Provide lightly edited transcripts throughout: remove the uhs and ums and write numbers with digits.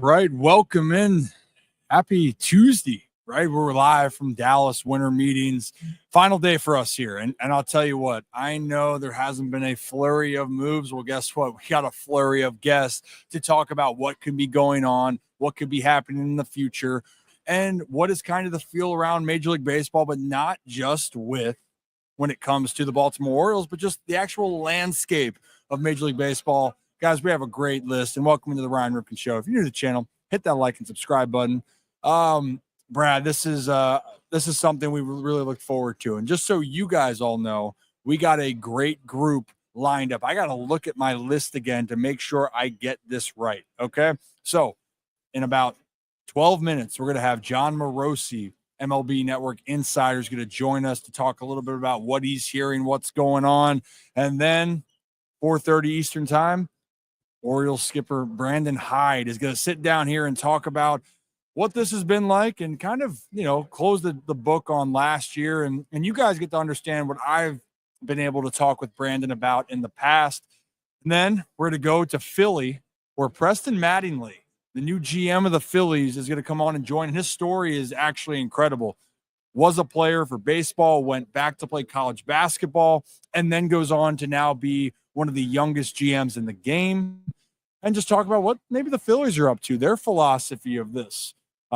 right. Welcome in. Happy Tuesday, right? We're live from Dallas winter meetings. Final day for us here. And I'll tell you what, I know there hasn't been a flurry of moves. Well, guess what? We got a flurry of guests to talk about what could be going on, what could be happening in the future, and what is kind of the feel around Major League Baseball, but not just with when it comes to the Baltimore Orioles, but just the actual landscape of Major League Baseball. Guys, we have a great list, and welcome to the Ryan Ripken Show. If you're new to the channel, hit that like and subscribe button. Brad, this is something we really look forward to. And just so you guys all know, we got a great group lined up. I got to look at my list again to make sure I get this right. Okay. So in about 12 minutes, we're going to have John Morosi, MLB Network Insider, is going to join us to talk a little bit about what he's hearing, what's going on. And then 4:30 Eastern time, Orioles skipper Brandon Hyde is going to sit down here and talk about what this has been like and kind of, close the book on last year. And you guys get to understand what I've been able to talk with Brandon about in the past. And then we're going to go to Philly, where Preston Mattingly, the new GM of the Phillies, is going to come on and join. And his story is actually incredible. Was a player for baseball, went back to play college basketball, and then goes on to now be one of the youngest GMs in the game, and just talk about what maybe the Phillies are up to, their philosophy of this.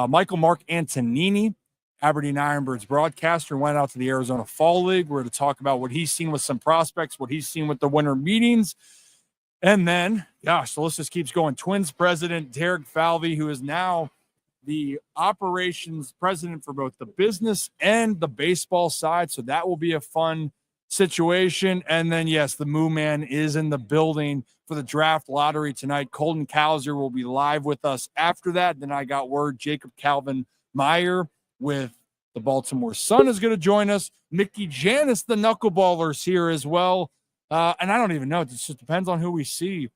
Michael Mark Antonini, Aberdeen Ironbirds broadcaster, went out to the Arizona Fall League. We're going to talk about what he's seen with some prospects, what he's seen with the winter meetings. And then, gosh, the list just keeps going. Twins president Derek Falvey, who is now the operations president for both the business and the baseball side. So that will be a fun situation. And then, yes, the Moo Man is in the building for the draft lottery tonight. Colton Cowser will be live with us after that. Then I got word Jacob Calvin Meyer with the Baltimore Sun is going to join us. Mickey Janis, the knuckleballer, is here as well. And I don't even know. It just depends on who we see.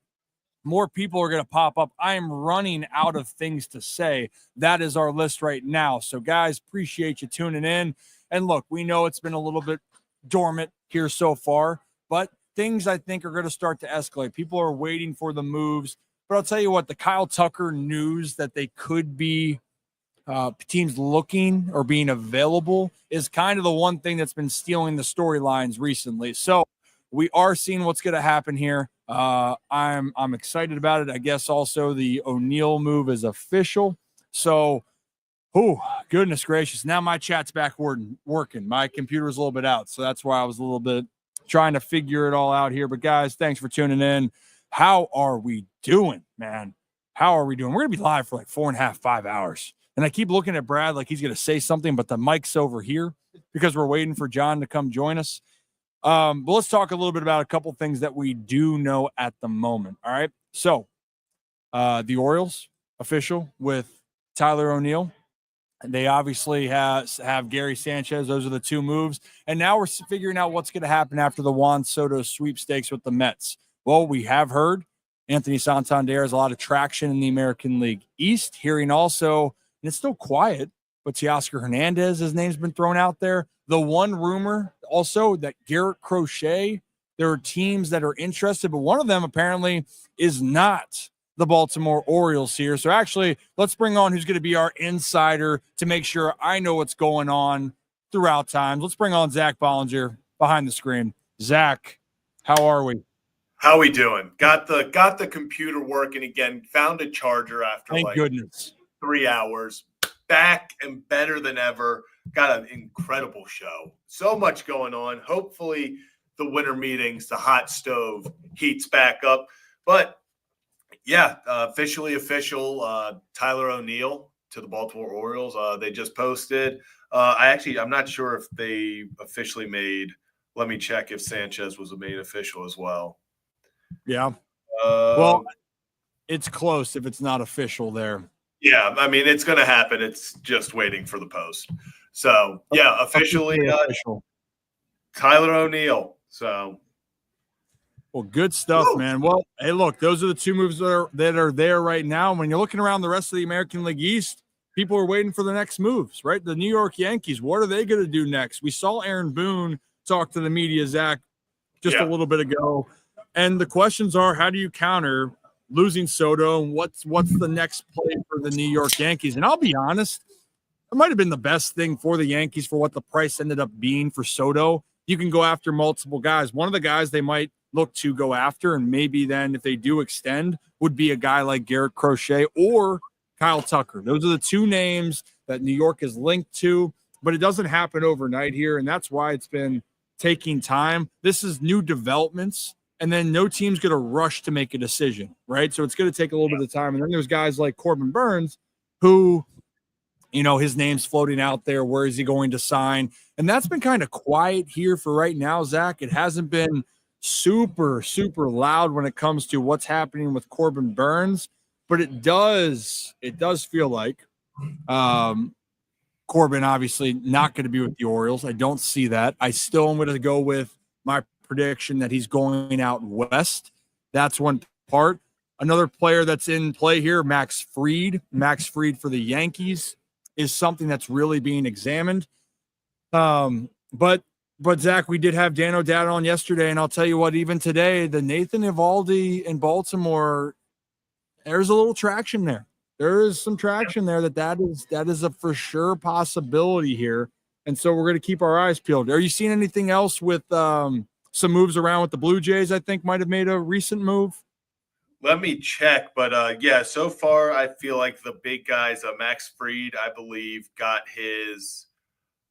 More people are going to pop up. I am running out of things to say. That is our list right now. So, guys, appreciate you tuning in. And look, we know it's been a little bit dormant here so far, but things I think are going to start to escalate. People are waiting for the moves. But I'll tell you what, the Kyle Tucker news that they could be teams looking or being available is kind of the one thing that's been stealing the storylines recently. So we are seeing what's going to happen here. I'm excited about it. I guess also the O'Neill move is official. So, oh, goodness gracious. Now my chat's back working. My computer was a little bit out, so that's why I was a little bit trying to figure it all out here. But, guys, thanks for tuning in. How are we doing, man? How are we doing? We're going to be live for like 4.5, 5 hours. And I keep looking at Brad like he's going to say something, but the mic's over here because we're waiting for John to come join us. But let's talk a little bit about a couple things that we do know at the moment. All right. So the Orioles official with Tyler O'Neill. They obviously have Gary Sanchez. Those are the two moves. And now we're figuring out what's going to happen after the Juan Soto sweepstakes with the Mets. Well, we have heard Anthony Santander has a lot of traction in the American League East. Hearing also, and it's still quiet, but Teoscar Hernandez, his name's been thrown out there. The one rumor also that Garrett Crochet, there are teams that are interested, but one of them apparently is not the Baltimore Orioles here. So actually, let's bring on who's going to be our insider to make sure I know what's going on throughout times. Let's bring on Zach Bollinger behind the screen. Zach, how are we? How we doing? Got the computer working again. Found a charger after Thank goodness 3 hours. Back and better than ever. Got an incredible show. So much going on. Hopefully the winter meetings, the hot stove heats back up. But yeah, official. Tyler O'Neill to the Baltimore Orioles. They just posted. I'm not sure if they officially made. Let me check if Sanchez was made official as well. Yeah. Well, it's close if it's not official there. Yeah, I mean, it's going to happen. It's just waiting for the post. So, yeah, officially official. Tyler O'Neill. So. Well, good stuff, man. Well, hey, look, those are the two moves that are there right now. When you're looking around the rest of the American League East, people are waiting for the next moves, right? The New York Yankees, what are they going to do next? We saw Aaron Boone talk to the media, Zach, just a little bit ago. And the questions are, how do you counter losing Soto and what's the next play for the New York Yankees. And I'll be honest, it might have been the best thing for the Yankees for what the price ended up being for Soto. You can go after multiple guys. One of the guys they might look to go after, and maybe then if they do extend, would be a guy like Garrett Crochet or Kyle Tucker. Those are the two names that New York is linked to, but it doesn't happen overnight here, and that's why it's been taking time. This is new developments, and then no team's going to rush to make a decision, right? So it's going to take a little bit of time. And then there's guys like Corbin Burns who, his name's floating out there. Where is he going to sign? And that's been kind of quiet here for right now, Zach. It hasn't been super, super loud when it comes to what's happening with Corbin Burns, but it does feel like Corbin obviously not going to be with the Orioles. I don't see that. I still am going to go with my prediction that he's going out west. That's one part. Another player that's in play here, Max Fried. Max Fried for the Yankees is something that's really being examined. But Zach, we did have Dan O'Dowd on yesterday, and I'll tell you what, even today, the Nathan Eovaldi in Baltimore, there's a little traction there. There is some traction there that is a for sure possibility here. And so we're going to keep our eyes peeled. Are you seeing anything else with some moves around with the Blue Jays? I think might have made a recent move. Let me check, but yeah, so far I feel like the big guys, Max Fried, I believe, got his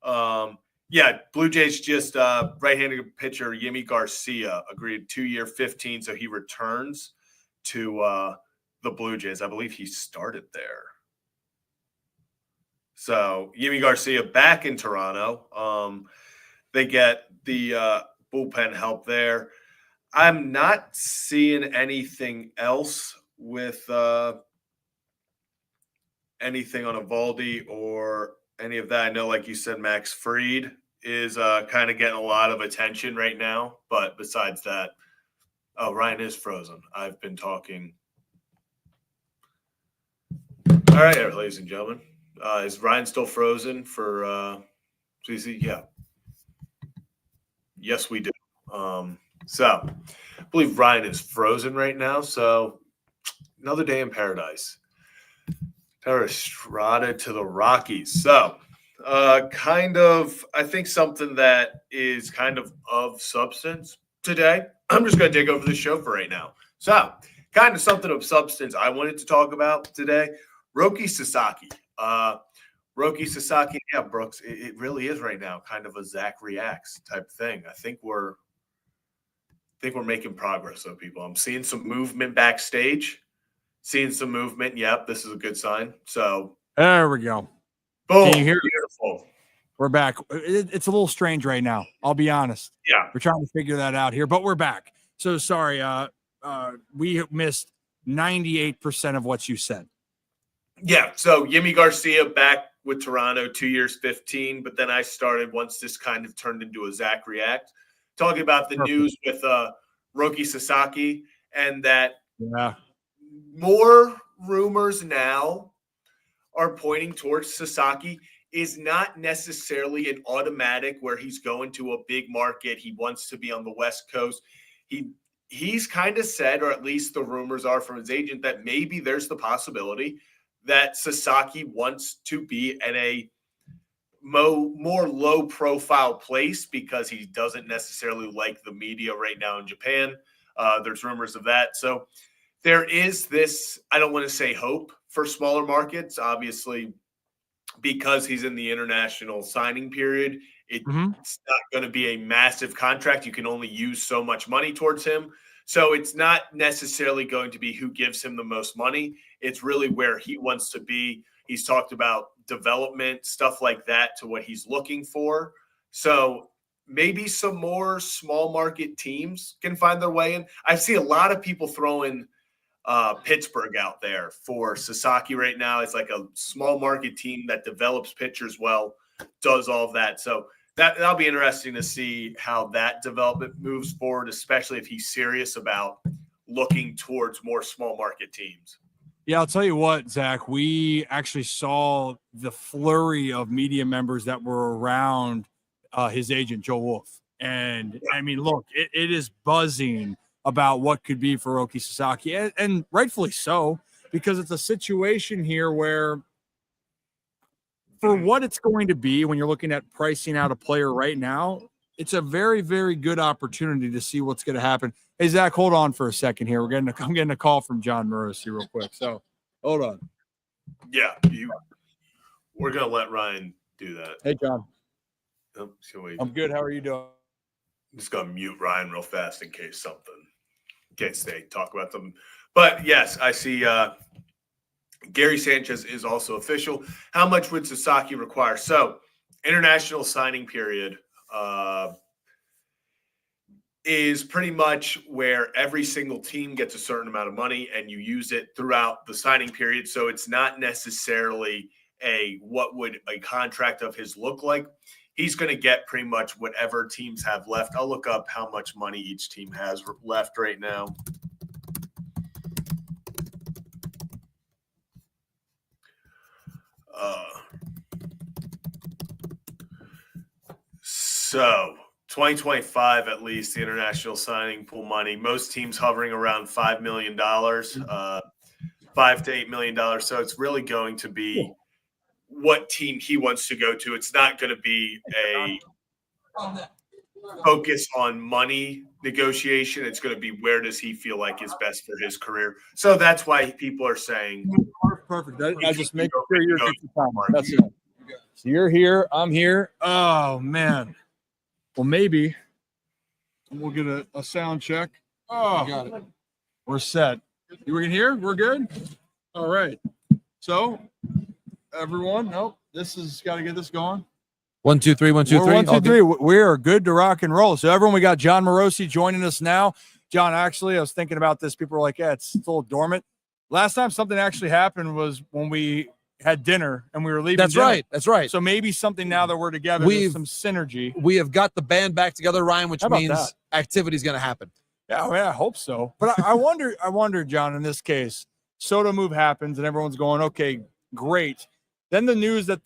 Blue Jays just right-handed pitcher Yimi Garcia agreed 2-year $15, so he returns to the Blue Jays. I believe he started there. So Yimi Garcia back in Toronto. They get the bullpen help there. I'm not seeing anything else with anything on Eovaldi or any of that. I know, like you said, Max Fried is kind of getting a lot of attention right now. But besides that, Ryan is frozen. I've been talking. All right, ladies and gentlemen. Is Ryan still frozen for CC? Yeah. Yes, we do. So I believe Ryan is frozen right now. So another day in paradise. Taylor Estrada to the Rockies. So I think something that is kind of substance today. I'm just going to take over the show for right now. So kind of something of substance I wanted to talk about today. Roki Sasaki. Roki Sasaki, yeah, Brooks, it really is right now kind of a Zach Reacts type thing. I think we're making progress, though, people. I'm seeing some movement backstage. Seeing some movement. Yep, this is a good sign. So there we go. Boom. Can you hear? Beautiful. We're back. It's a little strange right now. I'll be honest. Yeah. We're trying to figure that out here, but we're back. So sorry. We missed 98% of what you said. Yeah. So Yimi Garcia back with Toronto, 2 years, 15. But then I started once this kind of turned into a Zach React, talking about the news with Roki Sasaki and that more rumors now are pointing towards Sasaki is not necessarily an automatic where he's going to a big market. He wants to be on the West Coast. He's kind of said, or at least the rumors are from his agent, that maybe there's the possibility that Sasaki wants to be in a more low-profile place because he doesn't necessarily like the media right now in Japan. There's rumors of that. So there is this, I don't want to say hope for smaller markets, obviously, because he's in the international signing period. It's not going to be a massive contract. You can only use so much money towards him. So it's not necessarily going to be who gives him the most money. It's really where he wants to be. He's talked about development, stuff like that, to what he's looking for. So maybe some more small market teams can find their way in. I see a lot of people throwing Pittsburgh out there for Sasaki right now. It's like a small market team that develops pitchers well, does all of that. So that'll be interesting to see how that development moves forward, especially if he's serious about looking towards more small market teams. Yeah, I'll tell you what, Zach, we actually saw the flurry of media members that were around his agent, Joe Wolf. And I mean, look, it is buzzing about what could be for Roki Sasaki, and rightfully so, because it's a situation here where, for what it's going to be when you're looking at pricing out a player right now, it's a very, very good opportunity to see what's going to happen. Hey, Zach, hold on for a second here. I'm getting a call from John Morosi real quick. So hold on. Yeah, we're going to let Ryan do that. Hey, John. Oh, I'm good. How are you doing? I'm just going to mute Ryan real fast in case they talk about them. But yes, I see Gary Sanchez is also official. How much would Sasaki require? So, international signing period is pretty much where every single team gets a certain amount of money and you use it throughout the signing period. So it's not necessarily what would a contract of his look like. He's going to get pretty much whatever teams have left. I'll look up how much money each team has left right now. So 2025, at least, the international signing pool money, most teams hovering around $5 million, $5 to $8 million. So it's really going to be what team he wants to go to. It's not going to be a focus on money negotiation. It's going to be where does he feel like is best for his career. So that's why people are saying perfect. I just make sure you're good for time. That's it. So you're here. I'm here. Oh man. Well, maybe we'll get a sound check. Oh, got it. We're set. You can hear? We're good. All right. So everyone, this has got to get this going. 1, 2, 3, 1, 2, 3. 1, 2, 3. We are good to rock and roll. So everyone, we got John Morosi joining us now. John, actually, I was thinking about this. People were like, yeah, it's a little dormant. Last time something actually happened was when we had dinner and we were leaving. That's right. That's right. So maybe something now that we're together, there's some synergy. We have got the band back together, Ryan, which means activity is going to happen. Yeah, I hope so. But I wonder, John, in this case, Soto move happens and everyone's going, okay, great. Then the news that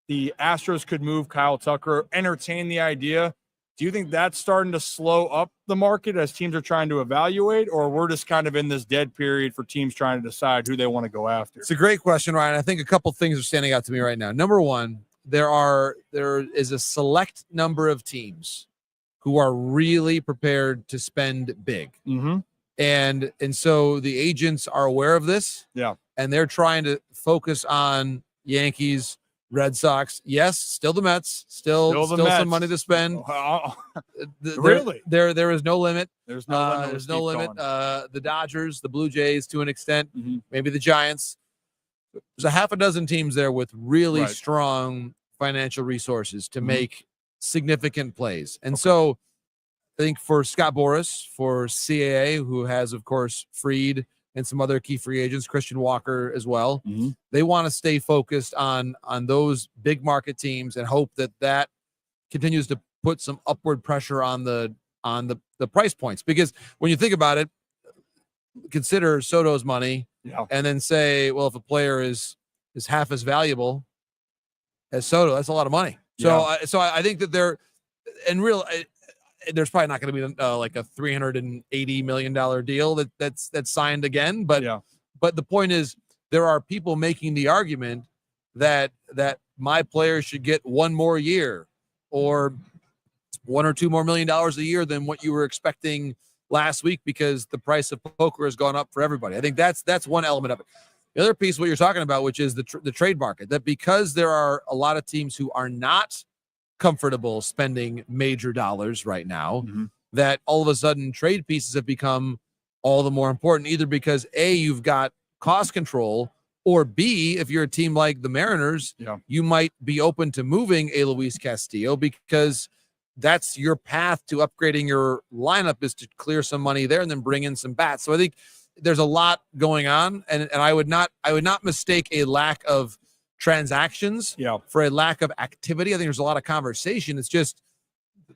the Astros could move Kyle Tucker, entertain the idea. Do you think that's starting to slow up the market as teams are trying to evaluate, or we're just kind of in this dead period for teams trying to decide who they want to go after? It's a great question, Ryan. I think a couple things are standing out to me right now. Number one, there is a select number of teams who are really prepared to spend big. Mm-hmm. And so the agents are aware of this. Yeah. And they're trying to focus on Yankees, Red Sox, yes, still the Mets, still some money to spend. Really? There is no limit. There's no limit. There's no limit. The Dodgers, the Blue Jays to an extent, maybe the Giants. There's a half a dozen teams there with really strong financial resources to make significant plays. And so I think for Scott Boras, for CAA, who has, of course, Fried and some other key free agents, Christian Walker as well. They want to stay focused on those big market teams and hope that continues to put some upward pressure on the price points. Because when you think about it, consider Soto's money and then say, well, if a player is half as valuable as Soto, that's a lot of money. So I think that there's probably not going to be like a $380 million deal that's signed again. But the point is, there are people making the argument that my players should get one more year or $1 or $2 more million a year than what you were expecting last week because the price of poker has gone up for everybody. I think that's one element of it. The other piece, what you're talking about, which is the trade market, that because there are a lot of teams who are not comfortable spending major dollars right now, that all of a sudden trade pieces have become all the more important, either because A, you've got cost control, or B, if you're a team like the Mariners, you might be open to moving a Luis Castillo because that's your path to upgrading your lineup, is to clear some money there and then bring in some bats. So I think there's a lot going on, and I would not mistake a lack of transactions for a lack of activity. I think there's a lot of conversation. It's just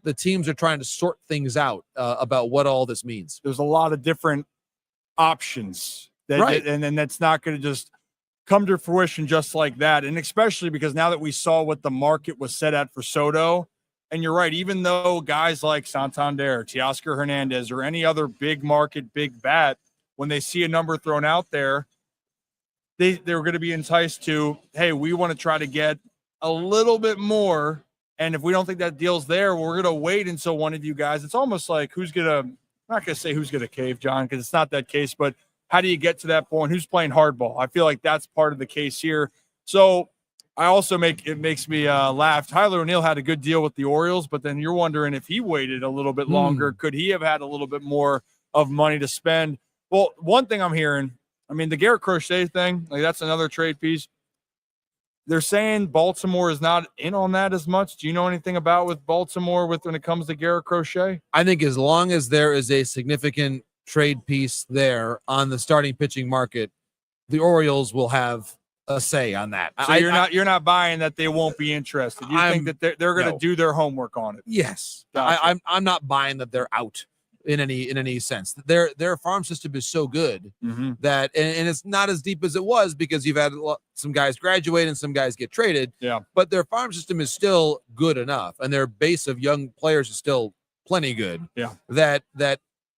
the teams are trying to sort things out about what all this means. There's a lot of different options and then that's not going to just come to fruition just like that. And especially because now that we saw what the market was set at for Soto And you're right, even though guys like Santander, Teoscar Hernandez, or any other big market, big bat, when they see a number thrown out there, they're going to be enticed to, hey, we want to try to get a little bit more. And if we don't think that deal's there, we're going to wait until one of you guys. It's almost like I'm not going to say who's going to cave, John, because it's not that case, but how do you get to that point? Who's playing hardball? I feel like that's part of the case here. So I also makes me laugh. Tyler O'Neill had a good deal with the Orioles, but then you're wondering if he waited a little bit longer, could he have had a little bit more of money to spend? Well, one thing I'm hearing, I mean, the Garrett Crochet thing, like that's another trade piece. They're saying Baltimore is not in on that as much. Do you know anything about with Baltimore when it comes to Garrett Crochet? I think as long as there is a significant trade piece there on the starting pitching market, the Orioles will have a say on that. So you're not buying that they won't be interested. You think that they're going to do their homework on it? Yes. Gotcha. I'm not buying that they're out in any sense. Their farm system is so good that, and it's not as deep as it was because you've had some guys graduate and some guys get traded. Yeah. But their farm system is still good enough, and their base of young players is still plenty good. Yeah. That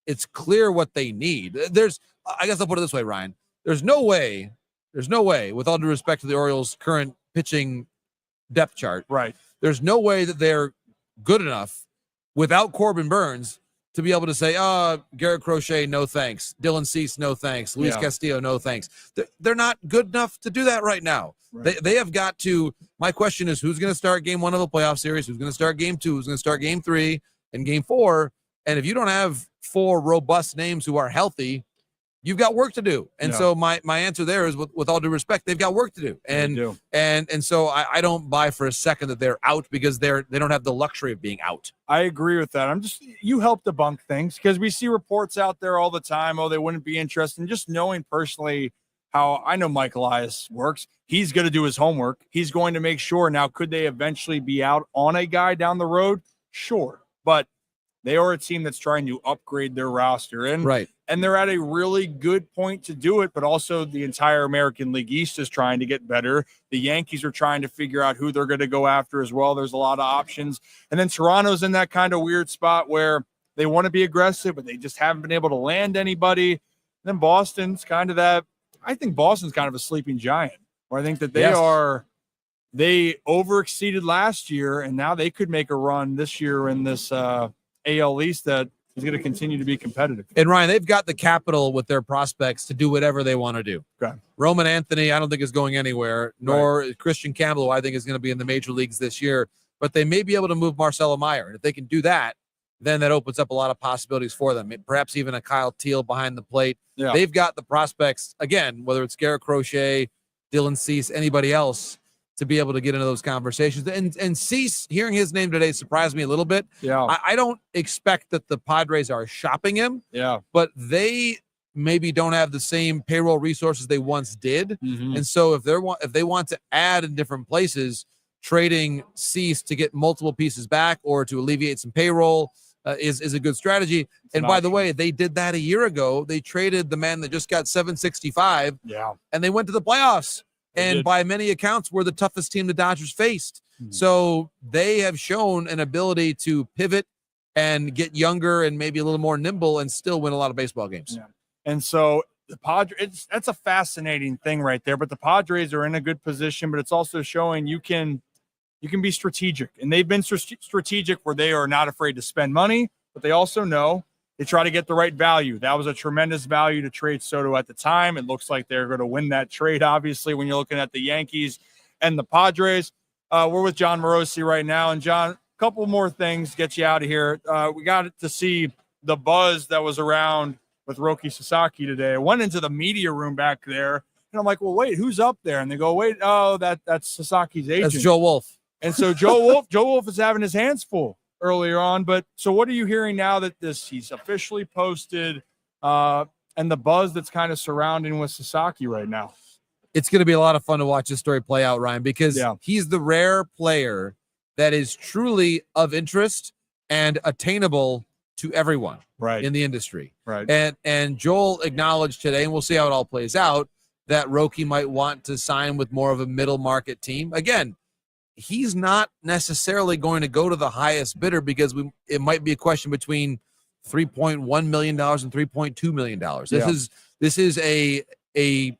it's clear what they need. I guess I'll put it this way, Ryan. There's no way, with all due respect to the Orioles' current pitching depth chart, right? There's no way that they're good enough without Corbin Burns to be able to say, Garrett Crochet, no thanks. Dylan Cease, no thanks. Luis Castillo, no thanks. They're not good enough to do that right now. Right. They have got to. My question is, who's going to start game 1 of a playoff series? Who's going to start game 2? Who's going to start game 3 and game 4? And if you don't have 4 robust names who are healthy, you've got work to do. And so my answer there is, with all due respect, they've got work to do. And so I don't buy for a second that they're out because they don't have the luxury of being out. I agree with that. You help debunk things because we see reports out there all the time. Oh, they wouldn't be interested. And just knowing personally how I know Mike Elias works, he's going to do his homework. He's going to make sure. Now, could they eventually be out on a guy down the road? Sure. But they are a team that's trying to upgrade their roster. And they're at a really good point to do it, but also the entire American League East is trying to get better. The Yankees are trying to figure out who they're going to go after as well. There's a lot of options. And then Toronto's in that kind of weird spot where they want to be aggressive, but they just haven't been able to land anybody. And then Boston's kind of that. I think Boston's kind of a sleeping giant, where I think that they overexceeded last year, and now they could make a run this year in this AL East that is going to continue to be competitive. And Ryan, they've got the capital with their prospects to do whatever they want to do. Okay. Roman Anthony, I don't think is going anywhere, nor Christian Campbell, who I think is going to be in the major leagues this year. But they may be able to move Marcelo Meyer. And if they can do that, then that opens up a lot of possibilities for them. Perhaps even a Kyle Teal behind the plate. Yeah. They've got the prospects, again, whether it's Garrett Crochet, Dylan Cease, anybody else, to be able to get into those conversations. And Cease, hearing his name today surprised me a little bit. Yeah. I don't expect that the Padres are shopping him. Yeah. But they maybe don't have the same payroll resources they once did. And so if they want to add in different places, trading Cease to get multiple pieces back or to alleviate some payroll is a good strategy. And by the way, they did that a year ago. They traded the man that just got $765. Yeah. And they went to the playoffs. And by many accounts, we're the toughest team the Dodgers faced. So they have shown an ability to pivot and get younger and maybe a little more nimble and still win a lot of baseball games. Yeah. And so the Padres, that's a fascinating thing right there. But the Padres are in a good position, but it's also showing you can be strategic. And they've been strategic where they are not afraid to spend money, but they also know they try to get the right value. That was a tremendous value to trade Soto at the time. It looks like they're going to win that trade, obviously, when you're looking at the Yankees and the Padres. We're with John Morosi right now. And, John, a couple more things, get you out of here. We got to see the buzz that was around with Roki Sasaki today. I went into the media room back there, and I'm like, well, wait, who's up there? And they go, wait, that's Sasaki's agent. That's Joe Wolf. And so Joe Wolf is having his hands full earlier on. But so what are you hearing now that he's officially posted and the buzz that's kind of surrounding with Sasaki right now? It's going to be a lot of fun to watch this story play out, Ryan, because he's the rare player that is truly of interest and attainable to everyone in the industry. Right. And Joel acknowledged today, and we'll see how it all plays out, that Roki might want to sign with more of a middle market team. Again, he's not necessarily going to go to the highest bidder because it might be a question between $3.1 million and $3.2 million. This is a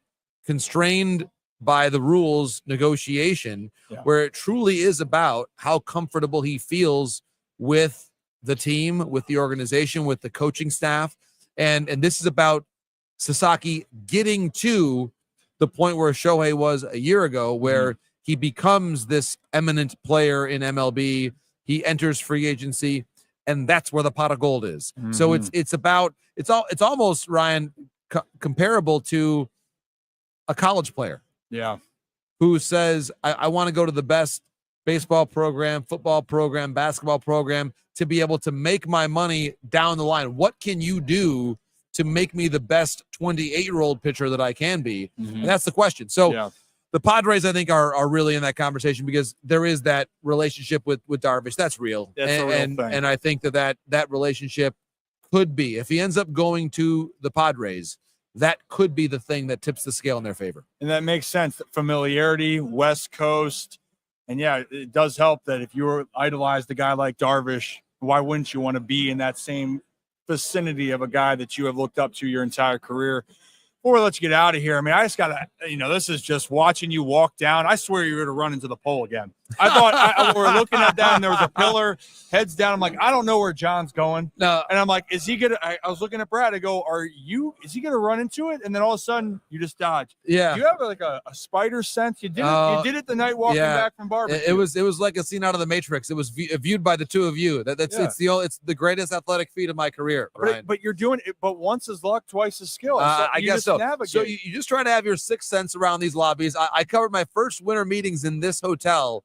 constrained by the rules negotiation where it truly is about how comfortable he feels with the team, with the organization, with the coaching staff. And this is about Sasaki getting to the point where Shohei was a year ago, where he becomes this eminent player in MLB. He enters free agency, and that's where the pot of gold is. So it's almost, Ryan, comparable to a college player. Yeah. Who says, I want to go to the best baseball program, football program, basketball program to be able to make my money down the line. What can you do to make me the best 28-year-old pitcher that I can be? And that's the question. So the Padres, I think, are really in that conversation because there is that relationship with Darvish. That's real. That's a real thing. And I think that relationship could be, if he ends up going to the Padres, that could be the thing that tips the scale in their favor. And that makes sense. Familiarity, West Coast. And yeah, it does help that if you idolized a guy like Darvish, why wouldn't you want to be in that same vicinity of a guy that you have looked up to your entire career? Before we let you get out of here, I mean, I just got to, this is just watching you walk down. I swear you're going to run into the pole again. I thought we were looking at that and there was a pillar, heads down. I'm like, I don't know where John's going. No. And I'm like, is he going to, I was looking at Brad. I go, is he going to run into it? And then all of a sudden you just dodge. Yeah. Do you have like a spider sense? You did it the night walking back from barbecue. It was like a scene out of the Matrix. It was viewed by the two of you. It's the greatest athletic feat of my career. But you're doing it, but once is luck, twice is skill. I guess so. Navigate. So you just try to have your sixth sense around these lobbies. I covered my first winter meetings in this hotel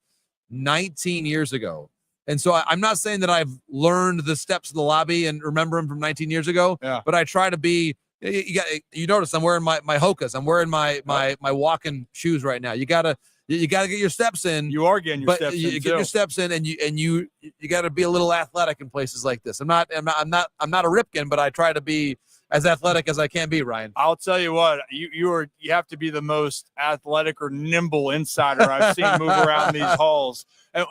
19 years ago. And so I'm not saying that I've learned the steps of the lobby and remember them from 19 years ago, but I try to be, you notice I'm wearing my Hokas. I'm wearing my walking shoes right now. You gotta get your steps in. You are getting your steps in. You get your steps in, and you got to be a little athletic in places like this. I'm not a Ripken, but I try to be as athletic as I can be, Ryan. I'll tell you what, you have to be the most athletic or nimble insider I've seen move around these halls. And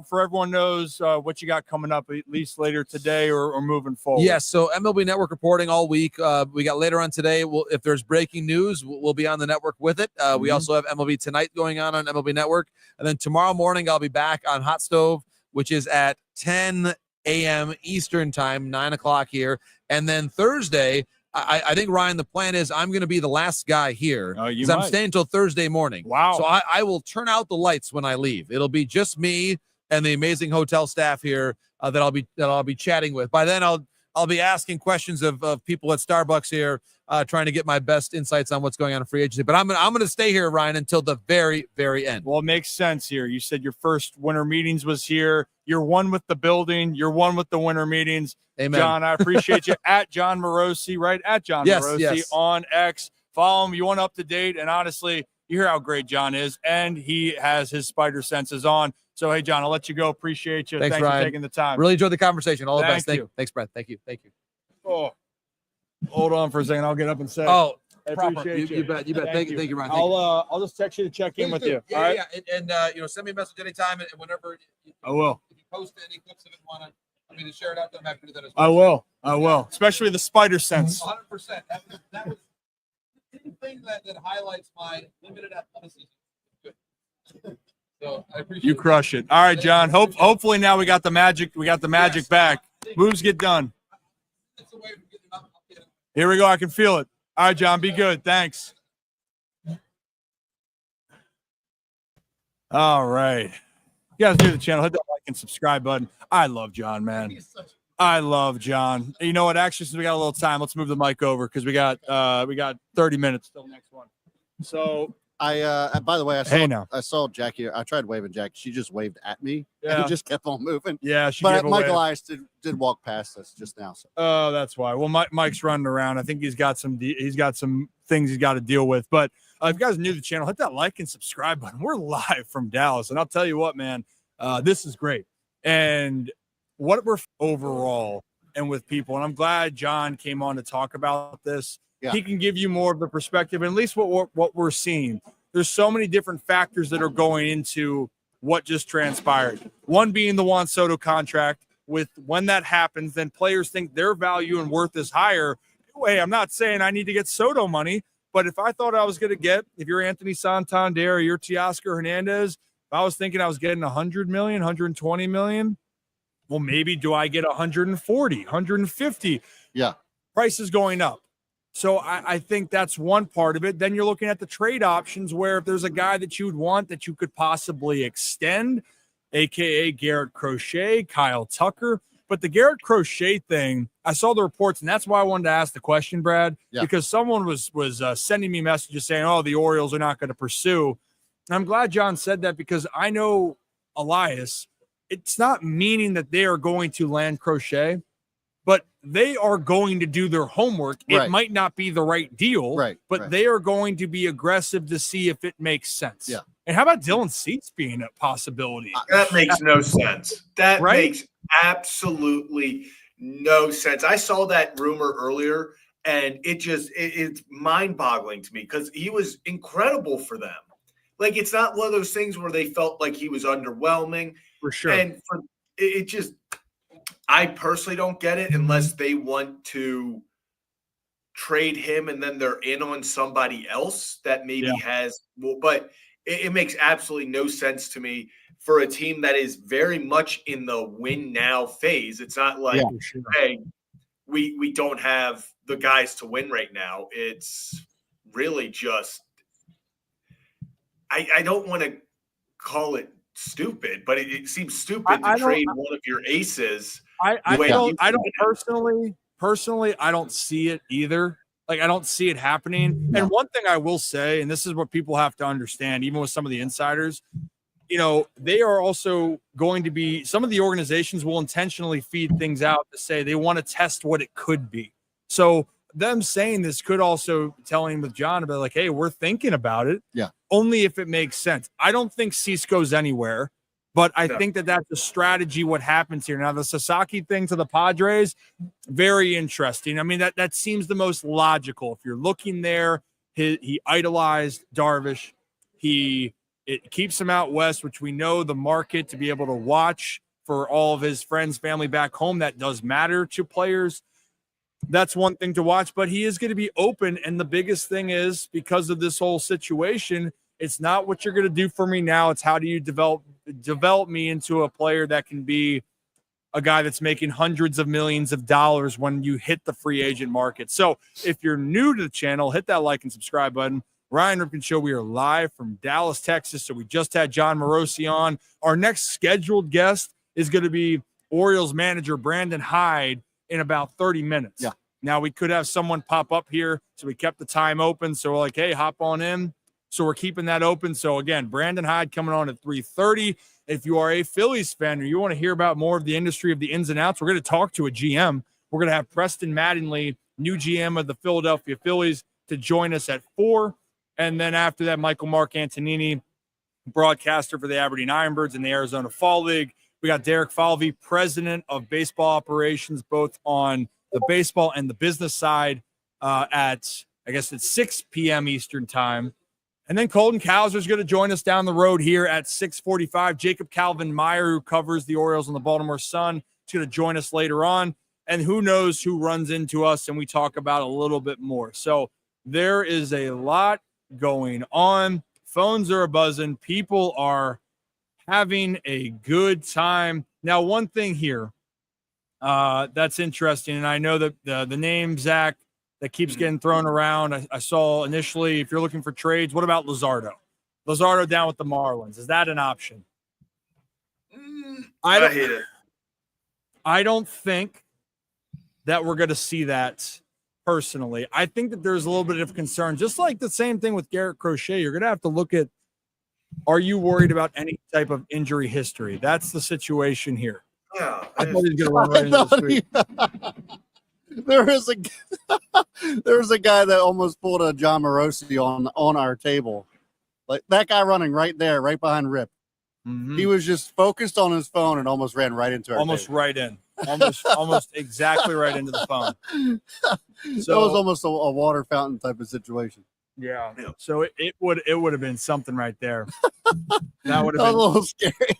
for everyone knows what you got coming up, at least later today or moving forward. Yes, so MLB Network reporting all week. We got later on today. If there's breaking news, we'll be on the network with it. We also have MLB Tonight going on MLB Network. And then tomorrow morning, I'll be back on Hot Stove, which is at 10 a.m. Eastern time, 9 o'clock here. And then Thursday, I think, Ryan, the plan is I'm going to be the last guy here because I'm staying until Thursday morning. Wow. So I will turn out the lights when I leave. It'll be just me and the amazing hotel staff here that I'll be chatting with. By then, I'll be asking questions of people at Starbucks here, trying to get my best insights on what's going on in free agency. But I'm gonna stay here, Ryan, until the very, very end. Well, it makes sense here. You said your first winter meetings was here. You're one with the building. You're one with the winter meetings. Amen. John, I appreciate you. At John Morosi, right? At John Morosi on X. Follow him. You want up to date. And honestly, you hear how great John is, and he has his spider senses on. So, hey, John, I'll let you go. Appreciate you. Thanks Ryan. for taking the time. Really enjoyed the conversation. All the best. Thanks, Brett. Thank you. Oh, hold on for a second. I'll get up and say. Oh, I appreciate you. You bet. Thank you, Ryan. I'll just text you to check in with you. Yeah, all right? yeah. And send me a message anytime and whenever. I will. If you post any clips of it, to share it out, then I'm happy to do that as well. I will. Especially the spider sense. 100%. That was the thing that highlights my limited athleticism. Good. So I appreciate you crush it. All right, John. Hopefully now we got the magic. We got the magic back. Moves get done. Here we go. I can feel it. All right, John. Be good. Thanks. All right. You guys new to the channel, hit that like and subscribe button. I love John, man. I love John. You know what? Actually, since we got a little time, let's move the mic over because we got 30 minutes till the next one. So by the way, I saw Jackie. I tried waving Jackie. She just waved at me and just kept on moving. Yeah, but Michael Elias did walk past us just now. So. Oh, that's why. Well, Mike's running around. I think he's got some things he's got to deal with. But if you guys are new to the channel, hit that like and subscribe button. We're live from Dallas, and I'll tell you what, man, this is great. And what we're overall and with people, and I'm glad John came on to talk about this. Yeah. He can give you more of the perspective, and at least what we're seeing. There's so many different factors that are going into what just transpired. One being the Juan Soto contract. With when that happens, then players think their value and worth is higher. Hey, I'm not saying I need to get Soto money, but if I thought I was going to get, if you're Anthony Santander or you're Teoscar Hernandez, if I was thinking I was getting 100 million, 120 million, well, maybe do I get 140, 150? Yeah. Price is going up. So I think that's one part of it. Then you're looking at the trade options where if there's a guy that you would want that you could possibly extend, a.k.a. Garrett Crochet, Kyle Tucker. But the Garrett Crochet thing, I saw the reports, and that's why I wanted to ask the question, Brad, because someone was sending me messages saying, oh, the Orioles are not going to pursue. And I'm glad John said that because I know Elias, it's not meaning that they are going to land Crochet, but they are going to do their homework. It might not be the right deal, but they are going to be aggressive to see if it makes sense. Yeah. And how about Dylan Cease being a possibility? That makes no sense. That makes absolutely no sense. I saw that rumor earlier, and it's mind-boggling to me because he was incredible for them. Like, it's not one of those things where they felt like he was underwhelming. For sure. And I personally don't get it unless they want to trade him and then they're in on somebody else that maybe has – but it makes absolutely no sense to me for a team that is very much in the win now phase. It's not like, hey, we don't have the guys to win right now. It's really just I don't want to call it stupid, but it seems stupid to trade one of your aces. I don't personally, I don't see it either. Like, I don't see it happening. And one thing I will say, and this is what people have to understand, even with some of the insiders, they are also going to be, some of the organizations will intentionally feed things out to say they want to test what it could be. So them saying this could also telling with John about like, hey, we're thinking about it. Yeah. Only if it makes sense. I don't think Cease goes anywhere, but I think that's a strategy what happens here. Now, the Sasaki thing to the Padres, very interesting. I mean, that seems the most logical. If you're looking there, he idolized Darvish. It keeps him out west, which we know the market to be able to watch for all of his friends, family back home. That does matter to players. That's one thing to watch, but he is going to be open. And the biggest thing is because of this whole situation, it's not what you're going to do for me now. It's how do you develop me into a player that can be a guy that's making hundreds of millions of dollars when you hit the free agent market. So if you're new to the channel, hit that like and subscribe button. Ryan Ripken Show. We are live from Dallas, Texas. So we just had John Morosi on. Our next scheduled guest is going to be Orioles manager Brandon Hyde in about 30 minutes. Yeah. Now we could have someone pop up here. So we kept the time open. So we're like, hey, hop on in. So we're keeping that open. So again, Brandon Hyde coming on at 3:30. If you are a Phillies fan or you want to hear about more of the industry of the ins and outs, we're going to talk to a GM. We're going to have Preston Mattingly, new GM of the Philadelphia Phillies, to join us at 4. And then after that, Michael Mark Antonini, broadcaster for the Aberdeen Ironbirds in the Arizona Fall League. We got Derek Falvey, president of baseball operations, both on the baseball and the business side at 6 p.m. Eastern time. And then Colton Cowser is going to join us down the road here at 6:45. Jacob Calvin Meyer, who covers the Orioles and the Baltimore Sun, is going to join us later on. And who knows who runs into us and we talk about a little bit more. So there is a lot going on. Phones are buzzing. People are having a good time. Now, one thing here that's interesting, and I know that the name, Zach, that keeps getting thrown around. I saw initially, if you're looking for trades, what about Luzardo? Luzardo down with the Marlins. Is that an option? I hate it. I don't think that we're going to see that personally. I think that there's a little bit of concern, just like the same thing with Garrett Crochet. You're going to have to look at, are you worried about any type of injury history? That's the situation here. Yeah, I thought he was going to run right into the street. There was a guy that almost pulled a John Morosi on our table. Like that guy running right there, right behind Rip. Mm-hmm. He was just focused on his phone and almost ran right into our table. Right in. Almost exactly right into the phone. So it was almost a water fountain type of situation. Yeah. Yeah. So it would have been something right there. That would have a been little scary.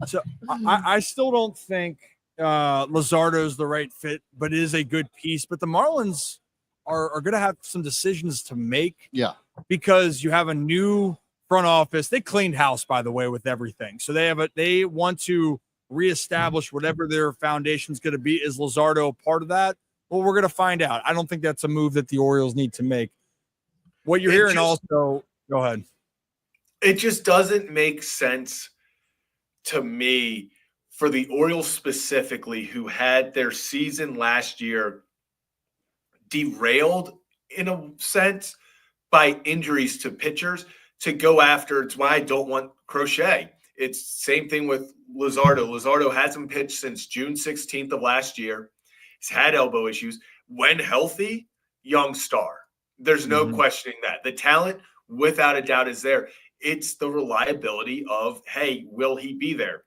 So I still don't think Luzardo is the right fit, but it is a good piece. But the Marlins are going to have some decisions to make. Yeah. Because you have a new front office. They cleaned house, by the way, with everything. So they want to reestablish whatever their foundation is going to be. Is Luzardo part of that? Well, we're going to find out. I don't think that's a move that the Orioles need to make. What you're hearing also, go ahead. It just doesn't make sense to me for the Orioles specifically, who had their season last year derailed in a sense by injuries to pitchers, to go after. It's why I don't want Crochet. It's same thing with Luzardo. Luzardo hasn't pitched since June 16th of last year. He's had elbow issues. When healthy, young star. There's no questioning that. The talent, without a doubt, is there. It's the reliability of, hey, will he be there?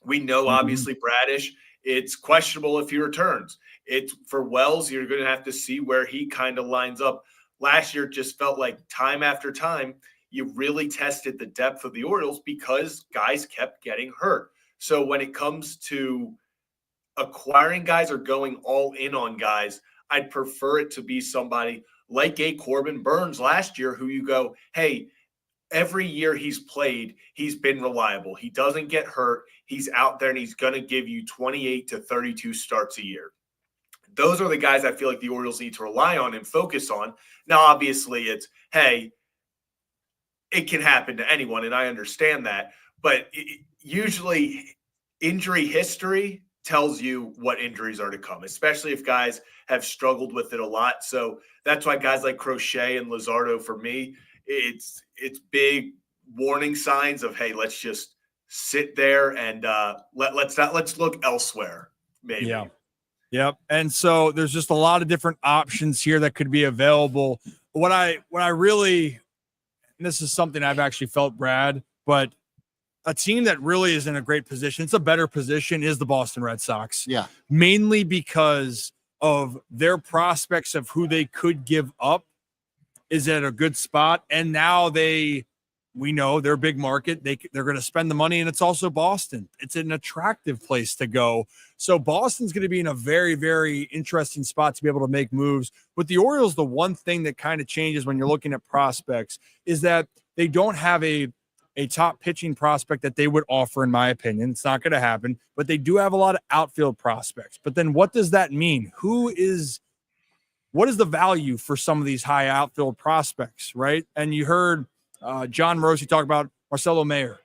We know, obviously, Bradish, it's questionable if he returns. It's for Wells, you're going to have to see where he kind of lines up. Last year, it just felt like time after time, you really tested the depth of the Orioles because guys kept getting hurt. So when it comes to acquiring guys or going all in on guys, I'd prefer it to be somebody like a Corbin Burns last year, who you go, hey, every year he's played, he's been reliable. He doesn't get hurt. He's out there and he's going to give you 28 to 32 starts a year. Those are the guys I feel like the Orioles need to rely on and focus on. Now, obviously, it's, hey, it can happen to anyone, and I understand that. But usually injury history tells you what injuries are to come, especially if guys have struggled with it a lot. So that's why guys like Crochet and Luzardo, for me, it's big warning signs of, hey, let's just sit there and let's look elsewhere, maybe. Yeah. Yep. And so there's just a lot of different options here that could be available. What I really, and this is something I've actually felt, Brad, but a team that really is in a great position, it's a better position, is the Boston Red Sox. Yeah. Mainly because of their prospects of who they could give up is at a good spot. And now we know they're a big market. They're going to spend the money, and it's also Boston. It's an attractive place to go. So Boston's going to be in a very, very interesting spot to be able to make moves. With the Orioles, the one thing that kind of changes when you're looking at prospects is that they don't have a top pitching prospect that they would offer, in my opinion. It's not going to happen, but they do have a lot of outfield prospects. But then what does that mean? What is the value for some of these high outfield prospects, right? And you heard John Morosi talk about Marcelo Mayer.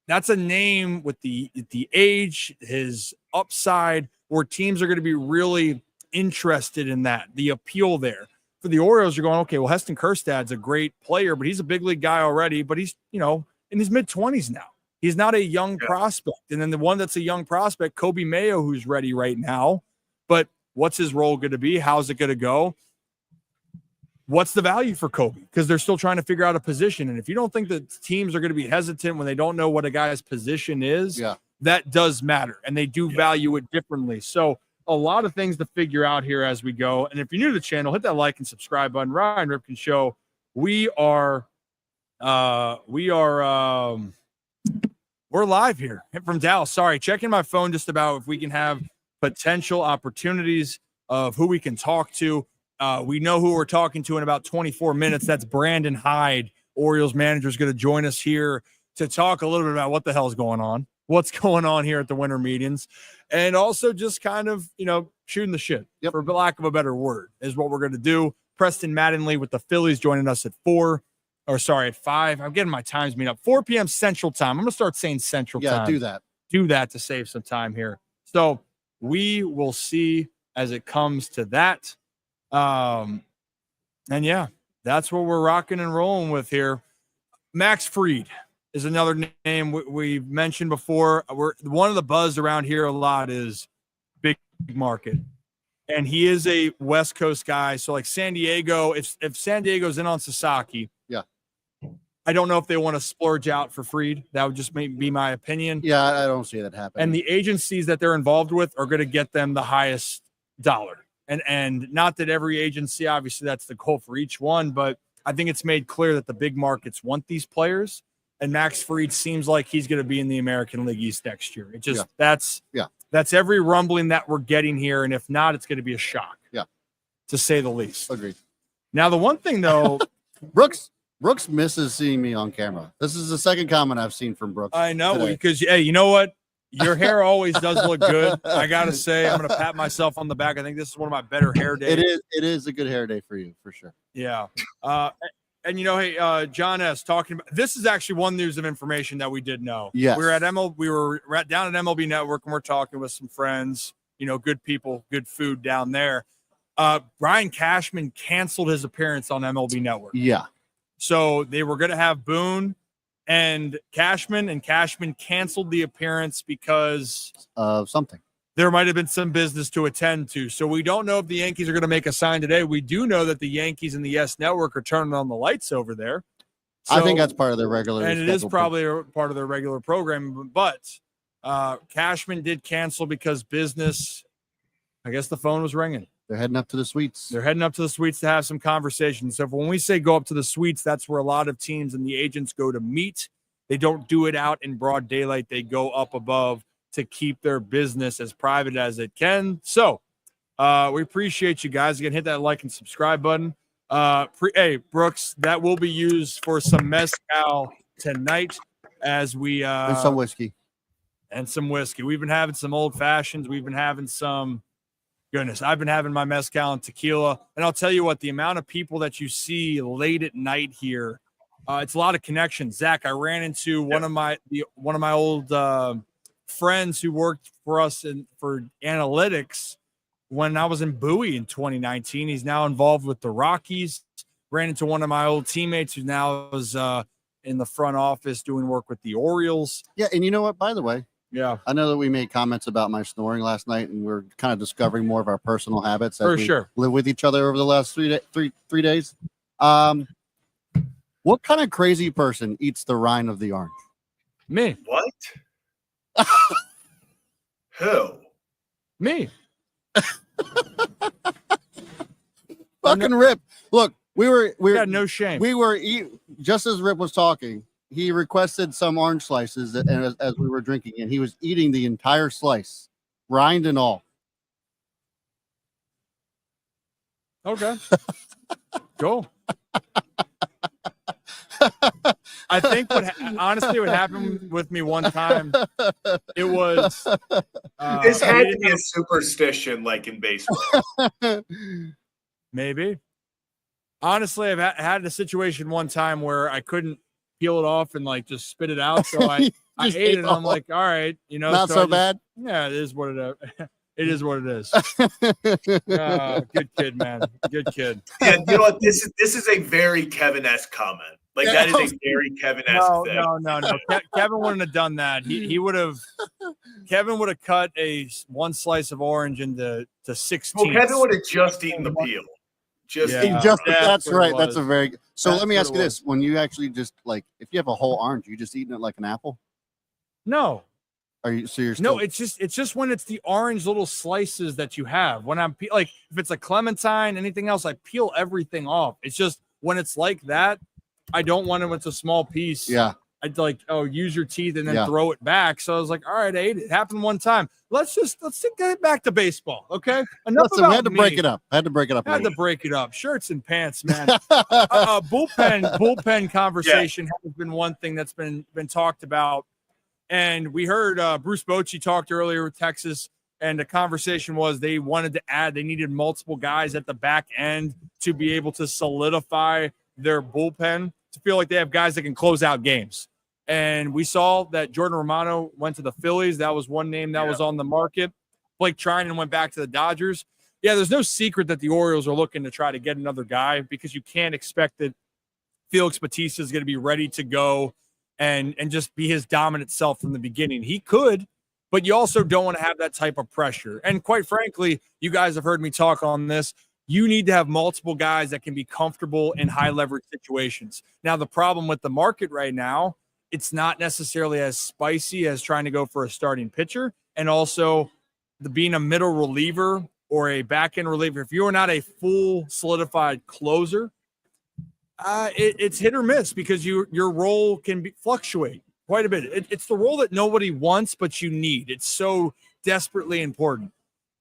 That's a name with the age, his upside, where teams are going to be really interested in that, the appeal there. For the Orioles, you're going, okay, well, Heston Kjerstad's a great player, but he's a big league guy already, but he's, in his mid-20s now. He's not a young prospect. And then the one that's a young prospect, Kobe Mayo, who's ready right now. But what's his role going to be? How's it going to go? What's the value for Kobe? Because they're still trying to figure out a position. And if you don't think that teams are going to be hesitant when they don't know what a guy's position is, that does matter. And they do value it differently. So a lot of things to figure out here as we go. And if you're new to the channel, hit that like and subscribe button. Ryan Ripken Show. We're live here from Dallas. Sorry, checking my phone just about if we can have potential opportunities of who we can talk to. We know who we're talking to in about 24 minutes. That's Brandon Hyde, Orioles manager, is going to join us here to talk a little bit about what the hell's going on, what's going on here at the winter meetings, and also just kind of, shooting the shit, for lack of a better word, is what we're going to do. Preston Mattingly with the Phillies joining us at 5. I'm getting my times made up. 4 p.m. Central Time. I'm going to start saying Central Time. Yeah, do that to save some time here. So we will see as it comes to that. And yeah, that's what we're rocking and rolling with here. Max Fried is another name we've mentioned before. One of the buzz around here a lot is big market. And he is a West Coast guy. So like San Diego, if San Diego's in on Sasaki, I don't know if they want to splurge out for Fried. That would just be my opinion. Yeah, I don't see that happening. And the agencies that they're involved with are going to get them the highest dollar. And not that every agency, obviously that's the goal for each one, but I think it's made clear that the big markets want these players, and Max Fried seems like he's going to be in the American League East next year. It just that's every rumbling that we're getting here, and if not, it's going to be a shock. Yeah, to say the least. Agreed. Now, the one thing though, Brooks misses seeing me on camera. This is the second comment I've seen from Brooks. I know today. because hey, you know what? Your hair always does look good. I gotta say, I'm gonna pat myself on the back. I think this is one of my better hair days. It is a good hair day for you, for sure. Yeah. And you know, hey, John S. talking about this is actually one news of information that we did know. Yes. We were down at MLB Network and we're talking with some friends, you know, good people, good food down there. Brian Cashman canceled his appearance on MLB Network. Yeah. So they were gonna have Boone and Cashman canceled the appearance because of something. There might have been some business to attend to. So we don't know if the Yankees are going to make a sign today. We do know that the Yankees and the Yes Network are turning on the lights over there. So, I think that's part of their regular. And it is probably a part of their regular program. But Cashman did cancel because business, I guess the phone was ringing. They're heading up to the suites. They're heading up to the suites to have some conversations. So when we say go up to the suites, that's where a lot of teams and the agents go to meet. They don't do it out in broad daylight. They go up above to keep their business as private as it can. So we appreciate you guys. Again, hit that like and subscribe button. Hey, Brooks, that will be used for some mezcal tonight as we and some whiskey. And some whiskey. We've been having some old fashions. We've been having some goodness. I've been having my mezcal and tequila. And I'll tell you what, the amount of people that you see late at night here, it's a lot of connections. Zach, I ran into one of my old friends who worked for us for analytics when I was in Bowie in 2019. He's now involved with the Rockies. Ran into one of my old teammates who now is in the front office doing work with the Orioles. Yeah, and you know what, by the way, yeah, I know that we made comments about my snoring last night, and we're kind of discovering more of our personal habits as we live with each other over the last three days. What kind of crazy person eats the rind of the orange? Me. What? Who? Me. Fucking Rip. Look, we had no shame. We were just as Rip was talking. He requested some orange slices as we were drinking, and he was eating the entire slice, rind and all. Okay. Cool. I think honestly what happened with me one time, it was this had to be a superstition like in baseball. Maybe. Honestly, I've had a situation one time where I couldn't peel it off and like just spit it out. So I ate it and I'm like, all right, you know, not so bad. Yeah, it is what it is. It is what it is. Good kid, man. Good kid. Yeah, you know what? This is a very Kevin-esque comment. Like that is a very Kevin-esque thing. No. Kevin wouldn't have done that. He would have. Kevin would have cut one slice of orange into 16. Well, Kevin would have just eaten the peel. That's right. That's a very. So let me ask you this: when you actually just like, if you have a whole orange, you just eating it like an apple? No. Are you? So you're no. It's just when it's the orange little slices that you have. When I'm like, if it's a clementine, anything else, I peel everything off. It's just when it's like that, I don't want it when it's a small piece. Yeah. I'd like, use your teeth and then throw it back. So I was like, all right, I ate it. It happened one time. Let's get back to baseball. Okay. Listen, we had to break it up. Had to break it up. Shirts and pants, man. Bullpen conversation has been one thing that's been talked about. And we heard Bruce Bochy talked earlier with Texas, and the conversation was they needed multiple guys at the back end to be able to solidify their bullpen, to feel like they have guys that can close out games. And we saw that Jordan Romano went to the Phillies. That was one name that was on the market. Blake Trinan went back to the Dodgers. Yeah, there's no secret that the Orioles are looking to try to get another guy, because you can't expect that Felix Bautista is going to be ready to go and just be his dominant self from the beginning. He could, but you also don't want to have that type of pressure. And quite frankly, you guys have heard me talk on this. You need to have multiple guys that can be comfortable in high leverage situations. Now, the problem with the market right now, it's not necessarily as spicy as trying to go for a starting pitcher. And also being a middle reliever or a back end reliever, if you are not a full solidified closer, It's hit or miss because your role can fluctuate quite a bit. It's the role that nobody wants, but you need. It's so desperately important.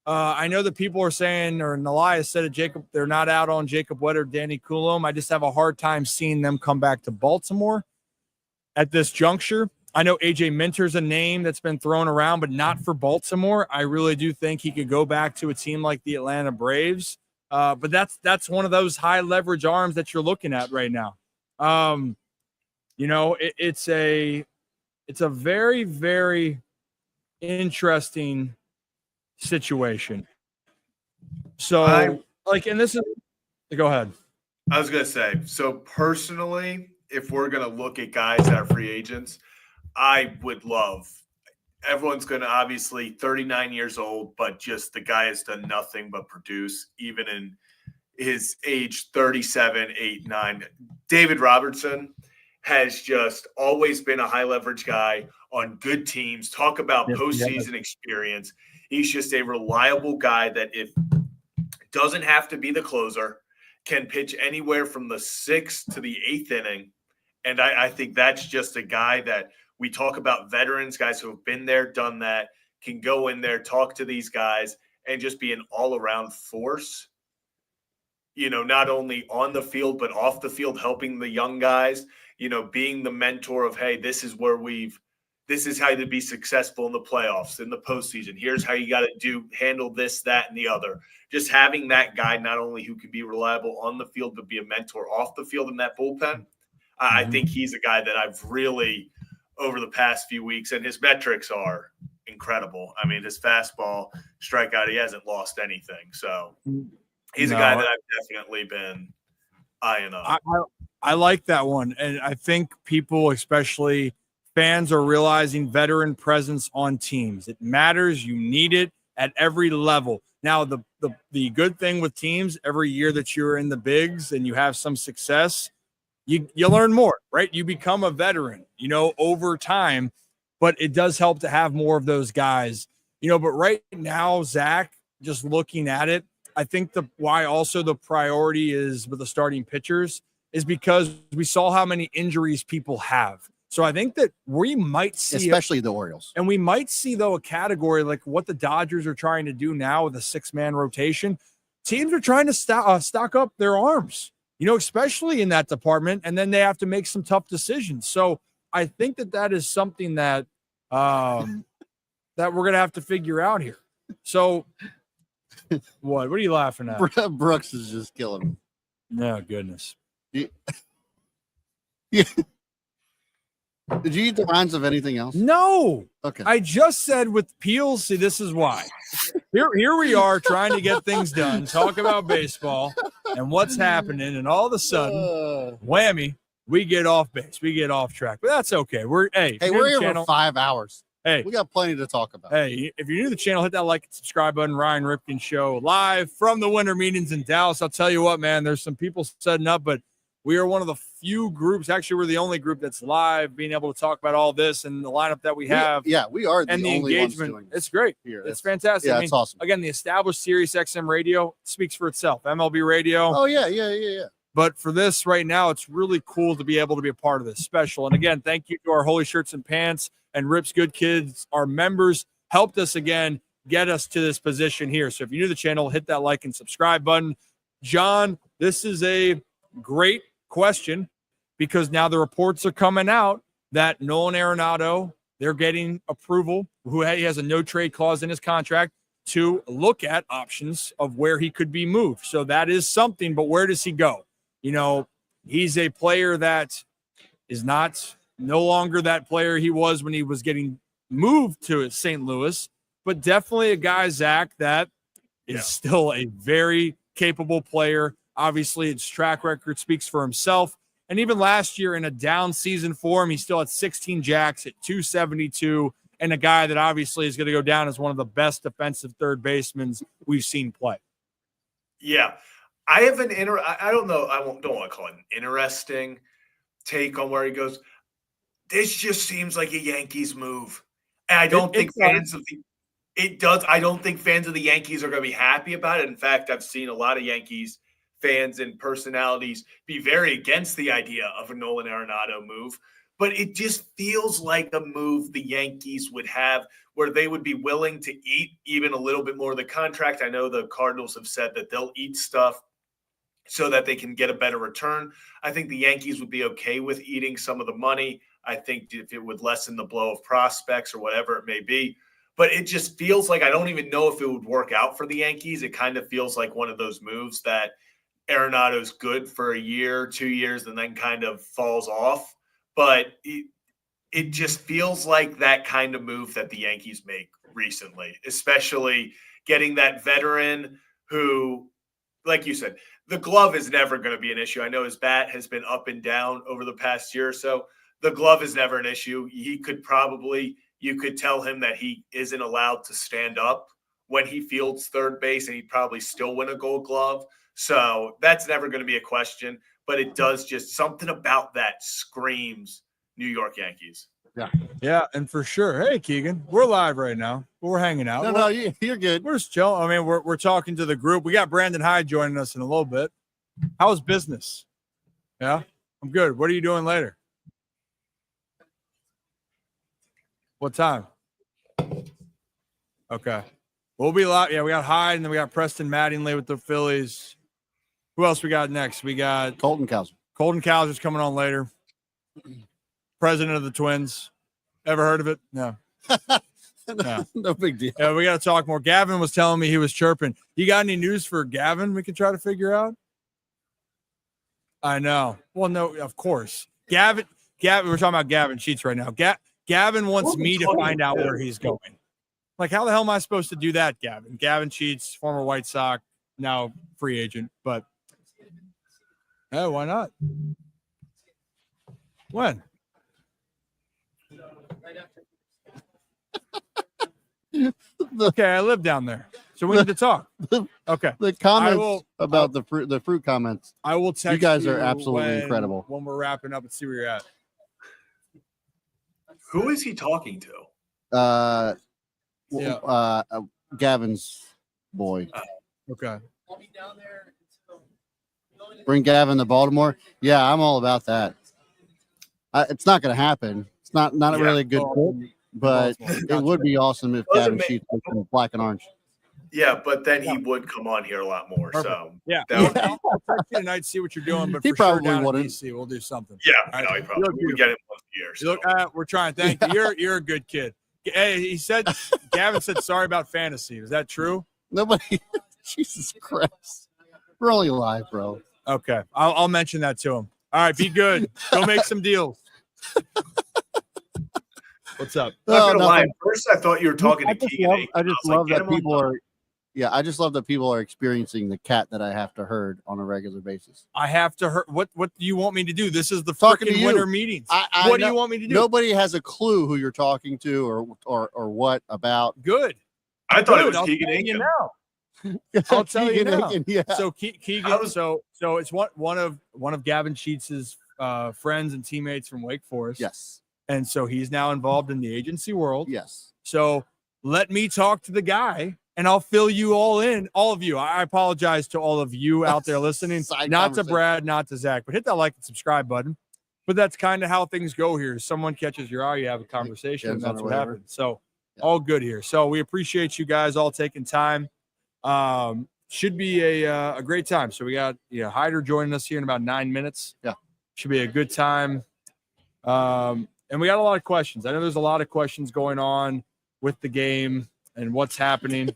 I know that people are saying, or Nalaya said it, Jacob, they're not out on Jacob Wett or Danny Coulomb. I just have a hard time seeing them come back to Baltimore at this juncture. I know AJ Minter's a name that's been thrown around, but not for Baltimore. I really do think he could go back to a team like the Atlanta Braves. But that's one of those high leverage arms that you're looking at right now. It's a very, very interesting situation. So and this is, go ahead. I was going to say, so personally, if we're going to look at guys that are free agents, I would love, everyone's going to obviously 39 years old, but just the guy has done nothing but produce, even in his age 37, 8, 9. David Robertson has just always been a high leverage guy on good teams. Talk about postseason experience. He's just a reliable guy that if doesn't have to be the closer, can pitch anywhere from the 6th to the 8th inning. And I think that's just a guy that we talk about, veterans, guys who have been there, done that, can go in there, talk to these guys, and just be an all-around force, not only on the field, but off the field, helping the young guys, being the mentor of, hey, this is how to be successful in the playoffs, in the postseason. Here's how you got to handle this, that, and the other. Just having that guy, not only who can be reliable on the field, but be a mentor off the field in that bullpen. I think he's a guy that I've really, over the past few weeks, and his metrics are incredible. I mean, his fastball, strikeout, he hasn't lost anything. So he's a guy that I've definitely been eyeing up. I like that one. And I think people, especially fans, are realizing veteran presence on teams. It matters. You need it at every level. Now, the good thing with teams, every year that you're in the bigs and you have some success, you learn more, right? You become a veteran, over time, but it does help to have more of those guys, but right now, Zach, just looking at it, I think why also the priority is with the starting pitchers is because we saw how many injuries people have. So I think that we might see, especially the Orioles, and we might see, though, a category like what the Dodgers are trying to do now with a 6-man rotation. Teams are trying to stock up their arms, especially in that department, and then they have to make some tough decisions. So I think that is something that that we're going to have to figure out here. So what are you laughing at? Brooks is just killing me. No, goodness. Yeah. Did you eat the rinds of anything else? No. Okay. I just said with Peels, see, this is why. Here we are trying to get things done, talk about baseball and what's happening, and all of a sudden, whammy, we get off base. We get off track. But that's okay. We're here for 5 hours. Hey, we got plenty to talk about. Hey, if you're new to the channel, hit that like and subscribe button. Ryan Ripken Show live from the winter meetings in Dallas. I'll tell you what, man, there's some people setting up, but we are one of the few groups. Actually, we're the only group that's live, being able to talk about all this and the lineup that we have. We are the only engagement. Ones doing it's great. Here. It's fantastic. Yeah, it's awesome. Again, the established Sirius XM radio speaks for itself. MLB radio. Oh, yeah. But for this right now, it's really cool to be able to be a part of this special. And again, thank you to our Holy Shirts and Pants and Rips Good Kids. Our members helped us again get us to this position here. So if you're new to the channel, hit that like and subscribe button. John, this is a great question because now the reports are coming out that Nolan Arenado, they're getting approval, who he has a no trade clause in his contract, to look at options of where he could be moved. So that is something, but where does he go? He's a player that is no longer that player he was when he was getting moved to St. Louis, but definitely a guy, Zach, that is still a very capable player. Obviously, its track record speaks for himself. And even last year in a down season for him, he still had 16 jacks at 272, and a guy that obviously is going to go down as one of the best defensive third basemen we've seen play. Yeah. I have I don't know. Don't want to call it an interesting take on where he goes. This just seems like a Yankees move. And I don't think fans of the Yankees are going to be happy about it. In fact, I've seen a lot of Yankees fans and personalities be very against the idea of a Nolan Arenado move. But it just feels like a move the Yankees would have where they would be willing to eat even a little bit more of the contract. I know the Cardinals have said that they'll eat stuff so that they can get a better return. I think the Yankees would be okay with eating some of the money. I think if it would lessen the blow of prospects or whatever it may be. But it just feels like I don't even know if it would work out for the Yankees. It kind of feels like one of those moves that Arenado's good for a year, 2 years, and then kind of falls off. But it just feels like that kind of move that the Yankees make recently, especially getting that veteran who, like you said, the glove is never going to be an issue. I know his bat has been up and down over the past year or so. The glove is never an issue. You could tell him that he isn't allowed to stand up when he fields third base, and he'd probably still win a Gold Glove. So that's never going to be a question. But it does just something about that screams New York Yankees. Yeah, and for sure. Hey, Keegan, we're live right now. We're hanging out. No, you're good. We're just chilling. I mean, we're talking to the group. We got Brandon Hyde joining us in a little bit. How's business? Yeah, I'm good. What are you doing later? What time? Okay. We'll be live. Yeah, we got Hyde, and then we got Preston Mattingly with the Phillies. Who else we got next? We got Colton Cowser. Colton Cowser's coming on later. President of the Twins. Ever heard of it? No. No big deal. Yeah, we got to talk more. Gavin was telling me he was chirping. You got any news for Gavin we can try to figure out? I know. Well, no, of course. Gavin, we're talking about Gavin Sheets right now. Gavin wants me to find out where he's going. Like, how the hell am I supposed to do that, Gavin? Gavin Sheets, former White Sox, now free agent. But, hey, why not? When? Okay, I live down there, so we need to talk. Okay, The comments about the fruit comments. I will text you guys are absolutely incredible when we're wrapping up and see where you're at. Who is he talking to? Gavin's boy. Okay. I'll be down there until Bring Gavin to Baltimore. Yeah, I'm all about that. It's not going to happen. It's not a really good fit, but it would be awesome if Gavin Sheets was in black and orange. Yeah, but then he would come on here a lot more. Perfect. So Yeah, that would be, I'll text you tonight, see what you're doing. But He for sure probably down wouldn't. in DC, we'll do something. yeah, All no, right. he probably we would get him once a year. You So. look, we're trying. Thank you. You're a good kid. Hey, he said Gavin said sorry about fantasy. Is that true? Nobody. Jesus Christ. We're only live, bro. Okay, I'll mention that to him. All right, be good. Go make some deals. What's up? I'm not gonna nothing. lie. At first, I thought you were talking to Keegan. I just was like, love get that him on people the- are. Yeah, I just love that people are experiencing the cat that I have to herd on a regular basis. I have to hurt. What do you want me to do? This is the Talking to freaking you. winter meetings. I What do you know- want me to do? Nobody has a clue who you're talking to or what about. Good. I thought it Good. was I'll Keegan tell you Aiken. now. I'll tell you Keegan now. Aiken, yeah. So Keegan, so it's one of Gavin Sheets's friends and teammates from Wake Forest. Yes. And so he's now involved in the agency world. Yes. So let me talk to the guy and I'll fill you all in, all of you. I apologize to all of you out there listening, Side not to conversation. Brad, not to Zach, but hit that like and subscribe button. But that's kind of how things go here. Someone catches your eye, you have a conversation, and Depends on that's what whatever. happens. So Yeah. all good here. So we appreciate you guys all taking time. Should be a great time. So we got Hyder joining us here in about 9 minutes. Yeah. Should be a good time. And we got a lot of questions. I know there's a lot of questions going on with the game and what's happening.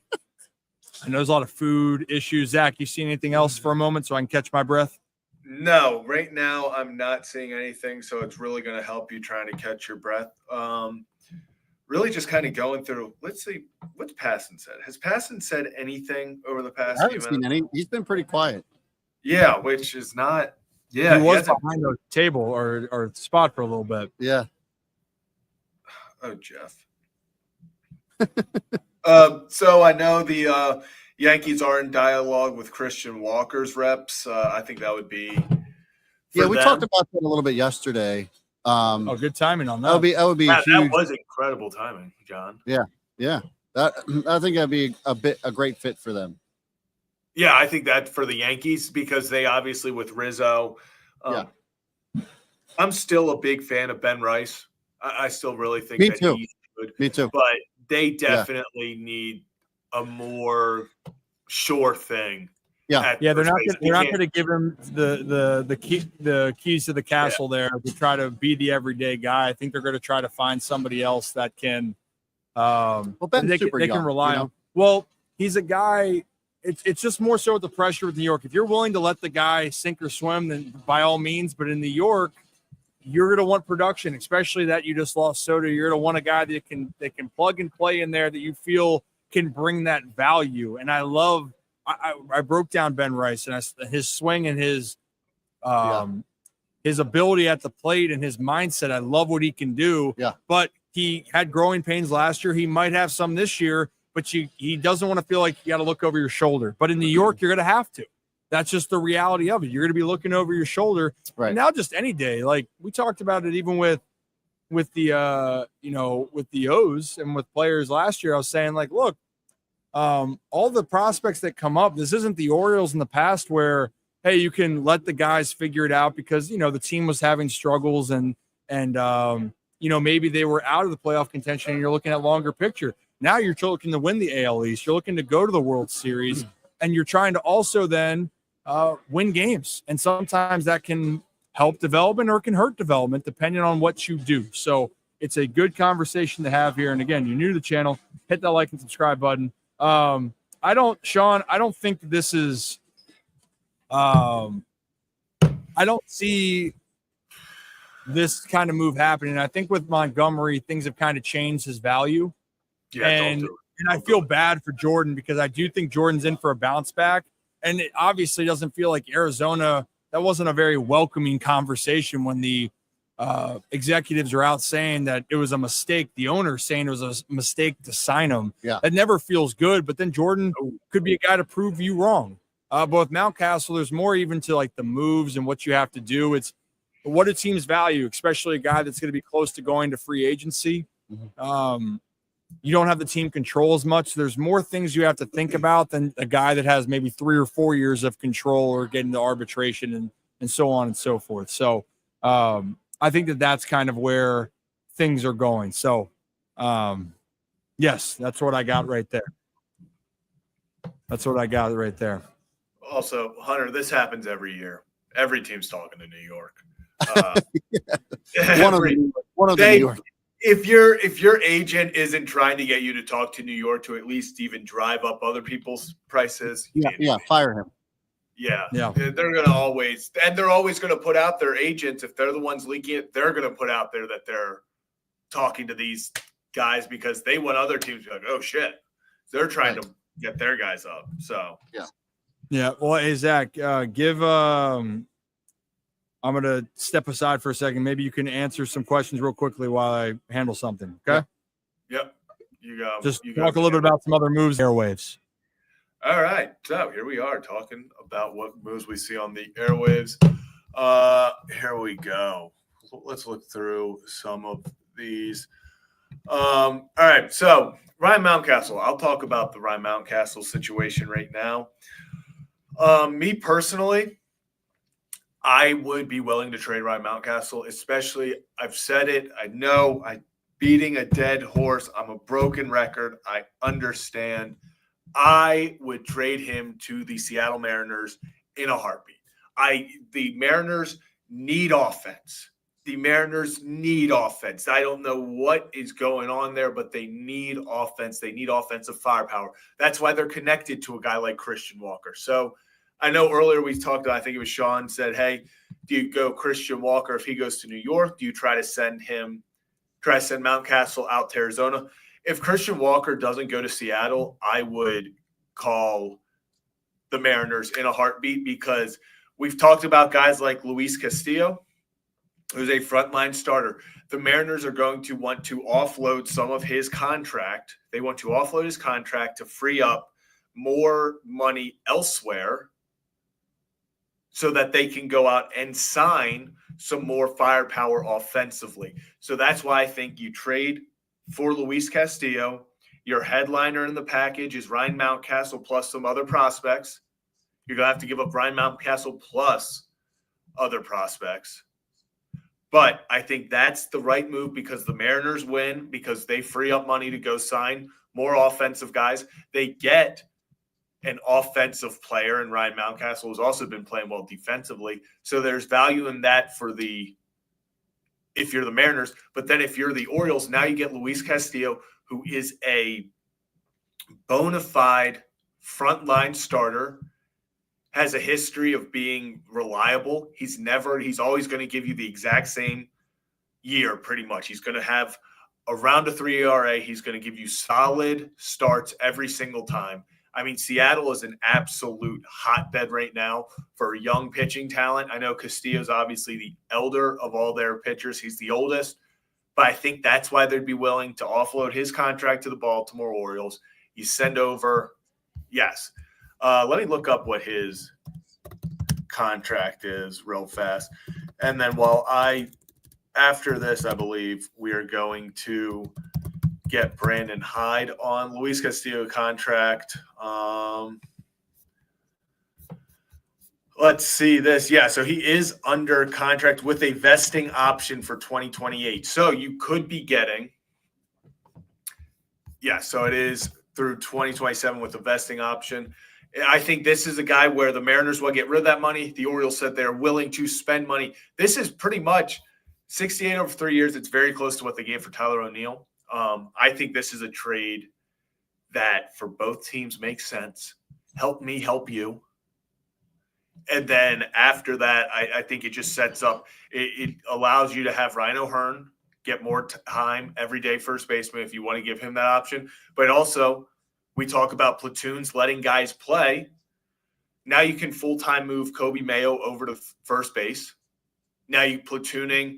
I know there's a lot of food issues. Zach, you see anything else for a moment so I can catch my breath? No, right now I'm not seeing anything, so it's really going to help you trying to catch your breath. Really just kind of going through. Let's see what's Passon said. Has Passon said anything over the past I few haven't minutes? seen any. He's been pretty quiet. Yeah, which is not. Yeah, he was hasn't- behind the table or spot for a little bit. Yeah. Oh, Jeff. So I know the Yankees are in dialogue with Christian Walker's reps. I think that would be. Yeah, for we them. talked about that a little bit yesterday. Oh, good timing on that. That would be That huge. was incredible timing, John. Yeah. That I think that'd be a great fit for them. Yeah, I think that for the Yankees, because they obviously with Rizzo. I'm still a big fan of Ben Rice. I still really think Me that too. he should. Me too. But they definitely need a more sure thing. Yeah, they're not going to give him the keys to the castle there to try to be the everyday guy. I think they're going to try to find somebody else that can. Ben's they super can young, rely on. Well, he's a guy. It's just more so with the pressure with New York. If you're willing to let the guy sink or swim, then by all means. But in New York, you're going to want production, especially that you just lost Soto. You're going to want a guy that can plug and play in there that you feel can bring that value. And I love. I broke down Ben Rice and his swing and his ability at the plate and his mindset. I love what he can do. Yeah. But he had growing pains last year. He might have some this year, but he doesn't want to feel like you got to look over your shoulder. But in New York, you're going to have to. That's just the reality of it. You're going to be looking over your shoulder. Right. And now just any day, like we talked about it even with the with the O's and with players last year, I was saying like, look, all the prospects that come up, this isn't the Orioles in the past where, hey, you can let the guys figure it out because, the team was having struggles and maybe they were out of the playoff contention and you're looking at longer picture. Now you're looking to win the AL East. You're looking to go to the World Series and you're trying to also then win games. And sometimes that can help development or can hurt development depending on what you do. So it's a good conversation to have here. And again, you're new to the channel, hit that like and subscribe button. I don't think this is, I don't see this kind of move happening. I think with Montgomery, things have kind of changed his value. Yeah, and I feel bad for Jordan because I do think Jordan's in for a bounce back. And it obviously doesn't feel like Arizona, that wasn't a very welcoming conversation when the executives are out saying that it was a mistake. The owner saying it was a mistake to sign him. Yeah. That never feels good. But then Jordan could be a guy to prove you wrong. But with Mountcastle, there's more even to like the moves and what you have to do. It's what a team's value, especially a guy that's going to be close to going to free agency. You don't have the team control as much. There's more things you have to think about than a guy that has maybe 3 or 4 years of control or getting to arbitration and so on and so forth. So I think that's kind of where things are going. So yes, that's what I got right there. That's what I got right there. Also, Hunter, this happens every year. Every team's talking to New York. One of the New York. If your agent isn't trying to get you to talk to New York to at least even drive up other people's prices, fire him. Yeah. They're going to always going to put out their agents. If they're the ones leaking it, they're going to put out there that they're talking to these guys because they want other teams to be like, oh shit, they're trying to get their guys up. So yeah. Well, hey Zach, I'm going to step aside for a second. Maybe you can answer some questions real quickly while I handle something. Okay. Yep. You go. Just talk a little bit about some other moves, airwaves. All right. So here we are talking about what moves we see on the airwaves. Here we go. Let's look through some of these. All right. So Ryan Mountcastle. I'll talk about the Ryan Mountcastle situation right now. Me personally, I would be willing to trade Ryan Mountcastle, especially I've said it. I know I'm beating a dead horse. I'm a broken record. I understand. I would trade him to the Seattle Mariners in a heartbeat. The Mariners need offense. The Mariners need offense. I don't know what is going on there, but they need offense. They need offensive firepower. That's why they're connected to a guy like Christian Walker. So I know earlier we talked, I think it was Sean said, hey, do you go Christian Walker if he goes to New York? Do you try to send Mountcastle out to Arizona? If Christian Walker doesn't go to Seattle, I would call the Mariners in a heartbeat because we've talked about guys like Luis Castillo, who's a frontline starter. The Mariners are going to want to offload some of his contract. They want to offload his contract to free up more money elsewhere so that they can go out and sign some more firepower offensively. So that's why I think you trade for Luis Castillo. Your headliner in the package is Ryan Mountcastle plus some other prospects. You're going to have to give up Ryan Mountcastle plus other prospects. But I think that's the right move because the Mariners win, because they free up money to go sign more offensive guys. They get an offensive player, and Ryan Mountcastle has also been playing well defensively. So there's value in that if you're the Mariners. But then if you're the Orioles, now you get Luis Castillo, who is a bona fide frontline starter, has a history of being reliable. He's always going to give you the exact same year, pretty much. He's going to have around a 3 ERA. He's going to give you solid starts every single time. I mean, Seattle is an absolute hotbed right now for young pitching talent. I know Castillo's obviously the elder of all their pitchers. He's the oldest, but I think that's why they'd be willing to offload his contract to the Baltimore Orioles. You send over, yes. Let me look up what his contract is real fast. And then after this, I believe we are going to get Brandon Hyde on Luis Castillo contract. Let's see this. Yeah, so he is under contract with a vesting option for 2028. So you could be getting, so it is through 2027 with a vesting option. I think this is a guy where the Mariners will get rid of that money. The Orioles said they're willing to spend money. This is pretty much 68 over 3 years. It's very close to what they gave for Tyler O'Neill. I think this is a trade that for both teams makes sense. Help me, help you. And then after that, I think it just sets up – it allows you to have Ryan O'Hearn get more time every day first baseman if you want to give him that option. But also – we talk about platoons letting guys play. Now you can full-time move Kobe Mayo over to first base. Now you platooning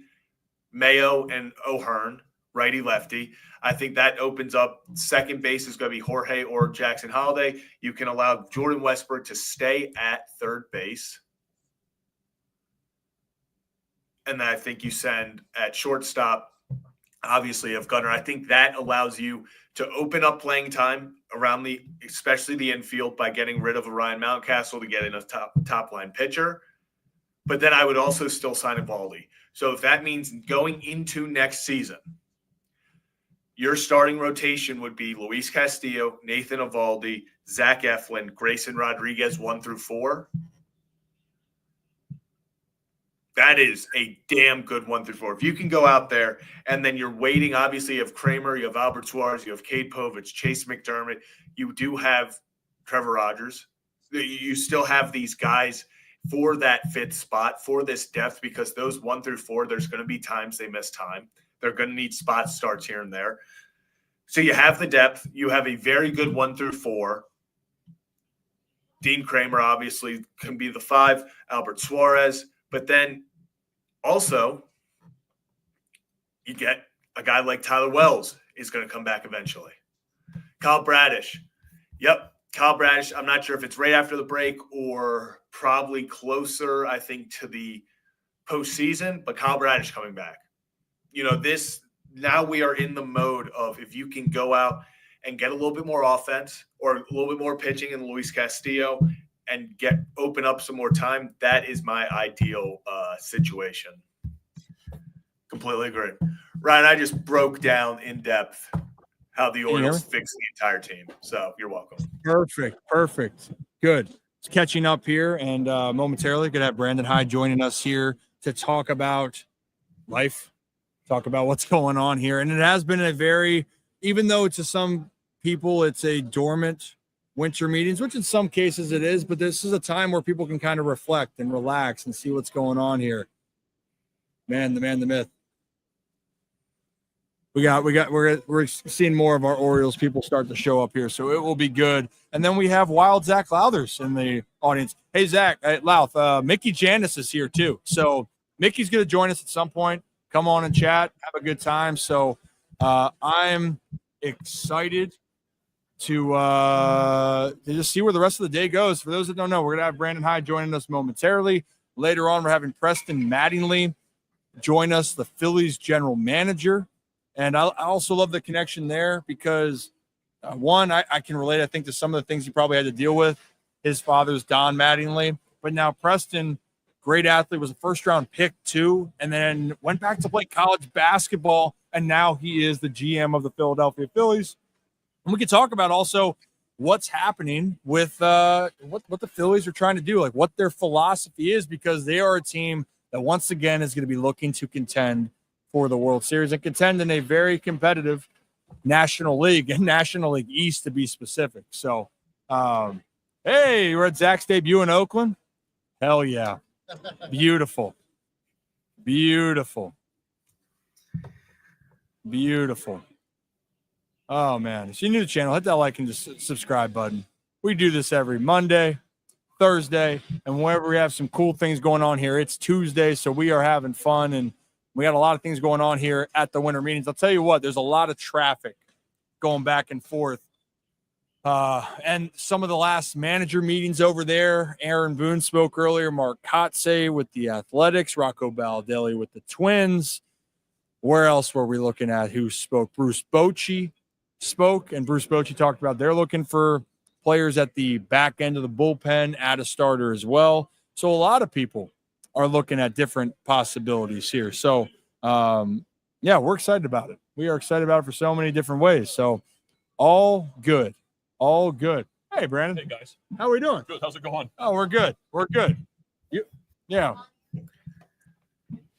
Mayo and O'Hearn, righty-lefty. I think that opens up second base is going to be Jorge or Jackson Holiday. You can allow Jordan Westbrook to stay at third base. And then I think you send at shortstop, obviously, of Gunnar. I think that allows you to open up playing time around especially the infield by getting rid of a Ryan Mountcastle to get in a top line pitcher. But then I would also still sign Eovaldi. So if that means going into next season, your starting rotation would be Luis Castillo, Nathan Eovaldi, Zach Eflin, Grayson Rodriguez 1 through 4. That is a damn good 1 through 4. If you can go out there and then you're waiting, obviously you have Kramer, you have Albert Suarez, you have Cade Povich, Chase McDermott. You do have Trevor Rogers. You still have these guys for that fifth spot, for this depth, because those 1 through 4, there's going to be times they miss time. They're going to need spot starts here and there. So you have the depth. You have a very good 1 through 4. Dean Kramer obviously can be the 5, Albert Suarez. But then also, you get a guy like Tyler Wells is going to come back eventually. Kyle Bradish. Yep, Kyle Bradish. I'm not sure if it's right after the break or probably closer, I think, to the postseason, but Kyle Bradish coming back. Now we are in the mode of if you can go out and get a little bit more offense or a little bit more pitching in Luis Castillo and open up some more time, that is my ideal situation. Completely agree. Ryan, I just broke down in depth how the Orioles fix the entire team. So you're welcome. Perfect. Good. It's catching up here, and momentarily going to have Brandon Hyde joining us here to talk about life, talk about what's going on here. And it has been even though to some people it's a dormant winter meetings, which in some cases it is, but this is a time where people can kind of reflect and relax and see what's going on here. Man, the myth. We're seeing more of our Orioles people start to show up here, so it will be good. And then we have Wild Zach Louthers in the audience. Hey, Zach, Louth, Mickey Janis is here too. So Mickey's going to join us at some point. Come on and chat, have a good time. So I'm excited to just see where the rest of the day goes. For those that don't know, we're going to have Brandon Hyde joining us momentarily. Later on, we're having Preston Mattingly join us, the Phillies general manager. And I also love the connection there because, one, I can relate, I think, to some of the things he probably had to deal with His father's Don Mattingly. But now Preston, great athlete, was a first-round pick too, and then went back to play college basketball, and now he is the GM of the Philadelphia Phillies. And we can talk about also what's happening with what the Phillies are trying to do, like what their philosophy is, because they are a team that once again is going to be looking to contend for the World Series and contend in a very competitive National League and National League East to be specific. So, hey, we're at Zach's debut in Oakland. Hell yeah. Beautiful. Beautiful. Beautiful. Oh, man. If you're new to the channel, hit that like and just subscribe button. We do this every Monday, Thursday, and whenever we have some cool things going on here. It's Tuesday, so we are having fun, and we got a lot of things going on here at the winter meetings. I'll tell you what, there's a lot of traffic going back and forth. And some of the last manager meetings over there, Aaron Boone spoke earlier, Mark Kotsay with the Athletics, Rocco Baldelli with the Twins. Where else were we looking at? Who spoke? Bruce Bochy spoke, and Bruce Bochy talked about they're looking for players at the back end of the bullpen, add a starter as well. So a lot of people are looking at different possibilities here. So, yeah, we're excited about it. We are excited about it for so many different ways. So all good. All good. Hey, Brandon. Hey, guys. How are we doing? Good. How's it going? Oh, we're good. We're good. Yeah.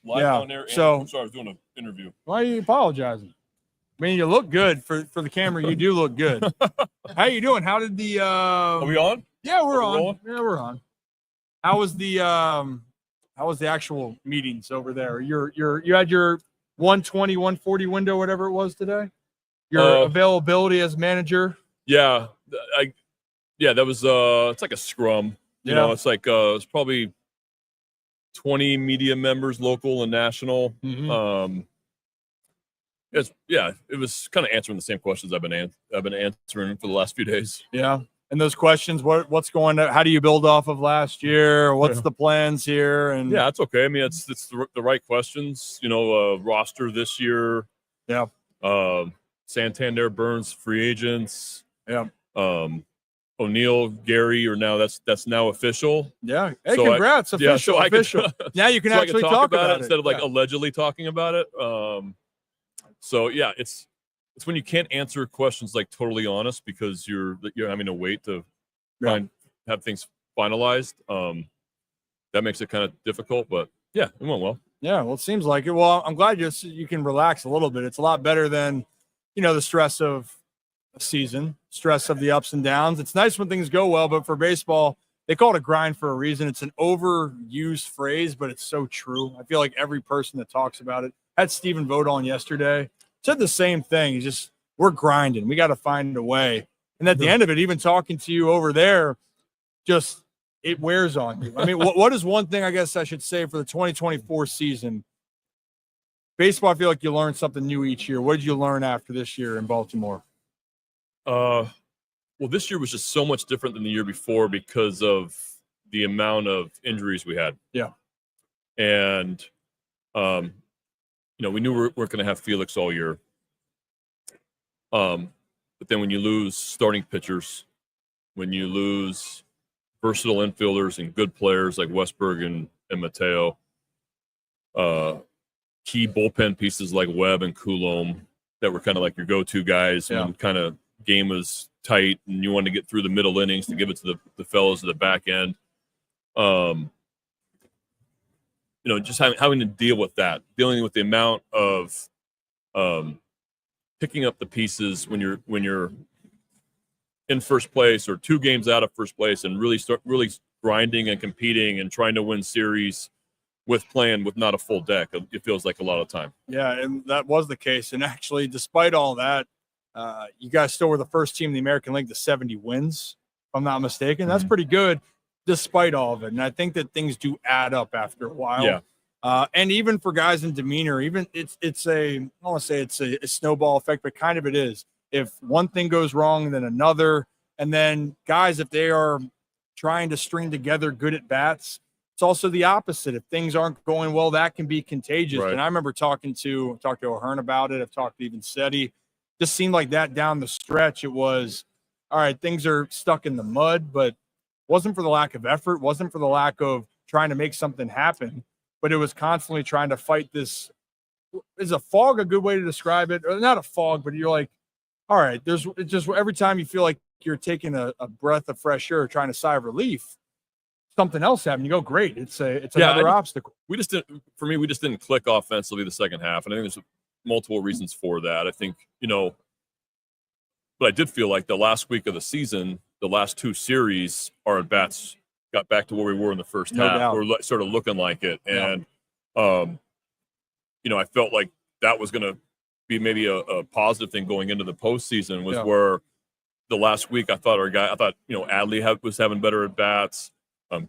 Live Yeah, on there. so- I'm sorry, I was doing an interview. Why are you apologizing? I mean, you look good for the camera. You do look good. How you doing? How did the Are we on? Yeah, we're Are we on. rolling? Yeah, we're on. How was the actual meetings over there? You had your 120, 140 window, whatever it was today? Your availability as manager? Yeah. That was it's like a scrum. You know, it's like it's probably 20 media members, local and national. Mhm. It was kind of answering the same questions I've been answering for the last few days. Yeah. And those questions, what's going on? How do you build off of last year? What's the plans here? And Yeah, it's okay. I mean, it's the right questions. You know, roster this year. Yeah. Santander, Burns, free agents. Yeah. O'Neill, Gary, or now that's now official. Yeah. Hey, So congrats. Official. so I could- official. Now you can so I actually can talk about it instead of like Yeah. allegedly talking about it. So yeah, it's when you can't answer questions like totally honest because you're having to wait to have things finalized. That makes it kind of difficult, but yeah, it went well. Yeah, well, it seems like it. Well, I'm glad you can relax a little bit. It's a lot better than, the stress of a season, stress of the ups and downs. It's nice when things go well, but for baseball, they call it a grind for a reason. It's an overused phrase, but it's so true. I feel like every person that talks about it, had Stephen Vogt on yesterday, said the same thing. He's just, we're grinding. We got to find a way. And at the end of it, even talking to you over there, just it wears on you. I mean, what is one thing I guess I should say for the 2024 season? Baseball, I feel like you learn something new each year. What did you learn after this year in Baltimore? Well, this year was just so much different than the year before because of the amount of injuries we had. Yeah. And, we knew we weren't going to have Felix all year. But then when you lose starting pitchers, when you lose versatile infielders and good players like Westberg and Mateo, key bullpen pieces like Webb and Coulomb that were kind of like your go-to guys when kind of game was tight and you wanted to get through the middle innings to give it to the fellows at the back end. Just having to deal with that, dealing with the amount of picking up the pieces when you're in first place or 2 games out of first place and really grinding and competing and trying to win series with not a full deck. It feels like a lot of time. Yeah, and that was the case. And actually, despite all that, you guys still were the first team in the American League to 70 wins, if I'm not mistaken. That's pretty good despite all of it. And I think that things do add up after a while. Yeah. And even for guys in demeanor, even it's I don't want to say it's a snowball effect, but kind of it is. If one thing goes wrong, then another. And then guys, if they are trying to string together good at bats, it's also the opposite. If things aren't going well, that can be contagious. Right. And I remember talking to O'Hearn about it. I've talked to even Seti. Just seemed like that down the stretch. It was, all right, things are stuck in the mud, but wasn't for the lack of effort, wasn't for the lack of trying to make something happen, but it was constantly trying to fight this. Is a fog a good way to describe it? Or not a fog, but you're like, all right, it's just every time you feel like you're taking a breath of fresh air, trying to sigh of relief, something else happened. You go, great. It's another obstacle. We just didn't click offensively the second half. And I think there's multiple reasons for that. I think, but I did feel like the last week of the season, the last two series, our at-bats got back to where we were in the first half. doubt. We're sort of looking like it. And, I felt like that was going to be maybe a positive thing going into the postseason was where the last week I thought Adley was having better at-bats.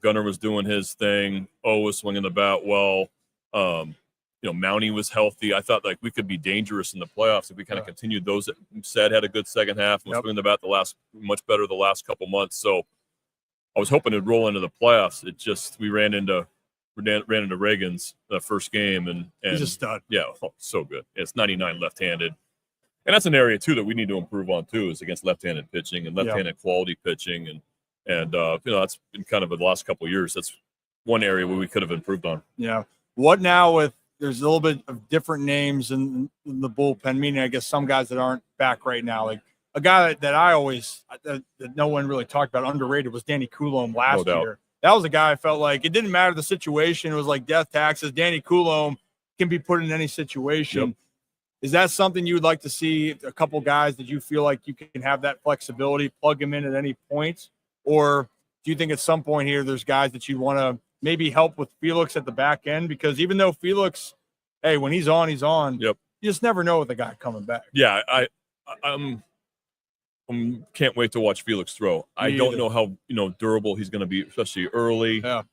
Gunnar was doing his thing. Was swinging the bat well. Mountie was healthy. I thought like we could be dangerous in the playoffs if we kind of continued those. Said had a good second half. Was swinging the bat much better the last couple months. So I was hoping it'd roll into the playoffs. It just we ran into Reagan's first game and he's a stud. Yeah, so good. It's 99 left-handed, and that's an area too that we need to improve on too is against left-handed pitching and left-handed quality pitching and that's been kind of the last couple of years. That's one area where we could have improved on. Yeah. What now with there's a little bit of different names in the bullpen, meaning I guess some guys that aren't back right now. Like a guy that I always that no one really talked about, underrated, was Danny Coulombe last year. That was a guy I felt like it didn't matter the situation. It was like death taxes. Danny Coulombe can be put in any situation. Yep. Is that something you would like to see, a couple guys that you feel like you can have that flexibility, plug them in at any point? Or do you think at some point here there's guys that you want to maybe help with Felix at the back end? Because even though Felix, hey, when he's on, he's on. Yep. You just never know with the guy coming back. Yeah, I can't wait to watch Felix throw. I don't know how durable he's going to be, especially early. Yeah.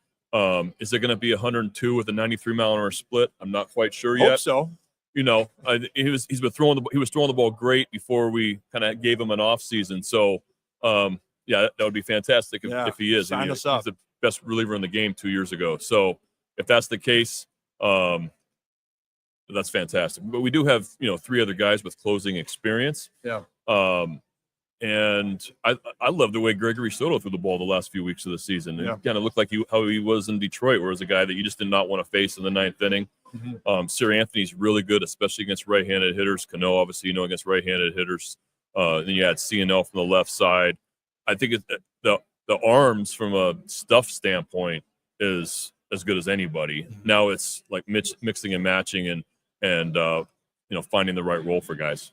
Is it going to be 102 with a 93-mile-an-hour split? I'm not quite sure yet. Hope so. He was throwing the ball great before we kind of gave him an off season. So that would be fantastic if he is. Sign us up. He's the best reliever in the game 2 years ago. So if that's the case, that's fantastic. But we do have three other guys with closing experience. Yeah. And I love the way Gregory Soto threw the ball the last few weeks of the season. It kind of looked like how he was in Detroit, where he was a guy that you just did not want to face in the ninth inning. Mm-hmm. Sir Anthony's really good, especially against right-handed hitters. Cano, obviously, against right-handed hitters. Then you had CNL from the left side. I think the arms from a stuff standpoint is as good as anybody. Mm-hmm. Now it's like mixing and matching and finding the right role for guys.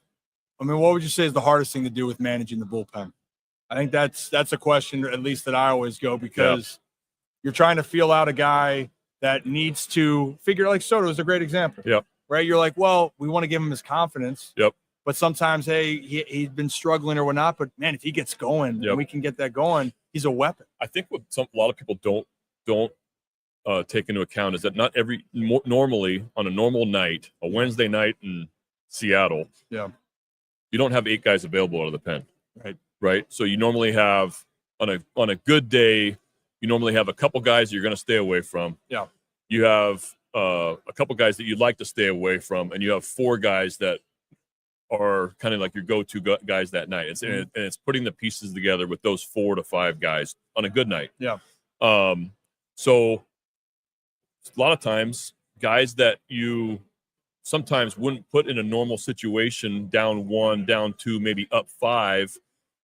I mean, what would you say is the hardest thing to do with managing the bullpen? I think that's a question, at least that I always go, because you're trying to feel out a guy that needs to figure, like Soto is a great example. Yep. Right? You're like, well, we want to give him his confidence. Yep. But sometimes, hey, he's been struggling or whatnot. But man, if he gets going and we can get that going, he's a weapon. I think what a lot of people don't take into account is that not normally on a normal night, a Wednesday night in Seattle, you don't have 8 guys available out of the pen. Right. So you normally have on a good day, you normally have a couple guys you're going to stay away from. Yeah. You have a couple guys that you'd like to stay away from, and you have 4 guys that are kind of like your go-to guys that night. And it's putting the pieces together with those 4 to 5 guys on a good night. Yeah. So a lot of times, guys that you sometimes wouldn't put in a normal situation, down 1, down 2, maybe up 5,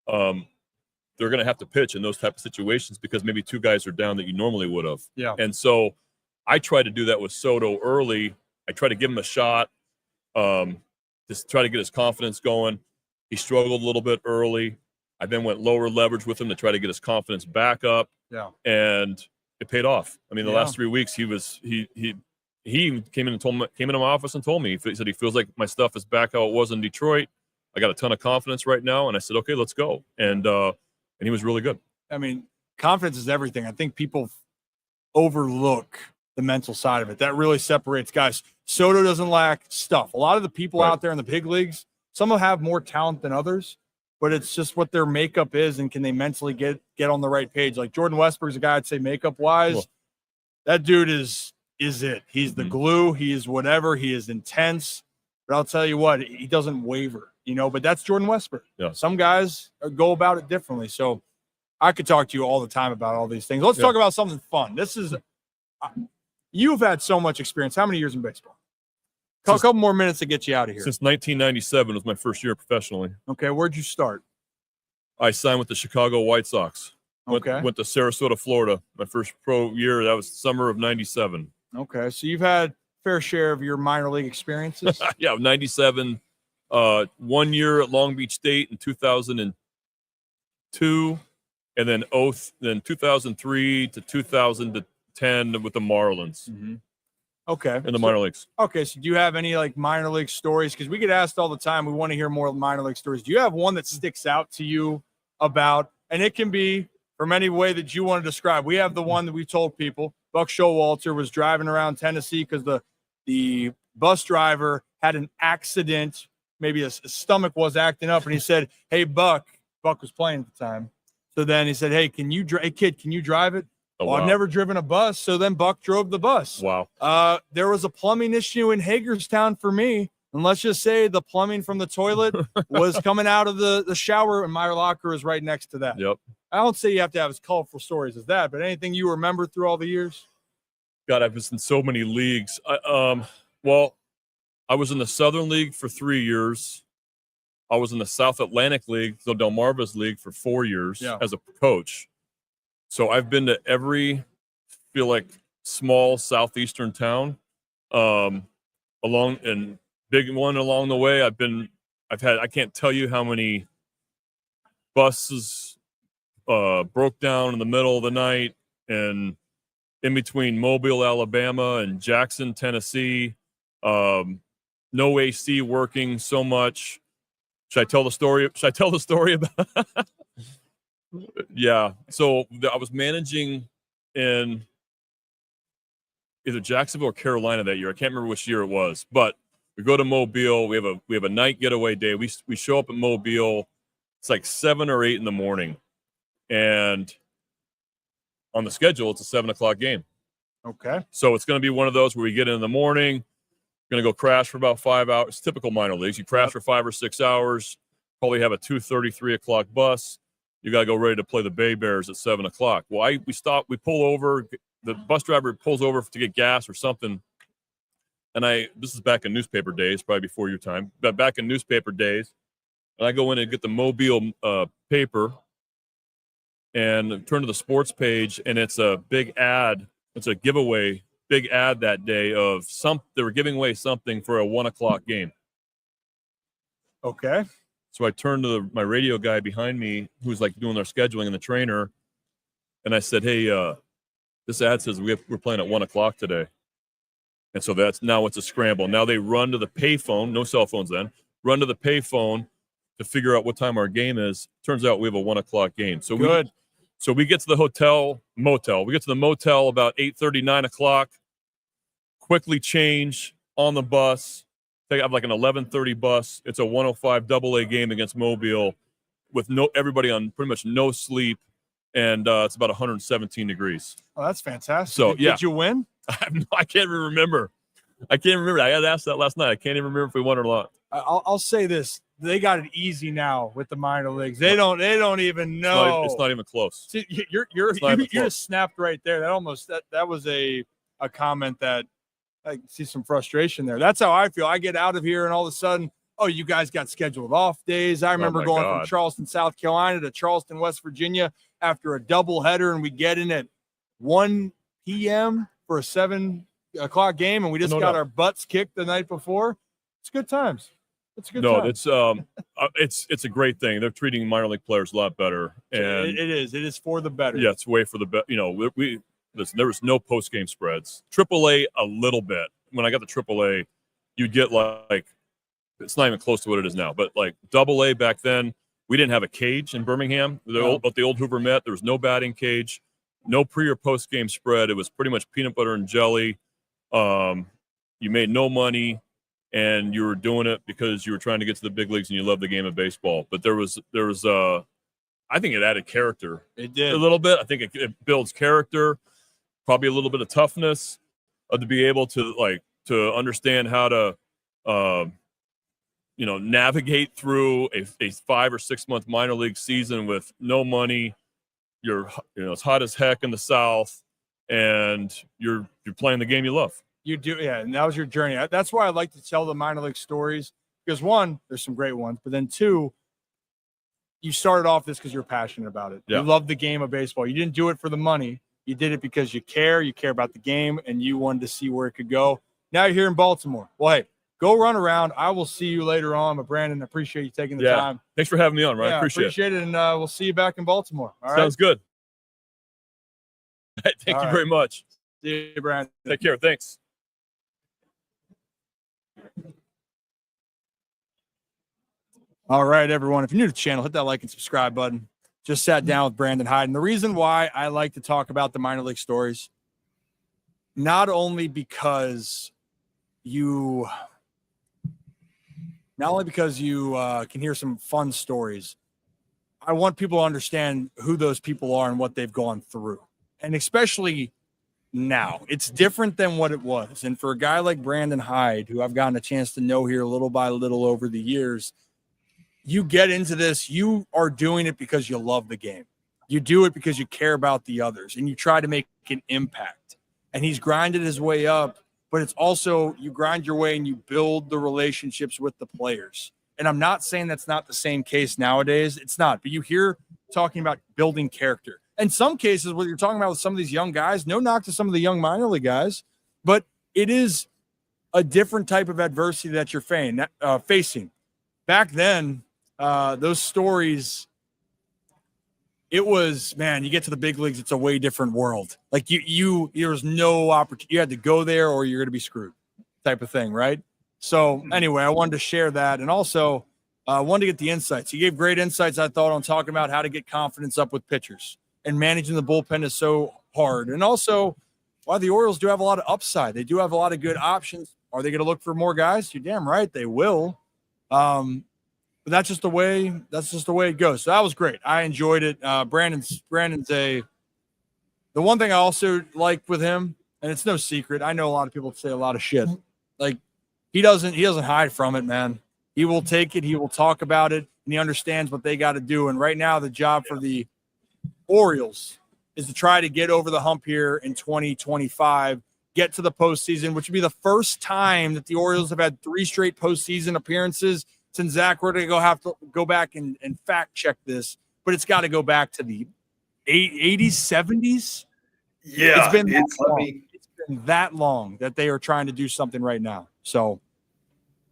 they're going to have to pitch in those type of situations because maybe 2 guys are down that you normally would have. Yeah. And so I try to do that with Soto early. I try to give him a shot, just try to get his confidence going. He struggled a little bit early. I then went lower leverage with him to try to get his confidence back up. Yeah. And it paid off. I mean, the last 3 weeks he came into my office and told me, he said he feels like my stuff is back how it was in Detroit. I got a ton of confidence right now. And I said, okay, let's go. And he was really good. I mean, confidence is everything. I think people overlook the mental side of it. That really separates guys. Soto doesn't lack stuff. A lot of the people out there in the big leagues, some will have more talent than others, but it's just what their makeup is and can they mentally get on the right page. Like Jordan Westburg's a guy I'd say makeup-wise, that dude is it. He's the glue. He is whatever. He is intense. But I'll tell you what, he doesn't waver, but that's Jordan Westburg. Yeah. Some guys go about it differently. So I could talk to you all the time about all these things. Let's talk about something fun. This is you've had so much experience. How many years in baseball? A couple more minutes to get you out of here. Since 1997 was my first year professionally. Okay, where'd you start? I signed with the Chicago White Sox. Went to Sarasota, Florida. My first pro year, that was summer of 97. Okay, so you've had fair share of your minor league experiences. Yeah, 97. 1 year at Long Beach State in 2002, and then 2003 to 2010 with the Marlins. Mm-hmm. Okay, in the minor leagues. Okay, so do you have any like minor league stories? Because we get asked all the time. We want to hear more minor league stories. Do you have one that sticks out to you about? And it can be from any way that you want to describe. We have the one that we told people. Buck Showalter was driving around Tennessee because the bus driver had an accident. Maybe his stomach was acting up, and he said, "Hey, Buck." Buck was playing at the time. So then he said, "Hey, kid, can you drive it?" Oh, well, wow. I've never driven a bus. So then Buck drove the bus. Wow. There was a plumbing issue in Hagerstown for me. And let's just say the plumbing from the toilet was coming out of the shower, and my locker is right next to that. Yep. I don't say you have to have as colorful stories as that, but anything you remember through all the years? God, I've been in so many leagues. Well, I was in the Southern League for 3 years. I was in the South Atlantic League, the Delmarva's League, for 4 years as a coach. So I've been to every, feel like, small southeastern town, along and big one along the way. I can't tell you how many buses broke down in the middle of the night, and in between Mobile, Alabama, and Jackson, Tennessee. No AC working so much. Should I tell the story? About? Yeah. So I was managing in either Jacksonville or Carolina that year. I can't remember which year it was, but we go to Mobile. We have a night getaway day. We show up at Mobile. It's like 7 or 8 in the morning, and on the schedule, it's a 7 o'clock game. Okay. So it's going to be one of those where we get in the morning, going to go crash for about 5 hours. Typical minor leagues. You crash for 5 or 6 hours, probably have a 2:30, 3 o'clock bus. You got to go ready to play the Bay Bears at 7 o'clock. Well, we stop, we pull over. The bus driver pulls over to get gas or something. And this is back in newspaper days, probably before your time, but back in newspaper days. And I go in and get the Mobile paper and turn to the sports page, and it's a big ad. It's a giveaway, big ad that day of they were giving away something for a 1 o'clock game. Okay. So I turned to my radio guy behind me, who's like doing their scheduling, and the trainer, and I said, "Hey, this ad says we're playing at 1 o'clock today." And so now it's a scramble. Now they run to the payphone, no cell phones then, run to the payphone to figure out what time our game is. Turns out we have a 1 o'clock game. So we get to the motel. We get to the motel about 8:30, 9 o'clock, quickly change on the bus. I have like an 11:30 bus. It's a 105 AA game against Mobile with everybody on pretty much no sleep. And it's about 117 degrees. Oh, that's fantastic. So, Did you win? I can't even remember. I had asked that last night. I can't even remember if we won or not. I'll say this: they got it easy now with the minor leagues. They don't even know. It's not even close. See, you just snapped right there. That was a comment that I see some frustration there. That's how I feel. I get out of here, and all of a sudden, oh, you guys got scheduled off days. I remember going from Charleston, South Carolina to Charleston, West Virginia after a doubleheader, and we get in at 1 p.m. for a 7 o'clock game, and we just got our butts kicked the night before. It's good times. It's a good time. It's a great thing. They're treating minor league players a lot better, and it is for the better. Yeah, it's way for the better. You know, listen, there was no post game spreads. AAA a little bit. When I got the AAA, you'd get like it's not even close to what it is now, but like AA back then, we didn't have a cage in Birmingham. The old Hoover Met, there was no batting cage, no pre or post game spread. It was pretty much peanut butter and jelly. You made no money, and you were doing it because you were trying to get to the big leagues and you loved the game of baseball. But there was I think it added character. It did a little bit. I think it builds character, probably a little bit of toughness, to be able to understand how to navigate through a 5 or 6 month minor league season with no money, it's hot as heck in the South, and you're playing the game you love. You do, yeah, and that was your journey. That's why I like to tell the minor league stories, because one, there's some great ones, but then two, you started off this because you're passionate about it. Yeah. You love the game of baseball. You didn't do it for the money. You did it because you care about the game, and you wanted to see where it could go. Now you're here in Baltimore. Well, hey, go run around. I will see you later on. But Brandon, I appreciate you taking the time. Thanks for having me on, Ryan. Yeah, appreciate it. And we'll see you back in Baltimore. All right. Sounds good. Thank you very much. See you, Brandon. Take care. Thanks. All right, everyone. If you're new to the channel, hit that like and subscribe button. Just sat down with Brandon Hyde. And the reason why I like to talk about the minor league stories, not only because you can hear some fun stories, I want people to understand who those people are and what they've gone through. And especially now, it's different than what it was. And for a guy like Brandon Hyde, who I've gotten a chance to know here little by little over the years, you get into this, you are doing it because you love the game. You do it because you care about the others, and you try to make an impact. And he's grinded his way up, but it's also you grind your way and you build the relationships with the players. And I'm not saying that's not the same case nowadays. It's not. But you hear talking about building character. In some cases, what you're talking about with some of these young guys, no knock to some of the young minor league guys, but it is a different type of adversity that you're facing. Back then, those stories, it was, man, you get to the big leagues, it's a way different world. Like there was no opportunity. You had to go there or you're going to be screwed type of thing, right? So anyway, I wanted to share that. And also wanted to get the insights. He gave great insights, I thought, on talking about how to get confidence up with pitchers. And managing the bullpen is so hard. And also, while the Orioles do have a lot of upside, they do have a lot of good options. Are they going to look for more guys? You're damn right they will. But that's just the way it goes. So that was great. I enjoyed it. Brandon's the one thing I also like with him, and it's no secret. I know a lot of people say a lot of shit. Like he doesn't hide from it, man. He will take it. He will talk about it, and he understands what they got to do. And right now, the job for the Orioles is to try to get over the hump here in 2025, get to the postseason, which would be the first time that the Orioles have had 3 straight postseason appearances. Since Zach, we're going to have to go back and fact check this, but it's got to go back to the 80s, 70s. Yeah, it's been that long that they are trying to do something right now. So,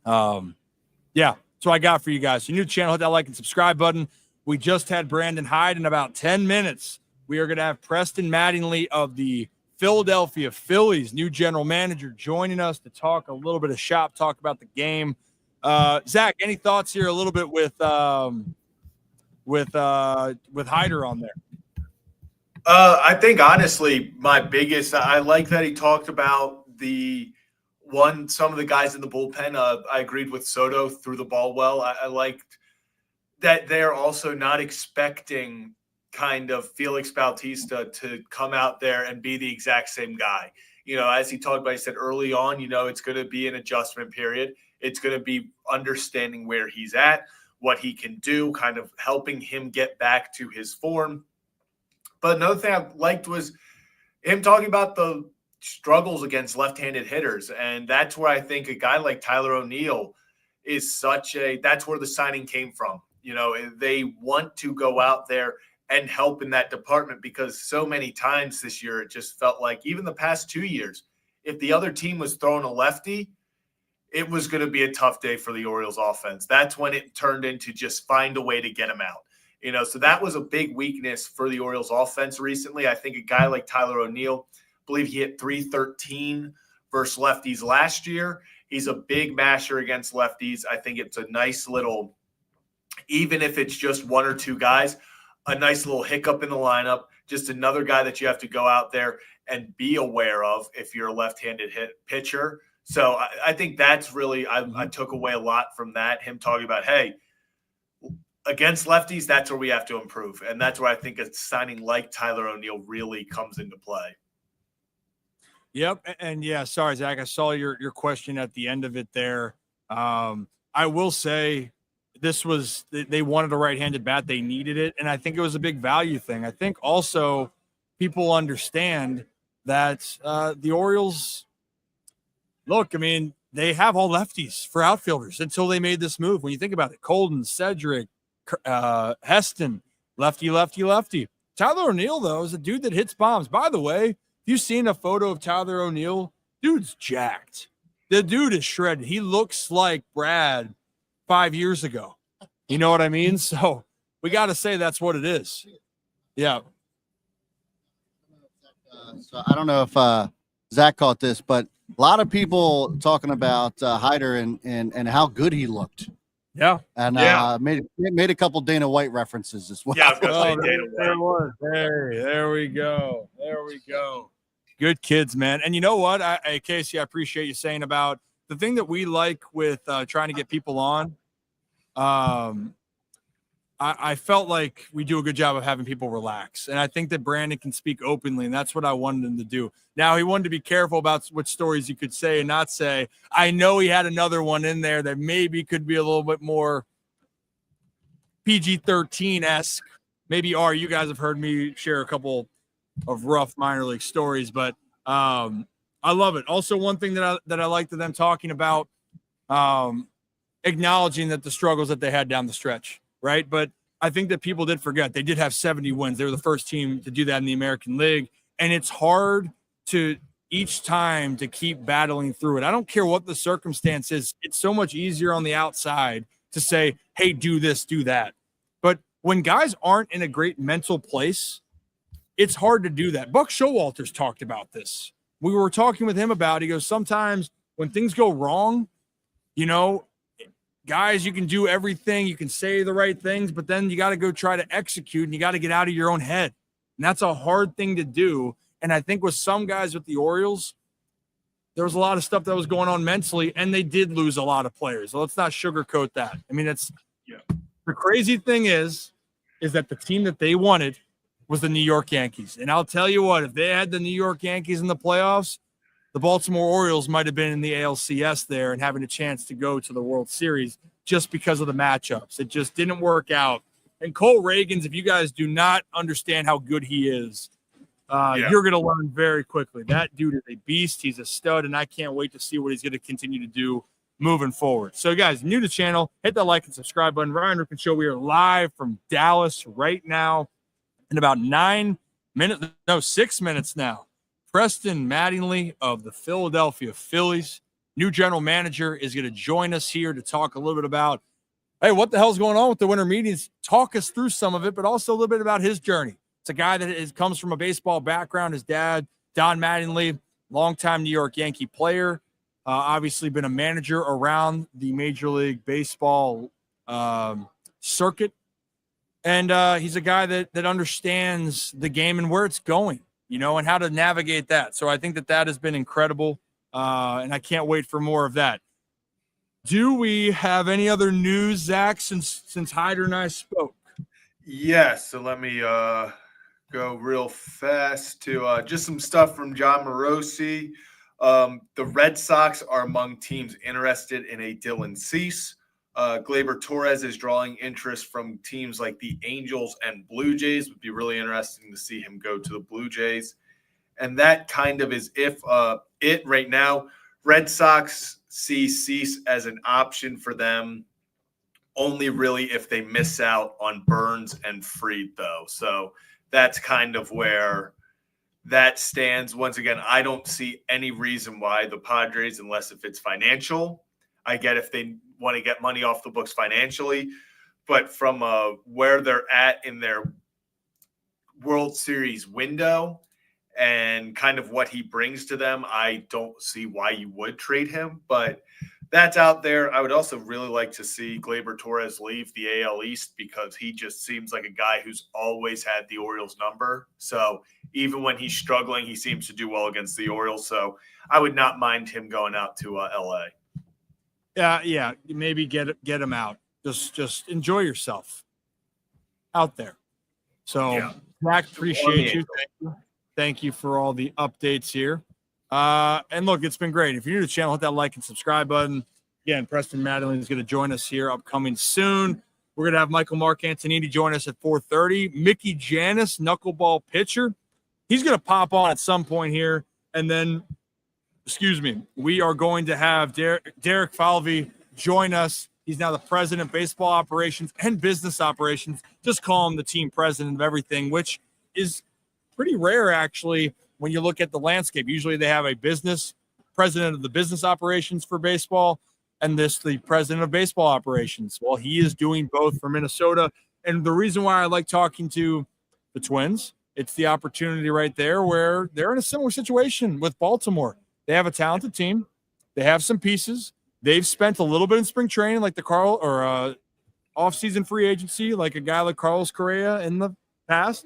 yeah, that's what I got for you guys. So, new channel, hit that like and subscribe button. We just had Brandon Hyde. In about 10 minutes, we are going to have Preston Mattingly of the Philadelphia Phillies, new general manager, joining us to talk a little bit of shop, talk about the game. Zach, any thoughts here a little bit with Hyder on there? I think honestly, I like that he talked about some of the guys in the bullpen. I agreed with Soto, threw the ball well. I liked that they're also not expecting kind of Felix Bautista to come out there and be the exact same guy. As he talked about, he said early on, it's going to be an adjustment period. It's going to be understanding where he's at, what he can do, kind of helping him get back to his form. But another thing I liked was him talking about the struggles against left-handed hitters. And that's where I think a guy like Tyler O'Neill is that's where the signing came from. They want to go out there and help in that department, because so many times this year, it just felt like, even the past 2 years, if the other team was throwing a lefty, it was going to be a tough day for the Orioles offense. That's when it turned into just find a way to get him out. So that was a big weakness for the Orioles offense recently. I think a guy like Tyler O'Neill, I believe he hit .313 versus lefties last year. He's a big masher against lefties. I think it's a nice little, even if it's just 1 or 2 guys, a nice little hiccup in the lineup, just another guy that you have to go out there and be aware of if you're a left-handed pitcher. So I think that's really, I took away a lot from that, him talking about, hey, against lefties, that's where we have to improve. And that's where I think a signing like Tyler O'Neill really comes into play. Yep. And yeah, sorry, Zach, I saw your question at the end of it there. I will say they wanted a right-handed bat. They needed it. And I think it was a big value thing. I think also people understand that the Orioles, look, I mean, they have all lefties for outfielders until they made this move. When you think about it, Colden, Cedric, Heston, lefty, lefty, lefty. Tyler O'Neill, though, is a dude that hits bombs. By the way, if you've seen a photo of Tyler O'Neill, dude's jacked. The dude is shredded. He looks like Brad 5 years ago. You know what I mean? So we got to say that's what it is. Yeah. So I don't know if Zach caught this, but a lot of people talking about Hyder and how good he looked. Yeah. And made a couple Dana White references as well. Yeah, I was gonna say Dana White. There we go. There we go. Good kids, man. And you know what, Casey, I appreciate you saying about the thing that we like with trying to get people on. I felt like we do a good job of having people relax. And I think that Brandon can speak openly, and that's what I wanted him to do. Now, he wanted to be careful about which stories he could say and not say. I know he had another one in there that maybe could be a little bit more PG-13-esque. Maybe, you guys have heard me share a couple of rough minor league stories, but I love it. Also, one thing that I liked them talking about, acknowledging that the struggles that they had down the stretch. Right. But I think that people did forget they did have 70 wins. They were the first team to do that in the American League. And it's hard to each time to keep battling through it. I don't care what the circumstance is. It's so much easier on the outside to say, hey, do this, do that. But when guys aren't in a great mental place, it's hard to do that. Buck Showalter's talked about this. We were talking with him about, he goes, sometimes when things go wrong, guys, you can do everything, you can say the right things, but then you got to go try to execute and you got to get out of your own head. And that's a hard thing to do. And I think with some guys with the Orioles, there was a lot of stuff that was going on mentally, and they did lose a lot of players. So let's not sugarcoat that. I mean, the crazy thing is that the team that they wanted was the New York Yankees. And I'll tell you what, if they had the New York Yankees in the playoffs, the Baltimore Orioles might have been in the ALCS there and having a chance to go to the World Series just because of the matchups. It just didn't work out. And Cole Reagans, if you guys do not understand how good he is, you're going to learn very quickly. That dude is a beast. He's a stud, and I can't wait to see what he's going to continue to do moving forward. So, guys, new to the channel, hit that like and subscribe button. Ryan Ripken Show, we are live from Dallas right now in about 6 minutes now. Preston Mattingly of the Philadelphia Phillies, new general manager, is going to join us here to talk a little bit about, hey, what the hell's going on with the winter meetings? Talk us through some of it, but also a little bit about his journey. It's a guy that comes from a baseball background. His dad, Don Mattingly, longtime New York Yankee player, obviously been a manager around the Major League Baseball circuit. And he's a guy that understands the game and where it's going, and how to navigate that. So I think that has been incredible, and I can't wait for more of that. Do we have any other news, Zach, since Hyder and I spoke? Yes, so let me go real fast to just some stuff from John Morosi. The Red Sox are among teams interested in a Dylan Cease. Gleyber Torres is drawing interest from teams like the Angels and Blue Jays. Would be really interesting to see him go to the Blue Jays. And that kind of is it right now. Red Sox see Cease as an option for them only really if they miss out on Burns and Fried, though. So that's kind of where that stands. Once again, I don't see any reason why the Padres, unless if it's financial, I get if they want to get money off the books financially, but from where they're at in their World Series window and kind of what he brings to them, I don't see why you would trade him, but that's out there. I would also really like to see Gleyber Torres leave the AL East because he just seems like a guy who's always had the Orioles number. So even when he's struggling, he seems to do well against the Orioles. So I would not mind him going out to LA. Yeah, maybe get him out. Just enjoy yourself out there. So, Zach, appreciate you. Thank you for all the updates here. And look, it's been great. If you're new to the channel, hit that like and subscribe button. Again, Preston Mattingly is going to join us here upcoming soon. We're going to have Michael Mark Antonini join us at 4:30. Mickey Janis, knuckleball pitcher. He's going to pop on at some point here. And then, we are going to have Derek Falvey join us. He's now the president of baseball operations and business operations. Just call him the team president of everything, which is pretty rare, actually, when you look at the landscape. Usually they have a business president of the business operations for baseball and the president of baseball operations. Well, he is doing both for Minnesota. And the reason why I like talking to the Twins, it's the opportunity right there where they're in a similar situation with Baltimore. They have a talented team. They have some pieces. They've spent a little bit in spring training, like the off-season free agency, like a guy like Carlos Correa in the past.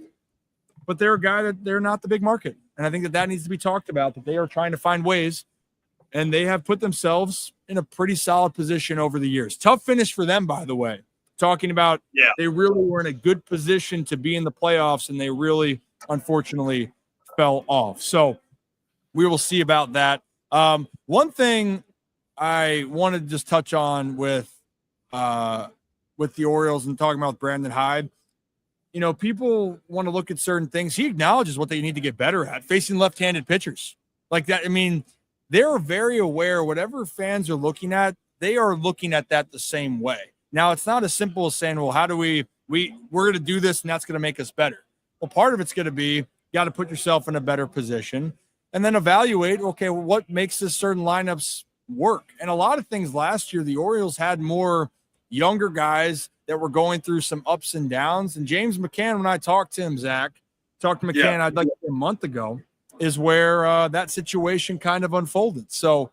But they're a guy that they're not the big market. And I think that needs to be talked about, that they are trying to find ways, and they have put themselves in a pretty solid position over the years. Tough finish for them, by the way. Talking about they really were in a good position to be in the playoffs, and they really, unfortunately, fell off. So we will see about that. One thing I wanted to just touch on with the Orioles and talking about Brandon Hyde, people want to look at certain things. He acknowledges what they need to get better at, facing left-handed pitchers like that. I mean, they're very aware. Whatever fans are looking at, they are looking at that the same way. Now, it's not as simple as saying, well, how do we're going to do this and that's going to make us better. Well, part of it's going to be you got to put yourself in a better position and then evaluate, okay, well, what makes this certain lineups work? And a lot of things last year, the Orioles had more younger guys that were going through some ups and downs. And James McCann, when I talked to him, I'd like a month ago, is where that situation kind of unfolded. So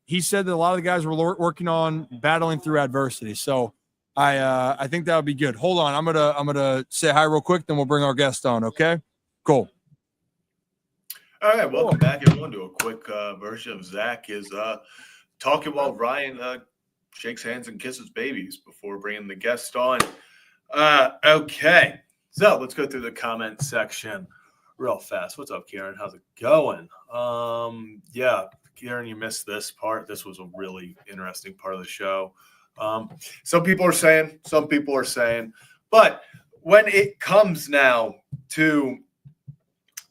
he said that a lot of the guys were working on battling through adversity. So I think that would be good. Hold on. I'm gonna say hi real quick, then we'll bring our guest on. Okay, cool. All right, welcome back, everyone, to a quick version of Zach is talking while Ryan shakes hands and kisses babies before bringing the guest on. Okay, so let's go through the comment section real fast. What's up, Kieran? How's it going? Yeah, Kieran, you missed this part. This was a really interesting part of the show. Some people are saying, but when it comes now to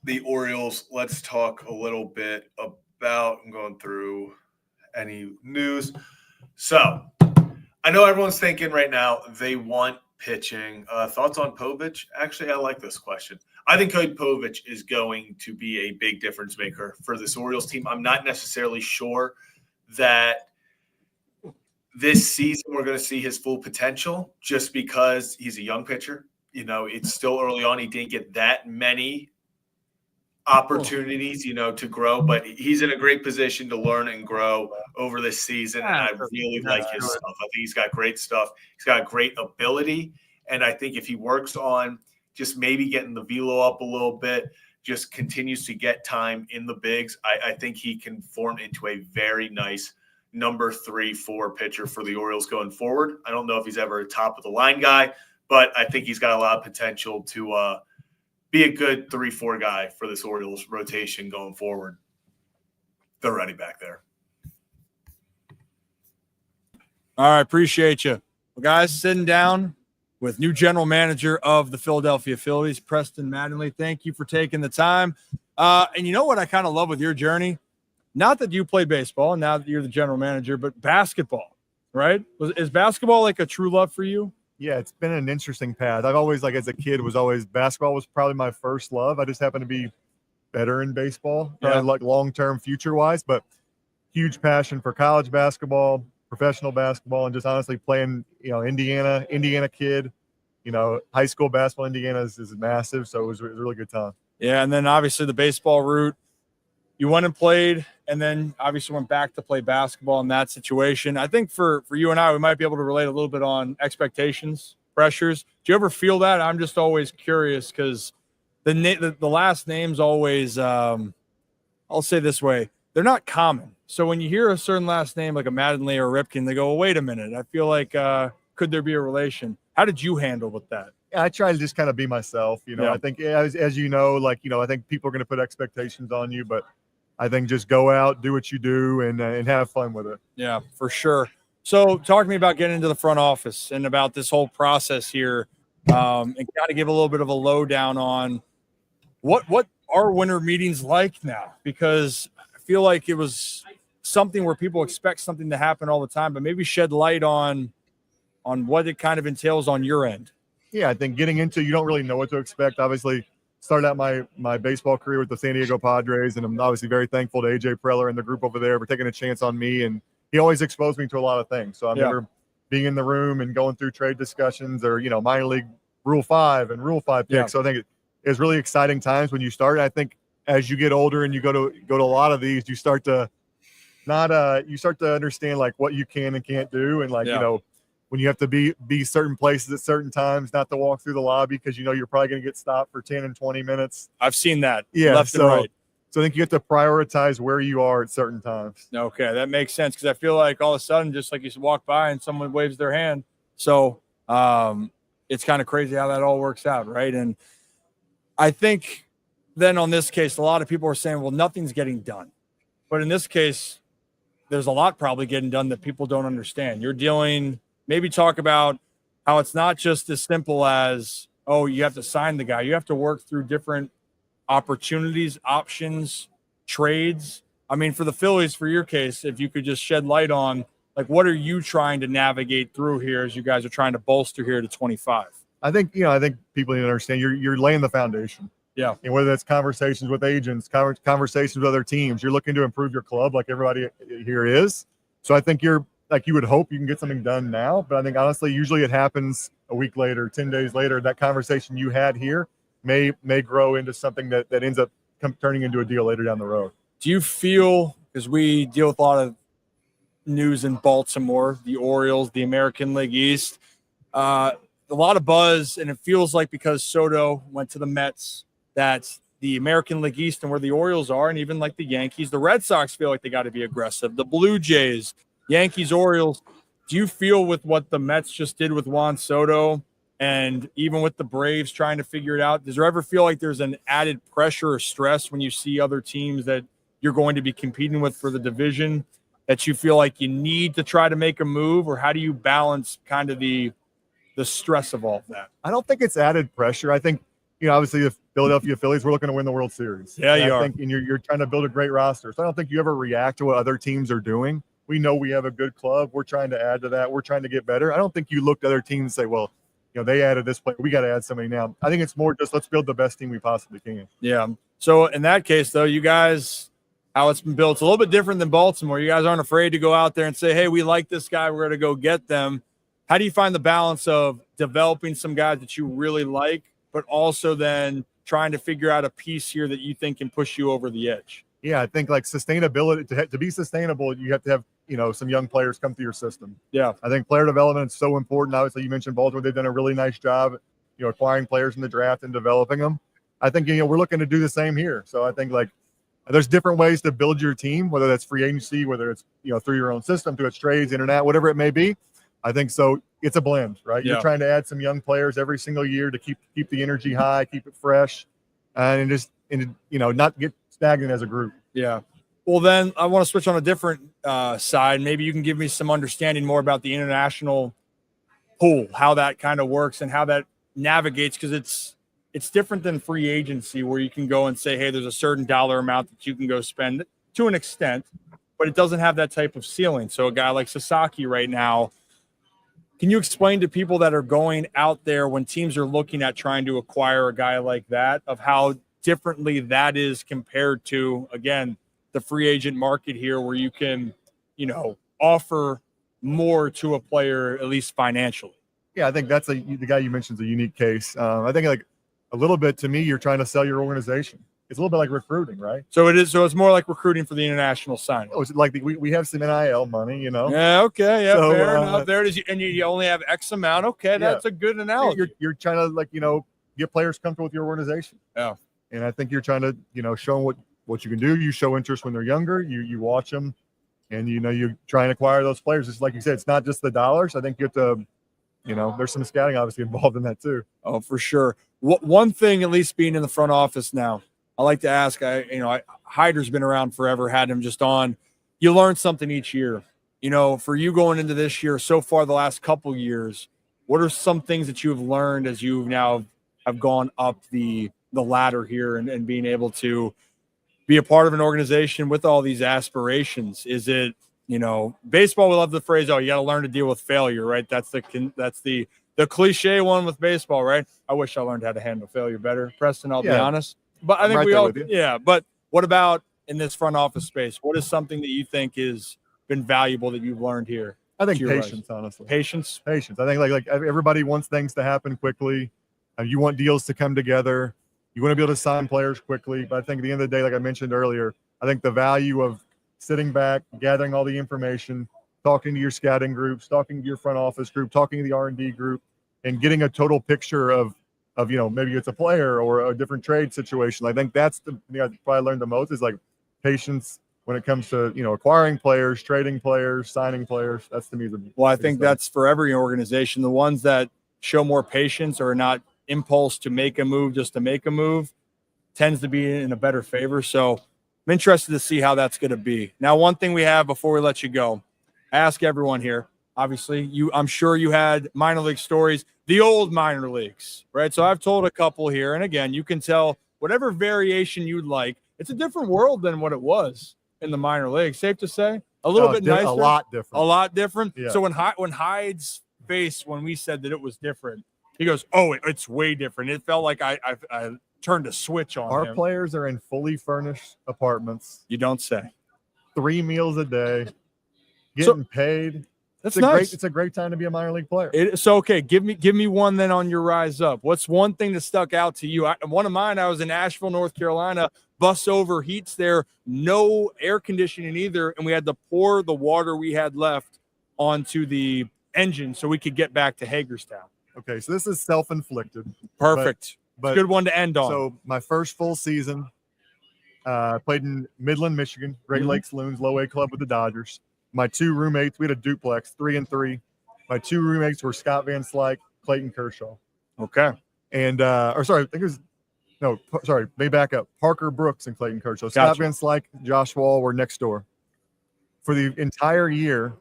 the Orioles, let's talk a little bit about, I'm going through any news. So I know everyone's thinking right now they want pitching. Thoughts on Povich? Actually, I like this question. I think Cody Povich is going to be a big difference maker for this Orioles team. I'm not necessarily sure that this season we're going to see his full potential just because he's a young pitcher. It's still early on. He didn't get that many opportunities, to grow, but he's in a great position to learn and grow over this season. And I really like his stuff. I think he's got great stuff. He's got great ability. And I think if he works on just maybe getting the velo up a little bit, just continues to get time in the bigs, I think he can form into a very nice number 3-4 pitcher for the Orioles going forward. I don't know if he's ever a top of the line guy, but I think he's got a lot of potential to be a good 3-4 guy for this Orioles rotation going forward. They're ready back there. All right, appreciate you. Well, guys, sitting down with new general manager of the Philadelphia Phillies, Preston Mattingly. Thank you for taking the time. And you know what I kind of love with your journey? Not that you play baseball, now that you're the general manager, but basketball, right? Is basketball like a true love for you? Yeah, it's been an interesting path. I've always, as a kid, basketball was probably my first love. I just happened to be better in baseball, long-term future-wise, but huge passion for college basketball, professional basketball, and just honestly playing, Indiana kid, high school basketball, Indiana is massive. So it was a really good time. Yeah. And then obviously the baseball route, you went and played, and then obviously went back to play basketball in that situation. I think for you and I, we might be able to relate a little bit on expectations, pressures. Do you ever feel that? I'm just always curious because the last names always, I'll say this way, they're not common. So when you hear a certain last name like a Mattingly or a Ripken, they go, well, wait a minute. I feel like could there be a relation? How did you handle with that? Yeah, I try to just kind of be myself. I think as you know, I think people are going to put expectations on you, but I think just go out, do what you do, and have fun with it. Yeah, for sure. So talk to me about getting into the front office and about this whole process here, and kind of give a little bit of a lowdown on what are winter meetings like now, because I feel like it was something where people expect something to happen all the time, but maybe shed light on what it kind of entails on your end. Yeah, I think getting into, you don't really know what to expect. Obviously, started out my baseball career with the San Diego Padres, and I'm obviously very thankful to AJ Preller and the group over there for taking a chance on me. And he always exposed me to a lot of things. So I remember being in the room and going through trade discussions, or minor league Rule 5 and Rule 5 picks. Yeah. So I think it was really exciting times when you started. I think as you get older and you go to a lot of these, you start to understand like what you can and can't do, and when you have to be certain places at certain times, not to walk through the lobby because you're probably going to get stopped for 10 and 20 minutes. I've seen that. Yeah, left and right. So I think you have to prioritize where you are at certain times. Okay, that makes sense, because I feel like all of a sudden, just like you walk by and someone waves their hand. So it's kind of crazy how that all works out, right? And I think then on this case, a lot of people are saying, well, nothing's getting done. But in this case, there's a lot probably getting done that people don't understand. You're dealing, maybe talk about how it's not just as simple as, oh, you have to sign the guy. You have to work through different opportunities, options, trades. I mean, for the Phillies, for your case, if you could just shed light on, like, what are you trying to navigate through here as you guys are trying to bolster here to 25? I think people need to understand you're laying the foundation. Yeah. And whether that's conversations with agents, conversations with other teams, you're looking to improve your club like everybody here is. So I think you would hope you can get something done now. But I think honestly, usually it happens a week later, 10 days later. That conversation you had here may grow into something that ends up turning into a deal later down the road. Do you feel, because we deal with a lot of news in Baltimore, the Orioles, the American League East, a lot of buzz, and it feels like because Soto went to the Mets, that the American League East and where the Orioles are, and even like the Yankees, the Red Sox feel like they got to be aggressive. The Blue Jays, Yankees, Orioles. Do you feel with what the Mets just did with Juan Soto, and even with the Braves trying to figure it out, does there ever feel like there's an added pressure or stress when you see other teams that you're going to be competing with for the division, that you feel like you need to try to make a move? Or how do you balance kind of the stress of all of that? I don't think it's added pressure. I think, obviously the Philadelphia Phillies, we're looking to win the World Series. Yeah, and you are. And you're trying to build a great roster. So I don't think you ever react to what other teams are doing. We know we have a good club. We're trying to add to that. We're trying to get better. I don't think you look to other teams and say, well, they added this player, we got to add somebody now. I think it's more just let's build the best team we possibly can. Yeah. So in that case, though, you guys, how it's been built, it's a little bit different than Baltimore. You guys aren't afraid to go out there and say, hey, we like this guy, we're going to go get them. How do you find the balance of developing some guys that you really like, but also then trying to figure out a piece here that you think can push you over the edge? Yeah, I think like sustainability, to be sustainable, you have to have, some young players come through your system. Yeah. I think player development is so important. Obviously, you mentioned Baltimore. They've done a really nice job, acquiring players in the draft and developing them. I think, we're looking to do the same here. So I think there's different ways to build your team, whether that's free agency, whether it's, through your own system, through its trades, internet, whatever it may be. I think so. It's a blend, right? Yeah. You're trying to add some young players every single year to keep the energy high, keep it fresh, and not get stagnant as a group. Yeah. Well, then I want to switch on a different side. Maybe you can give me some understanding more about the international pool, how that kind of works and how that navigates, because it's different than free agency where you can go and say, hey, there's a certain dollar amount that you can go spend to an extent, but it doesn't have that type of ceiling. So a guy like Sasaki right now, can you explain to people that are going out there when teams are looking at trying to acquire a guy like that, of how differently that is compared to, again, the free agent market here, where you can, offer more to a player, at least financially? Yeah, I think that's the guy you mentioned is a unique case. I think a little bit, to me, you're trying to sell your organization. It's a little bit like recruiting, right? So it is. So it's more like recruiting for the international signing. It's like we have some NIL money, Yeah. Okay. Yeah. So, fair enough. There it is. And you only have X amount. Okay. That's a good analogy. You're trying to get players comfortable with your organization. Yeah. And I think you're trying to show them what you can do. You show interest when they're younger. You watch them, and you try and acquire those players. It's like you said, it's not just the dollars. I think you have to, there's some scouting obviously involved in that too. Oh, for sure. One thing, at least being in the front office now, I like to ask, Hyder's been around forever, had him just on. You learn something each year. For you going into this year, so far the last couple years, what are some things that you have learned as you now have gone up the ladder here and being able to be a part of an organization with all these aspirations? Is it, baseball, we love the phrase, oh, you got to learn to deal with failure, right? That's the cliche one with baseball, right? I wish I learned how to handle failure better, Preston, I'll be honest. But I think right we all, yeah. But what about in this front office space? What is something that you think has been valuable that you've learned here? I think patience, honestly. Patience. I think like everybody wants things to happen quickly. You want deals to come together. You want to be able to sign players quickly. But I think at the end of the day, like I mentioned earlier, I think the value of sitting back, gathering all the information, talking to your scouting groups, talking to your front office group, talking to the R&D group, and getting a total picture of maybe it's a player or a different trade situation. I think that's the thing I probably learned the most is like patience when it comes to acquiring players, trading players, signing players. That's to me the I think that's for every organization. The ones that show more patience or not impulse to make a move just to make a move tends to be in a better favor. So I'm interested to see how that's going to be. Now, one thing we have before we let you go, I ask everyone here. Obviously, I'm sure you had minor league stories, the old minor leagues, right? So I've told a couple here, and again, you can tell whatever variation you'd like. It's a different world than what it was in the minor leagues. Safe to say, a little bit nicer, a lot different. Yeah. So when Hyde's face, when we said that it was different, he goes, "Oh, it's way different." It felt like I turned a switch on. Our players are in fully furnished apartments. You don't say. 3 meals a day, getting paid. That's nice. It's a great time to be a minor league player. So okay, give me one then on your rise up. What's one thing that stuck out to you? One of mine, I was in Asheville, North Carolina. Bus overheats there, no air conditioning either, and we had to pour the water we had left onto the engine so we could get back to Hagerstown. Okay, so this is self-inflicted. Perfect. But good one to end on. So my first full season, played in Midland, Michigan, Great Lakes Loons, low A club with the Dodgers. My 2 roommates, we had a duplex, 3-3. My 2 roommates were Scott Van Slyke, Clayton Kershaw. Okay. And they back up. Parker Brooks and Clayton Kershaw. Scott Van Slyke, Josh Wall were next door. For the entire year,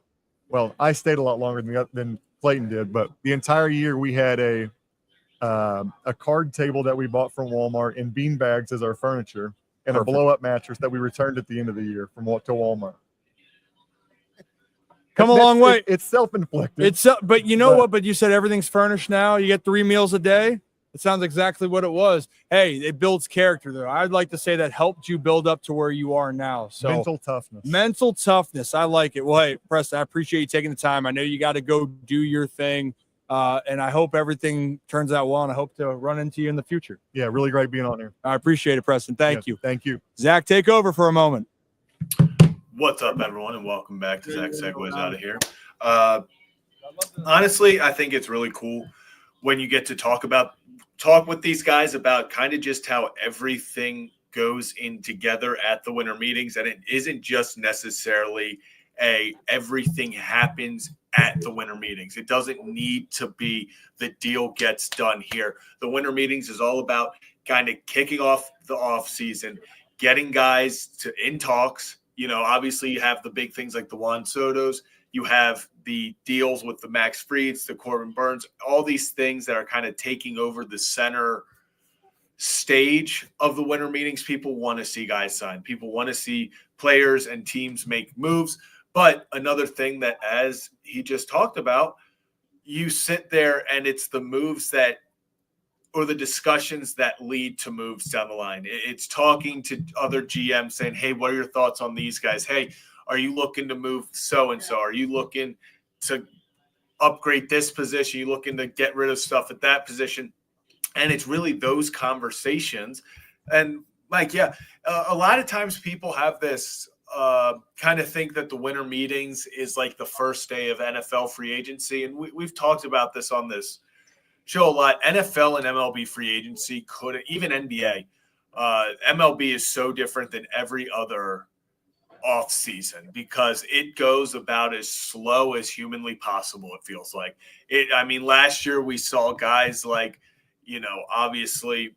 well, I stayed a lot longer than Clayton did, but the entire year we had a card table that we bought from Walmart and bean bags as our furniture and a blow-up mattress that we returned at the end of the year to Walmart. Come a long way. It's self-inflicted. But you know what? But you said everything's furnished now. You get 3 meals a day. It sounds exactly what it was. Hey, it builds character, though. I'd like to say that helped you build up to where you are now. So mental toughness. I like it. Well, hey, Preston, I appreciate you taking the time. I know you got to go do your thing, and I hope everything turns out well, and I hope to run into you in the future. Yeah, really great being on here. I appreciate it, Preston. Thank you. Thank you. Zach, take over for a moment. What's up, everyone, and welcome back to Zach Segues out of here. Honestly, I think it's really cool when you get to talk with these guys about kind of just how everything goes in together at the winter meetings, and it isn't just necessarily everything happens at the winter meetings. It doesn't need to be the deal gets done here. The winter meetings is all about kind of kicking off the off season, getting guys in talks. Obviously you have the big things like the Juan Sotos. You have the deals with the Max Frieds, the Corbin Burns, all these things that are kind of taking over the center stage of the winter meetings. People want to see guys sign. People want to see players and teams make moves. But another thing that, as he just talked about, you sit there and it's the moves or the discussions that lead to moves down the line. It's talking to other GMs saying, hey, what are your thoughts on these guys? Hey, are you looking to move so-and-so? Are you looking to upgrade this position? Are you looking to get rid of stuff at that position? And it's really those conversations. And a lot of times people have this kind of think that the winter meetings is like the first day of NFL free agency. And we've talked about this on this show a lot. NFL and MLB free agency even NBA. MLB is so different than every other off season because it goes about as slow as humanly possible. It feels like it. I mean, last year we saw guys like, obviously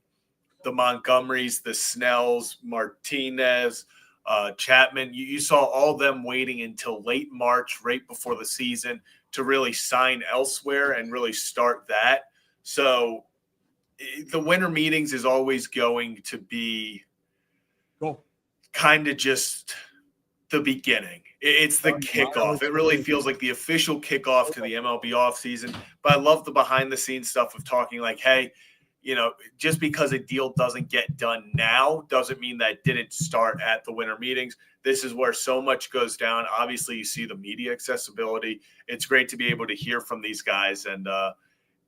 the Montgomerys, the Snells, Martinez, Chapman. You saw all them waiting until late March, right before the season, to really sign elsewhere and really start that. So the winter meetings is always going to be kind of just the beginning. It's the kickoff. It really feels like the official kickoff to the MLB offseason. But I love the behind-the-scenes stuff of talking like, hey, just because a deal doesn't get done now doesn't mean that didn't start at the winter meetings. This is where so much goes down. Obviously, you see the media accessibility. It's great to be able to hear from these guys. And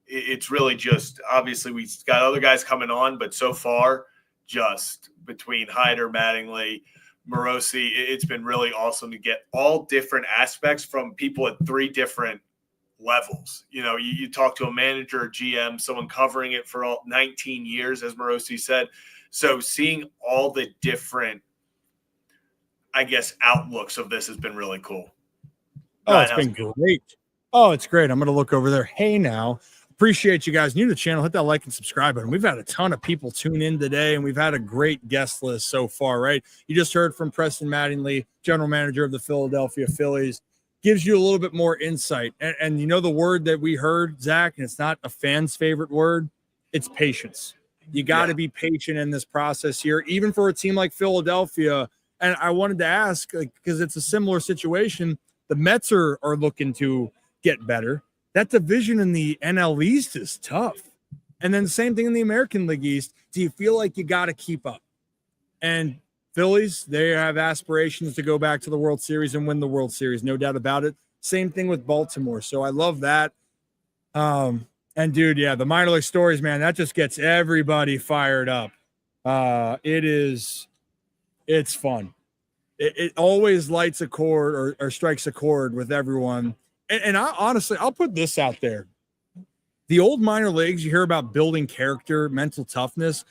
it's really just, obviously, we've got other guys coming on, but so far, just between Hyder, Mattingly, Morosi, it's been really awesome to get all different aspects from people at 3 different levels. You talk to a manager, a GM, someone covering it for all 19 years, as Morosi said. So seeing all the different, I guess, outlooks of this has been really cool. Oh, it's been great. Oh, it's great. I'm going to look over there. Hey, now. Appreciate you guys. New to the channel, hit that like and subscribe button. We've had a ton of people tune in today, and we've had a great guest list so far, right? You just heard from Preston Mattingly, general manager of the Philadelphia Phillies. Gives you a little bit more insight. And the word that we heard, Zach, and it's not a fan's favorite word, it's patience. You got to be patient in this process here, even for a team like Philadelphia. And I wanted to ask, because it's a similar situation, the Mets are looking to get better. That division in the NL East is tough. And then the same thing in the American League East. Do you feel like you got to keep up? And Phillies, they have aspirations to go back to the World Series and win the World Series, no doubt about it. Same thing with Baltimore. So I love that. And dude, the minor league stories, man, that just gets everybody fired up. It's fun. It always lights a chord or strikes a chord with everyone. And I honestly, I'll put this out there. The old minor leagues, you hear about building character, mental toughness.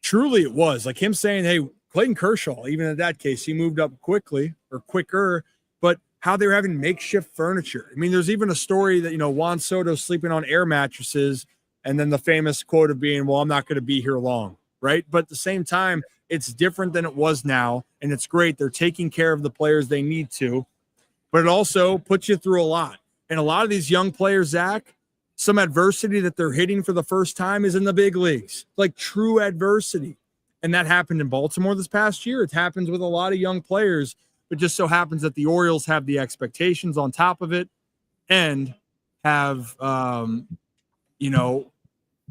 Truly it was. Like him saying, hey, Clayton Kershaw, even in that case, he moved up quickly or quicker, but how they were having makeshift furniture. I mean, there's even a story that, Juan Soto sleeping on air mattresses, and then the famous quote of being, well, I'm not going to be here long, right? But at the same time, it's different than it was now, and it's great. They're taking care of the players they need to, but it also puts you through a lot. And a lot of these young players, Zach, some adversity that they're hitting for the first time is in the big leagues, like true adversity. And that happened in Baltimore this past year. It happens with a lot of young players. It just so happens that the Orioles have the expectations on top of it and have,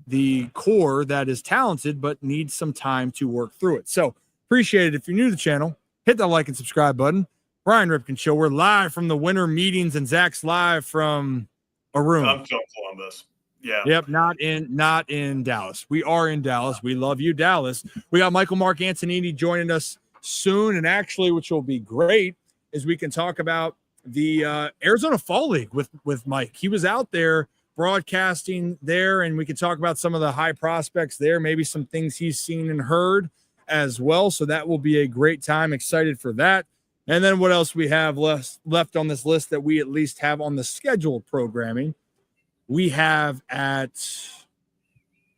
the core that is talented but needs some time to work through it. So appreciate it. If you're new to the channel, hit that like and subscribe button. Ryan Ripken Show. We're live from the winter meetings, and Zach's live from a room. I'm from Columbus. Yeah. Yep. Not in Dallas. We are in Dallas. We love you, Dallas. We got Michael Mark Antonini joining us soon. And actually, which will be great, is we can talk about the Arizona Fall League with Mike. He was out there broadcasting there, and we could talk about some of the high prospects there, maybe some things he's seen and heard as well. So that will be a great time. Excited for that. And then what else we have left on this list that we at least have on the scheduled programming? We have I'm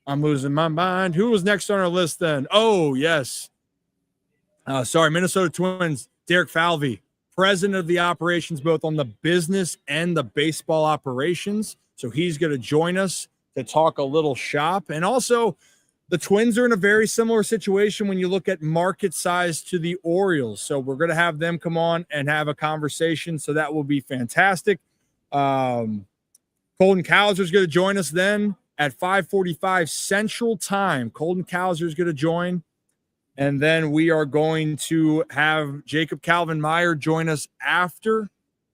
losing my mind. Who was next on our list then? Oh, yes. Minnesota Twins, Derek Falvey, president of the operations, both on the business and the baseball operations. So he's going to join us to talk a little shop. And also, the Twins are in a very similar situation when you look at market size to the Orioles. So we're going to have them come on and have a conversation. So that will be fantastic. Colton Cowser is going to join us then at 5:45 Central Time. Colton Cowser is going to join. And then we are going to have Jacob Calvin Meyer join us after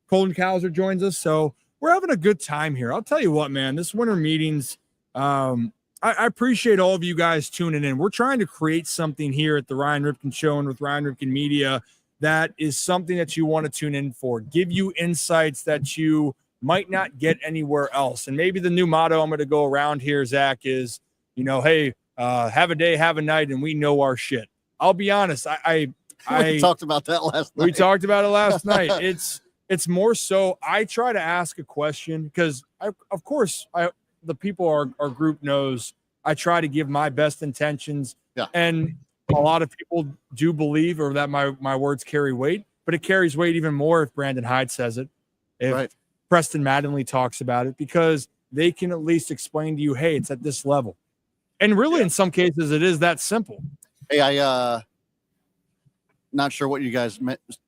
Colton Cowser joins us. So we're having a good time here. I'll tell you what, man, this winter meetings, I appreciate all of you guys tuning in. We're trying to create something here at the Ryan Ripken Show and with Ryan Ripken Media that is something that you want to tune in for, give you insights that you might not get anywhere else. And maybe the new motto I'm going to go around here, Zach, is, hey, have a day, have a night, and we know our shit. I'll be honest. We talked about that last night. We talked about it last night. It's more so I try to ask a question because the people our group knows I try to give my best intentions Yeah. And a lot of people do believe, or that my words carry weight, but it carries weight even more if Brandon Hyde says it, if Preston Mattingly talks about it, because they can at least explain to you, hey, it's at this level. And really, in some cases, it is that simple. Hey, not sure what you guys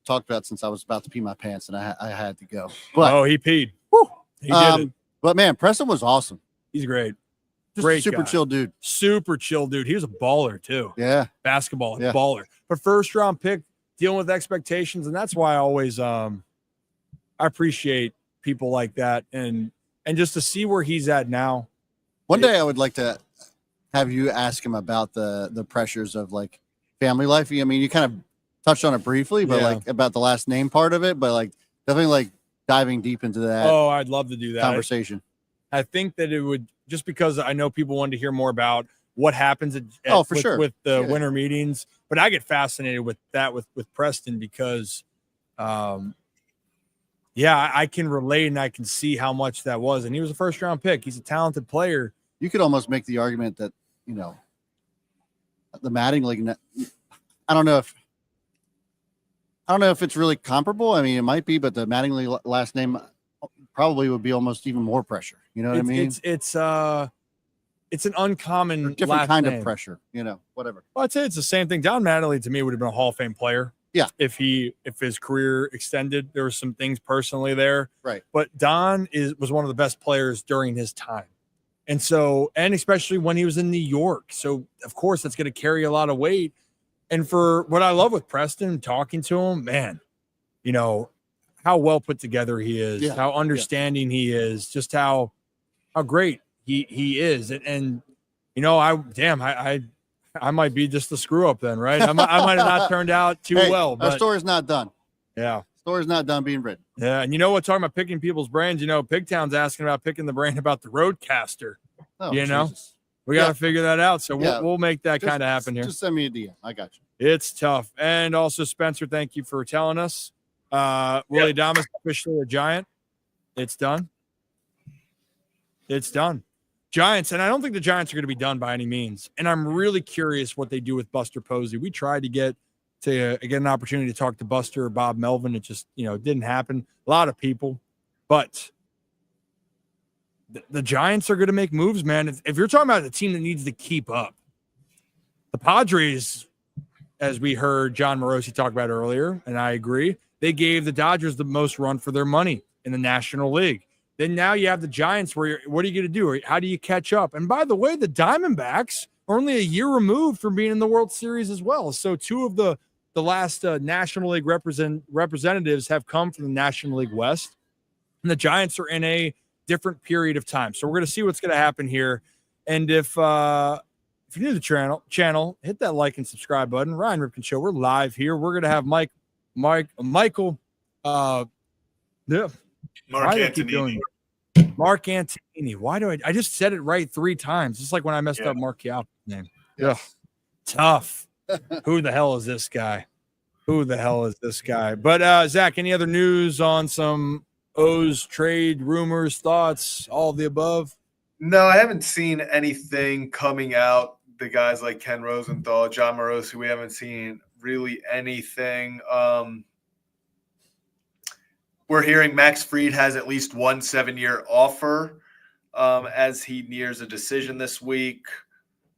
talked about since I was about to pee my pants and I had to go. But, he peed. Whew, he did it. But man, Preston was awesome. He's great. Just Great a super guy. chill dude. Super chill dude. He was a baller too. Yeah. Basketball, baller. But first round pick, dealing with expectations, and that's why I always I appreciate people like that, and just to see where he's at now. One day I would like to have you ask him about the pressures of like family life. I mean, you kind of touched on it briefly, but like about the last name part of it, but like definitely like diving deep into that. Oh, I'd love to do that conversation. I think that it would, just because I know people wanted to hear more about what happens with the winter meetings, but I get fascinated with that with Preston because, I can relate and I can see how much that was. And he was a first round pick. He's a talented player. You could almost make the argument that, you know, the Mattingly, I don't know if it's really comparable. I mean, it might be, but the Mattingly last name probably would be almost even more pressure. You know what I mean? It's an uncommon different kind of pressure, you know, whatever. Well, I'd say it's the same thing. Don Mattingly to me would have been a Hall of Fame player. Yeah. If his career extended, there were some things personally there. Right. But Don was one of the best players during his time. And so, and especially when he was in New York. So of course that's going to carry a lot of weight. And for what I love with Preston, talking to him, man, you know, how well put together he is, how understanding he is, just how great he is. And you know, I might be just a screw up then, right? I might have not turned out too well. But our story's not done. Yeah. Story's not done being written. Yeah. And you know what, talking about picking people's brains, you know, Pigtown's asking about picking the brain about the Roadcaster. Oh, you know, Jesus. we got to figure that out. So we'll make that kind of happen here. Just send me a DM. I got you. It's tough. And also, Spencer, thank you for telling us. Willie Adames officially a Giant. It's done. It's done. Giants, and I don't think the Giants are going to be done by any means. And I'm really curious what they do with Buster Posey. We tried to get an opportunity to talk to Buster or Bob Melvin. It just, you know, it didn't happen. A lot of people, but the Giants are going to make moves, man. If you're talking about the team that needs to keep up, the Padres, as we heard John Morosi talk about earlier, and I agree, they gave the Dodgers the most run for their money in the National League. Then now you have the Giants where what are you going to do? How do you catch up? And by the way, the Diamondbacks are only a year removed from being in the World Series as well. So two of the last National League representatives have come from the National League West. And the Giants are in a different period of time. So we're going to see what's going to happen here. And if you're new to the channel, hit that like and subscribe button. Ryan Ripken Show. We're live here. We're going to have Michael. Mark Antonini. Mark Antonini. Why do I just said it right 3 times? Just like when I messed up Mark Chiappa's name. Yeah. Tough. Who the hell is this guy? But Zach, any other news on some O's trade rumors, thoughts, all of the above? No, I haven't seen anything coming out. The guys like Ken Rosenthal, John Morosi, we haven't seen really anything. We're hearing Max Fried has at least one 7-year offer as he nears a decision this week.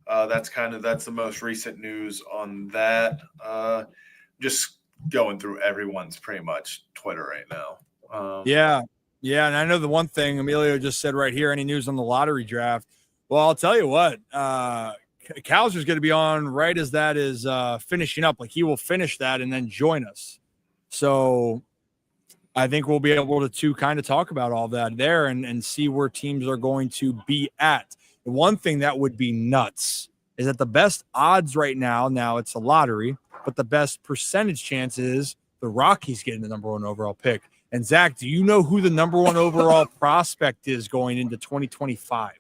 That's the most recent news on that. Just going through everyone's pretty much Twitter right now. Yeah. And I know the one thing Emilio just said right here, any news on the lottery draft? Well, I'll tell you what, Kowser's going to be on right as that is finishing up. Like he will finish that and then join us. So I think we'll be able to kind of talk about all that there and see where teams are going to be at. The one thing that would be nuts is that the best odds right now it's a lottery, but the best percentage chance is the Rockies getting the number 1 overall pick. And Zach, do you know who the number 1 overall prospect is going into 2025?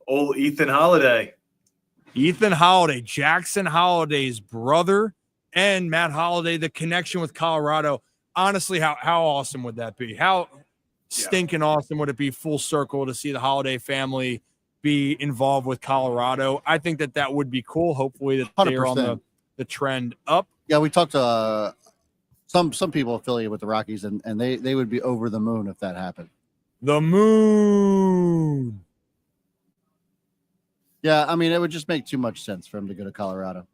Old Ethan Holiday. Ethan Holiday, Jackson Holiday's brother, and Matt Holiday, the connection with Colorado. Honestly, how awesome would that be? How stinking awesome would it be full circle to see the Holiday family be involved with Colorado. I think that would be cool. Hopefully that they're on 100%. the trend up. Yeah, we talked to some people affiliated with the Rockies, and they would be over the moon if that happened. The moon. Yeah, I mean, it would just make too much sense for him to go to Colorado.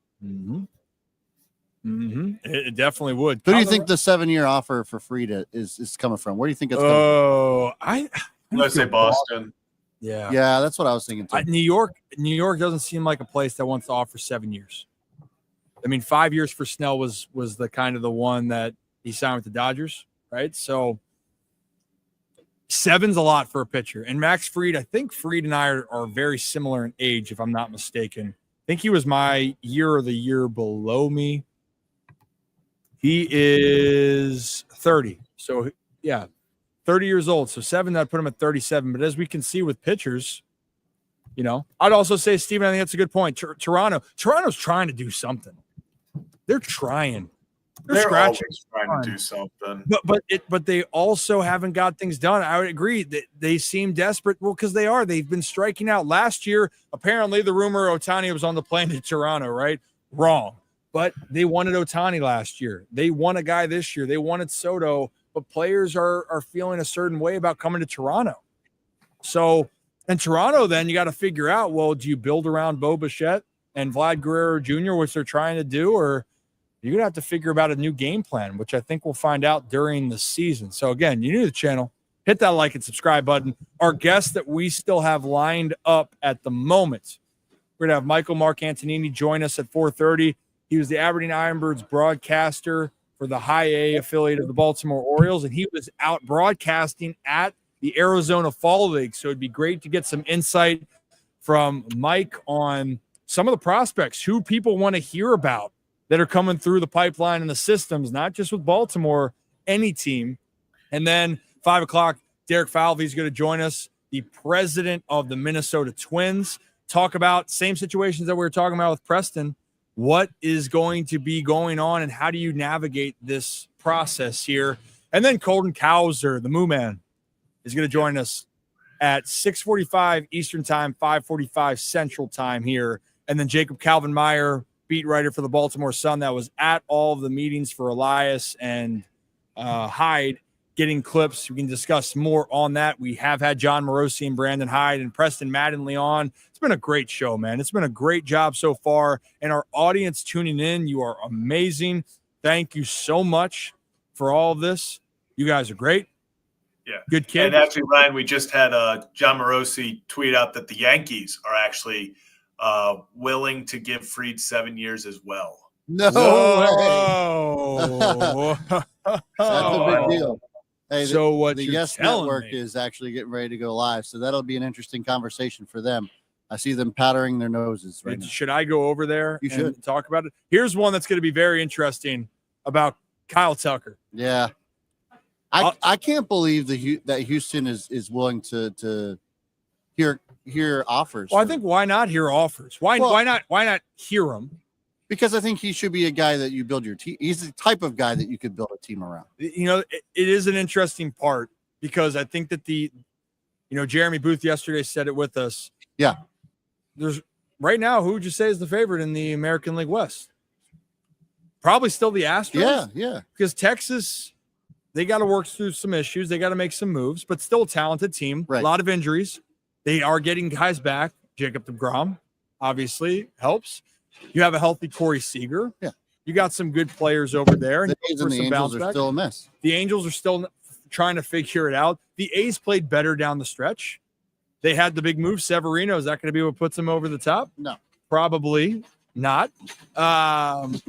It definitely would. Who do you think the 7-year offer for Fried is coming from? Where do you think it's coming Oh, I'm gonna say Boston. from? yeah. Yeah, that's what I was thinking too. New York doesn't seem like a place that wants to offer 7 years. I mean, 5 years for Snell was the kind of the one that he signed with the Dodgers, right? So 7's a lot for a pitcher. And Max Fried, I think Fried and I are very similar in age, if I'm not mistaken. I think he was my year or the year below me. He is 30. So, yeah, 30 years old. So 7, that put him at 37. But as we can see with pitchers, you know, I'd also say, Steven, I think that's a good point. Toronto's trying to do something. They're trying. They're scratching. always trying to do something. But they also haven't got things done. I would agree that they seem desperate. Well, because they are. They've been striking out. Last year, apparently the rumor Ohtani was on the plane to Toronto, right? Wrong. But they wanted Ohtani last year. They won a guy this year. They wanted Soto. But players are feeling a certain way about coming to Toronto. So, in Toronto, then you got to figure out, well, do you build around Bo Bichette and Vlad Guerrero Jr., which they're trying to do, or you're going to have to figure out a new game plan, which I think we'll find out during the season. So, again, you're new to the channel, hit that like and subscribe button. Our guests that we still have lined up at the moment, we're going to have Michael Mark Antonini join us at 4:30. He was the Aberdeen Ironbirds broadcaster for the High A affiliate of the Baltimore Orioles, and he was out broadcasting at the Arizona Fall League. So it'd be great to get some insight from Mike on some of the prospects, who people want to hear about that are coming through the pipeline and the systems, not just with Baltimore, any team. And then 5 o'clock, Derek Falvey's going to join us, the president of the Minnesota Twins, talk about same situations that we were talking about with Preston. What is going to be going on and how do you navigate this process here? And then Colton Cowser, the Moo Man, is going to join us at 6:45 Eastern time, 5:45 Central time here. And then Jacob Calvin Meyer, beat writer for the Baltimore Sun, that was at all of the meetings for Elias and Hyde, getting clips. We can discuss more on that. We have had John Morosi and Brandon Hyde and Preston Madden on. It's been a great show, man. It's been a great job so far. And our audience tuning in, you are amazing. Thank you so much for all of this. You guys are great. Yeah. Good kid. And actually, Ryan, we just had John Morosi tweet out that the Yankees are actually willing to give Fried 7 years as well. No way. That's a big deal. Hey, So what the you're Yes telling Network me- is actually getting ready to go live, so that'll be an interesting conversation for them. I see them powdering their noses right now. Should I go over there You and should. talk about it? Here's one that's going to be very interesting about Kyle Tucker. Yeah, I can't believe that Houston is willing to hear offers. Well, I think why not hear offers? Why not hear them? because I think he should be a guy that you build your team. He's the type of guy that you could build a team around. You know, it is an interesting part because I think that Jeremy Booth yesterday said it with us. Yeah. There's right now, who would you say is the favorite in the American League West? Probably still the Astros. Yeah. Because Texas, they got to work through some issues. They got to make some moves, but still a talented team. Right. A lot of injuries. They are getting guys back. Jacob deGrom obviously helps. You have a healthy Corey Seager. Yeah. You got some good players over there. And The A's and the Angels are still a mess. The Angels are still trying to figure it out. The A's played better down the stretch. They had the big move. Severino, is that going to be what puts them over the top? No. Probably not. And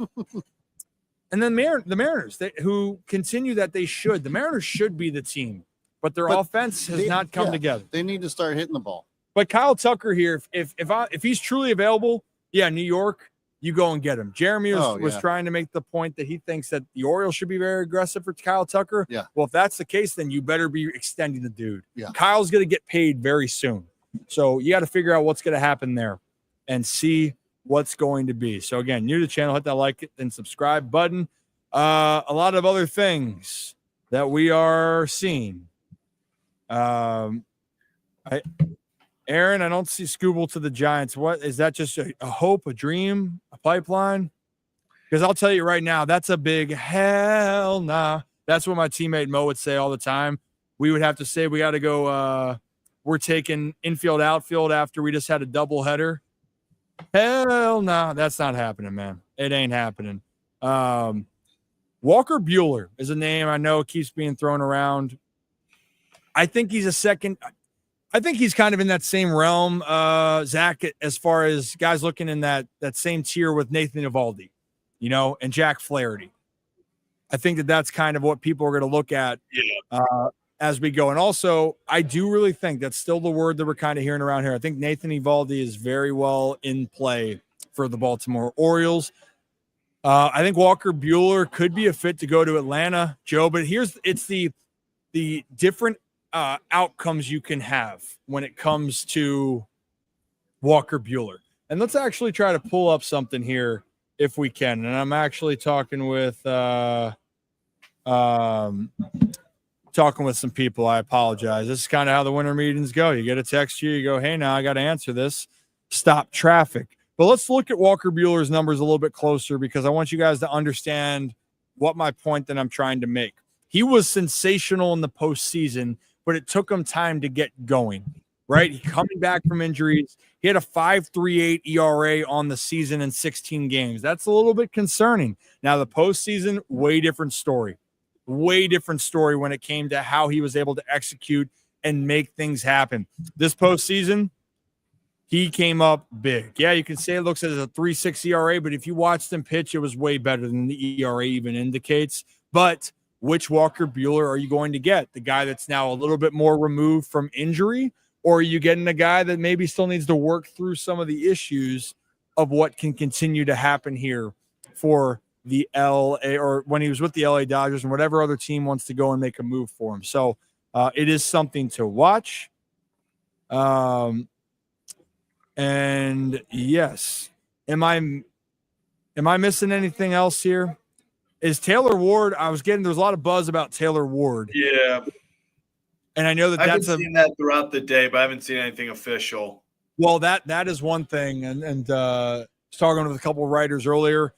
then the Mariners, who continue that they should. The Mariners should be the team, but their offense has not come together. They need to start hitting the ball. But Kyle Tucker here, if he's truly available, yeah, New York, you go and get him. Jeremy was trying to make the point that he thinks that the Orioles should be very aggressive for Kyle Tucker. Yeah. Well, if that's the case, then you better be extending the dude. Yeah. Kyle's going to get paid very soon. So you got to figure out what's going to happen there and see what's going to be. So again, new to the channel, hit that like and subscribe button. A lot of other things that we are seeing. Aaron, I don't see Scooble to the Giants. What is that? Just a hope, a dream, a pipeline? Because I'll tell you right now, that's a big hell nah. That's what my teammate Mo would say all the time. We would have to say we got to go. We're taking infield, outfield after we just had a doubleheader. Hell no, that's not happening, man. It ain't happening. Walker Buehler is a name I know keeps being thrown around. I think he's a second. I think he's kind of in that same realm, Zach, as far as guys looking in that same tier with Nathan Eovaldi, and Jack Flaherty. I think that's kind of what people are going to look at as we go. And also, I do really think that's still the word that we're kind of hearing around here. I think Nathan Eovaldi is very well in play for the Baltimore Orioles. I think Walker Buehler could be a fit to go to Atlanta, Joe, but it's the different outcomes you can have when it comes to Walker Buehler. And let's actually try to pull up something here if we can. And I'm actually talking with some people. I apologize. This is kind of how the winter meetings go. You get a text you go, hey, now I got to answer this. Stop traffic. But let's look at Walker Buehler's numbers a little bit closer because I want you guys to understand what my point that I'm trying to make. He was sensational in the postseason, but it took him time to get going, right? He coming back from injuries. He had a 5.38 ERA on the season in 16 games. That's a little bit concerning. Now, the postseason, way different story. Way different story when it came to how he was able to execute and make things happen. This postseason, he came up big. Yeah, you can say it looks as a 3.6 ERA, but if you watched him pitch, it was way better than the ERA even indicates. But which Walker Buehler are you going to get? The guy that's now a little bit more removed from injury, or are you getting a guy that maybe still needs to work through some of the issues of what can continue to happen here for the LA, or when he was with the LA Dodgers and whatever other team wants to go and make a move for him. So it is something to watch. And yes, am I missing anything else here? Is Taylor Ward? There's a lot of buzz about Taylor Ward. Yeah. And I know I've been seeing that throughout the day, but I haven't seen anything official. Well, that is one thing. And was talking with a couple of writers earlier.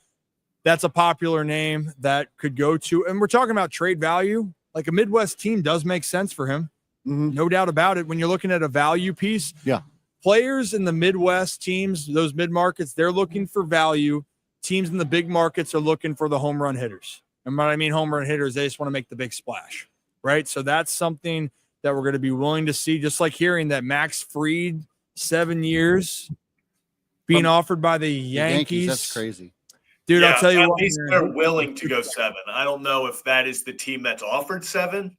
That's a popular name that could go to, and we're talking about trade value. Like a Midwest team does make sense for him. Mm-hmm. No doubt about it. When you're looking at a value piece, players in the Midwest teams, those mid-markets, they're looking for value. Teams in the big markets are looking for the home run hitters. And when I mean home run hitters, they just want to make the big splash, right? So that's something that we're going to be willing to see, just like hearing that Max Fried, 7 years, being offered by the Yankees. That's crazy. Dude, I'll tell you at what. At least they're willing to go 7. I don't know if that is the team that's offered 7,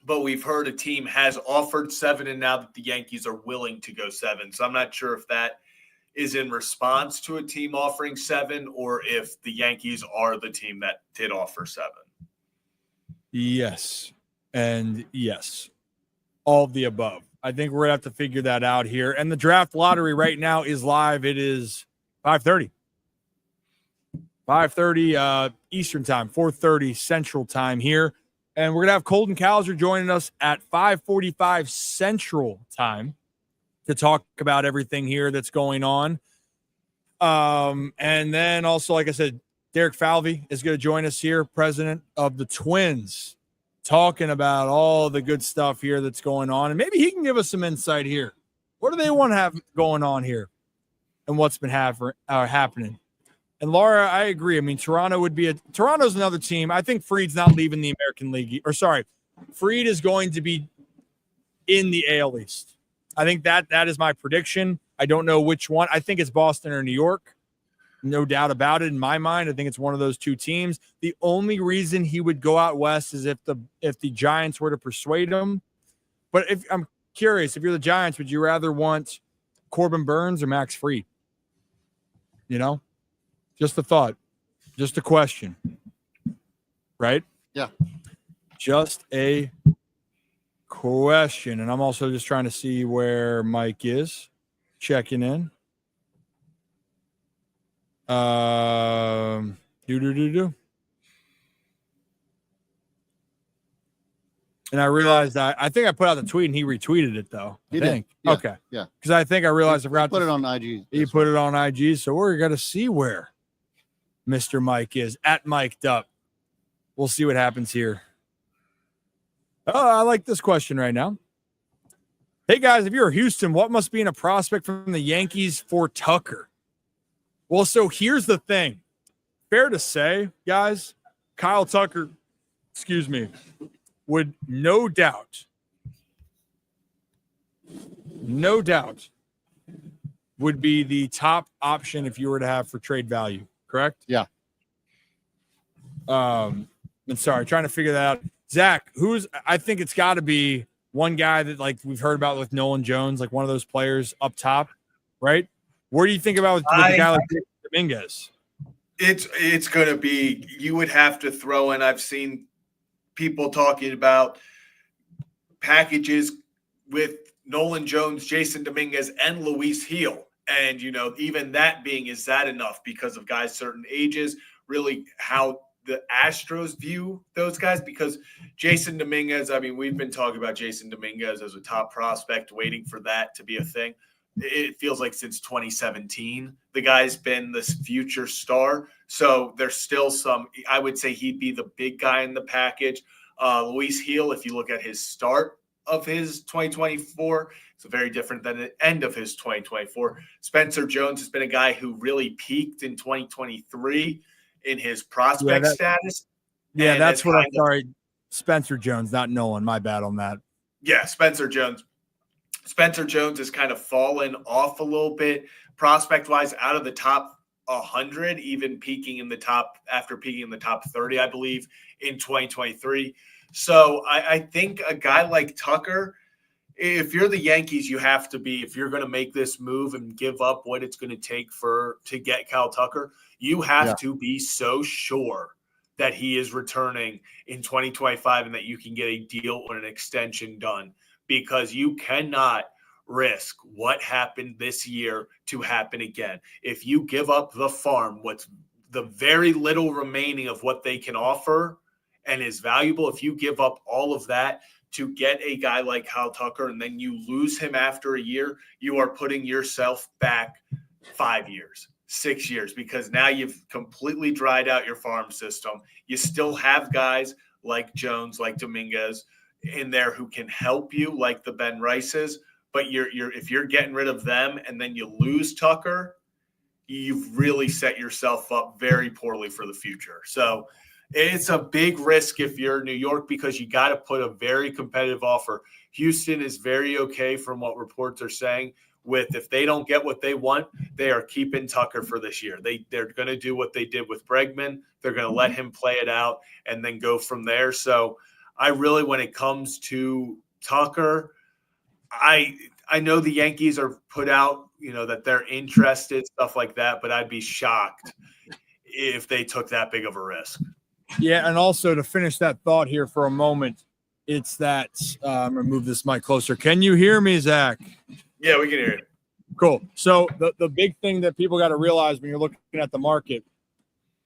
but we've heard a team has offered 7, and now that the Yankees are willing to go 7. So I'm not sure if that is in response to a team offering 7 or if the Yankees are the team that did offer 7. Yes. And yes. All of the above. I think we're going to have to figure that out here. And the draft lottery right now is live. It is 5:30. 5:30 Eastern time, 4:30 Central time here. And we're going to have Colton Cowser joining us at 5:45 Central time to talk about everything here that's going on. And then also, like I said, Derek Falvey is going to join us here, president of the Twins, talking about all the good stuff here that's going on. And maybe he can give us some insight here. What do they want to have going on here and what's been happening? And Laura, I agree. I mean, Toronto's another team. I think Fried's not leaving the American League. Fried is going to be in the AL East. I think that is my prediction. I don't know which one. I think it's Boston or New York. No doubt about it in my mind. I think it's one of those two teams. The only reason he would go out west is if the Giants were to persuade him. But if I'm curious, if you're the Giants, would you rather want Corbin Burns or Max Fried? Just a thought. Just a question. Right? Yeah. Just a question. And I'm also just trying to see where Mike is. Checking in. And I realized I think I put out the tweet and he retweeted it though. He I did. think. Yeah. Okay. Yeah. Because I think I realized I forgot Put to it on IG. He put it on IG. So we're gonna see where Mr. Mike is at Mic'd Up. We'll see what happens here. Oh, I like this question right now. Hey guys, if you're Houston, what must be in a prospect from the Yankees for Tucker? Well, so here's the thing. Fair to say, guys, Kyle Tucker, would no doubt would be the top option if you were to have for trade value, correct? Yeah. And sorry, trying to figure that out. Zach, I think it's got to be one guy that like we've heard about with Nolan Jones, like one of those players up top, right? Where do you think about with a guy like Dominguez? It's going to be, you would have to throw in, I've seen people talking about packages with Nolan Jones, Jason Dominguez, and Luis Gil. And, even that being, is that enough because of guys' certain ages, really how the Astros view those guys? Because Jason Dominguez, I mean, we've been talking about Jason Dominguez as a top prospect, waiting for that to be a thing. It feels like since 2017, the guy's been this future star. So there's still some, I would say he'd be the big guy in the package. Luis Gil, if you look at his start of his 2024, it's very different than the end of his 2024. Spencer Jones has been a guy who really peaked in 2023 in his prospect status. Yeah, that's what I'm sorry. Spencer Jones, not Nolan. My bad on that. Yeah, Spencer Jones. Spencer Jones has kind of fallen off a little bit prospect-wise out of the top 100, even peaking in the top 30, I believe, in 2023. So I think a guy like Tucker, if you're the Yankees, you have to be, if you're going to make this move and give up what it's going to take to get Kyle Tucker, you have to be so sure that he is returning in 2025 and that you can get a deal or an extension done, because you cannot risk what happened this year to happen again. If you give up the farm, what's the very little remaining of what they can offer and is valuable, if you give up all of that to get a guy like Kyle Tucker and then you lose him after a year, you are putting yourself back 5 years, 6 years, because now you've completely dried out your farm system. You still have guys like Jones, like Dominguez in there who can help you, like the Ben Rices, but if you're getting rid of them and then you lose Tucker, you've really set yourself up very poorly for the future. So it's a big risk if you're New York, because you got to put a very competitive offer. Houston is very okay from what reports are saying with, if they don't get what they want, they are keeping Tucker for this year. They're going to do what they did with Bregman. They're going to let him play it out and then go from there. So I really, when it comes to Tucker, I know the Yankees are put out, that they're interested, stuff like that, but I'd be shocked if they took that big of a risk. Yeah, and also to finish that thought here for a moment, it's that I'm going to move this mic closer. Can you hear me, Zach? Yeah, we can hear it. Cool. So the big thing that people got to realize when you're looking at the market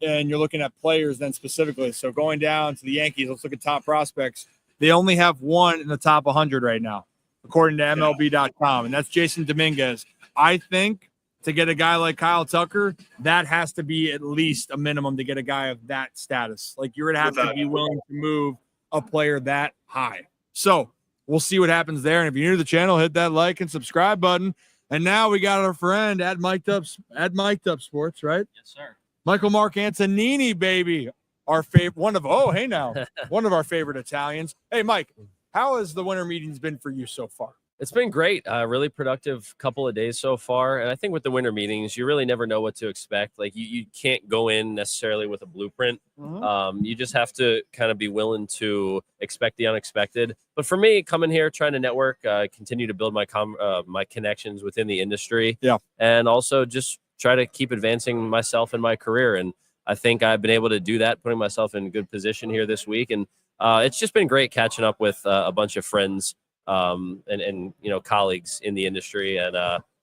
and you're looking at players then specifically, so going down to the Yankees, let's look at top prospects. They only have one in the top 100 right now, according to MLB.com, and that's Jason Dominguez. I think to get a guy like Kyle Tucker, that has to be at least a minimum to get a guy of that status. Like, you're going to have to be willing to move a player that high. So we'll see what happens there. And if you're new to the channel, hit that like and subscribe button. And now we got our friend at Mic'd Up Sports, right? Yes, sir. Michael Mark Antonini, baby. Our favorite, one of our favorite Italians. Hey, Mike, how has the winter meetings been for you so far? It's been great. Really productive couple of days so far. And I think with the winter meetings, you really never know what to expect. Like you can't go in necessarily with a blueprint. You just have to kind of be willing to expect the unexpected. But for me, coming here, trying to network, continue to build my connections within the industry. Yeah. And also just try to keep advancing myself in my career. And I think I've been able to do that, putting myself in a good position here this week. And it's just been great catching up with a bunch of friends and colleagues in the industry and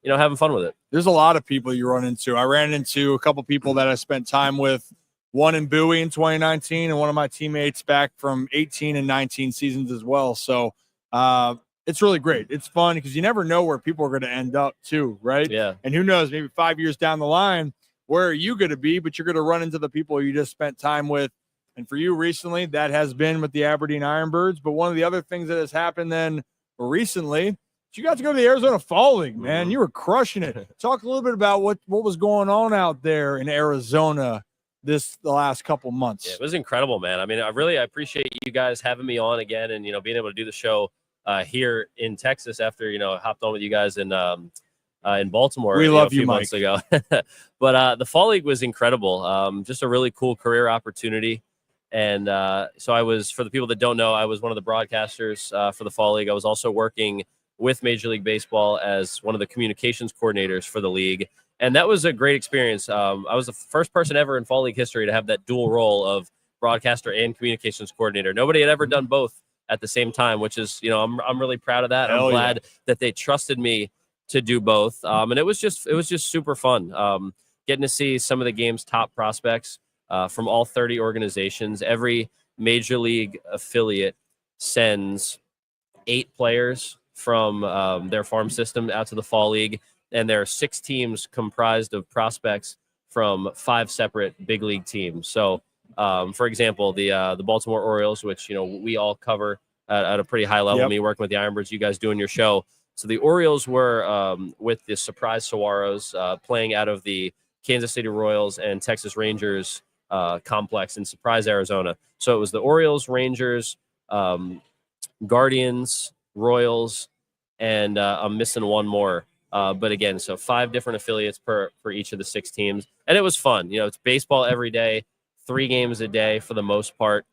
having fun with it. There's a lot of people you run into. I ran into a couple people that I spent time with one in Bowie in 2019 and one of my teammates back from 18 and 19 seasons as well. So it's really great. It's fun because you never know where people are going to end up too, right? Yeah. And who knows, maybe 5 years down the line, where are you going to be? But you're going to run into the people you just spent time with. And for you recently, that has been with the Aberdeen Ironbirds. But one of the other things that has happened then recently, you got to go to the Arizona Fall League, man. You were crushing it. Talk a little bit about what was going on out there in Arizona the last couple months. Yeah, it was incredible, man. I mean, I appreciate you guys having me on again and, being able to do the show here in Texas after, hopped on with you guys in Baltimore. We love a few months ago. But the Fall League was incredible. Just a really cool career opportunity. And so I was, for the people that don't know, I was one of the broadcasters for the Fall League. I was also working with Major League Baseball as one of the communications coordinators for the league. And that was a great experience. I was the first person ever in Fall League history to have that dual role of broadcaster and communications coordinator. Nobody had ever done both at the same time, which is, I'm really proud of that. I'm glad that they trusted me to do both. And it was just super fun. Getting to see some of the game's top prospects from all 30 organizations. Every Major League affiliate sends 8 players from their farm system out to the Fall League. And there are 6 teams comprised of prospects from 5 separate big league teams. So, for example, the Baltimore Orioles, which, we all cover at a pretty high level, me working with the Ironbirds, you guys doing your show. So the Orioles were with the Surprise Saguaros playing out of the Kansas City Royals and Texas Rangers complex in Surprise, Arizona. So it was the Orioles, Rangers, Guardians, Royals, and I'm missing one more. But again, so 5 different affiliates for each of the 6 teams. And it was fun. It's baseball every day, 3 games a day for the most part.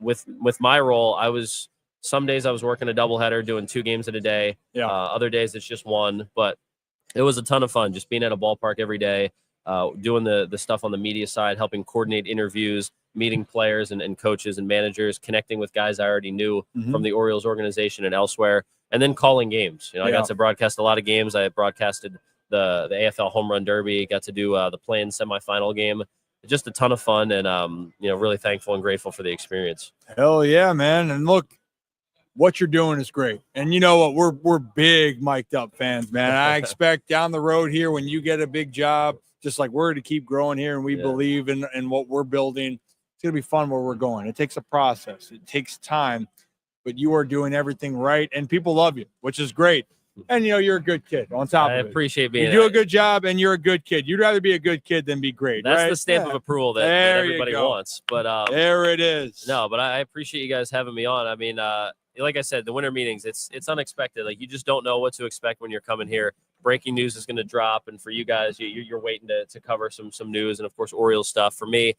With my role, some days I was working a doubleheader, doing 2 games in a day. Other days it's just 1. But it was a ton of fun just being at a ballpark every day, doing the stuff on the media side, helping coordinate interviews, meeting players and coaches and managers, connecting with guys I already knew from the Orioles organization and elsewhere, and then calling games. I got to broadcast a lot of games. I broadcasted the AFL Home Run Derby, got to do the play-in semifinal game. Just a ton of fun, and really thankful and grateful for the experience. Hell yeah, man. And look, what you're doing is great. And you know what? We're big mic'd up fans, man. I expect down the road here when you get a big job, just like we're to keep growing here and we believe in what we're building. It's going to be fun where we're going. It takes a process. It takes time, but you are doing everything right and people love you, which is great. And, you're a good kid on top of it. I appreciate being You do a good job and you're a good kid. You'd rather be a good kid than be great. That's right? the stamp of approval that everybody wants. But there it is. No, but I appreciate you guys having me on. I mean, like I said, the winter meetings, it's unexpected. Like, you just don't know what to expect when you're coming here. Breaking news is going to drop. And for you guys, you're waiting to cover some news and, of course, Orioles stuff. For me,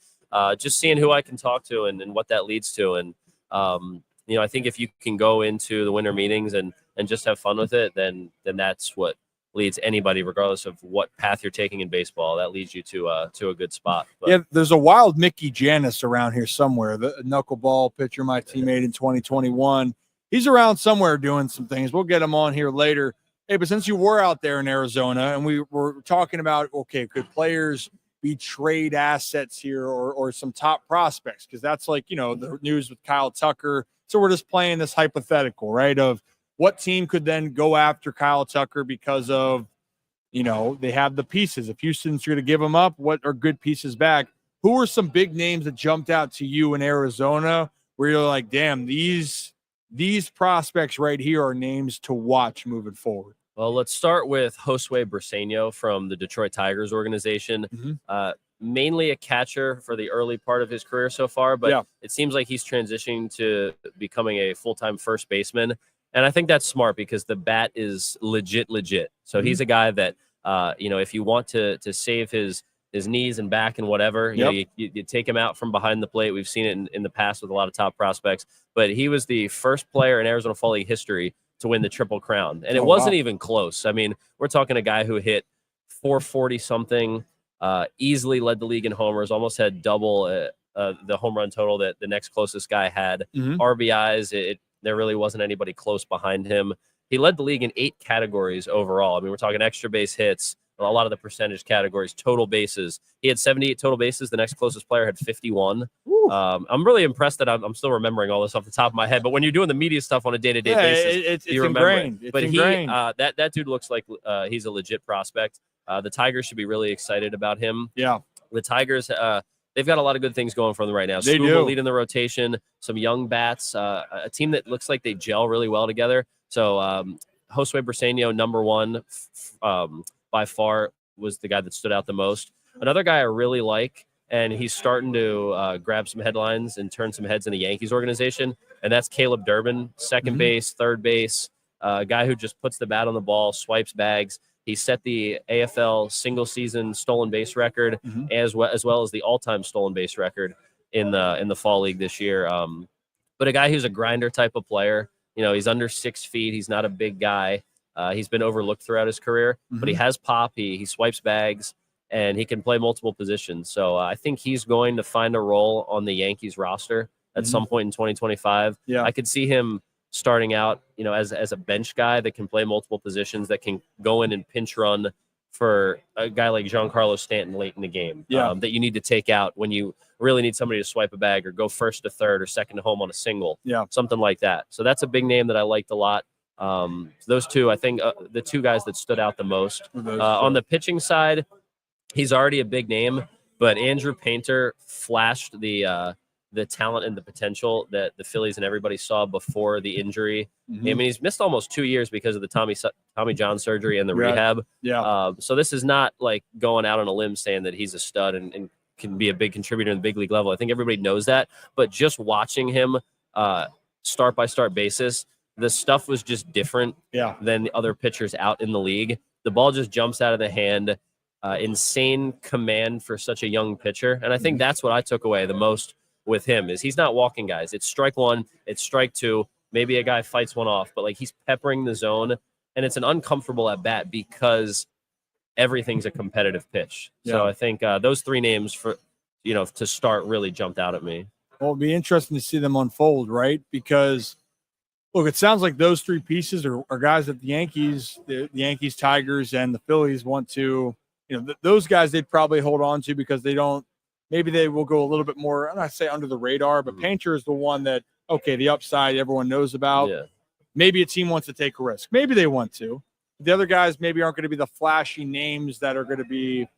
just seeing who I can talk to and what that leads to. And, I think if you can go into the winter meetings and just have fun with it, then that's what leads anybody, regardless of what path you're taking in baseball. That leads you to a good spot. But, there's a wild Mickey Janis around here somewhere. The knuckleball pitcher, my teammate in 2021. He's around somewhere doing some things. We'll get him on here later. Hey, but since you were out there in Arizona and we were talking about, okay, could players be trade assets here or some top prospects? Because that's like, the news with Kyle Tucker. So we're just playing this hypothetical, right, of what team could then go after Kyle Tucker because of, they have the pieces. If Houston's going to give him up, what are good pieces back? Who are some big names that jumped out to you in Arizona where you're like, damn, these prospects right here are names to watch moving forward? Well, let's start with Josue Briseño from the Detroit Tigers organization. Mainly a catcher for the early part of his career so far, but it seems like he's transitioning to becoming a full-time first baseman. And I think that's smart because the bat is legit. So he's a guy that, if you want to save his knees and back and whatever, you take him out from behind the plate. We've seen it in the past with a lot of top prospects, but he was the first player in Arizona Fall League history to win the Triple Crown. And it wasn't even close. I mean, we're talking a guy who hit 440 something, easily led the league in homers, almost had double the home run total that the next closest guy had. RBIs, there really wasn't anybody close behind him. He led the league in 8 categories overall. I mean, we're talking extra base hits, a lot of the percentage categories. Total bases, he had 78 total bases. The next closest player had 51. I'm really impressed that I'm still remembering all this off the top of my head. But when you're doing the media stuff on a day-to-day basis, it's you remember ingrained. it. But ingrained. that dude looks like he's a legit prospect. The Tigers should be really excited about him. Yeah. The Tigers, they've got a lot of good things going for them right now. They Scuba do. leading the rotation, some young bats, a team that looks like they gel really well together. So Josue Briseño, number one, by far, was the guy that stood out the most. Another guy I really like, and he's starting to grab some headlines and turn some heads in the Yankees organization, and that's Caleb Durbin, second base, third base, a guy who just puts the bat on the ball, swipes bags. He set the AFL single-season stolen base record, as well as the all-time stolen base record in the fall league this year. But a guy who's a grinder type of player. You know, he's under 6 feet. He's not a big guy. He's been overlooked throughout his career, but he has pop. He swipes bags, and he can play multiple positions. So I think he's going to find a role on the Yankees roster at some point in 2025. Yeah. I could see him starting out, you know, as a bench guy that can play multiple positions, that can go in and pinch run for a guy like Giancarlo Stanton late in the game. That you need to take out when you really need somebody to swipe a bag or go first to third or second to home on a single. Something like that. So that's a big name that I liked a lot. Those two, I think, the two guys that stood out the most. On the pitching side, he's already a big name, but Andrew Painter flashed the talent and the potential that the Phillies and everybody saw before the injury. I mean, he's missed almost 2 years because of the Tommy John surgery and the rehab. So this is not like going out on a limb saying that he's a stud and can be a big contributor in the big league level. I think everybody knows that. But just watching him start by start basis, the stuff was just different than the other pitchers out in the league. The ball just jumps out of the hand. Insane command for such a young pitcher. And I think that's what I took away the most with him is he's not walking guys. It's strike one, it's strike two. Maybe a guy fights one off, but like he's peppering the zone, and it's an uncomfortable at bat because everything's a competitive pitch. So I think those three names for to start really jumped out at me. Well, it'll be interesting to see them unfold, right? Because look, it sounds like those three pieces are guys that the Yankees, Tigers, and the Phillies want to. Those guys they'd probably hold on to because they don't. Maybe they will go a little bit more, I'm not say under the radar, but Painter is the one that, okay, the upside everyone knows about. Maybe a team wants to take a risk. Maybe they want to. The other guys maybe aren't going to be the flashy names that are going to be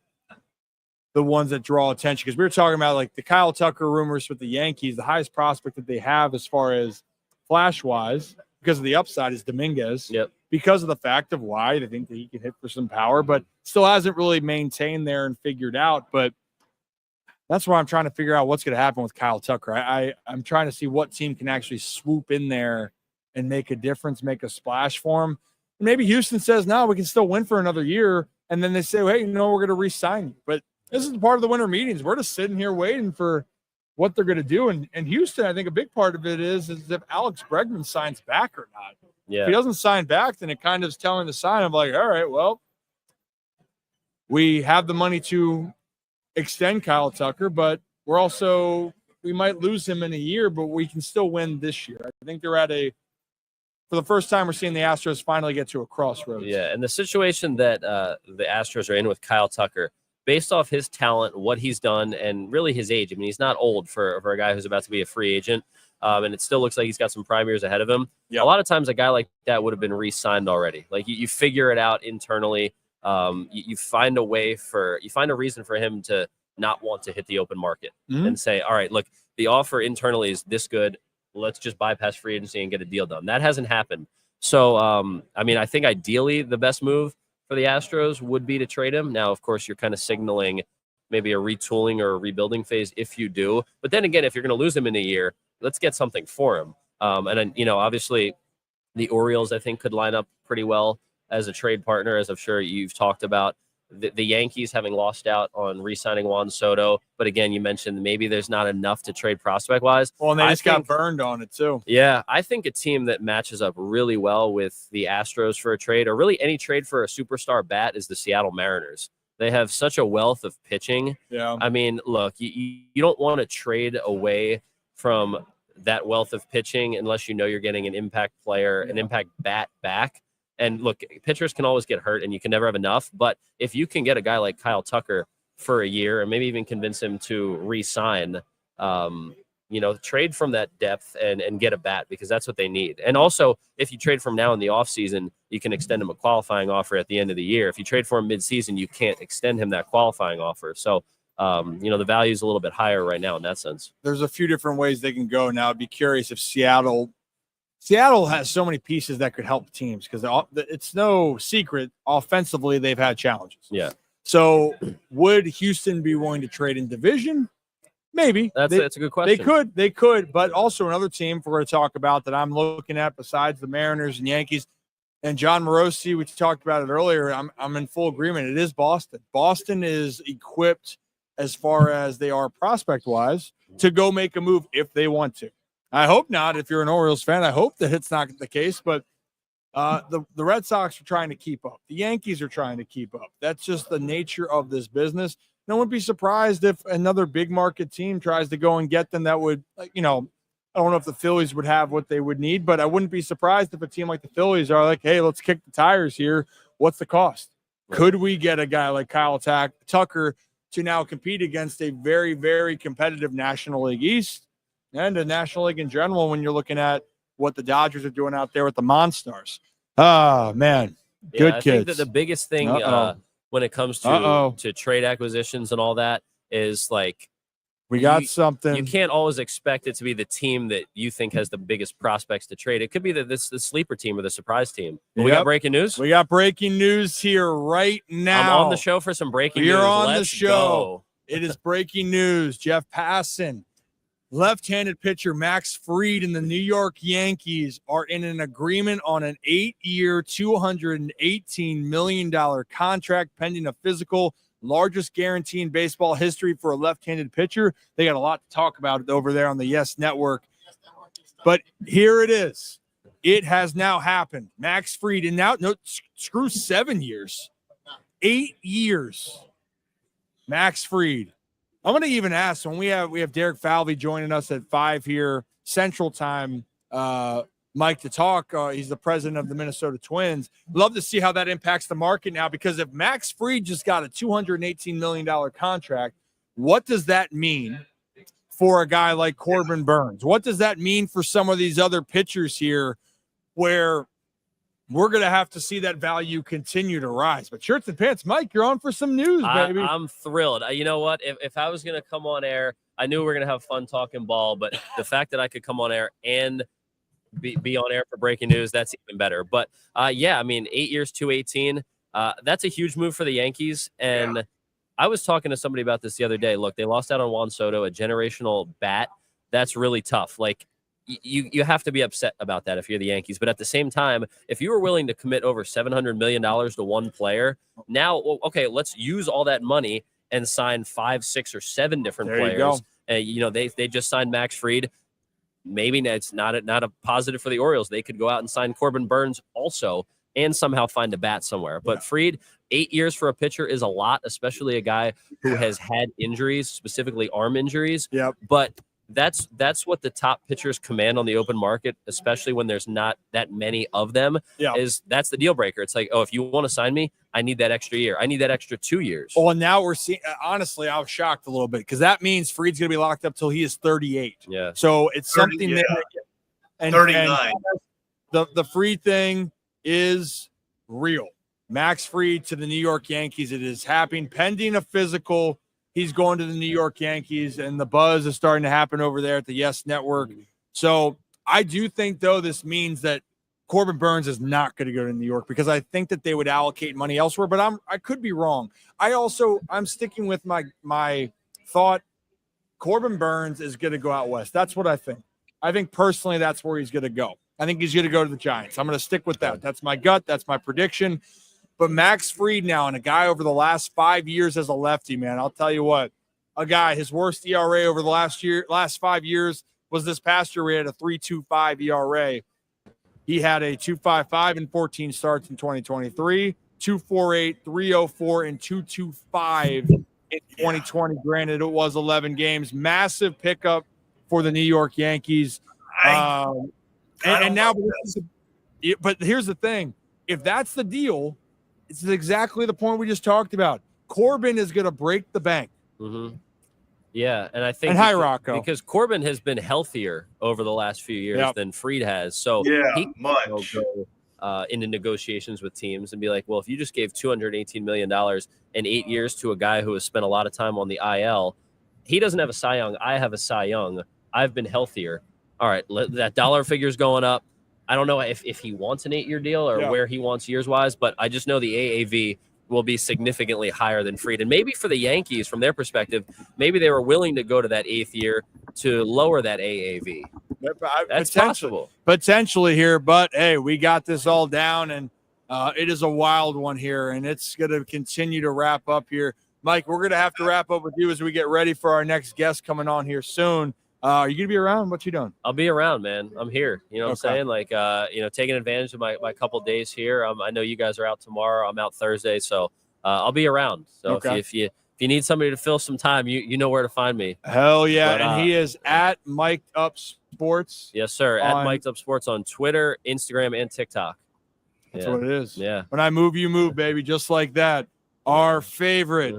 the ones that draw attention. Because we were talking about like the Kyle Tucker rumors with the Yankees, the highest prospect that they have as far as flash-wise, because of the upside, is Dominguez. Because of the fact of why they think that he can hit for some power, but still hasn't really maintained there and figured out. But that's why I'm trying to figure out what's going to happen with Kyle Tucker. I'm trying to see what team can actually swoop in there and make a difference, make a splash for him. And maybe Houston says, no, we can still win for another year. And then they say, hey, we're going to re-sign you. But this is part of the winter meetings. We're just sitting here waiting for what they're going to do. And Houston, I think a big part of it is if Alex Bregman signs back or not. If he doesn't sign back, then it kind of is telling the sign of like, all right, well, we have the money to extend Kyle Tucker, but we might lose him in a year, but we can still win this year. I think they're for the first time, we're seeing the Astros finally get to a crossroads. And the situation that the Astros are in with Kyle Tucker, based off his talent, what he's done, and really his age. I mean, he's not old for a guy who's about to be a free agent, and it still looks like he's got some prime years ahead of him. A lot of times a guy like that would have been re-signed already. Like you figure it out internally. You find a reason for him to not want to hit the open market and say, all right, look, the offer internally is this good. Let's just bypass free agency and get a deal done. That hasn't happened. So, I think ideally the best move for the Astros would be to trade him. Now, of course, you're kind of signaling maybe a retooling or a rebuilding phase if you do. But then again, if you're going to lose him in a year, let's get something for him. And then, obviously the Orioles, I think, could line up pretty well as a trade partner, as I'm sure you've talked about. The Yankees having lost out on re-signing Juan Soto. But again, you mentioned maybe there's not enough to trade prospect-wise. Well, and they just got burned on it too. Yeah, I think a team that matches up really well with the Astros for a trade, or really any trade for a superstar bat, is the Seattle Mariners. They have such a wealth of pitching. I mean, look, you don't want to trade away from that wealth of pitching unless you know you're getting an impact player, an impact bat back. And look, pitchers can always get hurt and you can never have enough. But if you can get a guy like Kyle Tucker for a year and maybe even convince him to re-sign, trade from that depth and get a bat, because that's what they need. And also, if you trade from now in the offseason, you can extend him a qualifying offer at the end of the year. If you trade for him mid-season, you can't extend him that qualifying offer. So, the value is a little bit higher right now in that sense. There's a few different ways they can go now. I'd be curious if Seattle has so many pieces that could help teams, because it's no secret offensively they've had challenges. Yeah. So would Houston be willing to trade in division? Maybe. That's a good question. They could, but also another team we're going to talk about that I'm looking at besides the Mariners and Yankees and John Morosi, we talked about it earlier. I'm in full agreement. It is Boston. Boston is equipped as far as they are prospect-wise to go make a move if they want to. I hope not. If you're an Orioles fan, I hope that it's not the case, but the Red Sox are trying to keep up. The Yankees are trying to keep up. That's just the nature of this business. No one would be surprised if another big market team tries to go and get them. That would, I don't know if the Phillies would have what they would need, but I wouldn't be surprised if a team like the Phillies are like, hey, let's kick the tires here. What's the cost? Right. Could we get a guy like Kyle Tucker to now compete against a very, very competitive National League East and a National League in general when you're looking at what the Dodgers are doing out there with the Monstars? Oh, man. Good I kids. think that the biggest thing when it comes to trade acquisitions and all that is like, we got something. You can't always expect it to be the team that you think has the biggest prospects to trade. It could be the sleeper team or the surprise team. We got breaking news. We got breaking news here right now. I'm on the show for some breaking news. You're on Let's the show. Go. It is breaking news. Jeff Passan, left-handed pitcher Max Fried and the New York Yankees are in an agreement on an 8-year, $218 million contract pending a physical, largest guarantee in baseball history for a left-handed pitcher. They got a lot to talk about over there on the Yes Network. But here it is. It has now happened. Max Fried, and now, screw 7 years. 8 years. Max Fried. I'm going to even ask, when we have Derek Falvey joining us at 5 here Central Time, Mike, to talk. He's the president of the Minnesota Twins. Love to see how that impacts the market now, because if Max Fried just got a $218 million contract, what does that mean for a guy like Corbin Burns? What does that mean for some of these other pitchers here where we're going to have to see that value continue to rise? But shirts and pants, Mike, you're on for some news, baby. I'm thrilled. You know what? If I was going to come on air, I knew we were going to have fun talking ball, but the fact that I could come on air and be on air for breaking news, that's even better. But 8 years, 218, that's a huge move for the Yankees. And I was talking to somebody about this the other day. Look, they lost out on Juan Soto, a generational bat. That's really tough. Like, you have to be upset about that if you're the Yankees. But at the same time, if you were willing to commit over $700 million to one player, now, okay, let's use all that money and sign 5, 6, or 7 different players. They just signed Max Fried. Maybe it's not a positive for the Orioles. They could go out and sign Corbin Burns also and somehow find a bat somewhere. But Fried, 8 years for a pitcher is a lot, especially a guy who has had injuries, specifically arm injuries. Yep. But that's what the top pitchers command on the open market, especially when there's not that many of them. That's the deal breaker. It's like, oh, if you want to sign me, I need that extra year. I need that extra 2 years. Well, and now we're seeing, honestly, I was shocked a little bit, because that means Fried's going to be locked up till he is 38. Yeah. So it's 30, something that 39. And the Fried thing is real. Max Fried to the New York Yankees. It is happening pending a physical. He's going to the New York Yankees, and the buzz is starting to happen over there at the Yes Network. So I do think, though, this means that Corbin Burns is not going to go to New York, because I think that they would allocate money elsewhere, but I could be wrong. I'm sticking with my thought. Corbin Burns is going to go out west. That's what I think. I think personally that's where he's going to go. I think he's going to go to the Giants. I'm going to stick with that. That's my gut. That's my prediction. But Max Fried now, and a guy over the last 5 years as a lefty, man, I'll tell you what, a guy, his worst ERA over the last 5 years was this past year. We had a 3.25 ERA. He had a 2.55 in 14 starts in 2023, 2.48, 3.04, and 2.25 in 2020. Granted, it was 11 games. Massive pickup for the New York Yankees. But here's the thing. if that's the deal, it's exactly the point we just talked about. Corbin is going to break the bank. Mm-hmm. Yeah, and I think And hi, Rocco. because Corbin has been healthier over the last few years than Fried has, so he much. Go into negotiations with teams and be like, well, if you just gave $218 million in 8 years to a guy who has spent a lot of time on the IL, he doesn't have a Cy Young. I have a Cy Young. I've been healthier. All right, that dollar figure's going up. I don't know if he wants an 8-year deal or where he wants years-wise, but I just know the AAV will be significantly higher than Fried. And maybe for the Yankees, from their perspective, maybe they were willing to go to that 8th year to lower that AAV. That's possible. Potentially here, but hey, we got this all down, and it is a wild one here, and it's going to continue to wrap up here. Mike, we're going to have to wrap up with you as we get ready for our next guest coming on here soon. Are you going to be around? What you doing? I'll be around, man. I'm here. You know what I'm saying? Like, taking advantage of my couple days here. I know you guys are out tomorrow. I'm out Thursday, so I'll be around. So if you need somebody to fill some time, you know where to find me. Hell yeah. But, and he is at Mic'd Up Sports. Yes, sir. At Mic'd Up Sports on Twitter, Instagram, and TikTok. That's what it is. Yeah. When I move, you move, baby. Just like that. Our favorite,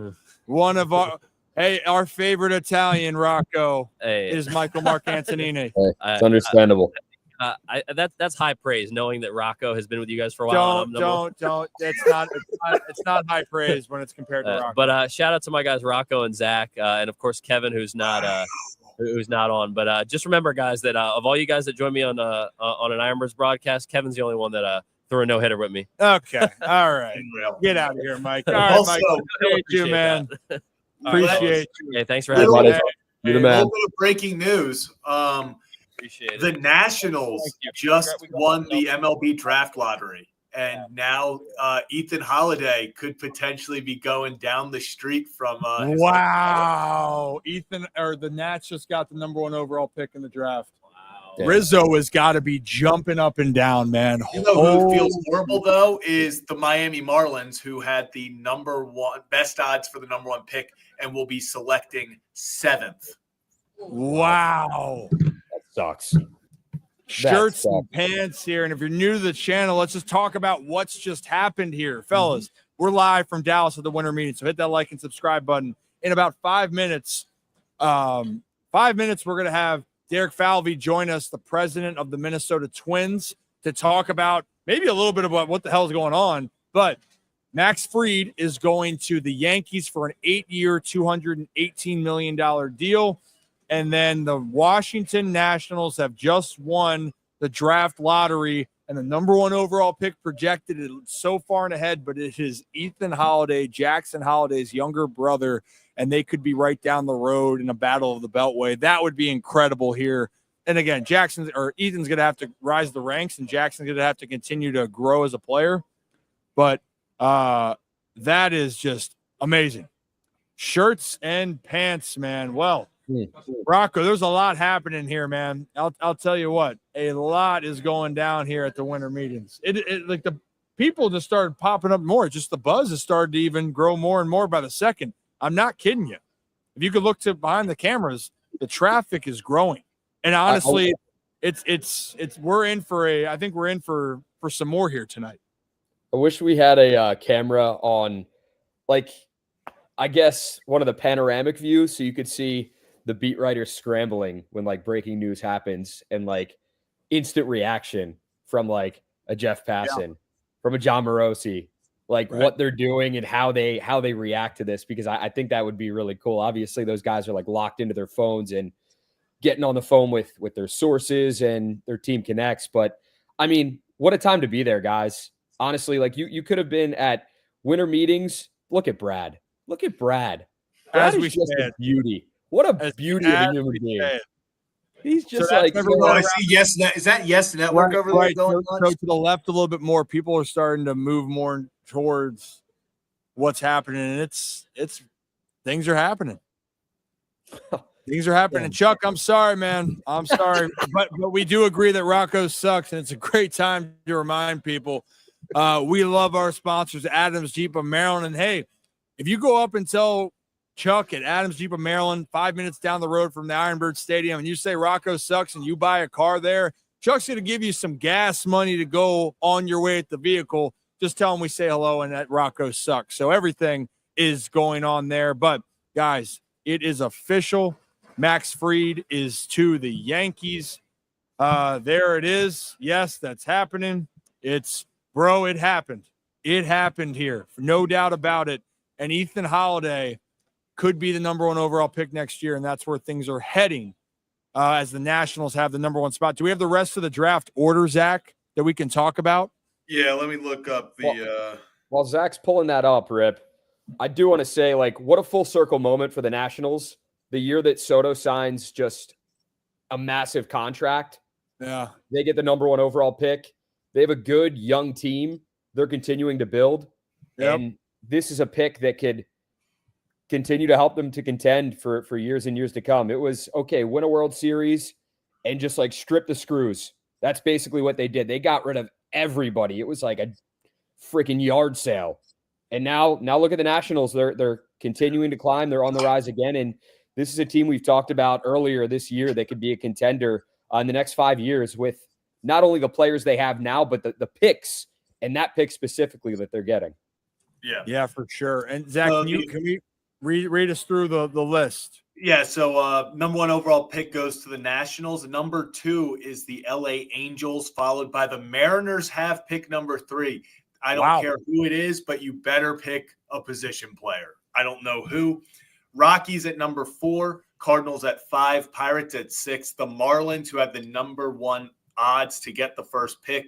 our favorite Italian, Rocco, is Michael Mark Antonini. It's understandable. That's high praise, knowing that Rocco has been with you guys for a while. Don't. It's not high praise when it's compared to Rocco. But shout out to my guys Rocco and Zach, and of course Kevin, who's not on. But just remember, guys, that of all you guys that join me on an Ironbirds broadcast, Kevin's the only one that threw a no-hitter with me. Okay, all right, get out of here, Mike. All right, Mike, appreciate you, man. Appreciate you. Hey, thanks for having me. You're the man. A little bit of breaking news. Appreciate it. The Nationals just won the MLB draft lottery, and now Ethan Holiday could potentially be going down the street from. Wow, the Nats just got the number 1 overall pick in the draft. Wow, Rizzo has got to be jumping up and down, man. You know who feels horrible though is the Miami Marlins, who had the best odds for the number 1 pick and will be selecting 7th. Wow. Sucks. Shirts and pants here. And if you're new to the channel, let's just talk about what's just happened here. Fellas, we're live from Dallas at the winter meeting. So hit that like and subscribe button. In about 5 minutes, we're going to have Derek Falvey join us, the president of the Minnesota Twins, to talk about maybe a little bit about what the hell is going on. But Max Fried is going to the Yankees for an 8-year, $218 million deal. And then the Washington Nationals have just won the draft lottery, and the number 1 overall pick projected is so far in ahead, but it is Ethan Holiday, Jackson Holiday's younger brother, and they could be right down the road in a battle of the Beltway. That would be incredible here. And again, Ethan's going to have to rise the ranks, and Jackson's going to have to continue to grow as a player. But that is just amazing. Shirts and pants, man. Well, Rocco, there's a lot happening here, man. I'll tell you what, a lot is going down here at the winter meetings. It like the people just started popping up more. Just the buzz has started to even grow more and more by the second. I'm not kidding you. If you could look to behind the cameras, the traffic is growing. And honestly, we're in for some more here tonight. I wish we had a camera on, like, I guess one of the panoramic views, so you could see the beat writers scrambling when like breaking news happens, and like instant reaction from like a Jeff Passan, from a John Morosi, like what they're doing and how they react to this, because I think that would be really cool. Obviously, those guys are like locked into their phones and getting on the phone with their sources and their team connects. But I mean, what a time to be there, guys. Honestly, like you could have been at winter meetings. Look at Brad. Brad As we is just said. a beauty. What a beauty of a human being. He's just like, I see. Yes, is that Yes Network over there going on? So to the left a little bit more, people are starting to move more towards what's happening, and it's things are happening. Things are happening. Chuck, I'm sorry, man. I'm sorry, but we do agree that Rocco sucks, and it's a great time to remind people we love our sponsors, Adams Jeep of Maryland. And hey, if you go up and tell Chuck at Adams Jeep of Maryland, 5 minutes down the road from the Ironbird Stadium, and you say Rocco sucks and you buy a car there, Chuck's going to give you some gas money to go on your way at the vehicle. Just tell him we say hello and that Rocco sucks. So everything is going on there. But, guys, it is official. Max Fried is to the Yankees. There it is. Yes, that's happening. It happened. It happened here. No doubt about it. And Ethan Holiday could be the number 1 overall pick next year, and that's where things are heading as the Nationals have the number 1 spot. Do we have the rest of the draft order, Zach, that we can talk about? Yeah, let me look up the While Zach's pulling that up, Rip, I do want to say, like, what a full circle moment for the Nationals. The year that Soto signs just a massive contract. Yeah. They get the number 1 overall pick. They have a good young team they're continuing to build. Yep. And this is a pick that could continue to help them to contend for years and years to come. It was, okay, win a World Series and just like strip the screws. That's basically what they did. They got rid of everybody. It was like a freaking yard sale. And now look at the Nationals. They're continuing to climb. They're on the rise again. And this is a team we've talked about earlier this year that could be a contender in the next 5 years with not only the players they have now, but the picks, and that pick specifically that they're getting. Yeah, for sure. And Zach, can you read us through the list? Yeah, so number 1 overall pick goes to the Nationals. Number 2 is the LA Angels, followed by the Mariners have pick number 3. I don't care who it is, but you better pick a position player. I don't know who. Rockies at number 4, Cardinals at 5, Pirates at 6. The Marlins, who have the number 1 odds to get the first pick,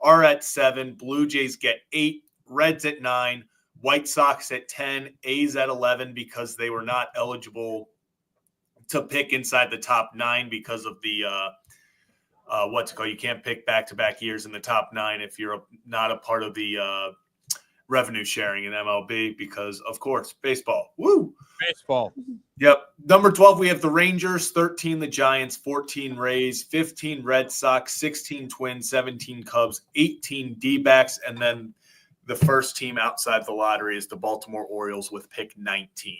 are at 7. Blue Jays get 8, Reds at 9, White Sox at 10, A's at 11 because they were not eligible to pick inside the top 9 because of the what's it called? You can't pick back-to-back years in the top 9 if you're not a part of the revenue sharing in MLB because, of course, baseball. Woo! Baseball. Yep. Number 12, we have the Rangers, 13 the Giants, 14 Rays, 15 Red Sox, 16 Twins, 17 Cubs, 18 D-backs, and then the first team outside the lottery is the Baltimore Orioles with pick 19.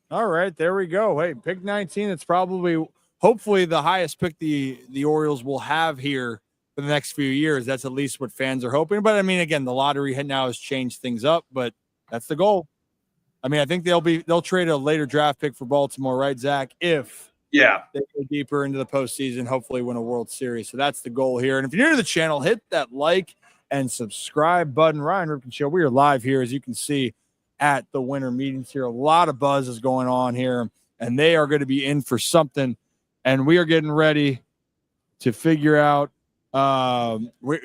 All right, there we go. Hey, pick 19. It's probably, hopefully, the highest pick the Orioles will have here for the next few years. That's at least what fans are hoping. But I mean, again, the lottery now has changed things up, but that's the goal. I mean, I think they'll trade a later draft pick for Baltimore, right, Zach? If they go deeper into the postseason, hopefully win a World Series. So that's the goal here. And if you're new to the channel, hit that like and subscribe button. Ryan Ripken Show. We are live here, as you can see, at the winter meetings here. A lot of buzz is going on here, and they are going to be in for something. And we are getting ready to figure out.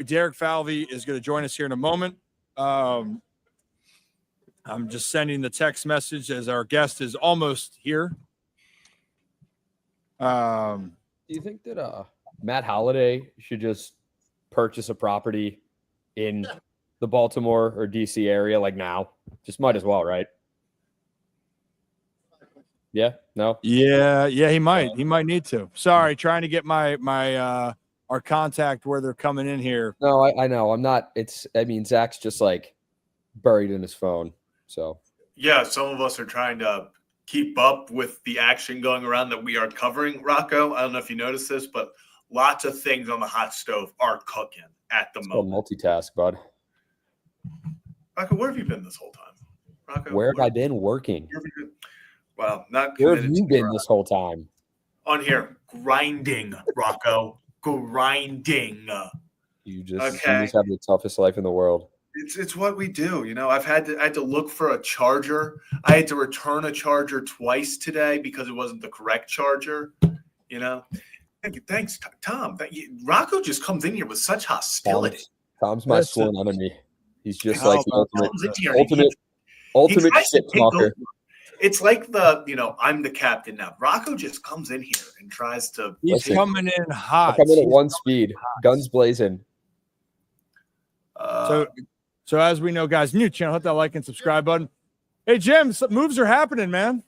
Derek Falvey is going to join us here in a moment. I'm just sending the text message as our guest is almost here. Do you think that Matt Holliday should just purchase a property in the Baltimore or DC area like now? Just might as well, right? Yeah, no. Yeah, he might. He might need to. Sorry, trying to get my our contact where they're coming in here. No, I know. I'm not. Zach's just like buried in his phone. So yeah, some of us are trying to keep up with the action going around that we are covering. Rocco, I don't know if you noticed this, but lots of things on the hot stove are cooking at the moment. Multitask, bud. Rocco, where have you been this whole time? Rocco, where have I been working? Well, not where have you been this whole time? On here, grinding, Rocco, grinding. You just have the toughest life in the world. It's what we do, you know. I had to look for a charger. I had to return a charger twice today because it wasn't the correct charger. You know. Thanks, Tom. Rocco just comes in here with such hostility. Tom's my sworn enemy. He's just like the ultimate shit talker. It's like I'm the captain now. Rocco just comes in here and tries to. He's coming in hot. Coming at one speed, guns blazing. So as we know, guys, new channel, hit that like and subscribe button. Hey, Jim, some moves are happening, man.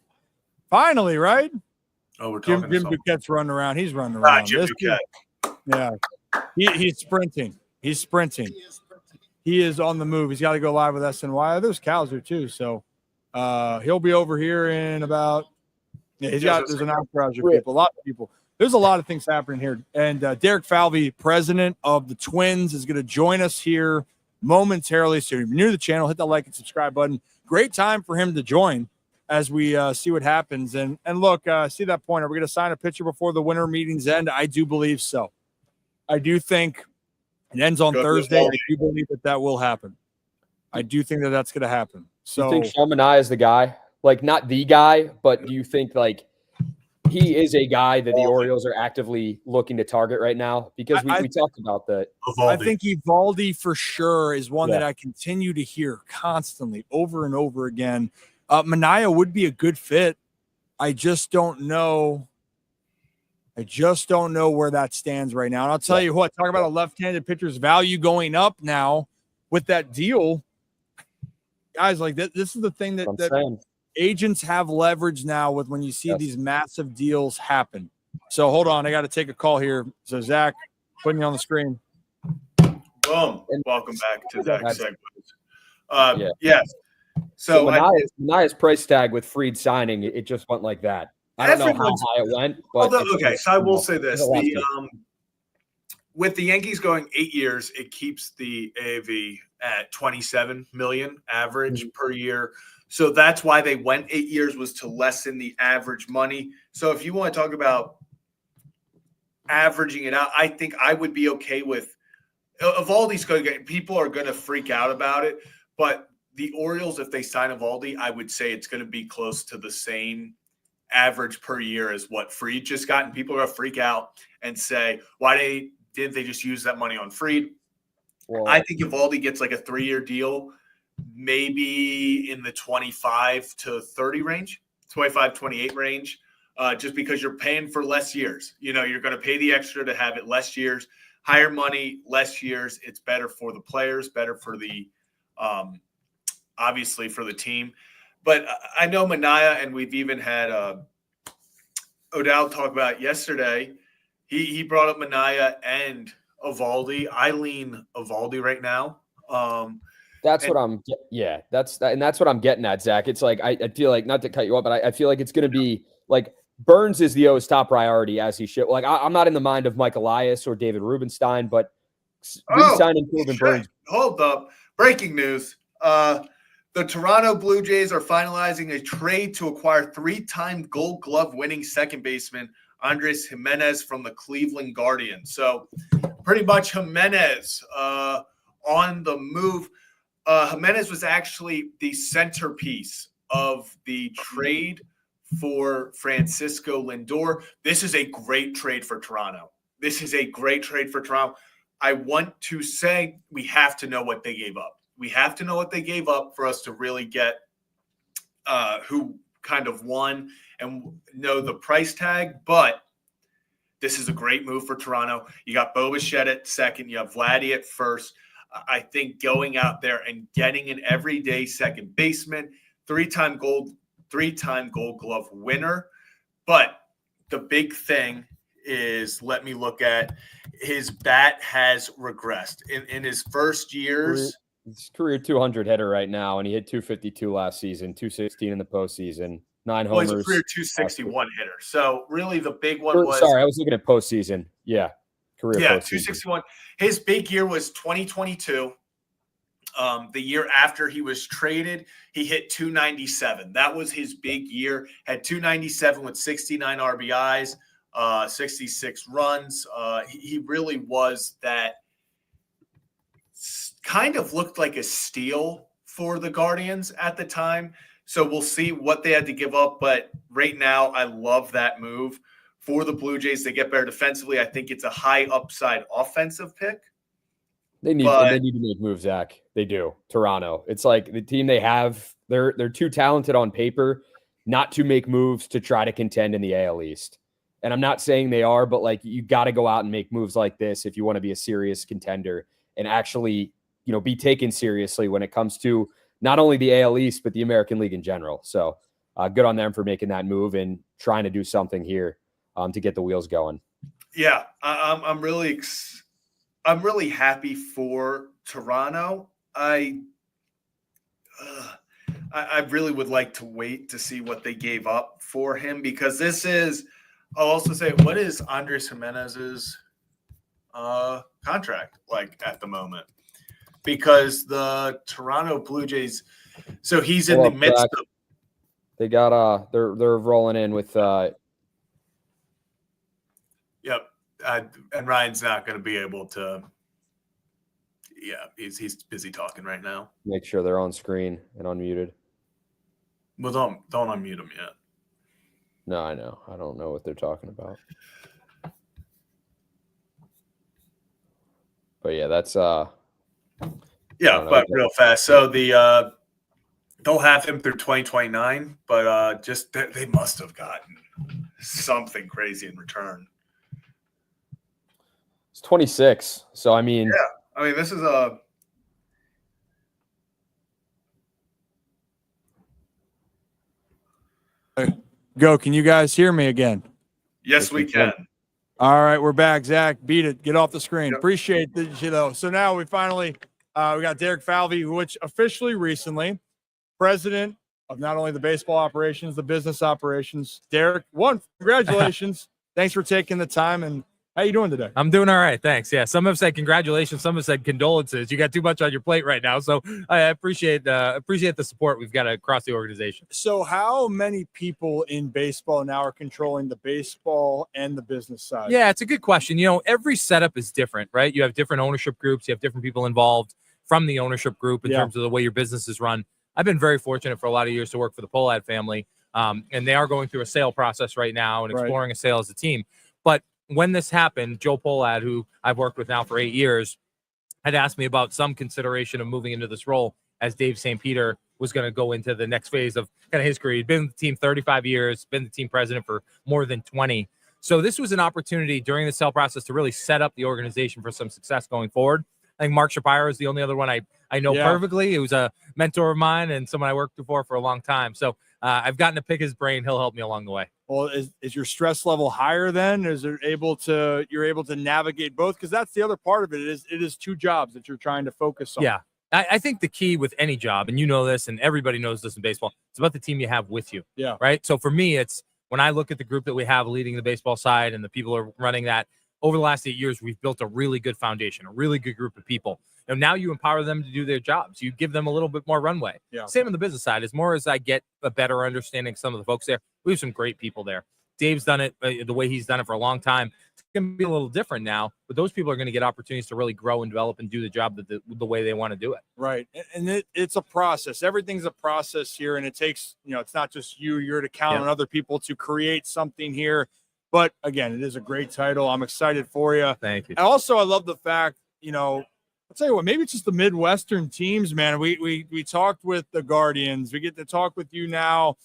Finally, right? Oh, we're talking Jim Bouquet's running around. He's running around. Jim Bouquet. Yeah. He's sprinting. He's sprinting. He is on the move. He's got to go live with SNY. There's cows here too. So he'll be over here in about there's an entourage of people, a lot of people. there's a lot of things happening here. And Derek Falvey, president of the Twins, is going to join us here momentarily. So if you're new to the channel, hit that like and subscribe button. Great time for him to join as we see what happens. And look, see that point. Are we going to sign a pitcher before the winter meetings end? I do believe so. I do think it ends on Thursday. I do believe that will happen. I do think that that's going to happen. So you think Sean Manaea is the guy? Like, not the guy, but do you think, like, he is a guy that the Orioles are actively looking to target right now? Because we talked about that. I think Evaldi for sure is one that I continue to hear constantly over and over again. Manaea would be a good fit. I just don't know. Where that stands right now. And I'll tell you what, talk about a left-handed pitcher's value going up now with that deal. Guys, like this is the thing that agents have leverage now with when you see these massive deals happen. So hold on, I got to take a call here. So Zach, putting you on the screen. Boom. Welcome back to Zach's segment. Yes. So Manaea's price tag with Fried signing, it just went like that. I don't know how high it went. But okay, so I will say this. With the Yankees going 8 years, it keeps the AAV at 27 million average per year. So that's why they went 8 years, was to lessen the average money. So if you want to talk about averaging it out, I think I would be okay with Evaldi's going to people are going to freak out about it, but the Orioles, if they sign Evaldi, I would say it's going to be close to the same average per year as what Fried just got. And people are going to freak out and say, why didn't they just use that money on Fried? Well, I think Evaldi gets like a 3-year deal, maybe in the 25 to 30 range, 25, 28 range, just because you're paying for less years. You know, you're going to pay the extra to have it less years, higher money, less years. It's better for the players, better for the obviously for the team. But I know Manaea, and we've even had O'Dowd talk about it yesterday. He brought up Manaea and Evaldi. I lean Evaldi right now. That's what I'm getting at, Zach. It's like I feel like, not to cut you off, but I feel like it's going to be like Burns is the O's top priority, as he should. Like I'm not in the mind of Mike Elias or David Rubenstein, but re-signing Corbin Burns. Hold up! Breaking news: the Toronto Blue Jays are finalizing a trade to acquire 3-time Gold Glove winning second baseman Andres Jimenez from the Cleveland Guardians. So pretty much Jimenez on the move. Jimenez was actually the centerpiece of the trade for Francisco Lindor. This is a great trade for Toronto. I want to say we have to know what they gave up. We have to know what they gave up for us to really get who kind of won and know the price tag. But this is a great move for Toronto. You got Bo Bichette at second. You have Vladdy at first. I think going out there and getting an everyday second baseman, three-time Gold Glove winner. But the big thing is, let me look at his bat has regressed in his first years. His career 200 hitter right now, and he hit 252 last season, 216 in the postseason, 9 homers. He's a career 261 hitter. So really the big one was. Sorry, I was looking at postseason. Yeah. Career 261. His big year was 2022. The year after he was traded, he hit 297. That was his big year. Had 297 with 69 RBIs, 66 runs. He really was that. Kind of looked like a steal for the Guardians at the time. So we'll see what they had to give up. But right now, I love that move for the Blue Jays. They get better defensively. I think it's a high upside offensive pick. They need to make moves, Zach. They do. Toronto. It's like the team they have, they're too talented on paper not to make moves to try to contend in the AL East. And I'm not saying they are, but like you got to go out and make moves like this if you want to be a serious contender and actually, be taken seriously when it comes to not only the AL East, but the American League in general. So good on them for making that move and trying to do something here to get the wheels going. Yeah, I'm really happy for Toronto. I really would like to wait to see what they gave up for him, because this is I'll also say, what is Andres Jimenez's contract like at the moment? Because the Toronto Blue Jays, so he's in the midst of. They got they're rolling in with Yep, and Ryan's not going to be able to. Yeah, he's busy talking right now. make sure they're on screen and unmuted. Well, don't unmute him yet. No, I know. I don't know what they're talking about. But yeah, that's Yeah, but real fast. So the they'll have him through 2029, but just they must have gotten something crazy in return. it's 26. So I mean, yeah, I mean this is a. Go. Can you guys hear me again? Yes, we can. All right, we're back. Zach, beat it. Get off the screen. Yep. Appreciate the So now we finally we got Derek Falvey, which officially recently president of not only the baseball operations, the business operations. Derek, congratulations. Thanks for taking the time. And how you doing today? I'm doing all right, thanks. Yeah, some have said congratulations, some have said condolences. You got too much on your plate right now, so I appreciate the support we've got across the organization. So, how many people in baseball now are controlling the baseball and the business side? Yeah, it's a good question. You know, every setup is different, right? You have different ownership groups, you have different people involved from the ownership group in terms of the way your business is run. I've been very fortunate for a lot of years to work for the Pohlad family, and they are going through a sale process right now and exploring a sale as a team. But when this happened, Joe Pohlad, who I've worked with now for 8 years, had asked me about some consideration of moving into this role as Dave St. Peter was going to go into the next phase of kind of his career. He'd been with the team 35 years, been the team president for more than 20. So this was an opportunity during the sale process to really set up the organization for some success going forward. I think Mark Shapiro is the only other one I know perfectly. He was a mentor of mine and someone I worked for a long time. So I've gotten to pick his brain. He'll help me along the way. Well, is your stress level higher then? Is it you're able to navigate both? Because that's the other part of it. It is two jobs that you're trying to focus on. Yeah. I think the key with any job, and you know this, and everybody knows this in baseball, it's about the team you have with you. Yeah. Right. So for me, it's when I look at the group that we have leading the baseball side and the people who are running that over the last 8 years, we've built a really good foundation, a really good group of people. And now you empower them to do their jobs. You give them a little bit more runway. Yeah. Same on the business side. As more as I get a better understanding of some of the folks there, we have some great people there. Dave's done it the way he's done it for a long time. It's going to be a little different now, but those people are going to get opportunities to really grow and develop and do the job the way they want to do it. Right. And it's a process. Everything's a process here. And it takes, it's not just you're to count on other people to create something here. But again, it is a great title. I'm excited for you. Thank you. And also, I love the fact, I'll tell you what, maybe it's just the Midwestern teams, man. We talked with the Guardians. We get to talk with you now.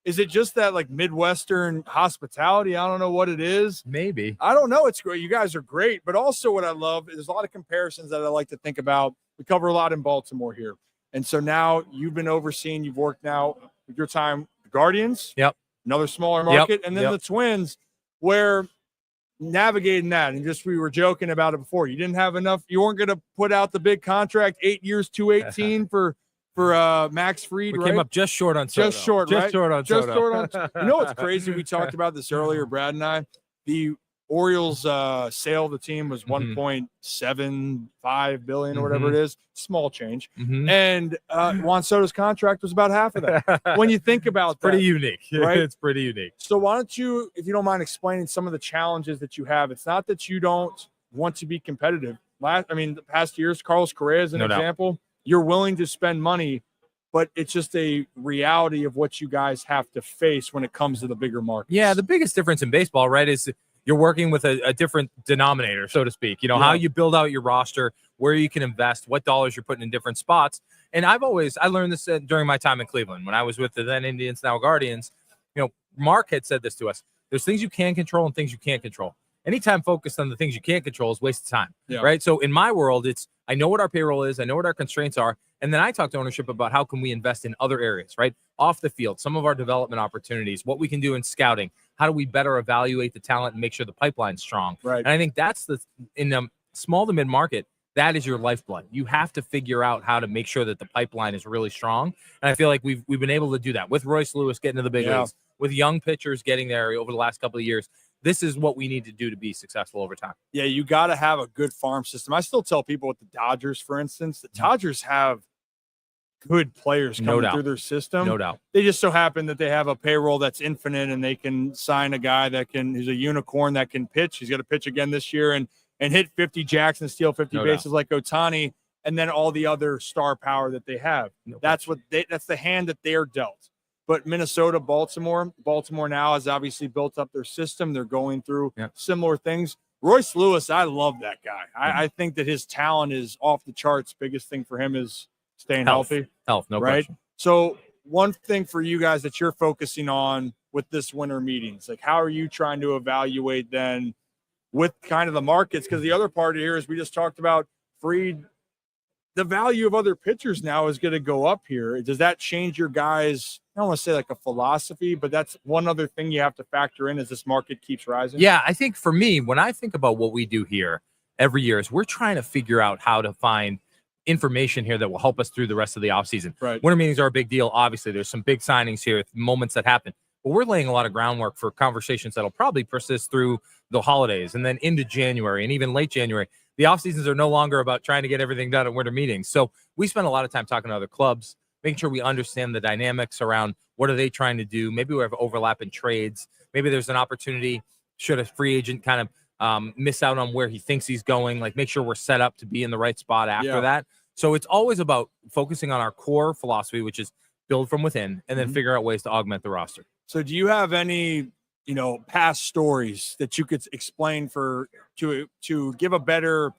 Is it just that like Midwestern hospitality? I don't know what it is. Maybe. I don't know. It's great. You guys are great. But also what I love is there's a lot of comparisons that I like to think about. We cover a lot in Baltimore here. And so now you've been overseeing, you've worked now with your time, the Guardians. Yep. Another smaller market. And then the Twins, where navigating that, and just we were joking about it before. You didn't have enough. You weren't going to put out the big contract, 8 years, 218 for Max Fried. We came up just short on Soto. Just short on Soto. You know what's crazy? We talked about this earlier, Brad and I. The Orioles sale of the team was 1.75 billion or whatever it is. Small change. And Juan Soto's contract was about half of that. When you think about that, pretty unique, right? It's pretty unique. So why don't you, if you don't mind explaining some of the challenges that you have? It's not that you don't want to be competitive. The past years, Carlos Correa is an example. You're willing to spend money, but it's just a reality of what you guys have to face when it comes to the bigger markets. Yeah, the biggest difference in baseball, right, is you're working with a different denominator, so to speak. How you build out your roster, where you can invest, what dollars you're putting in different spots. And I learned this during my time in Cleveland when I was with the then Indians, now Guardians. Mark had said this to us. There's things you can control and things you can't control. Anytime focused on the things you can't control is waste of time, right? So in my world, I know what our payroll is, I know what our constraints are, and then I talk to ownership about how can we invest in other areas, right? Off the field, some of our development opportunities, what we can do in scouting, how do we better evaluate the talent and make sure the pipeline's strong? Right. And I think that's in the small to mid market, that is your lifeblood. You have to figure out how to make sure that the pipeline is really strong. And I feel like we've been able to do that with Royce Lewis getting to the big leagues, with young pitchers getting there over the last couple of years. this is what we need to do to be successful over time. Yeah, you got to have a good farm system. I still tell people with the Dodgers, for instance, the Dodgers have good players coming through their system. No doubt. They just so happen that they have a payroll that's infinite, and they can sign a guy who's a unicorn that can pitch. He's got to pitch again this year and hit 50 jacks and steal 50 bases like Ohtani, and then all the other star power that they have. That's the hand that they're dealt. But Minnesota, Baltimore now has obviously built up their system. They're going through similar things. Royce Lewis, I love that guy. I think that his talent is off the charts. Biggest thing for him is staying healthy. Health, no right? question. So one thing for you guys that you're focusing on with this winter meetings, like how are you trying to evaluate then with kind of the markets? Because the other part here is we just talked about the value of other pitchers now is going to go up here. Does that change your guys? I don't want to say like a philosophy, but that's one other thing you have to factor in as this market keeps rising. Yeah, I think for me, when I think about what we do here every year is we're trying to figure out how to find information here that will help us through the rest of the offseason. Right. Winter meetings are a big deal. Obviously, there's some big signings here, moments that happen. But we're laying a lot of groundwork for conversations that'll probably persist through the holidays and then into January and even late January. The off seasons are no longer about trying to get everything done at winter meetings. So we spend a lot of time talking to other clubs, making sure we understand the dynamics around what are they trying to do. Maybe we have overlap in trades. Maybe there's an opportunity should a free agent kind of miss out on where he thinks he's going, like make sure we're set up to be in the right spot after that. So it's always about focusing on our core philosophy, which is build from within and then figure out ways to augment the roster. So do you have any, past stories that you could explain to give a better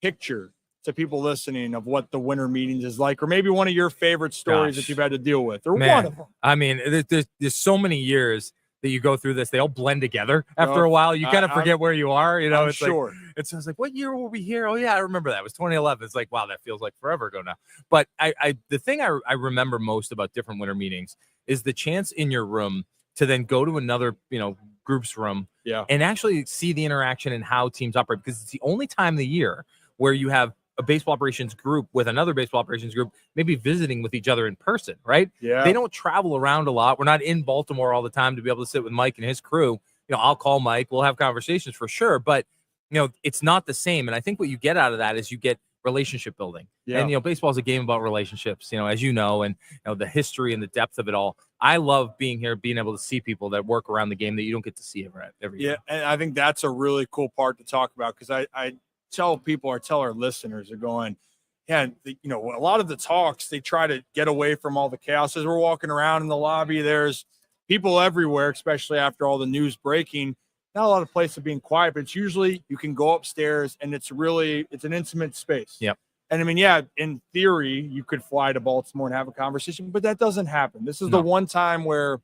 picture to people listening of what the winter meetings is like, or maybe one of your favorite stories that you've had to deal with, or one of them? I mean, there's so many years that you go through this, they all blend together after a while. You kind of forget where you are, it's sure. Like what year were we here? Oh yeah, I remember that. It was 2011. It's like, wow, that feels like forever ago now. But the thing I remember most about different winter meetings is the chance in your room to then go to another, group's room and actually see the interaction and how teams operate, because it's the only time of the year where you have a baseball operations group with another baseball operations group, maybe visiting with each other in person, right? Yeah. They don't travel around a lot. We're not in Baltimore all the time to be able to sit with Mike and his crew. I'll call Mike. We'll have conversations for sure, but it's not the same. And I think what you get out of that is you get relationship building. Yeah. And baseball is a game about relationships, as you know, and the history and the depth of it all. I love being here, being able to see people that work around the game that you don't get to see every year. And I think that's a really cool part to talk about, because I tell our listeners are going, a lot of the talks, they try to get away from all the chaos. As we're walking around in the lobby, there's people everywhere, especially after all the news breaking. Not a lot of places being quiet, but it's usually you can go upstairs and it's an intimate space. Yep. And I mean, in theory, you could fly to Baltimore and have a conversation, but that doesn't happen. This is the one time where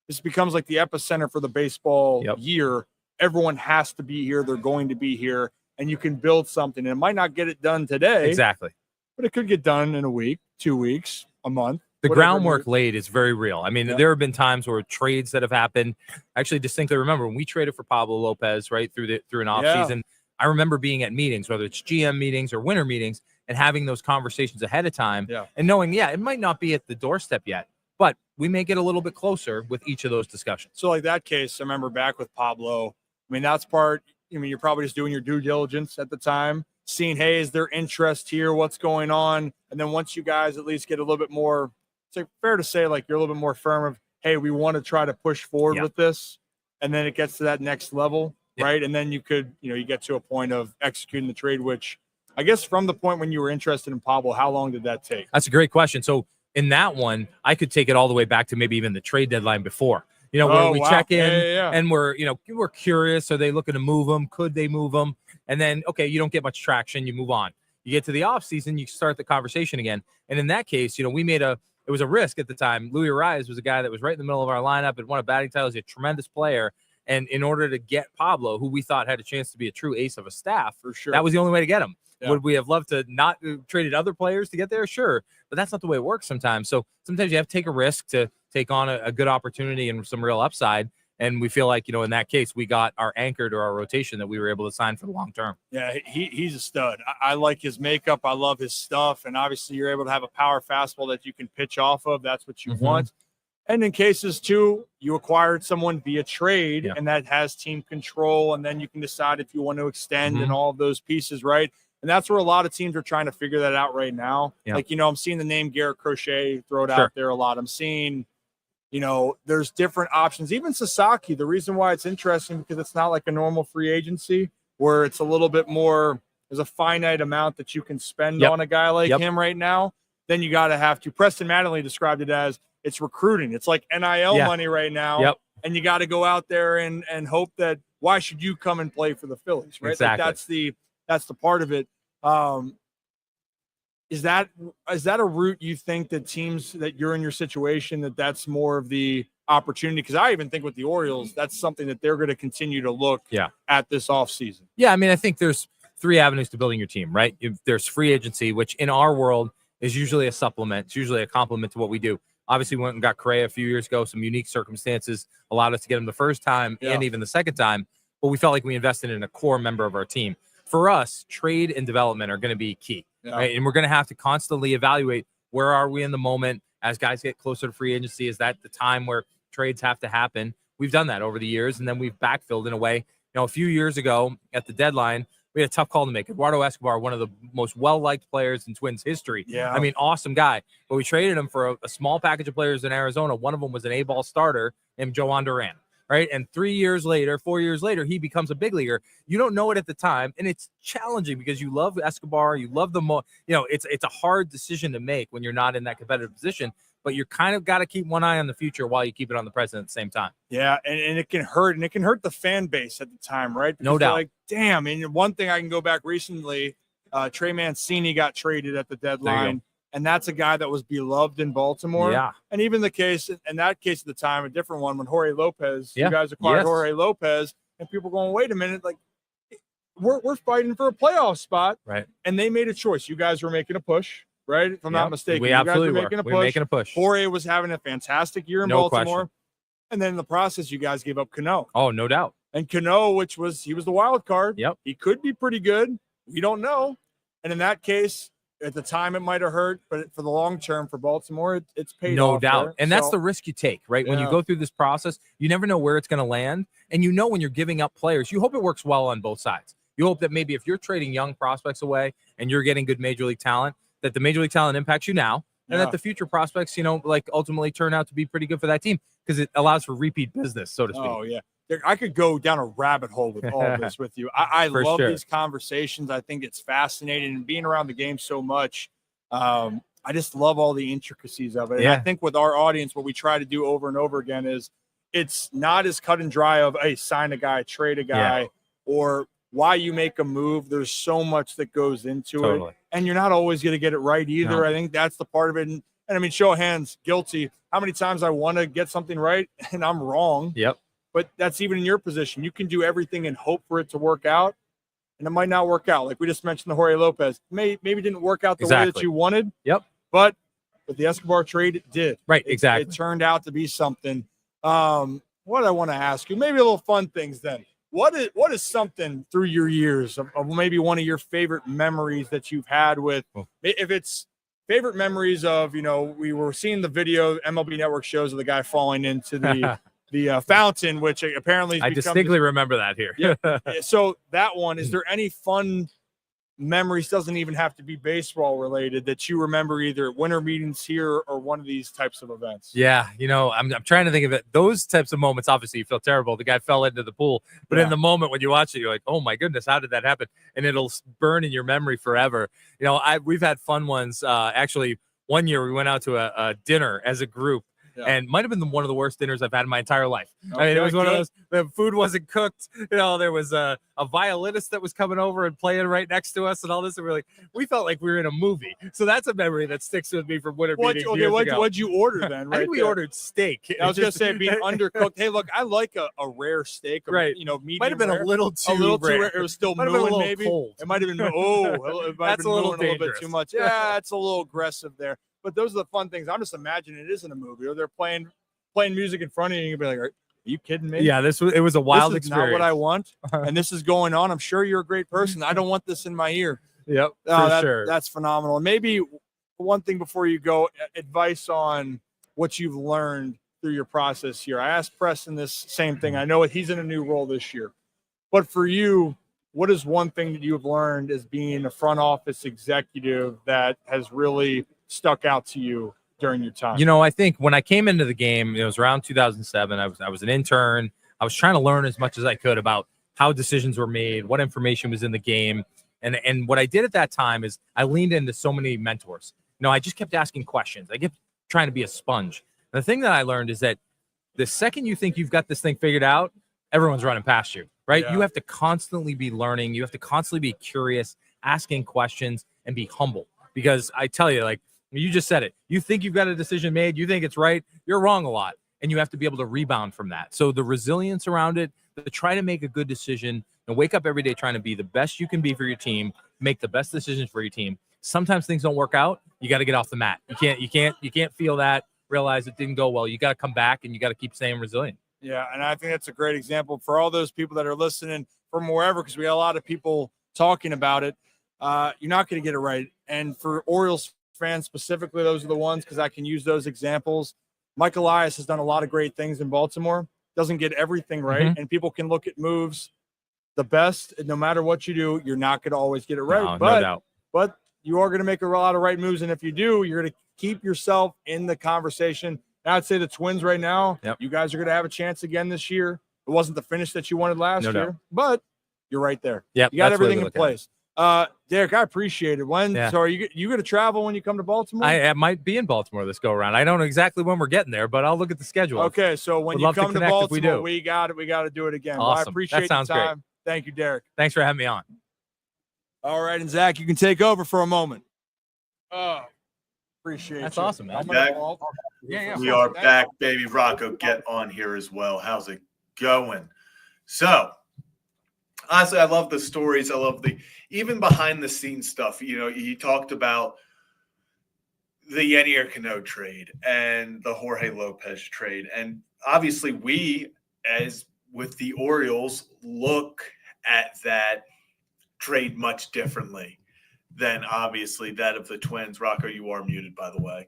this becomes like the epicenter for the baseball year. Everyone has to be here. They're going to be here, and you can build something. And it might not get it done today. Exactly. But it could get done in a week, 2 weeks, a month. The groundwork laid is very real. I mean, there have been times where trades that have happened. I actually distinctly remember when we traded for Pablo Lopez, right, through an offseason. I remember being at meetings, whether it's GM meetings or winter meetings, and having those conversations ahead of time and knowing, it might not be at the doorstep yet, but we may get a little bit closer with each of those discussions. So like that case, I remember back with Pablo, I mean, that's part, you're probably just doing your due diligence at the time, seeing, hey, is there interest here? What's going on? And then once you guys at least get a little bit more, it's fair to say, like, you're a little bit more firm of, hey, we want to try to push forward with this. And then it gets to that next level, right? And then you could, you get to a point of executing the trade, which I guess from the point when you were interested in Pablo, how long did that take? That's a great question. So in that one, I could take it all the way back to maybe even the trade deadline before, where we check in and we're curious. Are they looking to move them? Could they move them? And then, okay, you don't get much traction. You move on. You get to the off season, you start the conversation again. And in that case, we made it was a risk at the time. Louis Arias was a guy that was right in the middle of our lineup and won a batting title. He's a tremendous player. And in order to get Pablo, who we thought had a chance to be a true ace of a staff, for sure, that was the only way to get him. Yeah. Would we have loved to not traded other players to get there? Sure. But that's not the way it works sometimes. So sometimes you have to take a risk to take on a good opportunity and some real upside. And we feel like, in that case, we got our anchor to our rotation that we were able to sign for the long term. Yeah, he's a stud. I like his makeup. I love his stuff. And obviously you're able to have a power fastball that you can pitch off of. That's what you want. And in cases too, you acquired someone via trade, and that has team control, and then you can decide if you want to extend and all of those pieces, right? And that's where a lot of teams are trying to figure that out right now. Yeah. Like, I'm seeing the name Garrett Crochet thrown out there a lot. I'm seeing, there's different options. Even Sasaki, the reason why it's interesting because it's not like a normal free agency where it's a little bit more, there's a finite amount that you can spend on a guy like him right now. Then you got to have to. Preston Mattingly described it as it's recruiting. It's like NIL money right now. And you got to go out there and hope that why should you come and play for the Phillies, right? Exactly. Like that's the part of it. Is that a route you think that teams that you're in your situation that's more of the opportunity? Because I even think with the Orioles, that's something that they're going to continue to look at this offseason. Yeah, I mean, I think there's 3 avenues to building your team, right? There's free agency, which in our world is usually a supplement. It's usually a complement to what we do. Obviously, we went and got Correa a few years ago. Some unique circumstances allowed us to get him the first time and even the second time. But we felt like we invested in a core member of our team. For us, trade and development are going to be key, right? And we're going to have to constantly evaluate where are we in the moment as guys get closer to free agency. Is that the time where trades have to happen? We've done that over the years, and then we've backfilled in a way. A few years ago at the deadline, we had a tough call to make. Eduardo Escobar, one of the most well-liked players in Twins history. Yeah. I mean, awesome guy. But we traded him for a small package of players in Arizona. One of them was an A-ball starter named Joan Duran, right? And 4 years later, he becomes a big leaguer. You don't know it at the time, and it's challenging because you love Escobar. You love it's a hard decision to make when you're not in that competitive position. But you kind of got to keep one eye on the future while you keep it on the present at the same time. Yeah, and it can hurt, and it can hurt the fan base at the time, right? Because no doubt. Like, damn, and one thing I can go back recently, Trey Mancini got traded at the deadline, and that's a guy that was beloved in Baltimore. Yeah. And even the case, in that case at the time, a different one, when Jorge Lopez, you guys acquired Jorge Lopez, and people going, wait a minute, like, we're fighting for a playoff spot. Right. And they made a choice. You guys were making a push. Right, if I'm not mistaken, we you absolutely guys were making a push. Jorge was having a fantastic year in Baltimore, and then in the process, you guys gave up Cano. Oh, no doubt. And Cano, he was the wild card. Yep, he could be pretty good. We don't know. And in that case, at the time, it might have hurt, but for the long term for Baltimore, it's paid off. No doubt. There. And that's the risk you take, right? When you go through this process, you never know where it's going to land, and when you're giving up players, you hope it works well on both sides. You hope that maybe if you're trading young prospects away and you're getting good major league talent, that the major league talent impacts you now, and that the future prospects, ultimately turn out to be pretty good for that team because it allows for repeat business, so to speak. Oh, yeah. I could go down a rabbit hole with all this with you. I love these conversations. I think it's fascinating, and being around the game so much, I just love all the intricacies of it. And I think with our audience, what we try to do over and over again is it's not as cut and dry of, hey, sign a guy, trade a guy, or why you make a move. There's so much that goes into it, and you're not always going to get it right either. No. I think that's the part of it. And I mean, show of hands, guilty. How many times I want to get something right and I'm wrong? Yep. But that's even in your position. You can do everything and hope for it to work out, and it might not work out. Like we just mentioned, the Jorge Lopez maybe didn't work out the way that you wanted. Yep. But with the Escobar trade, it did. Right. Exactly. It turned out to be something. What I want to ask you, maybe a little fun things then. What is something through your years of maybe one of your favorite memories that you've had with, if it's favorite memories of, we were seeing the video MLB Network shows of the guy falling into the fountain, which apparently I distinctly remember that here. Yeah. So that one, is there any fun memories, doesn't even have to be baseball related, that you remember either at winter meetings here or one of these types of events? Yeah, I'm trying to think of it. Those types of moments, obviously, you feel terrible. The guy fell into the pool, but in the moment when you watch it, you're like, "Oh my goodness, how did that happen?" And it'll burn in your memory forever. We've had fun ones. Actually, one year we went out to a dinner as a group. And might have been one of the worst dinners I've had in my entire life. I mean, it was one of those, the food wasn't cooked. There was a violinist that was coming over and playing right next to us and all this. And we felt like we were in a movie. So that's a memory that sticks with me from winter meetings. What'd you order then? Right, I think we ordered steak. I was going to say being undercooked. Hey, look, I like a rare steak. Medium might have been rare. A little too rare. It was still mooing, maybe. Cold. It might have been, it might have been a little bit too much. Yeah, it's a little aggressive there. But those are the fun things. I'm just imagining it isn't a movie, or they're playing music in front of you, and you'll be like, "Are you kidding me?" Yeah, it was a wild experience. Not what I want, and this is going on. I'm sure you're a great person. I don't want this in my ear. Yep, for sure. That's phenomenal. And maybe one thing before you go, advice on what you've learned through your process here. I asked Preston this same thing. I know he's in a new role this year, but for you, what is one thing that you have learned as being a front office executive that has really stuck out to you during your time? You know, I think when I came into the game, it was around 2007. I was an intern. I was trying to learn as much as I could about how decisions were made, what information was in the game. And what I did at that time is I leaned into so many mentors. You know, I just kept asking questions. I kept trying to be a sponge. And the thing that I learned is that the second you think you've got this thing figured out, everyone's running past you, right? Yeah. You have to constantly be learning. You have to constantly be curious, asking questions, and be humble. Because I tell you, like you just said it, you think you've got a decision made, you think it's right, you're wrong a lot. And you have to be able to rebound from that. So the resilience around it, to try to make a good decision and wake up every day trying to be the best you can be for your team, make the best decisions for your team. Sometimes things don't work out. You got to get off the mat. You can't feel that, realize it didn't go well. You got to come back and you got to keep staying resilient. Yeah, and I think that's a great example for all those people that are listening from wherever, because we got a lot of people talking about it. You're not going to get it right. And for Orioles fans specifically, those are the ones, because I can use those examples. Mike Elias has done a lot of great things in Baltimore, doesn't get everything right, and people can look at moves the best. No matter what you do, you're not going to always get it right. No but, doubt. But you are going to make a lot of right moves, and if you do, you're going to keep yourself in the conversation. And I'd say the Twins right now, you guys are going to have a chance again this year. It wasn't the finish that you wanted last year, but you're right there. Yeah, you got everything in place. Derek, I appreciate it. So are you going to travel when you come to Baltimore? I might be in Baltimore this go around. I don't know exactly when we're getting there, but I'll look at the schedule. Okay, so when you come to Baltimore, we got to do it again. Awesome. Well, I appreciate that sounds the time. Great. Thank you, Derek. Thanks for having me on. All right, and Zach, you can take over for a moment. Appreciate That's you. awesome, man. We are back, baby. Rocco, get on here as well. How's it going? So, honestly, I love the stories. I love even behind the scenes stuff. You know, he talked about the Yenier Cano trade and the Jorge Lopez trade. And obviously we, as with the Orioles, look at that trade much differently than obviously that of the Twins. Rocco, you are muted, by the way.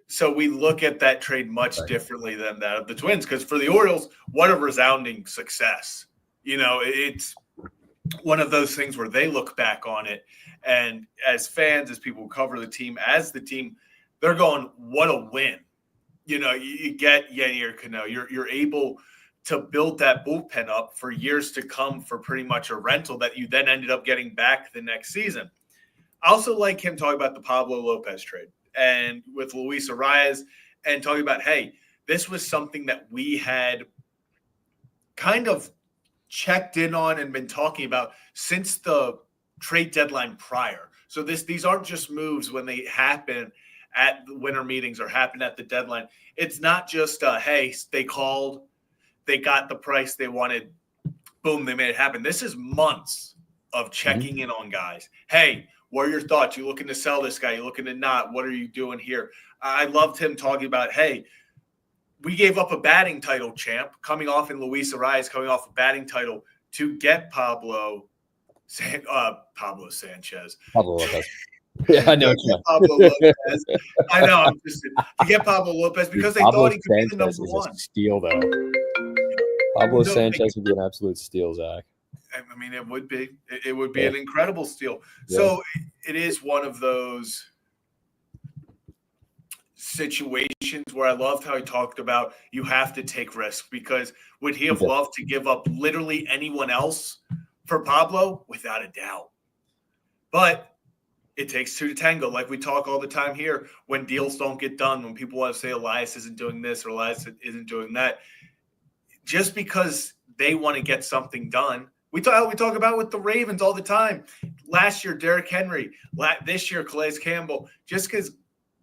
So we look at that trade much differently than that of the Twins, because for the Orioles, what a resounding success. You know, it's one of those things where they look back on it, and as fans, as people who cover the team, as the team, they're going, what a win. You know, you get Yenier Cano. You're able to build that bullpen up for years to come for pretty much a rental that you then ended up getting back the next season. I also like him talking about the Pablo Lopez trade and with Luis Arias, and talking about, hey, this was something that we had kind of checked in on and been talking about since the trade deadline prior. So these aren't just moves when they happen at the winter meetings or happen at the deadline. It's not just, hey, they called, they got the price they wanted, boom, they made it happen. This is months of checking in on guys. Hey, what are your thoughts? You looking to sell this guy? You looking to not? What are you doing here? I loved him talking about, hey, we gave up a batting title champ coming off in Luis Arias, coming off a batting title to get Pablo Sanchez. Pablo Lopez. Yeah, I know. Pablo Lopez. I know. I'm just to get Pablo Lopez because they Pablo thought he could Sanchez be the number is one. A steal, though. Pablo Sanchez would be an absolute steal, Zach. I mean, it would be. It would be an incredible steal. Yeah. So it is one of those situations where I loved how he talked about you have to take risks, because would he have loved to give up literally anyone else for Pablo? Without a doubt. But it takes two to tango. Like we talk all the time here, when deals don't get done, when people want to say Elias isn't doing this or Elias isn't doing that, just because they want to get something done. We talk about with the Ravens all the time. Last year, Derrick Henry. This year, Calais Campbell. Just because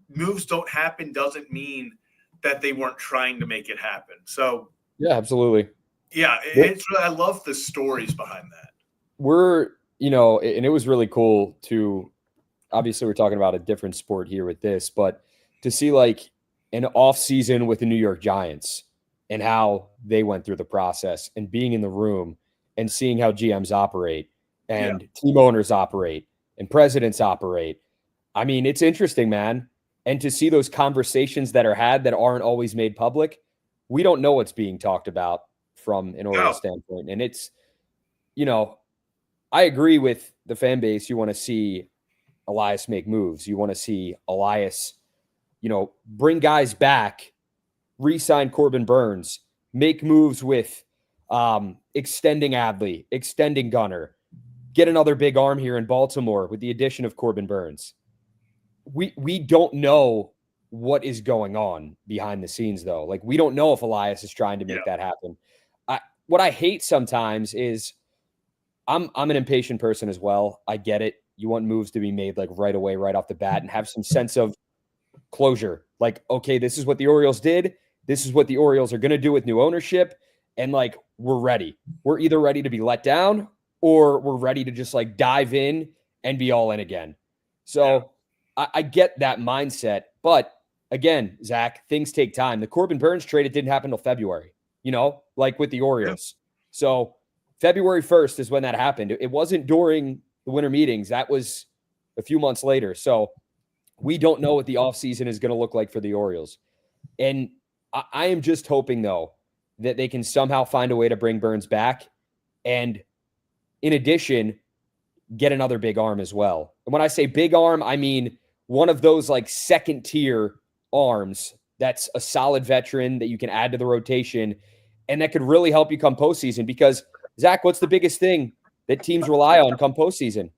moves don't happen doesn't mean that they weren't trying to make it happen. So yeah, absolutely. Yeah, I love the stories behind that. And it was really cool to, obviously we're talking about a different sport here with this, but to see like an off season with the New York Giants and how they went through the process and being in the room and seeing how GMs operate and team owners operate and presidents operate. I mean, it's interesting, man. and to see those conversations that are had that aren't always made public, we don't know what's being talked about from an Orioles standpoint. And it's, I agree with the fan base. You want to see Elias make moves. You want to see Elias, bring guys back, re-sign Corbin Burns, make moves with extending Adley, extending Gunnar, get another big arm here in Baltimore with the addition of Corbin Burns. We don't know what is going on behind the scenes, though. Like, we don't know if Elias is trying to make that happen. What I hate sometimes is I'm an impatient person as well. I get it. You want moves to be made like right away, right off the bat, and have some sense of closure. Like, okay, this is what the Orioles did. This is what the Orioles are going to do with new ownership. And like, we're ready. We're either ready to be let down or we're ready to just like dive in and be all in again. So I get that mindset. But again, Zach, things take time. The Corbin Burns trade, it didn't happen until February, like with the Orioles. So February 1st is when that happened. It wasn't during the winter meetings. That was a few months later. So we don't know what the offseason is going to look like for the Orioles. And I am just hoping, though, that they can somehow find a way to bring Burns back. And in addition, get another big arm as well. And when I say big arm, I mean one of those like second tier arms that's a solid veteran that you can add to the rotation and that could really help you come postseason. Because, Zach, what's the biggest thing that teams rely on come postseason?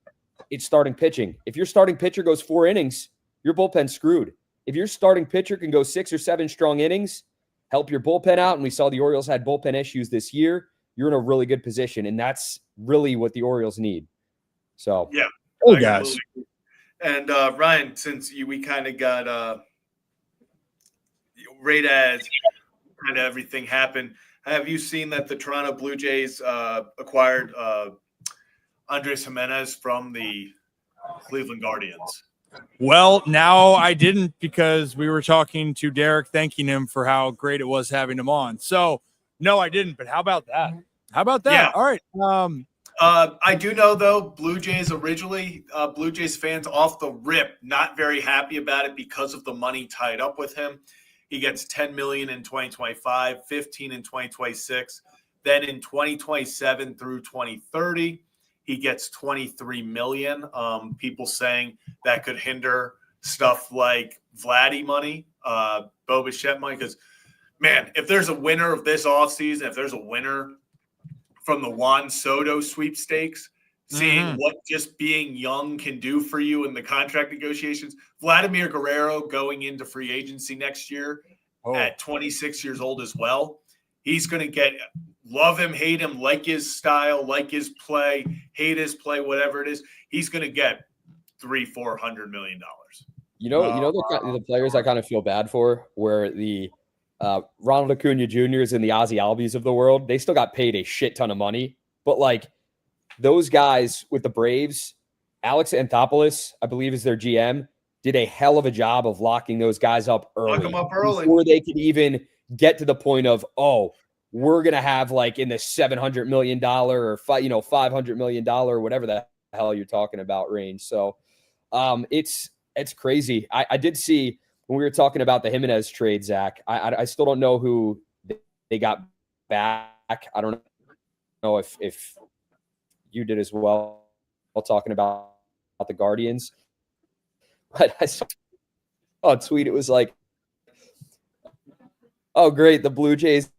It's starting pitching. If your starting pitcher goes 4 innings, your bullpen's screwed. If your starting pitcher can go 6 or 7 strong innings, help your bullpen out, and we saw the Orioles had bullpen issues this year, you're in a really good position, and that's really what the Orioles need. So, guys. And Ryan, since we kind of got right as kind of everything happened, have you seen that the Toronto Blue Jays acquired Andres Jimenez from the Cleveland Guardians? Well, now I didn't, because we were talking to Derek, thanking him for how great it was having him on. So, no, I didn't. But how about that? How about that? Yeah. All right. I do know, though, Blue Jays originally, Blue Jays fans off the rip, not very happy about it because of the money tied up with him. He gets $10 million in 2025, $15 million in 2026. Then in 2027 through 2030, he gets $23 million. People saying that could hinder stuff like Vladdy money, Bo Bichette money. Because, man, if there's a winner of this offseason, if there's a winner from the Juan Soto sweepstakes, seeing what just being young can do for you in the contract negotiations. Vladimir Guerrero going into free agency next year at 26 years old as well. He's going to get – love him, hate him, like his style, like his play, hate his play, whatever it is. He's going to get $300-400 million. The players I kind of feel bad for were the Ronald Acuna Jr.'s and the Ozzie Albies of the world. They still got paid a shit ton of money. But, like, those guys with the Braves, Alex Anthopoulos, I believe is their GM, did a hell of a job of locking those guys up early. Lock them up early. Before they could even get to the point of, we're going to have like in the $700 million or $500 million or whatever the hell you're talking about range. So it's crazy. I did see when we were talking about the Jimenez trade, Zach, I still don't know who they got back. I don't know if you did as well while talking about the Guardians. But I saw a tweet. It was like, oh, great. The Blue Jays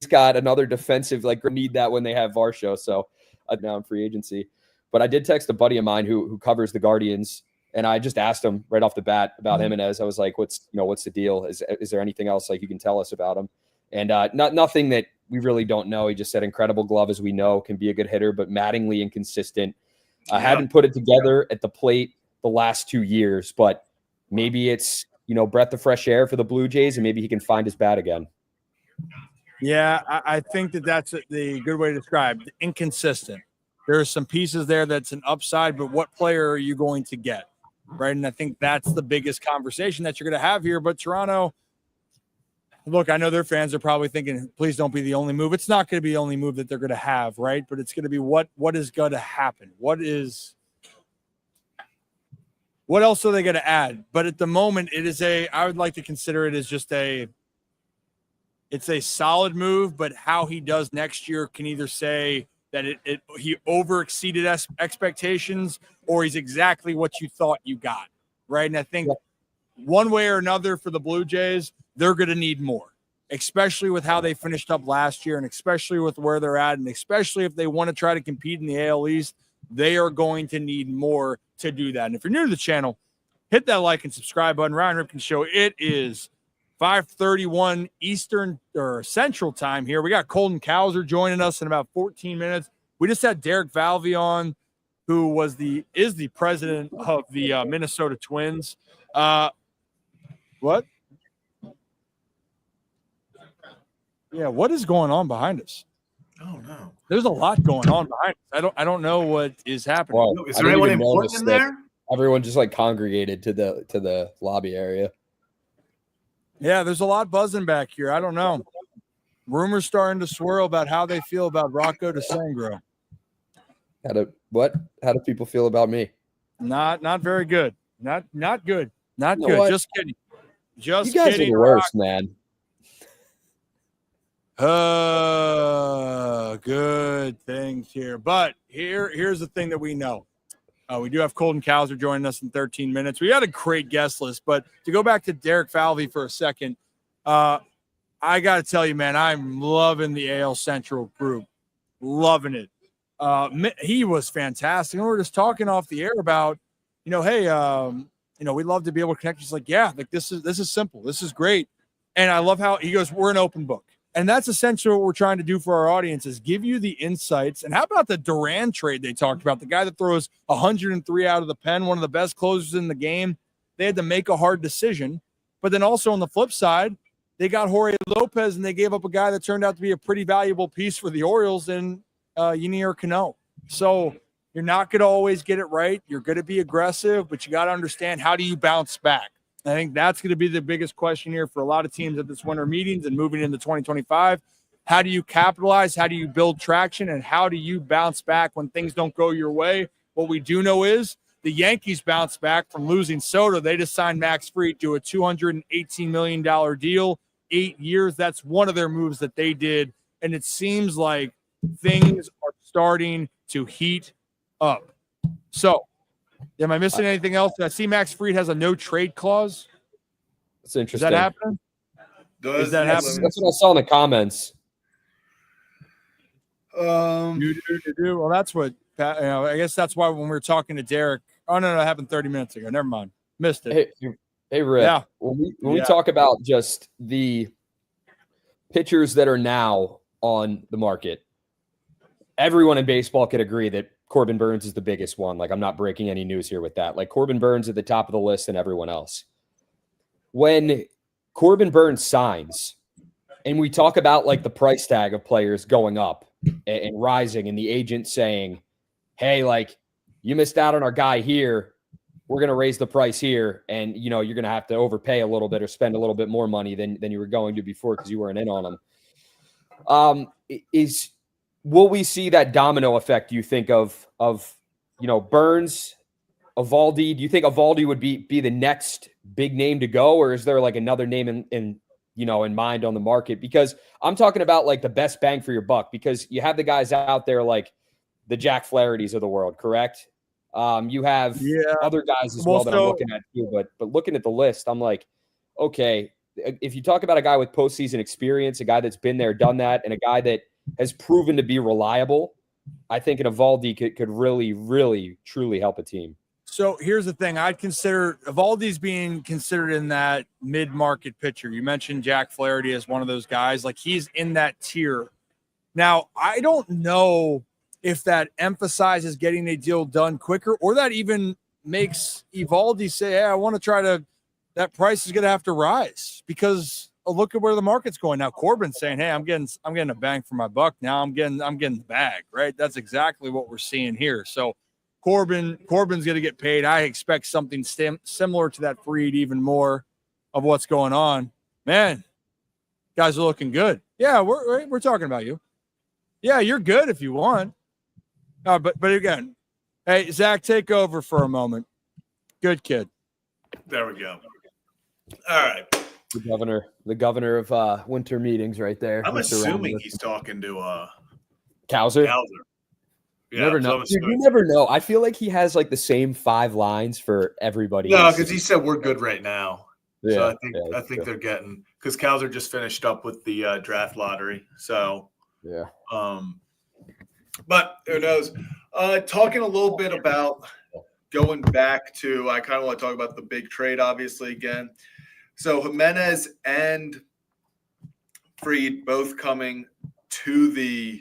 got another defensive, like, need that when they have Varsho. So now in free agency. But I did text a buddy of mine who covers the Guardians, and I just asked him right off the bat about Jimenez. I was like, what's the deal? Is there anything else like you can tell us about him? And nothing that we really don't know. He just said incredible glove, as we know, can be a good hitter, but Mattingly inconsistent. I hadn't put it together at the plate the last 2 years, but maybe it's, breath of fresh air for the Blue Jays, and maybe he can find his bat again. Yeah, I think that's the good way to describe it. Inconsistent. There are some pieces there that's an upside, but what player are you going to get, right? And I think that's the biggest conversation that you're going to have here. But Toronto, look, I know their fans are probably thinking, please don't be the only move. It's not going to be the only move that they're going to have, right? But it's going to be what is going to happen. What What else are they going to add? But at the moment, I would like to consider it as just it's a solid move, but how he does next year can either say that he over exceeded expectations or he's exactly what you thought you got, right? And I think one way or another for the Blue Jays, they're going to need more, especially with how they finished up last year and especially with where they're at, and especially if they want to try to compete in the AL East, they are going to need more to do that. And if you're new to the channel, hit that like and subscribe button. Ryan Ripken Show. It is 5:31 Eastern or Central time here. We got Colton Cowser joining us in about 14 minutes. We just had Derek Valvey on, who is the president of the Minnesota Twins. What? Yeah, what is going on behind us? Oh no, there's a lot going on behind us. I don't know what is happening. Well, is there anyone important in there? Everyone just like congregated to the lobby area. Yeah, there's a lot buzzing back here. I don't know. Rumors starting to swirl about how they feel about Rocco DeSangro. How do people feel about me? Not very good. Not good. Not You know good. what? Just kidding. Just You guys kidding. are the worst, man. Good things here. But here's the thing that we know. We do have Colton Cowser joining us in 13 minutes. We had a great guest list, but to go back to Derek Falvey for a second, I got to tell you, man, I'm loving the AL Central group. Loving it. He was fantastic. And we were just talking off the air about, hey, we'd love to be able to connect. He's like, yeah, like this is simple. This is great. And I love how he goes, we're an open book. And that's essentially what we're trying to do for our audience is give you the insights. And how about the Duran trade they talked about? The guy that throws 103 out of the pen, one of the best closers in the game. They had to make a hard decision. But then also on the flip side, they got Jorge Lopez and they gave up a guy that turned out to be a pretty valuable piece for the Orioles in Ynier Cano. So you're not going to always get it right. You're going to be aggressive, but you got to understand, how do you bounce back? I think that's going to be the biggest question here for a lot of teams at this winter meetings and moving into 2025. How do you capitalize? How do you build traction? And how do you bounce back when things don't go your way? What we do know is the Yankees bounced back from losing Soto. They just signed Max Fried to a $218 million deal, 8 years. That's one of their moves that they did. And it seems like things are starting to heat up. So, am I missing anything else? I see Max Fried has a no trade clause. That's interesting. Is that happening? Does that That's happen? what I saw in the comments. Well, that's what I guess that's why when we were talking to Derek. Oh no, it happened 30 minutes ago. Never mind, missed it. Hey, Rick. Yeah. When we talk about just the pitchers that are now on the market, everyone in baseball could agree that Corbin Burns is the biggest one. Like, I'm not breaking any news here with that. Like, Corbin Burns at the top of the list and everyone else. When Corbin Burns signs, and we talk about like the price tag of players going up and rising, and the agent saying, hey, like, you missed out on our guy here. We're going to raise the price here. And, you're going to have to overpay a little bit or spend a little bit more money than you were going to before because you weren't in on them. Will we see that domino effect, do you think, of Burns, Eovaldi? Do you think Eovaldi would be the next big name to go, or is there like another name in mind on the market? Because I'm talking about like the best bang for your buck, because you have the guys out there like the Jack Flahertys of the world, correct? You have other guys as well that I'm looking at too, but looking at the list, I'm like, okay, if you talk about a guy with postseason experience, a guy that's been there, done that, and a guy that has proven to be reliable, I think an Eovaldi could really, really, truly help a team. So here's the thing. I'd consider Eovaldi's being considered in that mid-market pitcher. You mentioned Jack Flaherty as one of those guys. Like, he's in that tier. Now, I don't know if that emphasizes getting a deal done quicker, or that even makes Eovaldi say, hey, I want to try to – that price is going to have to rise, because – look at where the market's going now. Corbin's saying, hey, I'm getting a bang for my buck now. I'm getting the bag, right? That's exactly what we're seeing here. So Corbin's going to get paid. I expect something similar to that Fried, even more of what's going on. Man, guys are looking good. Yeah, we're talking about you. Yeah, you're good if you want. But again, hey, Zach, take over for a moment. Good kid. There we go. All right. The governor of winter meetings, right there. I'm Mr. assuming Rounders. he's talking to Cowser. Cowser. You Yeah, never so know. I'm Dude, you assuming. never know. I feel like he has like the same 5 lines for everybody. No, he's because he seen. said we're good right now. Yeah, So yeah, I think they're getting because Cowser just finished up with the draft lottery. So yeah. But who knows? Talking a little bit about going back to, I kind of want to talk about the big trade, obviously, again. So Jimenez and Freed both coming to the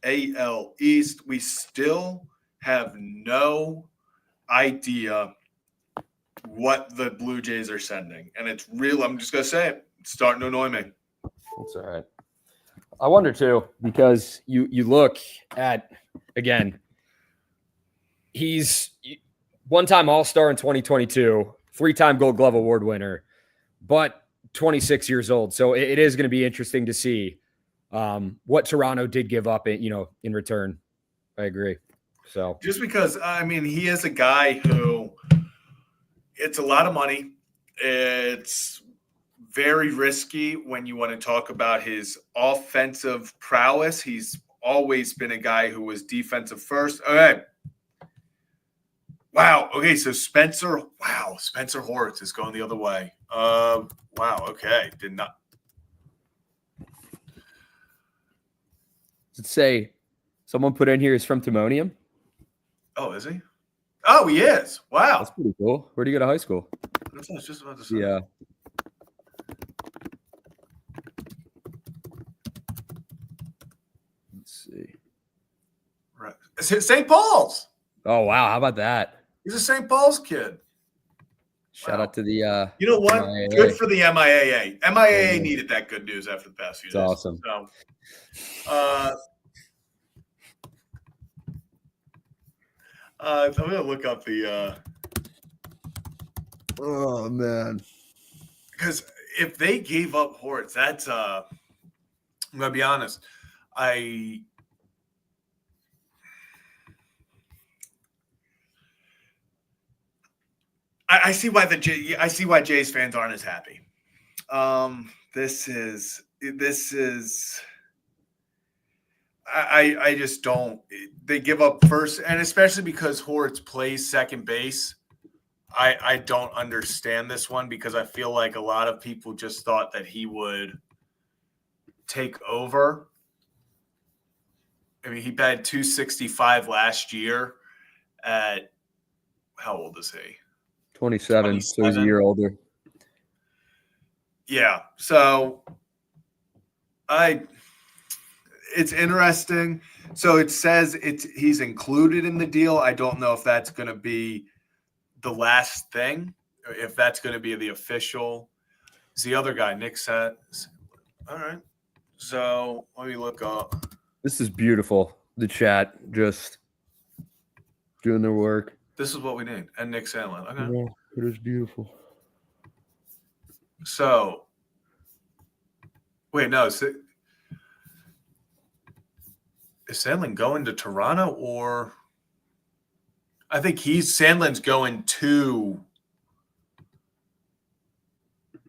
AL East. We still have no idea what the Blue Jays are sending. And it's real. I'm just going to say it. It's starting to annoy me. That's all right. I wonder too, because you look at, again, he's one-time All-Star in 2022, 3-time Gold Glove Award winner, but 26 years old. So it is going to be interesting to see what Toronto did give up in return. I agree. So just because, I mean, he is a guy who it's a lot of money. It's very risky when you want to talk about his offensive prowess. He's always been a guy who was defensive first. Okay. Wow. Okay. So Spencer Horwitz is going the other way. Wow. Okay. Did not. let's say someone put in here is from Timonium. Oh, is he? Oh, he is. Wow. That's pretty cool. Where do you go to high school? That's what I was just about to say. Yeah. Let's see. Right. St. Paul's. Oh wow, how about that? He's a St. Paul's kid. Shout Wow. out to the You know what? MIAA. Good for the MIAA. MIAA Yeah. needed that good news after the past few It's days. awesome. So, I'm gonna look up the Oh man. because if they gave up Hortz, that's I'm gonna be honest. I see why I see why Jays fans aren't as happy. This is I just don't. They give up first, and especially because Hortz plays second base. I don't understand this one because I feel like a lot of people just thought that he would take over. I mean, he batted 265 last year at how old is he? 27, so he's a 27. year older. Yeah. So it's interesting. So it says he's included in the deal. I don't know if that's going to be the last thing, or if that's going to be the official. Is the other guy, Nick says. All right. So let me look up. This is beautiful. The chat just doing their work. This is what we need. And Nick Sandlin. Okay. Yeah, it is beautiful. So wait, no. Is Sandlin going to Toronto, or I think Sandlin's going to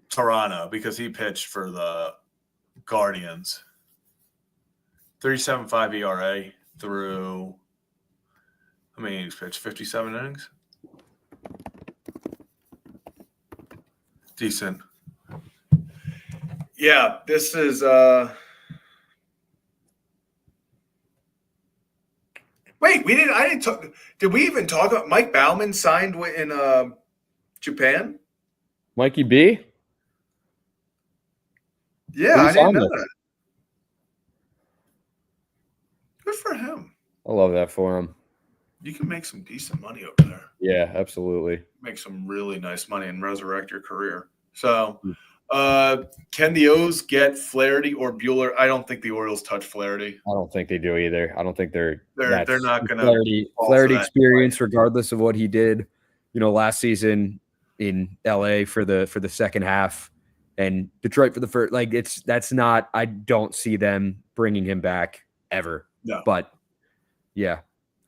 Toronto because he pitched for the Guardians. 3.75 ERA through, I mean, he's pitched 57 innings. Decent. Yeah, this is wait, I didn't talk. Did we even talk about Mike Baumann signed in Japan? Mikey B? Yeah, Who I didn't signed know it? that. Good for him. I love that for him. You can make some decent money over there. Yeah, absolutely. Make some really nice money and resurrect your career. So, can the O's get Flaherty or Buehler? I don't think the Orioles touch Flaherty. I don't think they do either. I don't think they're They're not going to Flaherty experience, regardless of what he did, last season in LA for the second half and Detroit for the first. Like that's not. I don't see them bringing him back ever. No. But yeah,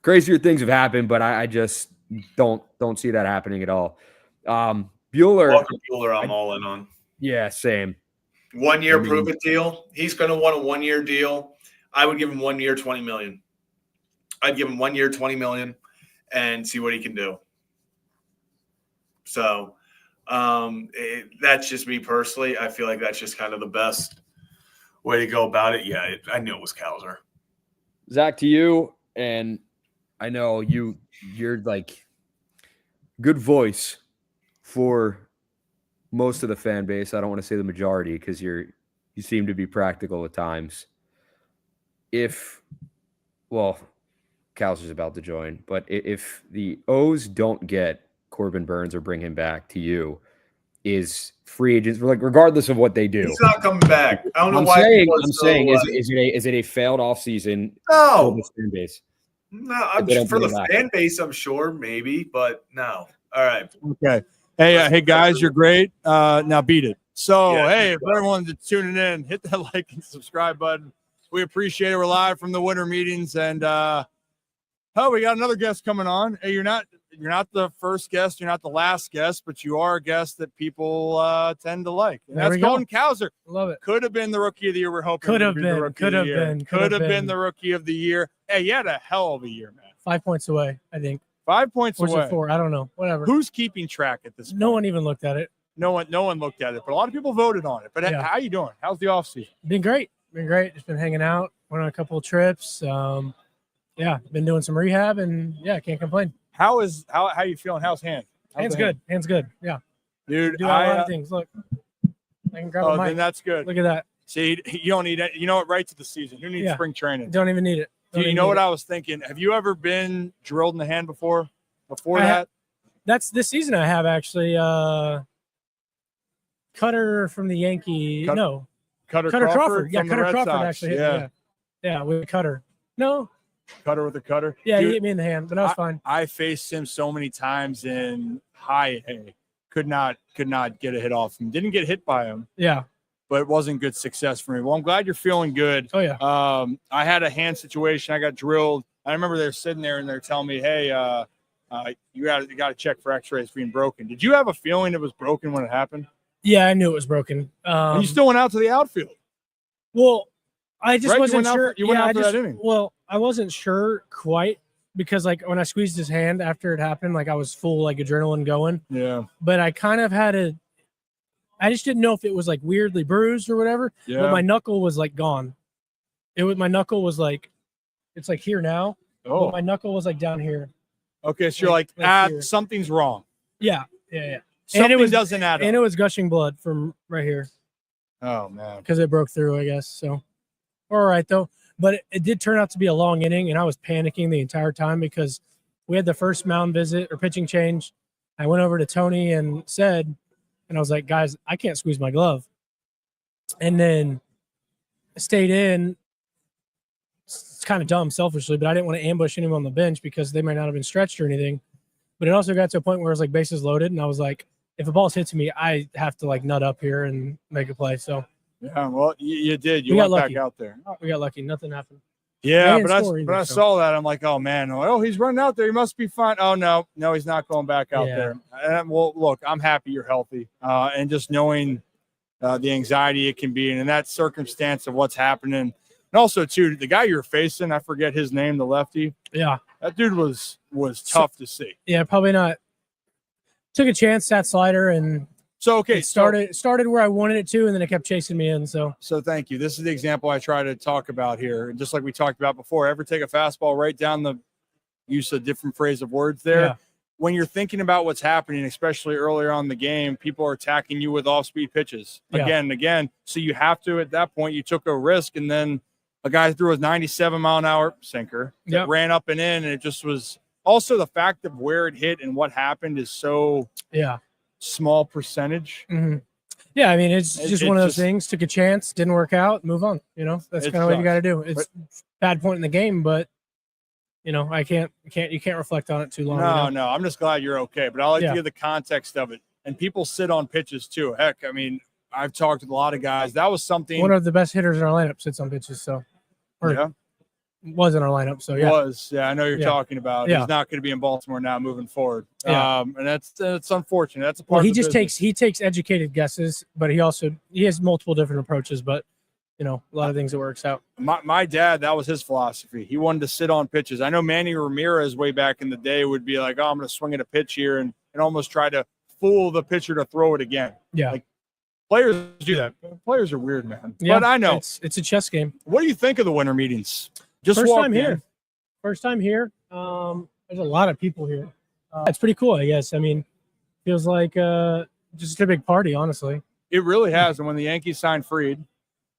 crazier things have happened. But I just don't see that happening at all. Bueller, Walker Bueller, I'm all in on. yeah, same. 1 year prove it deal. He's going to want a 1 year deal. I would give him 1 year, $20 million. I'd give him 1 year, $20 million, and see what he can do. So that's just me personally. I feel like that's just kind of the best way to go about it. Yeah, I knew it was Cowser. Zach, to you, and I know you're like good voice for most of the fan base. I don't want to say the majority because you seem to be practical at times. Cowser's about to join, but if the O's don't get Corbin Burns or bring him back to you, is free agents like regardless of what they do? He's not coming back. I don't know why. I'm saying is it a failed offseason? No. Fan base? No, for the fan base, I'm sure maybe, but no. All right. Okay. Hey guys, you're great. Now beat it. So hey, for everyone that's tuning in, hit that like and subscribe button. We appreciate it. We're live from the winter meetings, and we got another guest coming on. Hey, you're not the first guest, you're not the last guest, but you are a guest that people tend to like. And that's Colton Cowser. Love it. Could have been the rookie of the year. We're hoping Could have been the rookie of the year. Hey, you had a hell of a year, man. 5 points away, I think. 5 points or away. Or 4? I don't know. Whatever. Who's keeping track at this point? No one even looked at it. No one looked at it, but a lot of people voted on it. But how you doing? How's the offseason? Been great. Just been hanging out. Went on a couple of trips. Been doing some rehab, and can't complain. How you feeling? How's hand? Hand's good. Hand's good. Yeah, dude. Do a lot of things. Look, I can grab a mic. Then that's good. Look at that. See, you don't need it. You know what? Right to the season. Who needs spring training? Don't even need it. Do you know what I was thinking? Have you ever been drilled in the hand before? That's this season. I have actually. Cutter from the Yankee. No. Cutter Crawford. Yeah, Cutter Crawford Sox. actually hit me. Yeah, with Cutter. No. Cutter with a cutter. Yeah, dude, he hit me in the hand, but that was fine. I faced him so many times in high A. Could not get a hit off him. Didn't get hit by him. Yeah. But it wasn't good success for me. Well, I'm glad you're feeling good. Oh, yeah. I had a hand situation. I got drilled. I remember they're sitting there and they're telling me, hey, you got to check for x-rays being broken. Did you have a feeling it was broken when it happened? Yeah, I knew it was broken. And you still went out to the outfield. Well, I just wasn't sure. You went out for that inning. Well, I wasn't sure quite because, like, when I squeezed his hand after it happened, like, I was full, like, adrenaline going. Yeah. But I kind of had I just didn't know if it was, like, weirdly bruised or whatever. Yeah. But my knuckle was, like, gone. My knuckle was, like, it's, like, here now. Oh. But my knuckle was, like, down here. Okay, so you're like something's wrong. Yeah. Something doesn't add up. And it was gushing blood from right here. Oh, man. Because it broke through, I guess. So, all right, though. But it did turn out to be a long inning, and I was panicking the entire time because we had the first mound visit or pitching change. I went over to Tony and said, and I was like, guys, I can't squeeze my glove. And then I stayed in. It's kind of dumb, selfishly, but I didn't want to ambush anyone on the bench because they might not have been stretched or anything. But it also got to a point where it was like bases loaded, and I was like, if a ball's hit to me, I have to like nut up here and make a play. So yeah, well, you did. You went back out there. We got lucky. Nothing happened. Yeah, but I saw that. I'm like, oh man, he's running out there. He must be fine. Oh no, he's not going back out there. And, well, look, I'm happy you're healthy, and just knowing the anxiety it can be, and in that circumstance of what's happening, and also too, the guy you're facing, I forget his name, the lefty. Yeah, that dude was tough to see. Yeah, probably not. Took a chance, sat slider, and it started where I wanted it to, and then it kept chasing me in. So thank you. This is the example I try to talk about here. And just like we talked about before, ever take a fastball right down the use a different phrase of words there. Yeah. When you're thinking about what's happening, especially earlier on in the game, people are attacking you with off-speed pitches again and again. So you have to, at that point, you took a risk, and then a guy threw a 97-mile-an-hour sinker that ran up and in, and it just was also the fact of where it hit and what happened is so small percentage. Mm-hmm. Yeah, I mean, it's just one of those things. Took a chance, didn't work out, move on. That's kind of what you got to do. It's bad point in the game, but you can't reflect on it too long. No, I'm just glad you're okay. But I like to give the context of it. And people sit on pitches too. Heck, I mean, I've talked with a lot of guys. That was something. One of the best hitters in our lineup sits on pitches. So, yeah. was in our lineup. So yeah, I know you're talking about. Yeah. He's not going to be in Baltimore now moving forward. Yeah. And that's unfortunate. That's a part well, of he the just business. takes educated guesses, but he has multiple different approaches. But a lot of things that works out. My dad, that was his philosophy. He wanted to sit on pitches. I know Manny Ramirez way back in the day would be like, "Oh, I'm going to swing at a pitch here," and almost try to fool the pitcher to throw it again. Yeah. Like players do that. Players are weird, man. Yeah, but I know it's a chess game. What do you think of the winter meetings? Just First walked time in. here. First time here. There's a lot of people here. It's pretty cool, I guess. I mean, feels like just a big party, honestly. It really has. And when the Yankees signed Fried,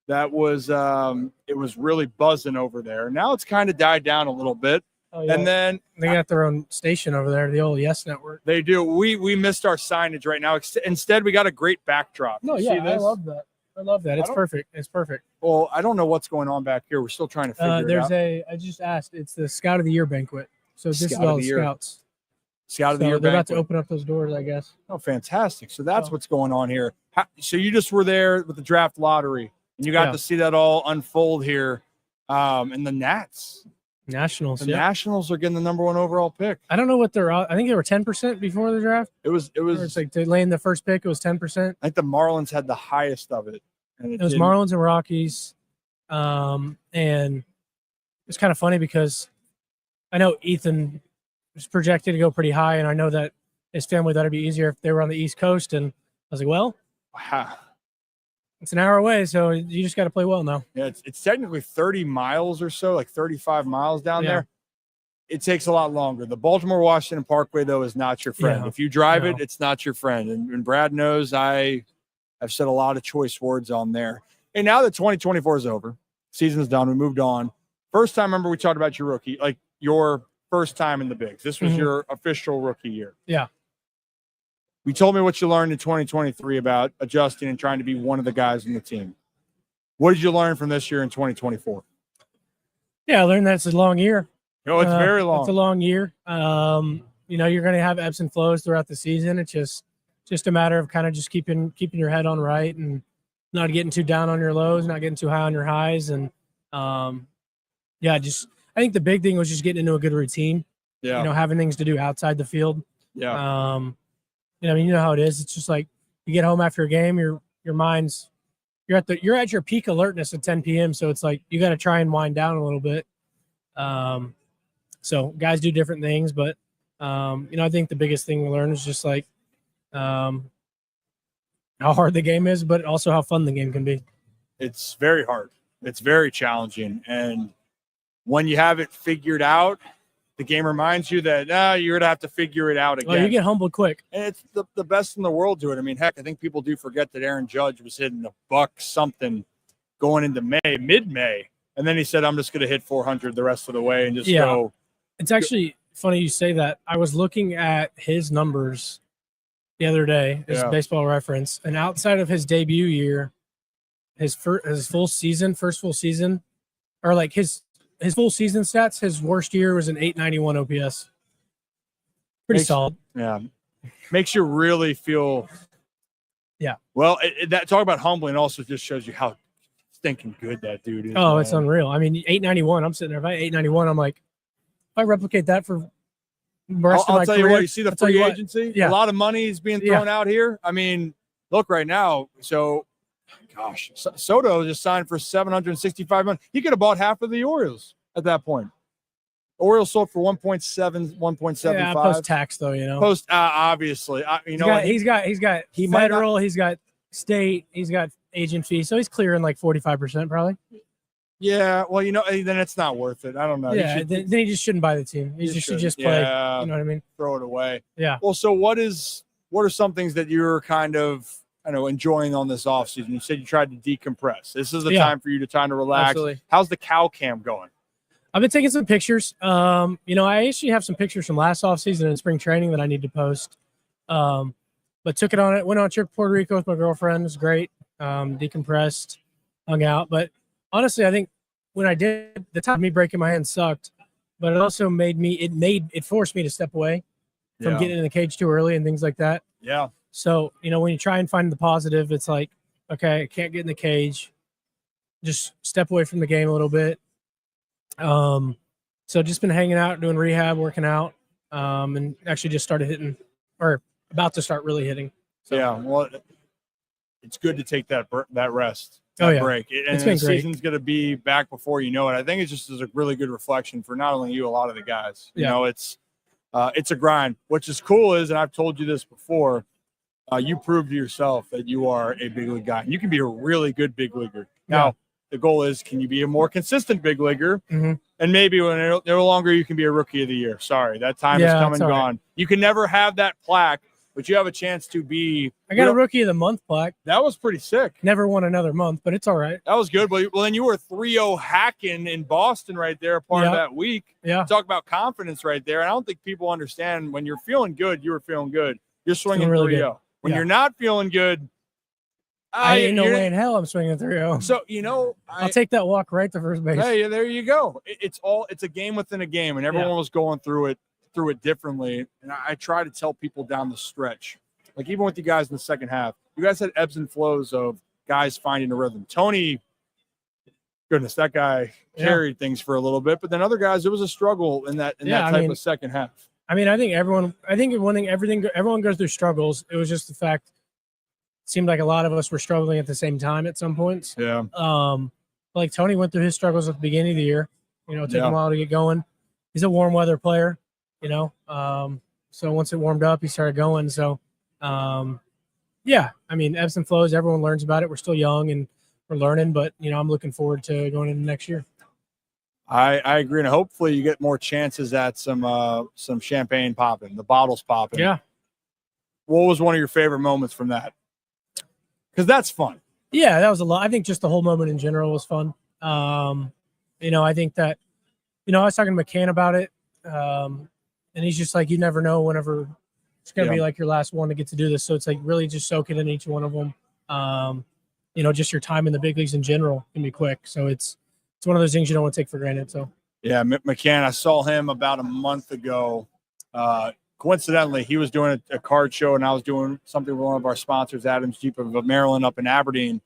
that was it was really buzzing over there. Now it's kind of died down a little bit. Oh, yeah. And then they got their own station over there, the old Yes Network. They do. We missed our signage right now. Instead, we got a great backdrop. No, You yeah, see this? I love that. It's perfect. It's perfect. Well, I don't know what's going on back here. We're still trying to figure it out. I just asked. It's the Scout of the Year banquet. So this is Scout of all the the Year. scouts. Scout of the So Year they're about banquet. to open up those doors, I guess. Oh, fantastic. So that's what's going on here. So you just were there with the draft lottery, and you got Yeah. to see that all unfold here. And the Nats. Nationals. The Yeah. Nationals are getting the number 1 overall pick. I don't know what they're. I think they were 10% before the draft. It was. Or it's like they lay in the first pick. It was 10%. I think the Marlins had the highest of it. And It was didn't- Marlins and Rockies, and it's kind of funny because I know Ethan was projected to go pretty high, and I know that his family thought it'd be easier if they were on the East Coast, and I was like, well, Wow. it's an hour away, so you just got to play well now. Yeah, it's technically 30 miles or so, like 35 miles down Yeah. there. It takes a lot longer. The Baltimore-Washington Parkway, though, is not your friend. Yeah. If you drive it, No. it's not your friend. And Brad knows I've said a lot of choice words on there. And now that 2024 is over, season's done, we moved on. First time, remember we talked about your rookie, like your first time in the bigs. This was Mhm. your official rookie year. Yeah. You told me what you learned in 2023 about adjusting and trying to be one of the guys in the team. What did you learn from this year in 2024? Yeah, I learned that it's a long year. Oh, it's very long. It's a long year. You're going to have ebbs and flows throughout the season. It's just a matter of kind of just keeping your head on right and not getting too down on your lows, not getting too high on your highs. And I think the big thing was just getting into a good routine. Yeah. Having things to do outside the field. Yeah. You know how it is. It's just like you get home after a game, your mind's you're at your peak alertness at 10 p.m. So it's like you got to try and wind down a little bit. So guys do different things, but I think the biggest thing we learn is just like how hard the game is, but also how fun the game can be. It's very hard. It's very challenging. And when you have it figured out, the game reminds you that you're going to have to figure it out again. Well, you get humbled quick. And it's the best in the world to it. I mean, heck, I think people do forget that Aaron Judge was hitting $1 something going into mid-May. And then he said, I'm just going to hit 400 the rest of the way and just go. It's actually funny you say that. I was looking at his numbers the other day, his baseball reference, and outside of his debut year, his first full season, or like his full season stats, his worst year was an 891 OPS. Pretty solid. Yeah. Makes you really feel. Yeah. Well, that talk about humbling also just shows you how stinking good that dude is. Oh, man. it's unreal. I mean, 891. I'm sitting there. If I 891, I'm like, if I replicate that for the rest of my I'll tell career, you what, you see the I'll tell you free what. agency? Yeah. A lot of money is being thrown out here. I mean, look right now. So, gosh, Soto just signed for $765 million. He could have bought half of the Orioles at that point. Orioles sold for 1.7, 1.75. Yeah, post tax though, Post, obviously. He's got He might federal, he's got state, he's got agent fee, so he's clearing like 45% probably. Yeah, well, then it's not worth it. I don't know. Yeah, then he just shouldn't buy the team. He should just play. Yeah, You know what I mean? throw it away. Yeah. Well, so what are some things that you're kind of enjoying on this offseason? You said you tried to decompress. This is the time for you to kind of relax. Absolutely. How's the cow cam going? I've been taking some pictures. I actually have some pictures from last offseason and spring training that I need to post. But went on a trip to Puerto Rico with my girlfriend. It was great. Decompressed, hung out. But honestly, I think when I did, the time of me breaking my hand sucked, but it also it forced me to step away from getting in the cage too early and things like that. Yeah. So, when you try and find the positive, it's like, okay, I can't get in the cage. Just step away from the game a little bit. So just been hanging out, doing rehab, working out, and actually just started hitting, or about to start really hitting. So. Yeah, well, it's good to take that rest, Oh, that yeah. break. And It's been the great. season's going to be back before you know it. I think it just is a really good reflection for not only you, a lot of the guys. You Yeah. know, it's a grind. Which is cool is, and I've told you this before, you proved to yourself that you are a big league guy. You can be a really good big leaguer. Now, the goal is, can you be a more consistent big leaguer? Mhm. And maybe when no longer you can be a rookie of the year. Sorry, that time has come and it's all right. gone. You can never have that plaque, but you have a chance to be. I got a rookie of the month plaque. That was pretty sick. Never won another month, but it's all right. That was good. Well, then you were 3-0 hacking in Boston right there, part of that week. Yeah. Talk about confidence right there. And I don't think people understand, when you're feeling good, you were feeling good. You're swinging really 3-0. When you're not feeling good, I ain't no way in hell I'm swinging 3-0. So, you know, I'll take that walk right to first base. Hey, there you go. It's a game within a game, and everyone was going through it differently. And I try to tell people down the stretch, like even with you guys in the second half, you guys had ebbs and flows of guys finding a rhythm. Tony, goodness, that guy carried things for a little bit, but then other guys, it was a struggle in that type of second half. I mean, I think everyone goes through struggles. It was just the fact, it seemed like a lot of us were struggling at the same time at some points. Yeah. Like Tony went through his struggles at the beginning of the year. You know, it took him a while to get going. He's a warm weather player, you know. So once it warmed up, he started going. So, yeah, I mean, ebbs and flows. Everyone learns about it. We're still young and we're learning, but you know, I'm looking forward to going into next year. I agree, and hopefully you get more chances at some champagne popping, the bottles popping. Yeah. What was one of your favorite moments from that? Because that's fun. Yeah, that was a lot. I think just the whole moment in general was fun. You know, I think that, you know, I was talking to McCann about it, and he's just like, you never know whenever it's going to be like your last one to get to do this. So it's like really just soak it in each one of them. You know, just your time in the big leagues in general can be quick. So it's one of those things you don't want to take for granted. So yeah, McCann, I saw him about a month ago. Coincidentally, he was doing a card show, and I was doing something with one of our sponsors, Adams Jeep of Maryland, up in Aberdeen.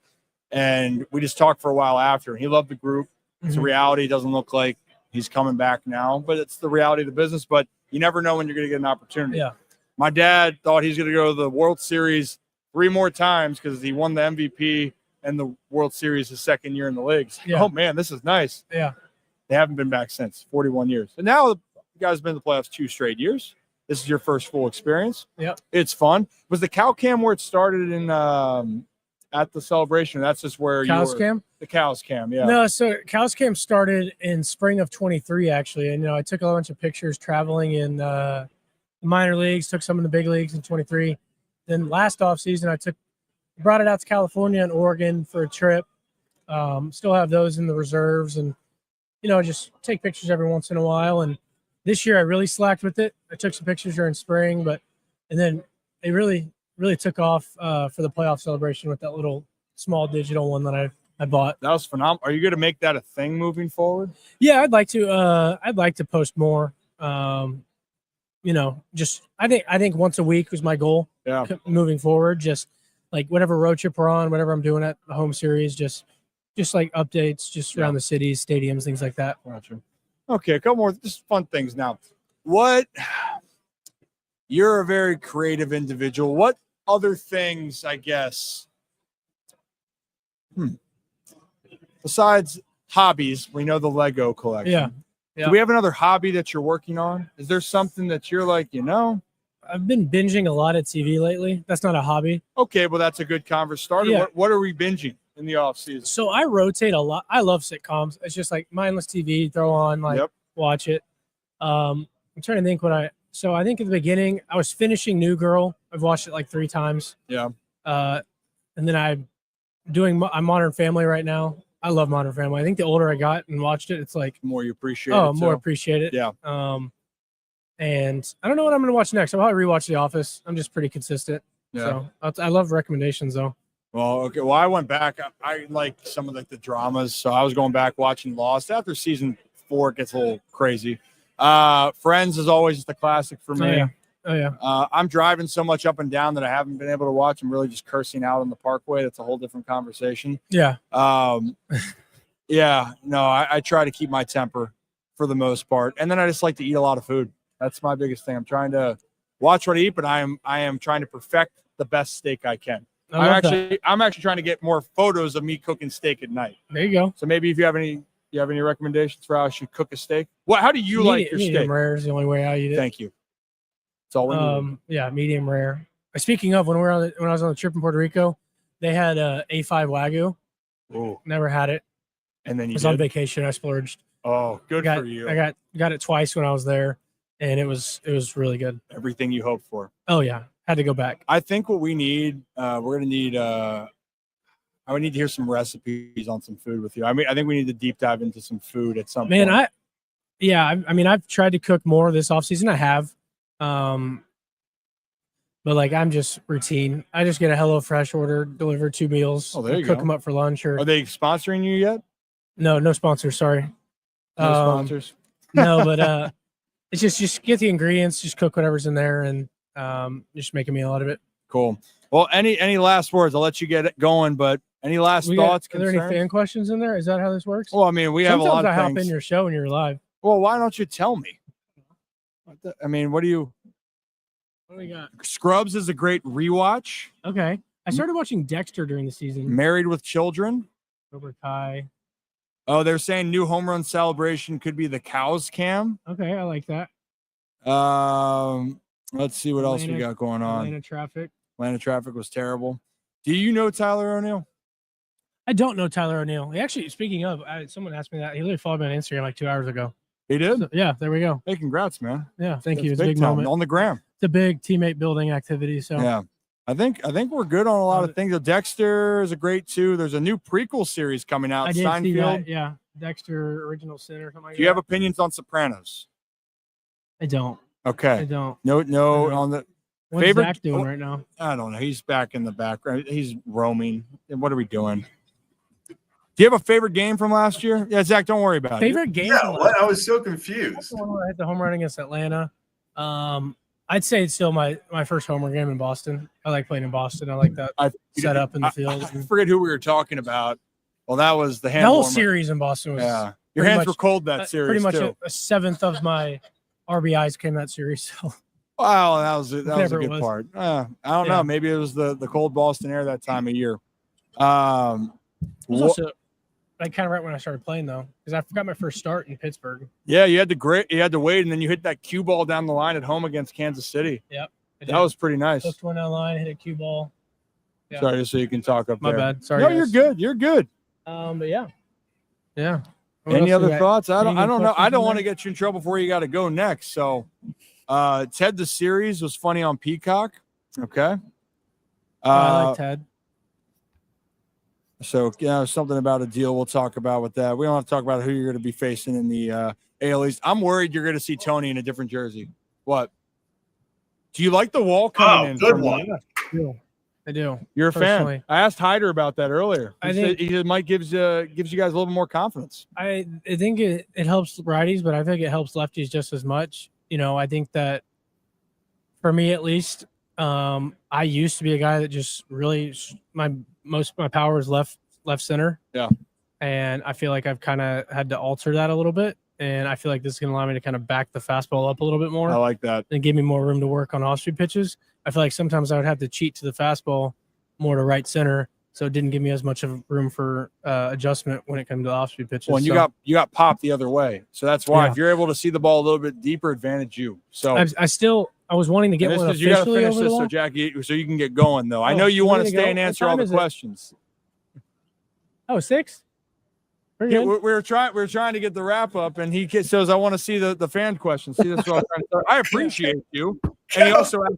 And we just talked for a while after. He loved the group. It's a reality. It doesn't look like he's coming back now, but it's the reality of the business. But you never know when you're going to get an opportunity. Yeah. My dad thought he's going to go to the World Series 3 more times because he won the MVP and the World Series his second year in the leagues. Yeah. Oh, man, this is nice. Yeah. They haven't been back since 41 years. And now you guys have been in the playoffs 2 straight years. This is your first full experience. Yep. It's fun. Was the cow cam where it started in at the celebration? That's just where Cows you were. Cam? The Cows Cam, yeah. No, so Cows Cam started in spring of 23, actually. And, you know, I took a bunch of pictures traveling in the minor leagues, took some in the big leagues in 23. Then last offseason, I brought it out to California and Oregon for a trip. Still have those in the reserves, and, you know, just take pictures every once in a while. And this year I really slacked with it. I took some pictures during spring, and then it really took off for the playoff celebration with that little small digital one that I bought. That was phenomenal. Are you going to make that a thing moving forward? Yeah, I'd like to post more. You know, just I think once a week was my goal. Yeah. Moving forward, just like whatever road trip we're on, whatever I'm doing at the home series, just like updates, just around the cities, stadiums, things like that. Gotcha. Okay, a couple more just fun things now. You're a very creative individual. What other things, I guess, besides hobbies, we know the Lego collection. Yeah. Do we have another hobby that you're working on? Is there something that you're like, you know? I've been binging a lot at TV lately. That's not a hobby. Okay, well, that's a good conversation starter. Yeah. What are we binging in the off season? So I rotate a lot. I love sitcoms. It's just like mindless TV, throw on, watch it. I'm trying to think so I think at the beginning I was finishing New Girl. I've watched it like 3 times. Yeah. And then I'm Modern Family right now. I love Modern Family. I think the older I got and watched it, it's like more you appreciate it. More appreciate it. Yeah. And I don't know what I'm going to watch next. I'll probably rewatch The Office. I'm just pretty consistent. Yeah. So I love recommendations though. Well, okay. Well, I went back. I like some of the dramas, so I was going back watching Lost. After season 4, it gets a little crazy. Friends is always just a classic for me. Oh yeah. I'm driving so much up and down that I haven't been able to watch. I'm really just cursing out on the Parkway. That's a whole different conversation. Yeah. Yeah. No, I try to keep my temper. for the most part. And then I just like to eat a lot of food. That's my biggest thing. I'm trying to watch what I eat, but I am trying to perfect the best steak I can. I'm actually trying to get more photos of me cooking steak at night. There you go. So maybe if you have any recommendations for how I should cook a steak? How do you like your medium steak? Rare is the only way I eat it. Thank you. That's all we need. Yeah, medium rare. Speaking of, when I was on the trip in Puerto Rico, they had A5 Wagyu. Oh, never had it. And then I was on vacation. I splurged. Oh, good for you. I got it twice when I was there, and it was really good. Everything you hoped for. Oh yeah, had to go back. I think what we need, we're gonna need. I would need to hear some recipes on some food with you. I mean, I think we need to deep dive into some food at some point. I mean, I've tried to cook more this offseason. I have, but like I'm just routine. I just get a HelloFresh order, deliver 2 meals, cook them up for lunch. Or are they sponsoring you yet? No sponsors. Sorry, no sponsors. No, but it's just get the ingredients, just cook whatever's in there, and just make a meal out of it. Cool. Well, any last words? I'll let you get it going, but any last thoughts? Are there any fan questions in there? Is that how this works? Well, I mean, we have a lot of things. Sometimes I hop in your show and you're live. Well, why don't you tell me? I mean, what do we got? Scrubs is a great rewatch. Okay. I started watching Dexter during the season. Married with Children. Cobra Kai. Oh, they're saying new home run celebration could be the Cows Cam. Okay, I like that. Let's see what else we got going on. Atlanta Traffic was terrible. Do you know Tyler O'Neill? I don't know Tyler O'Neill. Actually, speaking of, someone asked me that. He literally followed me on Instagram like 2 hours ago. He did? So, yeah, there we go. Hey, congrats, man. Yeah, thank you. It's It's a big moment. On the gram. It's a big teammate building activity. So yeah. I think we're good on a lot of things. Dexter is a great too. There's a new prequel series coming out. I did Seinfeld. see that. Yeah, Dexter Original Sin or something like that. Do you have opinions on Sopranos? I don't. Okay. I don't. No. On the What's Zach doing right now? I don't know. He's back in the background. He's roaming. What are we doing? Do you have a favorite game from last year? Yeah, Zach, don't worry about favorite game. Yeah, what? I was so confused. I hit the home run against Atlanta. I'd say it's still my first homer game in Boston. I like playing in Boston. I like that setup in the field. I forget who we were talking about. Well, that was the hand. The whole series in Boston was. Yeah, your hands were cold that series. Pretty much too. a seventh of my RBIs came that series. So. Wow, that was a good part. I don't know. Maybe it was the cold Boston air that time of year. Also, like kind of right when I started playing though, because I forgot my first start in Pittsburgh. Yeah, you had to wait, and then you hit that cue ball down the line at home against Kansas City. Yep, that was pretty nice. Hooked one down the line, hit a cue ball. Yeah. Sorry, just so you can talk up there. My bad. Sorry. No, guys. You're good. You're good. But yeah. Any other thoughts? I don't know. I don't want to get you in trouble before you got to go next. So, Ted the series was funny on Peacock. Okay. I like Ted. So, something about a deal we'll talk about with that. We don't have to talk about who you're going to be facing in the AL East. I'm worried you're going to see Tony in a different jersey. What? Do you like the wall coming in? Good one. I do. You're a fan. I asked Hyder about that earlier. He said he might gives you guys a little more confidence. I think it helps righties, but I think it helps lefties just as much. I think that for me at least, I used to be a guy that just really most of my power is left center. Yeah. And I feel like I've kind of had to alter that a little bit. And I feel like this is going to allow me to kind of back the fastball up a little bit more. I like that. And give me more room to work on off-speed pitches. I feel like sometimes I would have to cheat to the fastball more to right center. So it didn't give me as much of room for adjustment when it comes to off-speed pitches. Well, and you got popped the other way. So that's why if you're able to see the ball a little bit deeper, advantage you. So I was wanting to get one officially. You got to finish this, so Jackie, so you can get going though. I know you want to stay and answer all the questions. Oh, 6? We're trying to get the wrap up, and he says, "I want to see the fan questions." See, that's what I'm trying to say. I appreciate you, and he also asked,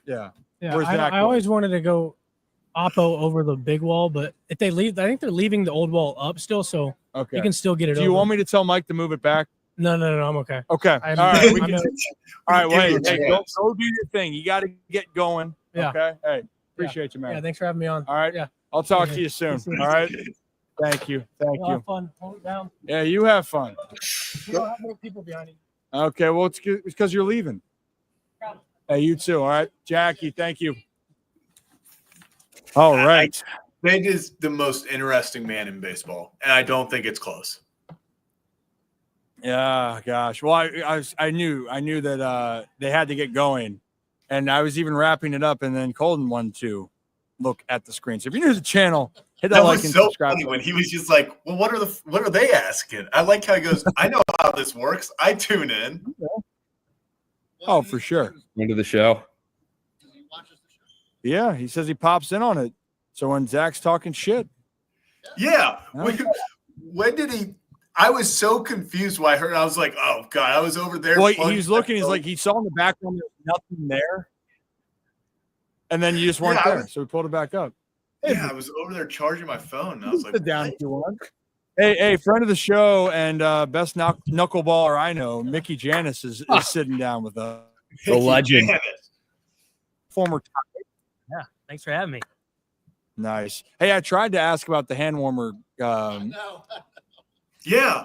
yeah. I always wanted to go oppo over the big wall, but if they leave, I think they're leaving the old wall up still, so you can still get it. Do you want me to tell Mike to move it back? No, I'm okay. Okay, all right. All right, wait. Hey, go do your thing. You got to get going. Yeah. Okay. Hey, appreciate you, man. Yeah, thanks for having me on. All right. Yeah. I'll talk to you soon. All right. Thank you. Have fun. Hold it down. Yeah, you have fun. You don't have more people behind you. Okay, well, it's because you're leaving. Hey, you too. All right, Jackie. Thank you. All right. Meg is the most interesting man in baseball, and I don't think it's close. Yeah, gosh. Well, I knew that they had to get going, and I was even wrapping it up, and then Colton wanted to look at the screen. So if you're new to the channel, hit that That like was and so subscribe. funny when he was just like, "Well, what are they asking?" I like how he goes, "I know how this works. I tune in." Oh, for sure. Into the show. Yeah, he says he pops in on it. So when Zach's talking shit, Yeah. Oh. When did he? I was so confused when I heard. I was like, "Oh God!" I was over there. well, plunged he was my looking. He's phone. like he saw in the background there's nothing there, and then you just weren't Yeah, I there. So we pulled it back up. Yeah, I was over there charging my phone. And I was like, Sit down "What?" if you want. Hey, friend of the show and best knuckleballer I know, Mickey Janis is sitting down with us. The legend. Janis. Former. Yeah, thanks for having me. Nice. Hey, I tried to ask about the hand warmer, Yeah.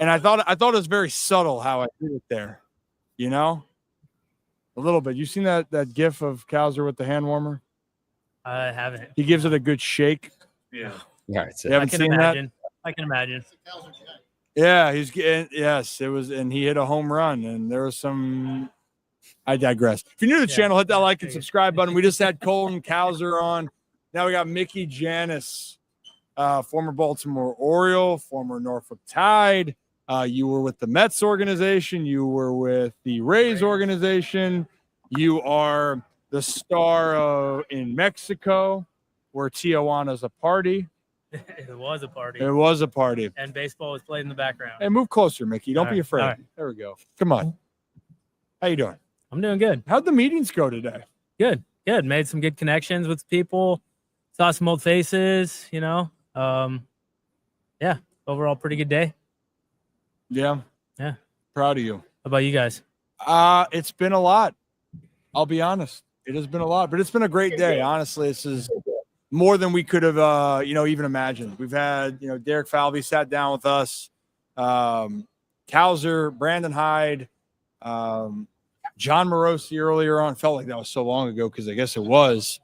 and I thought it was very subtle how I did it there. You know, a little bit. You seen that gif of Kowser with the hand warmer? I haven't. He gives it a good shake. Yeah. All right. So You I haven't can seen imagine. I can imagine. Yeah, he's getting yes, it was, and he hit a home run, and there was some. I digress. If you're new to the channel, hit that like and subscribe button. We just had Colton Kowser on. Now we got Mickey Janis, former Baltimore Oriole, former Norfolk Tide. You were with the Mets organization. You were with the Rays organization. You are the star in Mexico, where Tijuana's a party. It was a party. It was a party. And baseball was played in the background. Hey, move closer, Mickey. Don't All be right, afraid. all right. There we go. Come on. How you doing? I'm doing good. How'd the meetings go today? Good. Made some good connections with people. Saw some old faces, you know. Yeah, overall pretty good day. Yeah. Yeah. Proud of you. How about you guys? It's been a lot. I'll be honest. It has been a lot, but it's been a great day. Honestly, this is more than we could have, even imagined. We've had, Derek Falvey sat down with us, Kowser, Brandon Hyde, John Morosi earlier on. Felt like that was so long ago because I guess it was.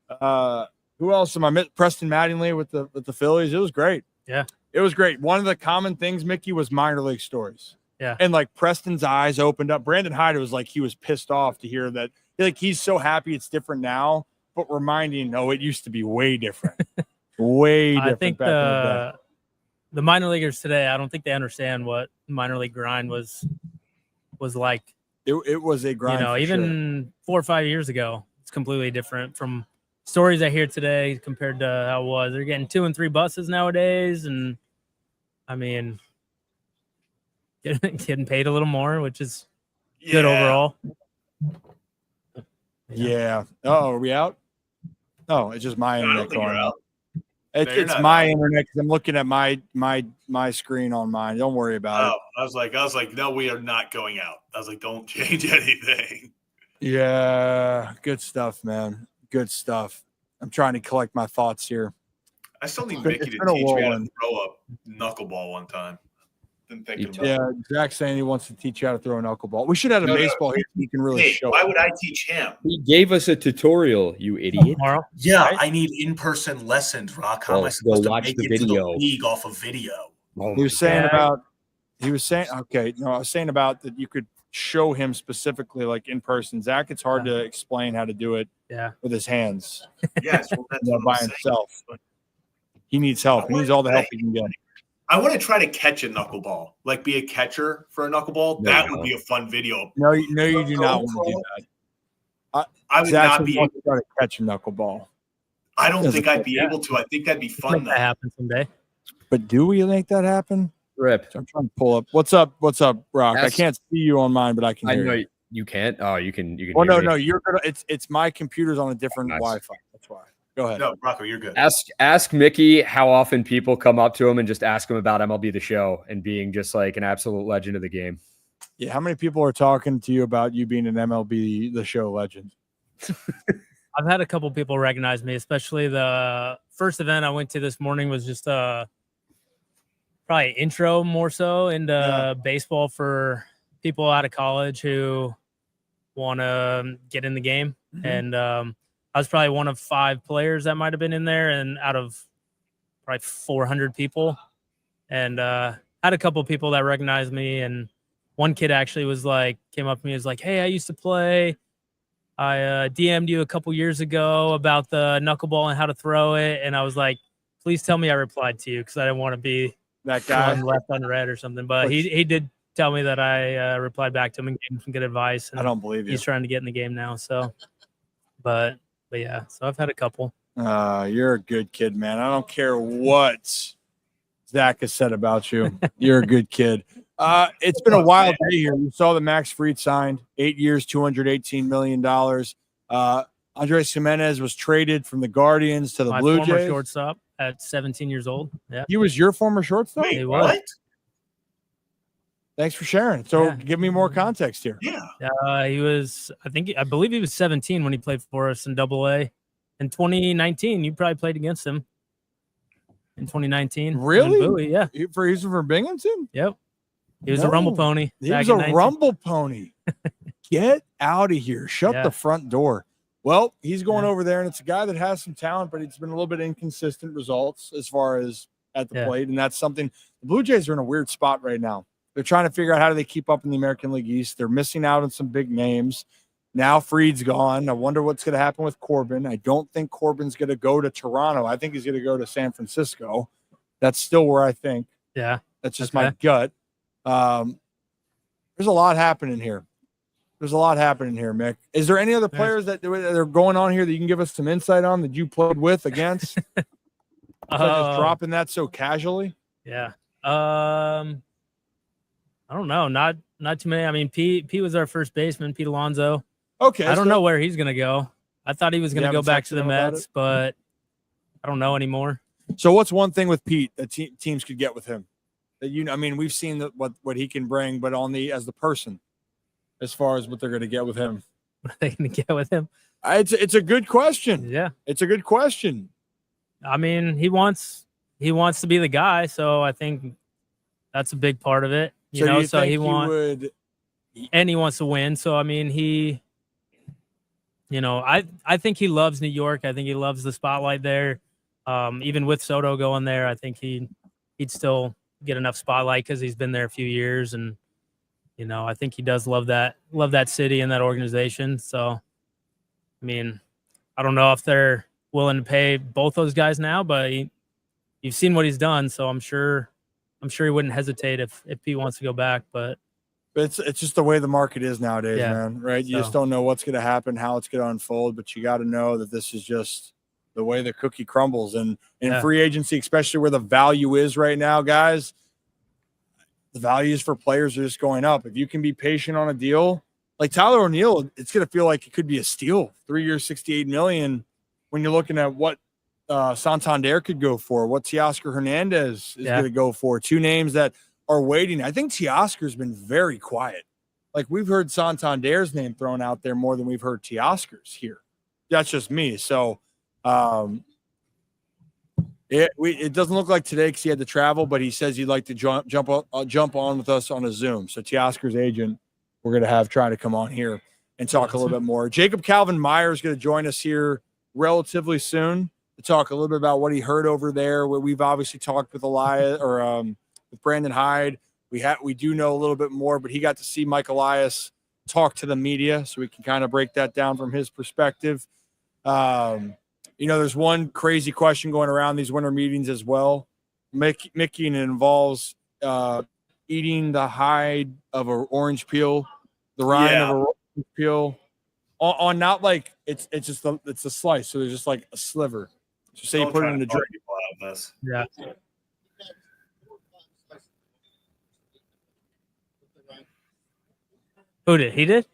Who else am I met? Preston Mattingly with the Phillies. It was great. Yeah. It was great. One of the common things, Mickey, was minor league stories. Yeah. And like Preston's eyes opened up. Brandon Hyde was like he was pissed off to hear that. Like he's so happy it's different now, but reminding, it used to be way different. Way different. I think back in the day. the minor leaguers today, I don't think they understand what minor league grind was like. It was a grind. Even 4 or 5 years ago, it's completely different from stories I hear today compared to how it was. They're getting 2 and 3 buses nowadays, and I mean, getting paid a little more, which is good overall. Yeah. Oh, are we out? Oh, it's just my internet think you're going out. out. It's not my out. internet because I'm looking at my screen on mine. Don't worry about it. I was like, no, we are not going out. I was like, don't change anything. Yeah, good stuff, man. Good stuff. I'm trying to collect my thoughts here. I still need It's been- Mickey it's to been a teach me how to whirlwind. throw a knuckleball one time. Been thinking about Yeah, it. Zach's saying he wants to teach you how to throw a knuckleball. We should have a No, no. baseball here so you can really Hey, show. why it. would I teach him? He gave us a tutorial, you idiot. Tomorrow. Yeah, Right? I need in-person lessons, Rock. How am Well, I supposed go to watch make the it to the video. league off of video? Oh He was saying Yeah. about. He was saying okay. No, I was saying about that you could show him specifically like in person. Zach, it's hard to explain how to do it Yeah. with his hands Yes, well, that's what by I'm saying. himself. He needs help. He needs all the help he can get. I want to try to catch a knuckleball, like be a catcher for a knuckleball. No, That no. would be a fun video. No, you do not want to do that. I would Zach not be. wants to try to catch a knuckleball. I don't Doesn't think I'd be Yeah. able to. I think that'd be fun Make though. that happen someday. But do we make that happen? Rip. So I'm trying to pull up. What's up, Rock? That's- I can't see you on mine, but I can I hear know you. you can't. Oh, you can. You can. Well, hear no, me. no, you're gonna. It's my computer's on a different Nice. Wi-Fi. That's why. Go ahead. No, Rocco, you're good. Ask Mickey how often people come up to him and just ask him about MLB The Show and being just like an absolute legend of the game. Yeah, how many people are talking to you about you being an MLB The Show legend? I've had a couple people recognize me, especially the first event I went to this morning was just probably intro more so into baseball for people out of college who want to get in the game. Mhm. And I was probably one of 5 players that might have been in there, and out of probably 400 people. And had a couple people that recognized me, and one kid actually came up to me and was like, "Hey, I used to play. I DM'd you a couple years ago about the knuckleball and how to throw it." And I was like, "Please tell me I replied to you, because I didn't want to be that guy left unread or something." But he did tell me that I replied back to him and gave him some good advice. And I don't believe you. He's trying to get in the game now. So, but yeah, so I've had a couple. You're a good kid, man. I don't care what Zach has said about you. You're a good kid. It's been a wild day here. You saw that Max Fried signed 8 years, $218 million. Andres Jimenez was traded from the Guardians to the Blue My former Jays. shortstop at 17 years old. Yeah. He was your former shortstop? Wait, He was. what? Thanks for sharing. So Yeah. give me more context here. Yeah. He was, I believe he was 17 when he played for us in AA. In 2019, you probably played against him. In 2019. Really? In Bowie, yeah. He's from Binghamton? Yep. He was a rumble pony. He back was in a 19. rumble pony. Get out of here. Shut Yeah. the front door. Well, he's going over there, and it's a guy that has some talent, but it's been a little bit inconsistent results as far as at the plate. And that's something the Blue Jays are in a weird spot right now. They're trying to figure out how do they keep up in the American League East. They're missing out on some big names. Now Fried's gone. I wonder what's going to happen with Corbin. I don't think Corbin's going to go to Toronto. I think he's going to go to San Francisco. That's still where I think. Yeah. That's just my gut. There's a lot happening here. Mick. Is there any other players that are going on here that you can give us some insight on that you played with against? Just dropping that so casually. Yeah. I don't know. Not too many. I mean, Pete was our first baseman, Pete Alonso. Okay. I don't know where he's gonna go. I thought he was gonna go back to the texted him about Mets, it? but I don't know anymore. So what's one thing with Pete that teams could get with him? That we've seen what he can bring, but as the person, as far as what they're going to get with him. What are they gonna get with him? It's a good question. Yeah. It's a good question. I mean, he wants to be the guy, so I think that's a big part of it. You know, so he wants and he wants to win. So I mean, I think he loves New York. I think he loves the spotlight there. Even with Soto going there, I think he'd still get enough spotlight because he's been there a few years, and I think he does love that city and that organization. So, I mean, I don't know if they're willing to pay both those guys now, but you've seen what he's done, so I'm sure he wouldn't hesitate if he wants to go back. But it's just the way the market is nowadays, Yeah. man. Right? You So- just don't know what's going to happen, how it's going to unfold, but you got to know that this is just the way the cookie crumbles. And in Yeah. free agency, especially where the value is right now, guys, the values for players are just going up. If you can be patient on a deal, like Tyler O'Neill, it's going to feel like it could be a steal. 3 years, $68 million. When you're looking at what Santander could go for, what Teoscar Hernandez is going to go for, two names that are waiting. I think Teoscar's been very quiet. Like, we've heard Santander's name thrown out there more than we've heard Teoscar's here. That's just me. So it doesn't look like today because he had to travel, but he says he'd like to jump on with us on a Zoom. So Teoscar's agent, we're going to have trying to come on here and talk a little bit more. Jacob Calvin Meyer is going to join us here relatively soon to talk a little bit about what he heard over there. Where we've obviously talked with Elias with Brandon Hyde. We do know a little bit more, but he got to see Mike Elias talk to the media, so we can kind of break that down from his perspective. There's one crazy question going around these winter meetings as well, Mickey, and it involves eating the hide of an orange peel, the rind of an orange peel, on not like it's a slice, so there's just like a sliver. So say you put it in a drink. Yeah. Who did? He did?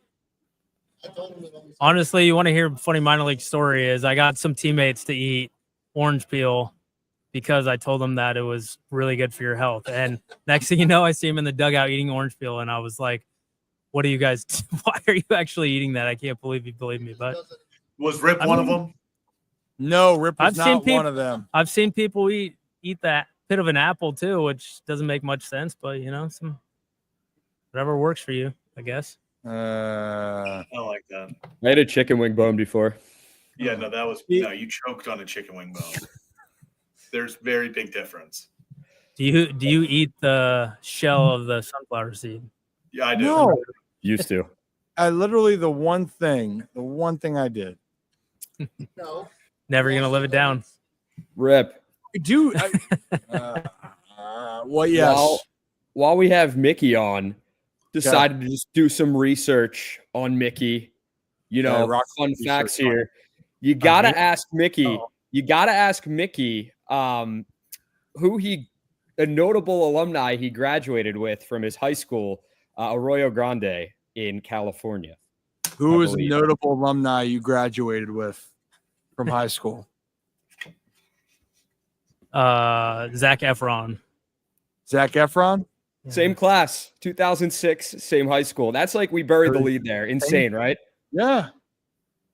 Honestly, you want to hear a funny minor league story is I got some teammates to eat orange peel because I told them that it was really good for your health. And next thing you know, I see him in the dugout eating orange peel. And I was like, what are you guys, why are you actually eating that? I can't believe you believe me. But was Rip one of them? No, Rip was not one of them. I've seen people eat that pit of an apple too, which doesn't make much sense, but some whatever works for you, I guess. I like that. I had a chicken wing bone before. Yeah, no, you choked on a chicken wing bone. There's very big difference. Do you eat the shell of the sunflower seed? Yeah, I do. No, Used to. I literally the one thing I did. Never gonna live it down. Rip. Dude, well, yes. While we have Mickey on, decided to just do some research on Mickey. You know, rock fun research facts on here. You gotta me? ask Mickey. You gotta ask Mickey who a notable alumni he graduated with from his high school, Arroyo Grande in California. Who is a believe. notable alumni you graduated with from high school? Zach Efron. Zach Efron? Same class, 2006, same high school. That's like we buried the lead there. Insane, right? Yeah.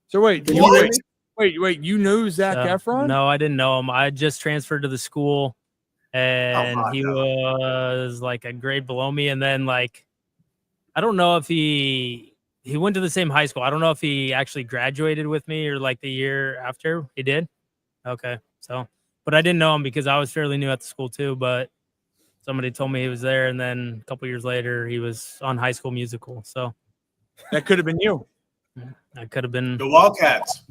So wait, you knew Zach Efron? No, I didn't know him. I just transferred to the school, and he was like a grade below me. And then like, I don't know if he went to the same high school. I don't know if he actually graduated with me or like the year after he did. Okay, so but I didn't know him because I was fairly new at the school too. But somebody told me he was there, and then a couple years later, he was on High School Musical. So that could have been you. I could have been the Wildcats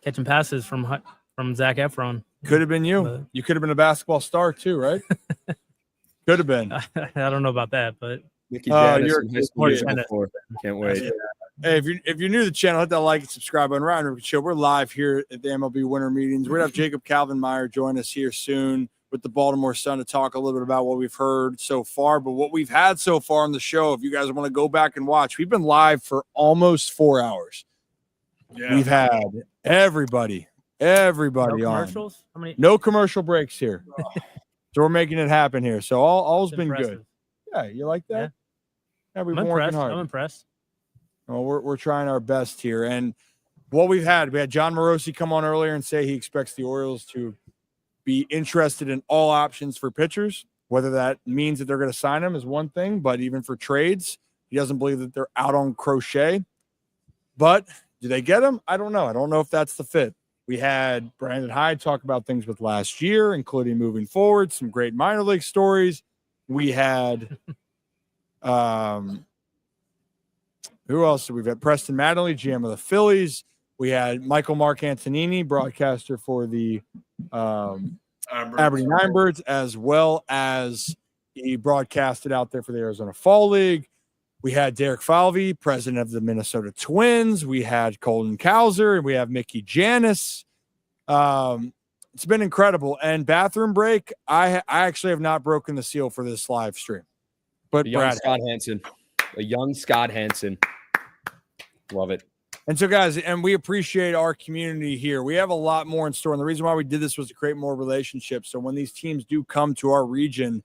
catching passes from Zach Efron. Could have been you. But you could have been a basketball star too, right? Could have been. I don't know about that, but Mickey Janis you're in High School Musical 4. Can't wait. Yeah. Hey, if you're new to the channel, hit that like and subscribe button. Ryan Ripken Show. We're live here at the MLB Winter Meetings. We're gonna have Jacob Calvin-Meyer join us here soon with the Baltimore Sun to talk a little bit about what we've heard so far, but what we've had so far on the show. If you guys want to go back and watch, we've been live for almost 4 hours. Yeah. We've had everybody no on. commercials? How many? No commercial breaks here. So we're making it happen here. So all's been Impressive. good. Yeah, you like that? Yeah, we've I'm been working impressed. hard. I'm impressed. Well, we're trying our best here. And what we had John Morosi come on earlier and say he expects the Orioles to be interested in all options for pitchers. Whether that means that they're going to sign him is one thing, but even for trades, he doesn't believe that they're out on Crochet. But do they get him? I don't know. I don't know if that's the fit. We had Brandon Hyde talk about things with last year, including moving forward, some great minor league stories. We had who else did we have? Preston Mattingly, GM of the Phillies. We had Michael Mark Antonini, broadcaster for the Aberdeen Ironbirds, as well as he broadcasted out there for the Arizona Fall League. We had Derek Falvey, president of the Minnesota Twins. We had Colton Cowser, and we have Mickey Janis. It's been incredible. And bathroom break, I actually have not broken the seal for this live stream. But A young Brad, Scott Hansen. A young Scott Hansen. Love it. and so, guys, and we appreciate our community here. We have a lot more in store. And the reason why we did this was to create more relationships. So when these teams do come to our region,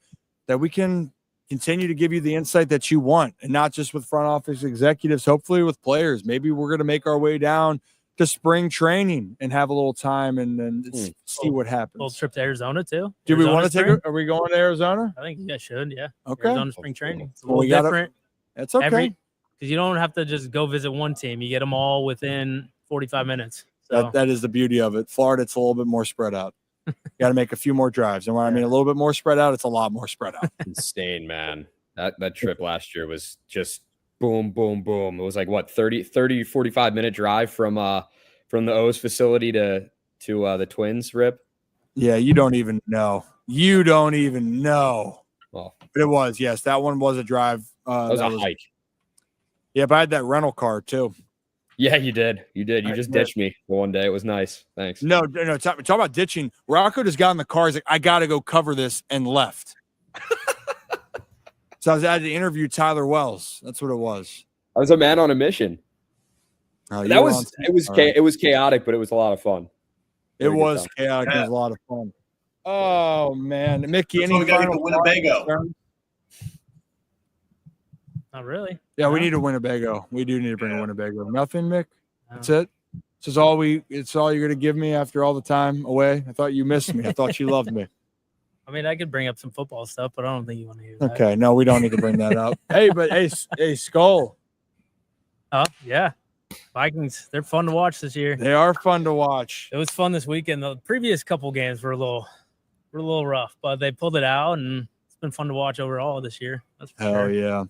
that we can continue to give you the insight that you want, and not just with front office executives, hopefully with players. Maybe we're going to make our way down to spring training and have a little time and see what happens. Little trip to Arizona too. Do we Arizona want to take spring? Are we going to Arizona? I think you guys should. Yeah. Okay. Arizona spring training. It's a Well, little we gotta- different. That's okay. Because you don't have to just go visit one team. You get them all within 45 minutes. So That is the beauty of it. Florida, it's a little bit more spread out. Got to make a few more drives. And when I mean a little bit more spread out, it's a lot more spread out. Insane, man. That trip last year was just boom, boom, boom. It was like what 30, 45-minute drive from the O's facility to the Twins, Rip. Yeah, you don't even know. You don't even know. Well, But it was, yes. That one was a drive. that was a hike. Yeah, but I had that rental car too. Yeah, you did. You did. You I just did. ditched me one day. It was nice. Thanks. No, talk about ditching. Rocco just got in the car. He's like, I got to go cover this, and left. So I had to interview Tyler Wells. That's what it was. I was a man on a mission. You That were was on- All it was chaotic, but it was a lot of fun. It Had a good was time. chaotic. It was a lot of fun. Oh man, Mickey, That's any why we gotta get final to Winnebago. thoughts? not really. Yeah, we No? need a Winnebago. We do need to bring a Winnebago. Nothing, Mick. No. That's it. This is all It's all you're gonna give me after all the time away. I thought you missed me. I thought you loved me. I mean, I could bring up some football stuff, but I don't think you want to hear that. Okay, no, we don't need to bring that up. Hey, Skull. Oh, yeah. Vikings, they're fun to watch this year. They are fun to watch. It was fun this weekend. The previous couple games were a little rough, but they pulled it out, and it's been fun to watch overall this year. That's for Hell sure. yeah.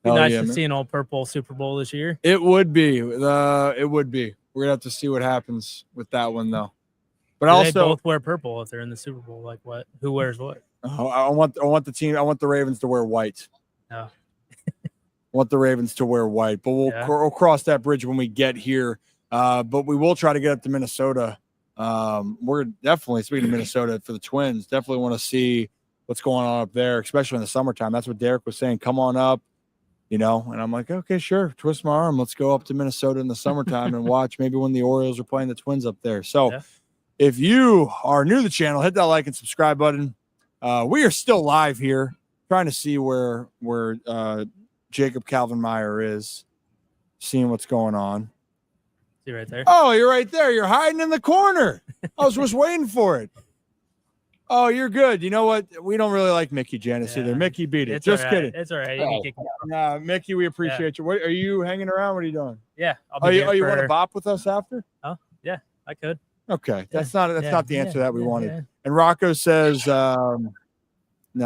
Be Hell nice yeah, to man. see an all purple Super Bowl this year. It would be. It would be. We're gonna have to see what happens with that one though. But Do they also, both wear purple if they're in the Super Bowl. Like what? Who wears what? I want the team. I want the Ravens to wear white. No. I want the Ravens to wear white, but we'll cross that bridge when we get here. But we will try to get up to Minnesota. We're definitely, speaking of Minnesota, for the Twins, definitely want to see what's going on up there, especially in the summertime. That's what Derek was saying. Come on up, and I'm like, okay, sure. Twist my arm. Let's go up to Minnesota in the summertime and watch maybe when the Orioles are playing the Twins up there. So if you are new to the channel, hit that like and subscribe button. We are still live here, trying to see where Jacob Calvin Meyer is, seeing what's going on. See right there. Oh, you're right there. You're hiding in the corner. I was just waiting for it. Oh, you're good. You know what? We don't really like Mickey Janice either. Mickey beat it. It's Just all right. kidding. It's all right. You can kick me out. Nah, Mickey, we appreciate you. What are you hanging around? What are you doing? Yeah. I'll be here you want to for- bop with us after? Oh, yeah, I could. Okay. That's not the answer that we wanted. yeah. And Rocco says, no,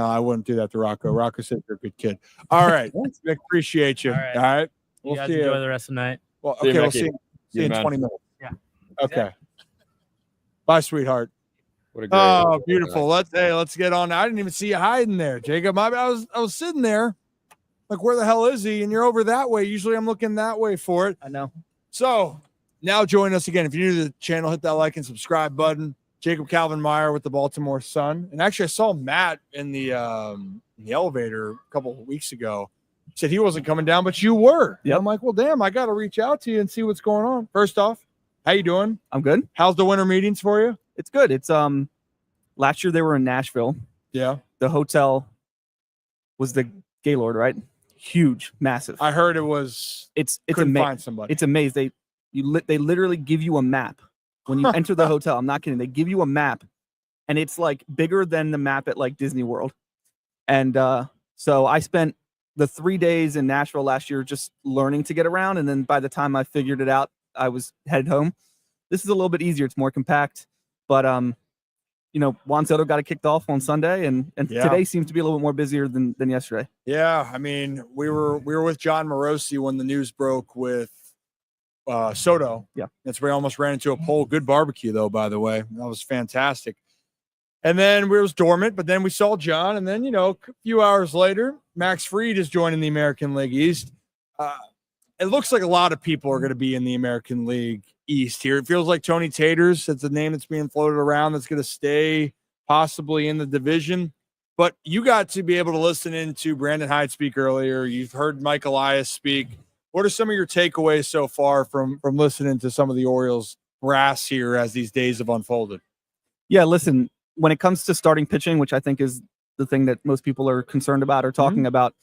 I wouldn't do that to Rocco. Rocco said you're a good kid. All right. Mick, appreciate you. All right. You guys enjoy the rest of the night. Well, See you, okay, we'll Mickey. see you in man. 20 minutes. Yeah. Okay. Bye, sweetheart. What a great Oh, beautiful. Let's get on. I didn't even see you hiding there, Jacob. I was sitting there, like, where the hell is he? And you're over that way. Usually I'm looking that way for it. I know. So now join us again. If you're new to the channel, hit that like and subscribe button. Jacob Calvin Meyer with the Baltimore Sun. And actually, I saw Matt in the elevator a couple of weeks ago. He said he wasn't coming down, but you were. Yep. I'm like, well, damn, I got to reach out to you and see what's going on. First off, how you doing? I'm good. How's the winter meetings for you? It's good. It's last year they were in Nashville. Yeah. The hotel was the Gaylord, right? Huge, massive. I heard it was. It's couldn't amazing. find somebody. It's amazing. They literally give you a map when you enter the hotel. I'm not kidding. They give you a map, and it's like bigger than the map at like Disney World. And so I spent the 3 days in Nashville last year just learning to get around, and then by the time I figured it out, I was headed home. This is a little bit easier. It's more compact, but Juan Soto got it kicked off on Sunday, and today seems to be a little bit more busier than yesterday. Yeah, I mean, we were with John Morosi when the news broke with Soto. Yeah, that's where I almost ran into a pole. Good barbecue, though, by the way. That was fantastic. And then we was dormant, but then we saw John, and then a few hours later, Max Fried is joining the American League East. It looks like a lot of people are going to be in the American League East here. It feels like Tony Taters, that's the name that's being floated around, that's going to stay possibly in the division. But you got to be able to listen into Brandon Hyde speak earlier. You've heard Mike Elias speak. What are some of your takeaways so far from listening to some of the Orioles brass here as these days have unfolded? Yeah, listen, when it comes to starting pitching, which I think is the thing that most people are concerned about or talking about,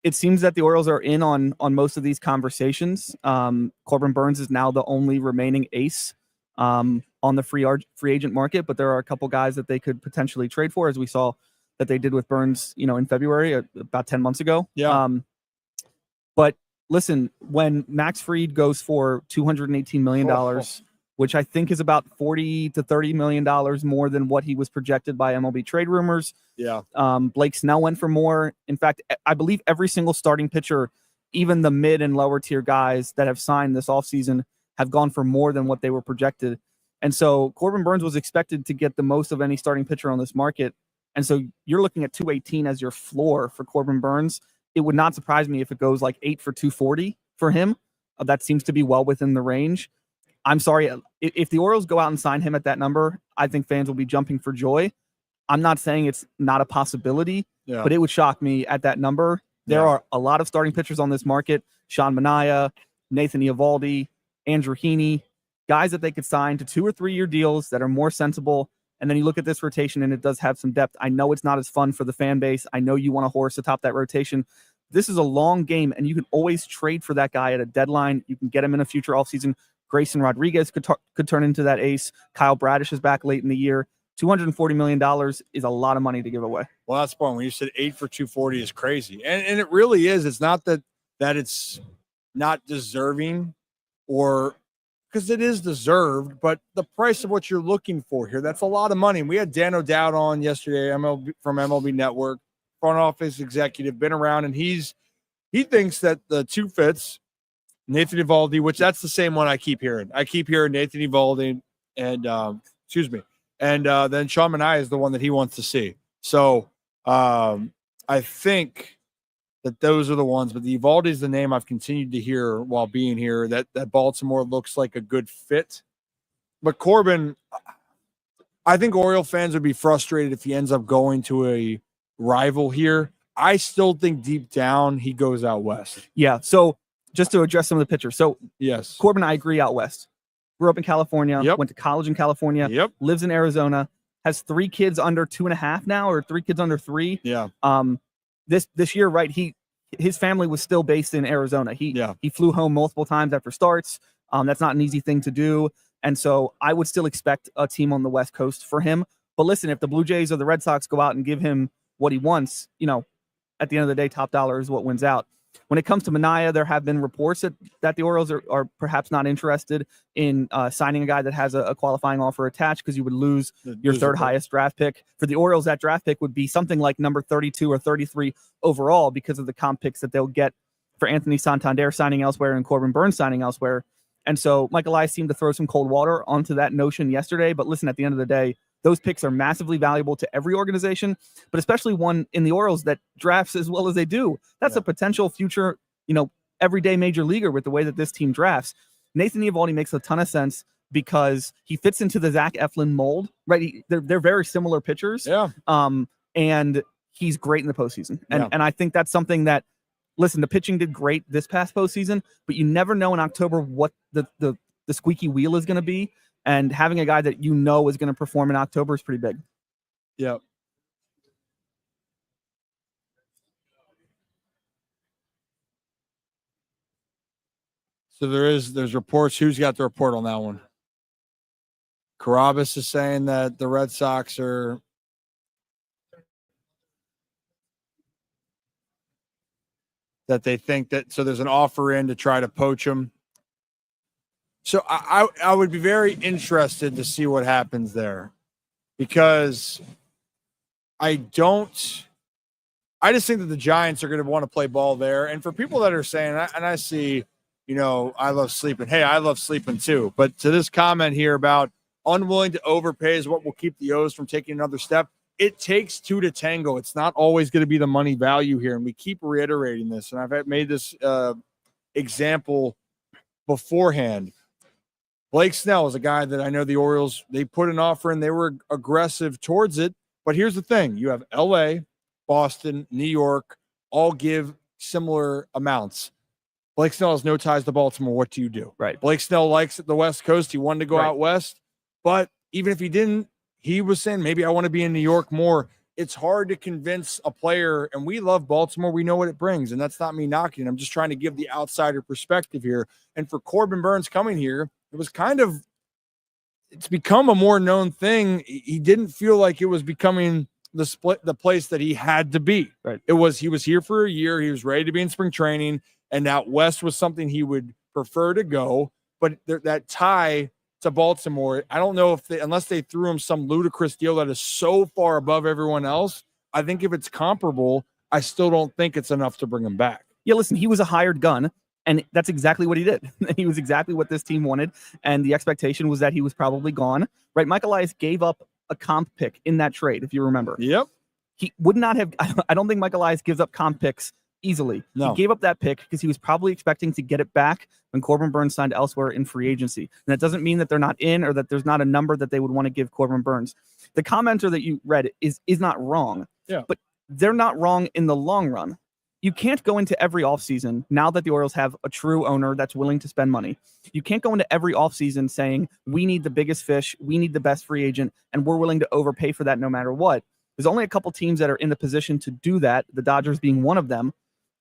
it seems that the Orioles are in on most of these conversations. Corbin Burns is now the only remaining ace on the free agent market, but there are a couple guys that they could potentially trade for, as we saw that they did with Burns, in February, about 10 months ago. Yeah. But listen, when Max Fried goes for $218 million, which I think is about $40 to $30 million more than what he was projected by MLB trade rumors. Yeah. Blake Snell went for more. In fact, I believe every single starting pitcher, even the mid and lower tier guys that have signed this offseason, have gone for more than what they were projected. And so Corbin Burns was expected to get the most of any starting pitcher on this market. And so you're looking at 218 as your floor for Corbin Burns. It would not surprise me if it goes like 8 for 240 for him. That seems to be well within the range. I'm sorry, if the Orioles go out and sign him at that number, I think fans will be jumping for joy. I'm not saying it's not a possibility, but it would shock me at that number. There are a lot of starting pitchers on this market: Sean Manaea, Nathan Eovaldi, Andrew Heaney, guys that they could sign to 2 or 3 year deals that are more sensible. And then you look at this rotation, and it does have some depth. I know it's not as fun for the fan base. I know you want a horse atop that rotation. This is a long game, and you can always trade for that guy at a deadline. You can get him in a future offseason. Grayson Rodriguez could turn into that ace. Kyle Bradish is back late in the year. $240 million is a lot of money to give away. Well, that's fun. When you said 8 for 240 is crazy. And it really is. It's not that it's not deserving, or because it is deserved, but the price of what you're looking for here, that's a lot of money. We had Dan O'Dowd on yesterday, from MLB Network, front office executive, been around, and he's he thinks that the two fits, Nathan Eovaldi, which that's the same one I keep hearing. I keep hearing Nathan Eovaldi and then Sean Manaea is the one that he wants to see. So I think that those are the ones, but the Eovaldi is the name I've continued to hear while being here, that Baltimore looks like a good fit. But Corbin, I think Oriole fans would be frustrated if he ends up going to a rival here. I still think deep down he goes out west. Yeah. So just to address some of the pitchers. So yes, Corbin, I agree, out west. Grew up in California, Yep. went to college in California, Yep. lives in Arizona, has 3 kids under 2.5 now, or 3 kids under 3. Yeah. This year, right? His family was still based in Arizona. He flew home multiple times after starts. That's not an easy thing to do. And so I would still expect a team on the West Coast for him. But listen, if the Blue Jays or the Red Sox go out and give him what he wants, at the end of the day, top dollar is what wins out. When it comes to Manaea, there have been reports that the Orioles are perhaps not interested in signing a guy that has a qualifying offer attached, because you would lose your third highest draft pick. For the Orioles, that draft pick would be something like number 32 or 33 overall, because of the comp picks that they'll get for Anthony Santander signing elsewhere and Corbin Burns signing elsewhere. And so Mike Elias seemed to throw some cold water onto that notion yesterday. But listen, at the end of the day, those picks are massively valuable to every organization, but especially one in the Orioles that drafts as well as they do. That's a potential future, everyday major leaguer with the way that this team drafts. Nathan Eovaldi makes a ton of sense because he fits into the Zach Eflin mold, right? They're very similar pitchers. Yeah. And he's great in the postseason. And I think that's something that, listen, the pitching did great this past postseason, but you never know in October what the squeaky wheel is going to be. And having a guy that is going to perform in October is pretty big. Yeah. So there's reports. Who's got the report on that one? Carabas is saying that the Red Sox are that they think that, so there's an offer in to try to poach him. So I would be very interested to see what happens there, because I just think that the Giants are going to want to play ball there. And for people that are saying, and I see, I love sleeping. Hey, I love sleeping too. But to this comment here about unwilling to overpay is what will keep the O's from taking another step. It takes 2 to tango. It's not always going to be the money value here. And we keep reiterating this. And I've made this example beforehand. Blake Snell is a guy that I know the Orioles, they put an offer in, they were aggressive towards it. But here's the thing. You have LA, Boston, New York, all give similar amounts. Blake Snell has no ties to Baltimore. What do you do? Right. Blake Snell likes the West Coast. He wanted to go out west. But even if he didn't, he was saying, maybe I want to be in New York more. It's hard to convince a player, and we love Baltimore. We know what it brings, and that's not me knocking. I'm just trying to give the outsider perspective here. And for Corbin Burns coming here, it was it's become a more known thing. He didn't feel like it was becoming the place that he had to be. Right. He was here for a year. He was ready to be in spring training, and out west was something he would prefer to go. But that tie to Baltimore, I don't know if unless they threw him some ludicrous deal that is so far above everyone else. I think if it's comparable, I still don't think it's enough to bring him back. Yeah, listen, he was a hired gun, and that's exactly what he did. He was exactly what this team wanted, and the expectation was that he was probably gone. Right? Mike Elias gave up a comp pick in that trade, if you remember. Yep. He would not have. I don't think Mike Elias gives up comp picks easily. No. He gave up that pick because he was probably expecting to get it back when Corbin Burns signed elsewhere in free agency. And that doesn't mean that they're not in, or that there's not a number that they would want to give Corbin Burns. The commenter that you read is not wrong. Yeah. But they're not wrong in the long run. You can't go into every offseason, now that the Orioles have a true owner that's willing to spend money. You can't go into every offseason saying, we need the biggest fish, we need the best free agent, and we're willing to overpay for that no matter what. There's only a couple teams that are in the position to do that, the Dodgers being one of them.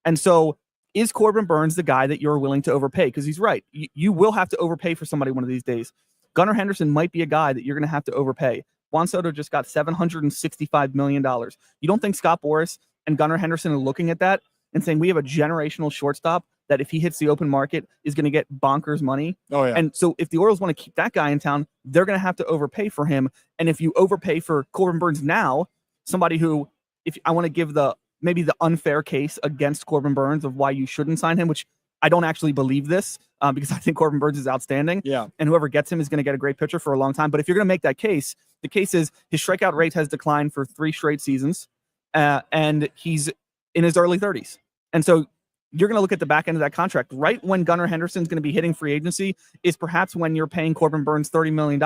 And so is Corbin Burns the guy that you're willing to overpay? Because he's right. You will have to overpay for somebody one of these days. Gunnar Henderson might be a guy that you're going to have to overpay. Juan Soto just got $765 million. You don't think Scott Boras and Gunnar Henderson are looking at that and saying, we have a generational shortstop that if he hits the open market is going to get bonkers money? Oh, yeah. And so if the Orioles want to keep that guy in town, they're going to have to overpay for him. And if you overpay for Corbin Burns now, somebody who, if I want to give the maybe the unfair case against Corbin Burns of why you shouldn't sign him, which I don't actually believe this because I think Corbin Burns is outstanding. Yeah. And whoever gets him is going to get a great pitcher for a long time. But if you're going to make that case, the case is his strikeout rate has declined for 3 straight seasons, and he's in his early 30s. And so you're going to look at the back end of that contract. Right when Gunnar Henderson's going to be hitting free agency is perhaps when you're paying Corbin Burns $30 million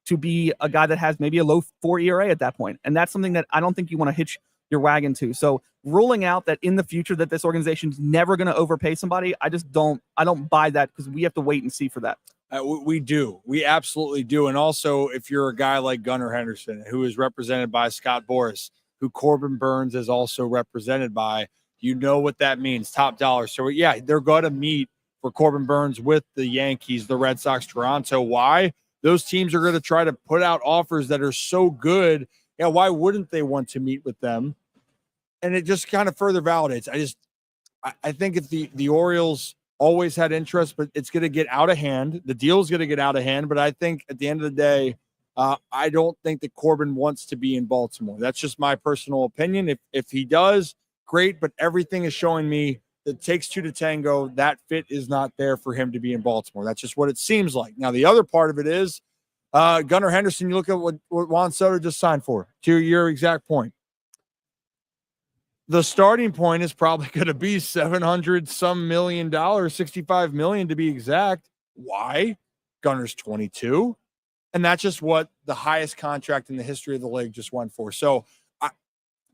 to be a guy that has maybe a low 4 ERA at that point. And that's something that I don't think you want to hitch your wagon to. So ruling out that in the future that this organization's never going to overpay somebody, I don't buy that, because we have to wait and see for that. We do. We absolutely do. And also, if you're a guy like Gunnar Henderson, who is represented by Scott Boras, who Corbin Burns is also represented by, you know what that means, top dollar. So, yeah, they're going to meet for Corbin Burns with the Yankees, the Red Sox, Toronto. Why? Those teams are going to try to put out offers that are so good. Yeah, why wouldn't they want to meet with them? And it just kind of further validates. I think if the Orioles always had interest, but it's going to get out of hand. The deal is going to get out of hand. But I think at the end of the day, I don't think that Corbin wants to be in Baltimore. That's just my personal opinion. If he does, great. But everything is showing me that it takes 2 to tango. That fit is not there for him to be in Baltimore. That's just what it seems like. Now, the other part of it is Gunnar Henderson. You look at what Juan Soto just signed for, to your exact point. The starting point is probably going to be $700-some million, $65 million to be exact. Why? Gunnar's 22. And that's just what the highest contract in the history of the league just went for. So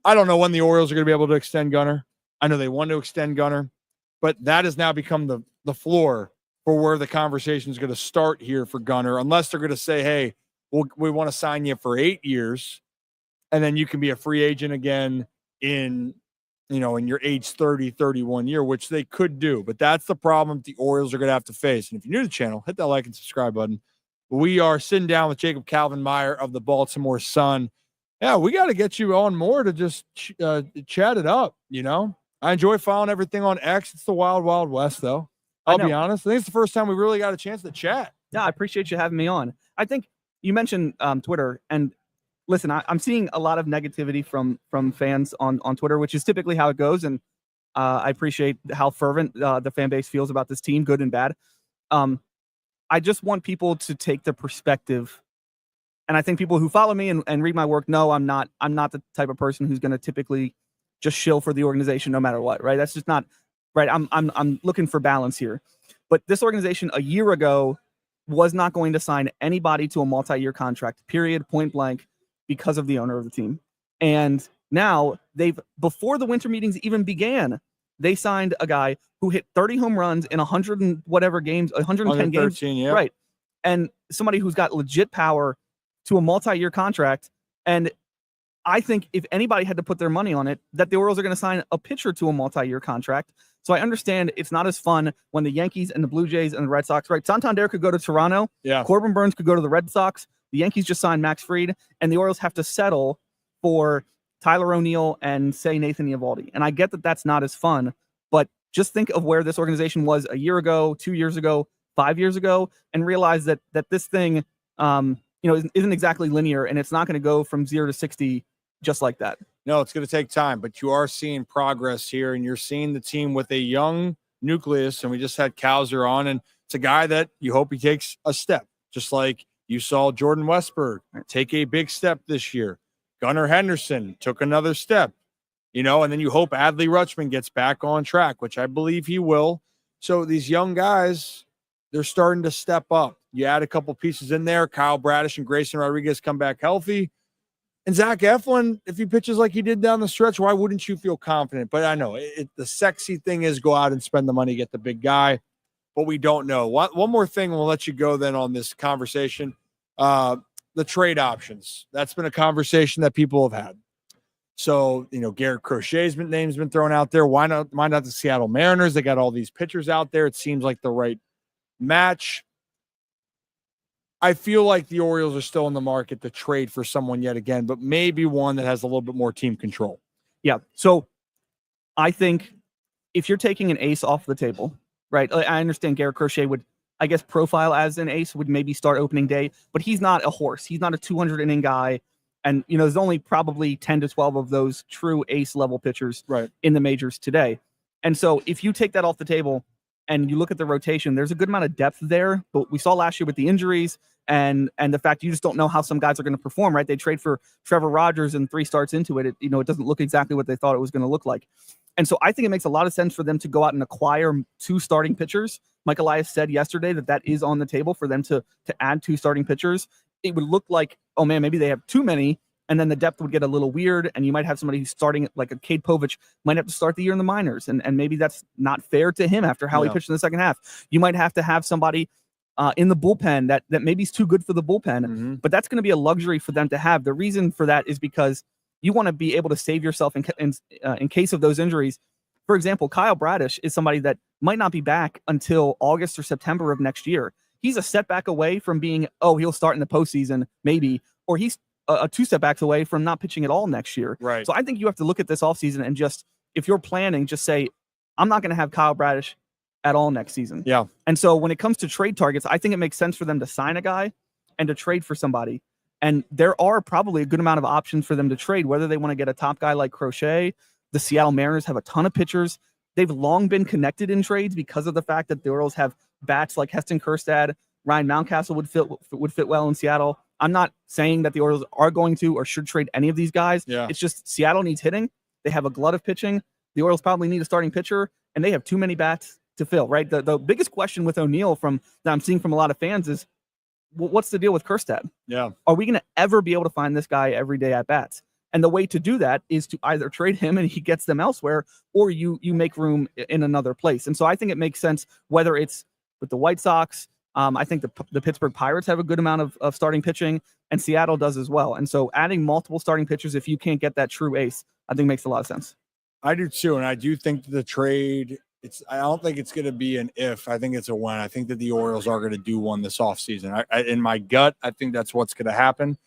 I don't know when the Orioles are going to be able to extend Gunnar. I know they want to extend Gunnar, but that has now become the floor for where the conversation is going to start here for Gunnar, unless they're going to say, hey, we want to sign you for 8 years, and then you can be a free agent again in your age 30, 31 year, which they could do. But that's the problem the Orioles are going to have to face. And if you're new to the channel, hit that like and subscribe button. We are sitting down with Jacob Calvin Meyer of the Baltimore Sun. Yeah, we got to get you on more to just chat it up, I enjoy following everything on X. It's the wild, wild west, though. I'll be honest. I think it's the first time we really got a chance to chat. Yeah, I appreciate you having me on. I think you mentioned Twitter, and listen, I'm seeing a lot of negativity from fans on Twitter, which is typically how it goes. And I appreciate how fervent the fan base feels about this team, good and bad. I just want people to take the perspective. And I think people who follow me and read my work know I'm not the type of person who's going to typically just shill for the organization no matter what, right? That's just not right. I'm looking for balance here. But this organization a year ago was not going to sign anybody to a multi-year contract, period, point blank, because of the owner of the team. And now before the winter meetings even began, they signed a guy who hit 30 home runs in 100 and whatever games, 110 games. Yeah. Right. And somebody who's got legit power to a multi-year contract. And I think if anybody had to put their money on it, that the Orioles are going to sign a pitcher to a multi-year contract. So I understand it's not as fun when the Yankees and the Blue Jays and the Red Sox, right? Santander could go to Toronto. Yeah. Corbin Burns could go to the Red Sox. The Yankees just signed Max Fried, and the Orioles have to settle for Tyler O'Neill and, say, Nathan Eovaldi. And I get that that's not as fun, but just think of where this organization was a year ago, 2 years ago, 5 years ago, and realize that this thing, isn't exactly linear, and it's not going to go from 0 to 60 just like that. No, it's going to take time, but you are seeing progress here, and you're seeing the team with a young nucleus. And we just had Kowser on, and it's a guy that you hope he takes a step, just like you saw Jordan Westberg take a big step this year. Gunnar Henderson took another step, and then you hope Adley Rutschman gets back on track, which I believe he will. So these young guys, they're starting to step up. You add a couple pieces in there. Kyle Bradish and Grayson Rodriguez come back healthy. And Zach Eflin, if he pitches like he did down the stretch, why wouldn't you feel confident? But I know the sexy thing is go out and spend the money, get the big guy. But we don't know. One more thing, and we'll let you go then on this conversation. The trade options. That's been a conversation that people have had. So, Garrett Crochet's name's been thrown out there. Why not the Seattle Mariners? They got all these pitchers out there. It seems like the right match. I feel like the Orioles are still in the market to trade for someone yet again, but maybe one that has a little bit more team control. Yeah. So I think if you're taking an ace off the table, right? I understand Garrett Crochet would, I guess, profile as an ace, would maybe start opening day, but he's not a horse. He's not a 200 inning guy. And, there's only probably 10 to 12 of those true ace level pitchers Right. in the majors today. And so if you take that off the table and you look at the rotation, there's a good amount of depth there. But we saw last year with the injuries and the fact you just don't know how some guys are going to perform, right? They trade for Trevor Rogers and 3 starts into it. It doesn't look exactly what they thought it was going to look like. And so I think it makes a lot of sense for them to go out and acquire 2 starting pitchers. Mike Elias said yesterday that is on the table for them to add 2 starting pitchers. It would look like, oh man, maybe they have too many, and then the depth would get a little weird, and you might have somebody who's starting like a Cade Povich might have to start the year in the minors, and maybe that's not fair to him after how he pitched in the second half. You might have to have somebody in the bullpen that maybe is too good for the bullpen, but that's going to be a luxury for them to have. The reason for that is because you want to be able to save yourself in case of those injuries. For example, Kyle Bradish is somebody that might not be back until August or September of next year. He's a setback away from being, he'll start in the postseason, maybe, or he's 2 setbacks away from not pitching at all next year. Right. So I think you have to look at this offseason and just, if you're planning, just say, I'm not going to have Kyle Bradish at all next season. Yeah. And so when it comes to trade targets, I think it makes sense for them to sign a guy and to trade for somebody. And there are probably a good amount of options for them to trade, whether they want to get a top guy like Crochet. The Seattle Mariners have a ton of pitchers. They've long been connected in trades because of the fact that the Orioles have bats like Heston Kjerstad. Ryan Mountcastle would fit well in Seattle. I'm not saying that the Orioles are going to or should trade any of these guys. Yeah. It's just Seattle needs hitting. They have a glut of pitching. The Orioles probably need a starting pitcher, and they have too many bats to fill, right? The biggest question with O'Neill that I'm seeing from a lot of fans is, what's the deal with Kjerstad? Yeah. Are we going to ever be able to find this guy every day at bats? And the way to do that is to either trade him and he gets them elsewhere, or you make room in another place. And so I think it makes sense, whether it's with the White Sox. I think the Pittsburgh Pirates have a good amount of starting pitching, and Seattle does as well. And so adding multiple starting pitchers, if you can't get that true ace, I think makes a lot of sense. I do too. And I do think that the trade, I don't think it's going to be an if. I think it's a when. I think that the Orioles are going to do one this offseason. In my gut, I think that's what's going to happen.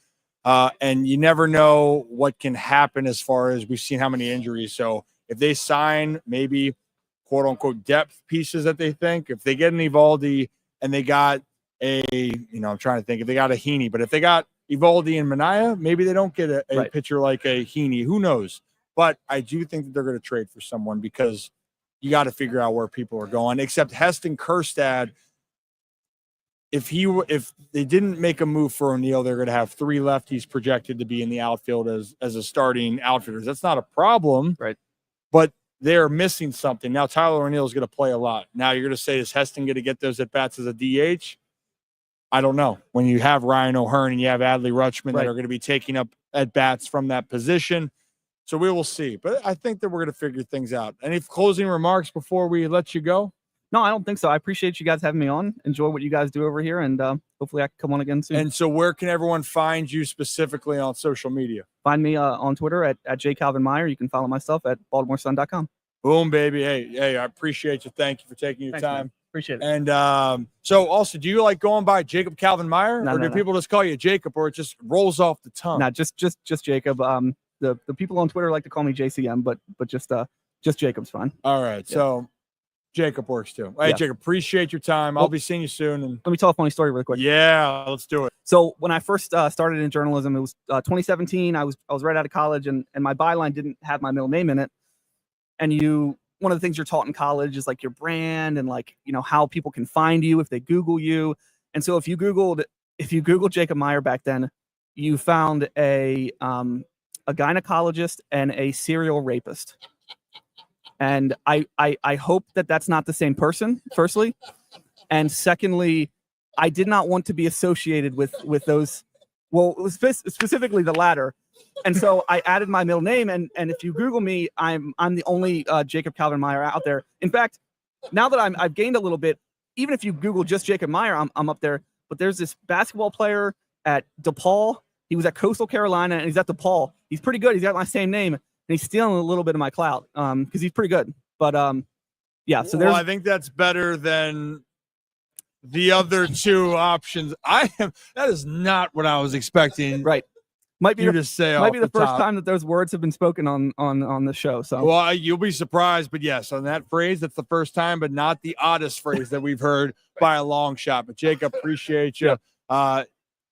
And you never know what can happen as far as we've seen how many injuries. So if they sign maybe quote unquote depth pieces that they think, if they get an Evaldi and they got I'm trying to think if they got a Heaney, but if they got Evaldi and Manaea, maybe they don't get a pitcher like a Heaney. Who knows? But I do think that they're going to trade for someone because you got to figure out where people are going. Except Heston Kjerstad, if they didn't make a move for O'Neill, they're going to have 3 lefties projected to be in the outfield as a starting outfielder. That's not a problem, right? But they're missing something. Now Tyler O'Neill is going to play a lot. Now you're going to say, is Heston going to get those at bats as a DH? I don't know. When you have Ryan O'Hearn and you have Adley Rutschman that are going to be taking up at bats from that position. So we will see. But I think that we're going to figure things out. Any closing remarks before we let you go? No, I don't think so. I appreciate you guys having me on. Enjoy what you guys do over here, and hopefully I can come on again soon. And so where can everyone find you specifically on social media? Find me on Twitter at jcalvinmeyer. You can follow my stuff at baltimoresun.com. Boom, baby. Hey, I appreciate you. Thank you for taking your time. Man. Appreciate it. And so also, do you like going by Jacob Calvin Meyer, or do people just call you Jacob, or it just rolls off the tongue? No, just Jacob. The people on Twitter like to call me JCM, but just Jacob's fine. All right. Yeah. So Jacob works too. Hey, Jacob, appreciate your time. I'll be seeing you soon. And let me tell a funny story really quick. Yeah, let's do it. So when I first started in journalism, it was 2017. I was right out of college, and my byline didn't have my middle name in it. And one of the things you're taught in college is like your brand and like, how people can find you if they Google you. And so if you Googled Jacob Meyer back then, you found a gynecologist and a serial rapist. And I hope that that's not the same person, firstly. And secondly, I did not want to be associated with those. Well, it was specifically the latter. And so I added my middle name, and if you Google me, I'm the only Jacob Calvin Meyer out there. In fact, now that I've gained a little bit, even if you Google just Jacob Meyer, I'm up there. But there's this basketball player at DePaul. He was at Coastal Carolina, and he's at DePaul. He's pretty good. He's got my same name, and he's stealing a little bit of my clout because he's pretty good. But yeah. So I think that's better than the other 2 options. That is not what I was expecting. Right. Might be to say. Might be the first time that those words have been spoken on the show. So well, you'll be surprised, but yes, on that phrase, that's the first time, but not the oddest phrase that we've heard by a long shot. But Jacob, appreciate you.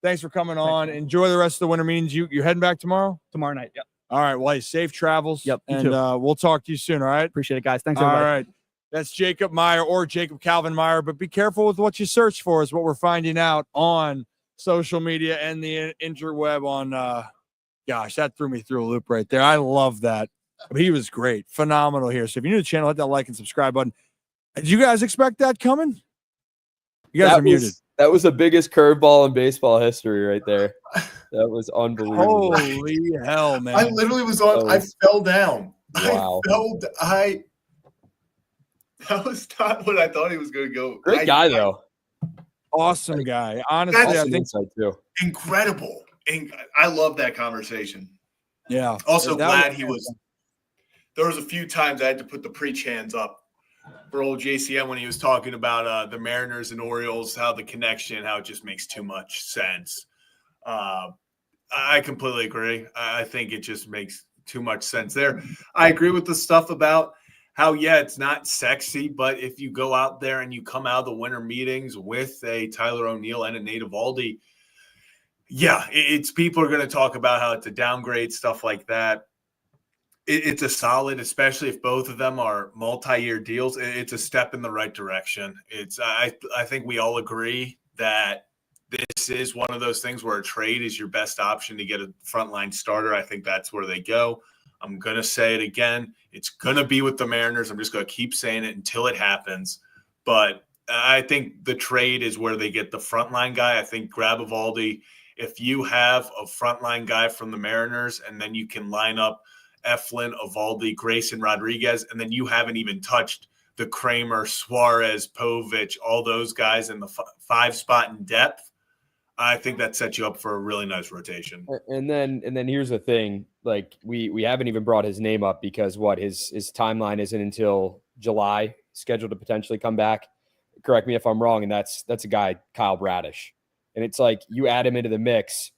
Thanks for coming on. Enjoy the rest of the winter meetings. You heading back tomorrow? Tomorrow night. Yep. All right. Well, hey, safe travels. Yep. You And too. we'll talk to you soon. All right. Appreciate it, guys. Thanks, All everybody. right. That's Jacob Meyer or Jacob Calvin Meyer, but be careful with what you search for is what we're finding out on social media and the interweb on, gosh, that threw me through a loop right there. I love that. But he was great. Phenomenal here. So if you're new to the channel, hit that like and subscribe button. Did you guys expect that coming? You guys are muted. That was the biggest curveball in baseball history right there. That was unbelievable. Holy hell, man. I literally was on, I fell down. Wow. That was not what I thought he was going to go. Great guy, though. Awesome guy. Honestly, I think insight too. Incredible. I love that conversation. Yeah. Also glad he was. There was a few times I had to put the preach hands up for old JCM when he was talking about the Mariners and Orioles, how the connection, how it just makes too much sense. I completely agree. I think it just makes too much sense there. I agree with the stuff about how, yeah, it's not sexy, but if you go out there and you come out of the winter meetings with a Tyler O'Neill and a Nate Eovaldi, yeah, it's people are going to talk about how it's a downgrade, stuff like that. It's a solid, especially if both of them are multi-year deals. It's a step in the right direction. I think we all agree that this is one of those things where a trade is your best option to get a frontline starter. I think that's where they go. I'm going to say it again. It's going to be with the Mariners. I'm just going to keep saying it until it happens. But I think the trade is where they get the frontline guy. I think grab Eovaldi. If you have a frontline guy from the Mariners and then you can line up Eflin, Eovaldi, Grayson, Rodriguez, and then you haven't even touched the Kramer, Suarez, Povich, all those guys in the 5 spot in depth, I think that sets you up for a really nice rotation. And then here's the thing, like we haven't even brought his name up because his timeline isn't until July, scheduled to potentially come back. Correct me if I'm wrong, and that's a guy, Kyle Bradish. And it's like you add him into the mix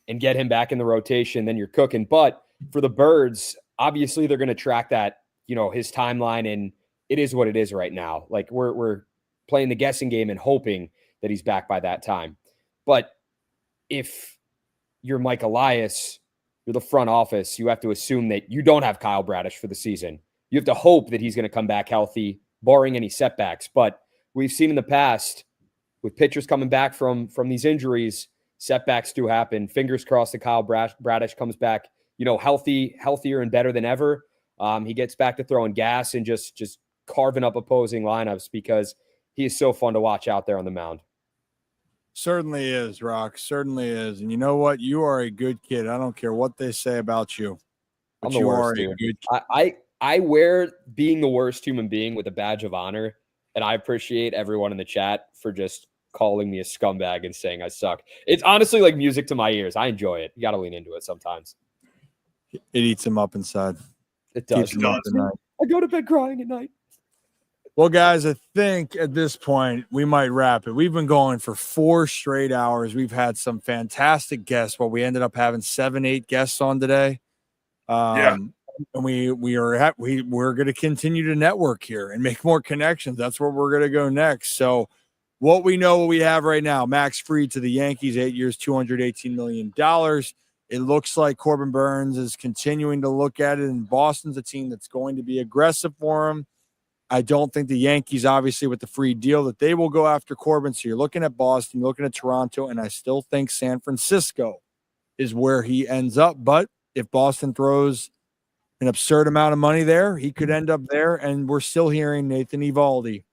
and get him back in the rotation, then you're cooking. But for the Birds, obviously they're going to track that, his timeline, and it is what it is right now. Like we're playing the guessing game and hoping that he's back by that time. But if you're Mike Elias, you're the front office, you have to assume that you don't have Kyle Bradish for the season. You have to hope that he's going to come back healthy, barring any setbacks. But we've seen in the past with pitchers coming back from these injuries, setbacks do happen. Fingers crossed that Kyle Bradish comes back, healthier and better than ever. He gets back to throwing gas and just carving up opposing lineups because he is so fun to watch out there on the mound. Certainly is, Rock. Certainly is. And you know what? You are a good kid. I don't care what they say about you. But I'm the worst, dude. I wear being the worst human being with a badge of honor, and I appreciate everyone in the chat for just calling me a scumbag and saying I suck. It's honestly like music to my ears. I enjoy it. You got to lean into it sometimes. It eats him up inside. It does. I go to bed crying at night. Well, guys, I think at this point we might wrap it. We've been going for 4 straight hours. We've had some fantastic guests. Well, we ended up having 7-8 guests on today. And we're going to continue to network here and make more connections. That's where we're going to go next. So what we have right now, Max Fried to the Yankees, 8 years, $218 million. It looks like Corbin Burns is continuing to look at it, and Boston's a team that's going to be aggressive for him. I don't think the Yankees, obviously, with the free deal, that they will go after Corbin. So you're looking at Boston, you're looking at Toronto, and I still think San Francisco is where he ends up. But if Boston throws an absurd amount of money there, he could end up there. And we're still hearing Nathan Eovaldi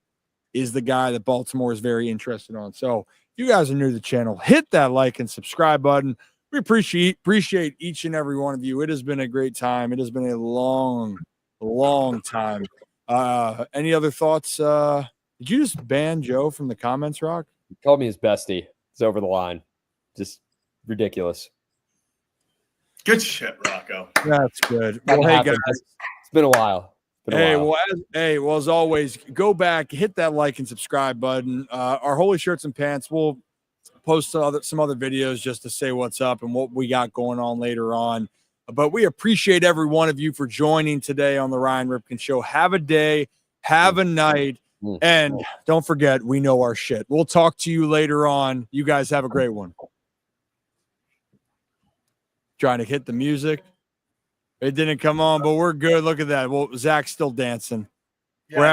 is the guy that Baltimore is very interested on. So if you guys are new to the channel, hit that like and subscribe button. We appreciate each and every one of you. It has been a great time. It has been a long time. Any other thoughts? Did you just ban Joe from the comments, Rock? He called me his bestie. It's over the line. Just ridiculous. Good shit, Rocco. That's good. Well, hey, guys. It's been a while. Well, as always, go back, hit that like and subscribe button. Our Holy Shirts and Pants, we'll post some other videos just to say what's up and what we got going on later on. But we appreciate every one of you for joining today on the Ryan Ripken Show. Have a day, have a night, and don't forget, we know our shit. We'll talk to you later on. You guys have a great one. trying to hit the music. It didn't come on, but we're good. Look at that. Well, Zach's still dancing.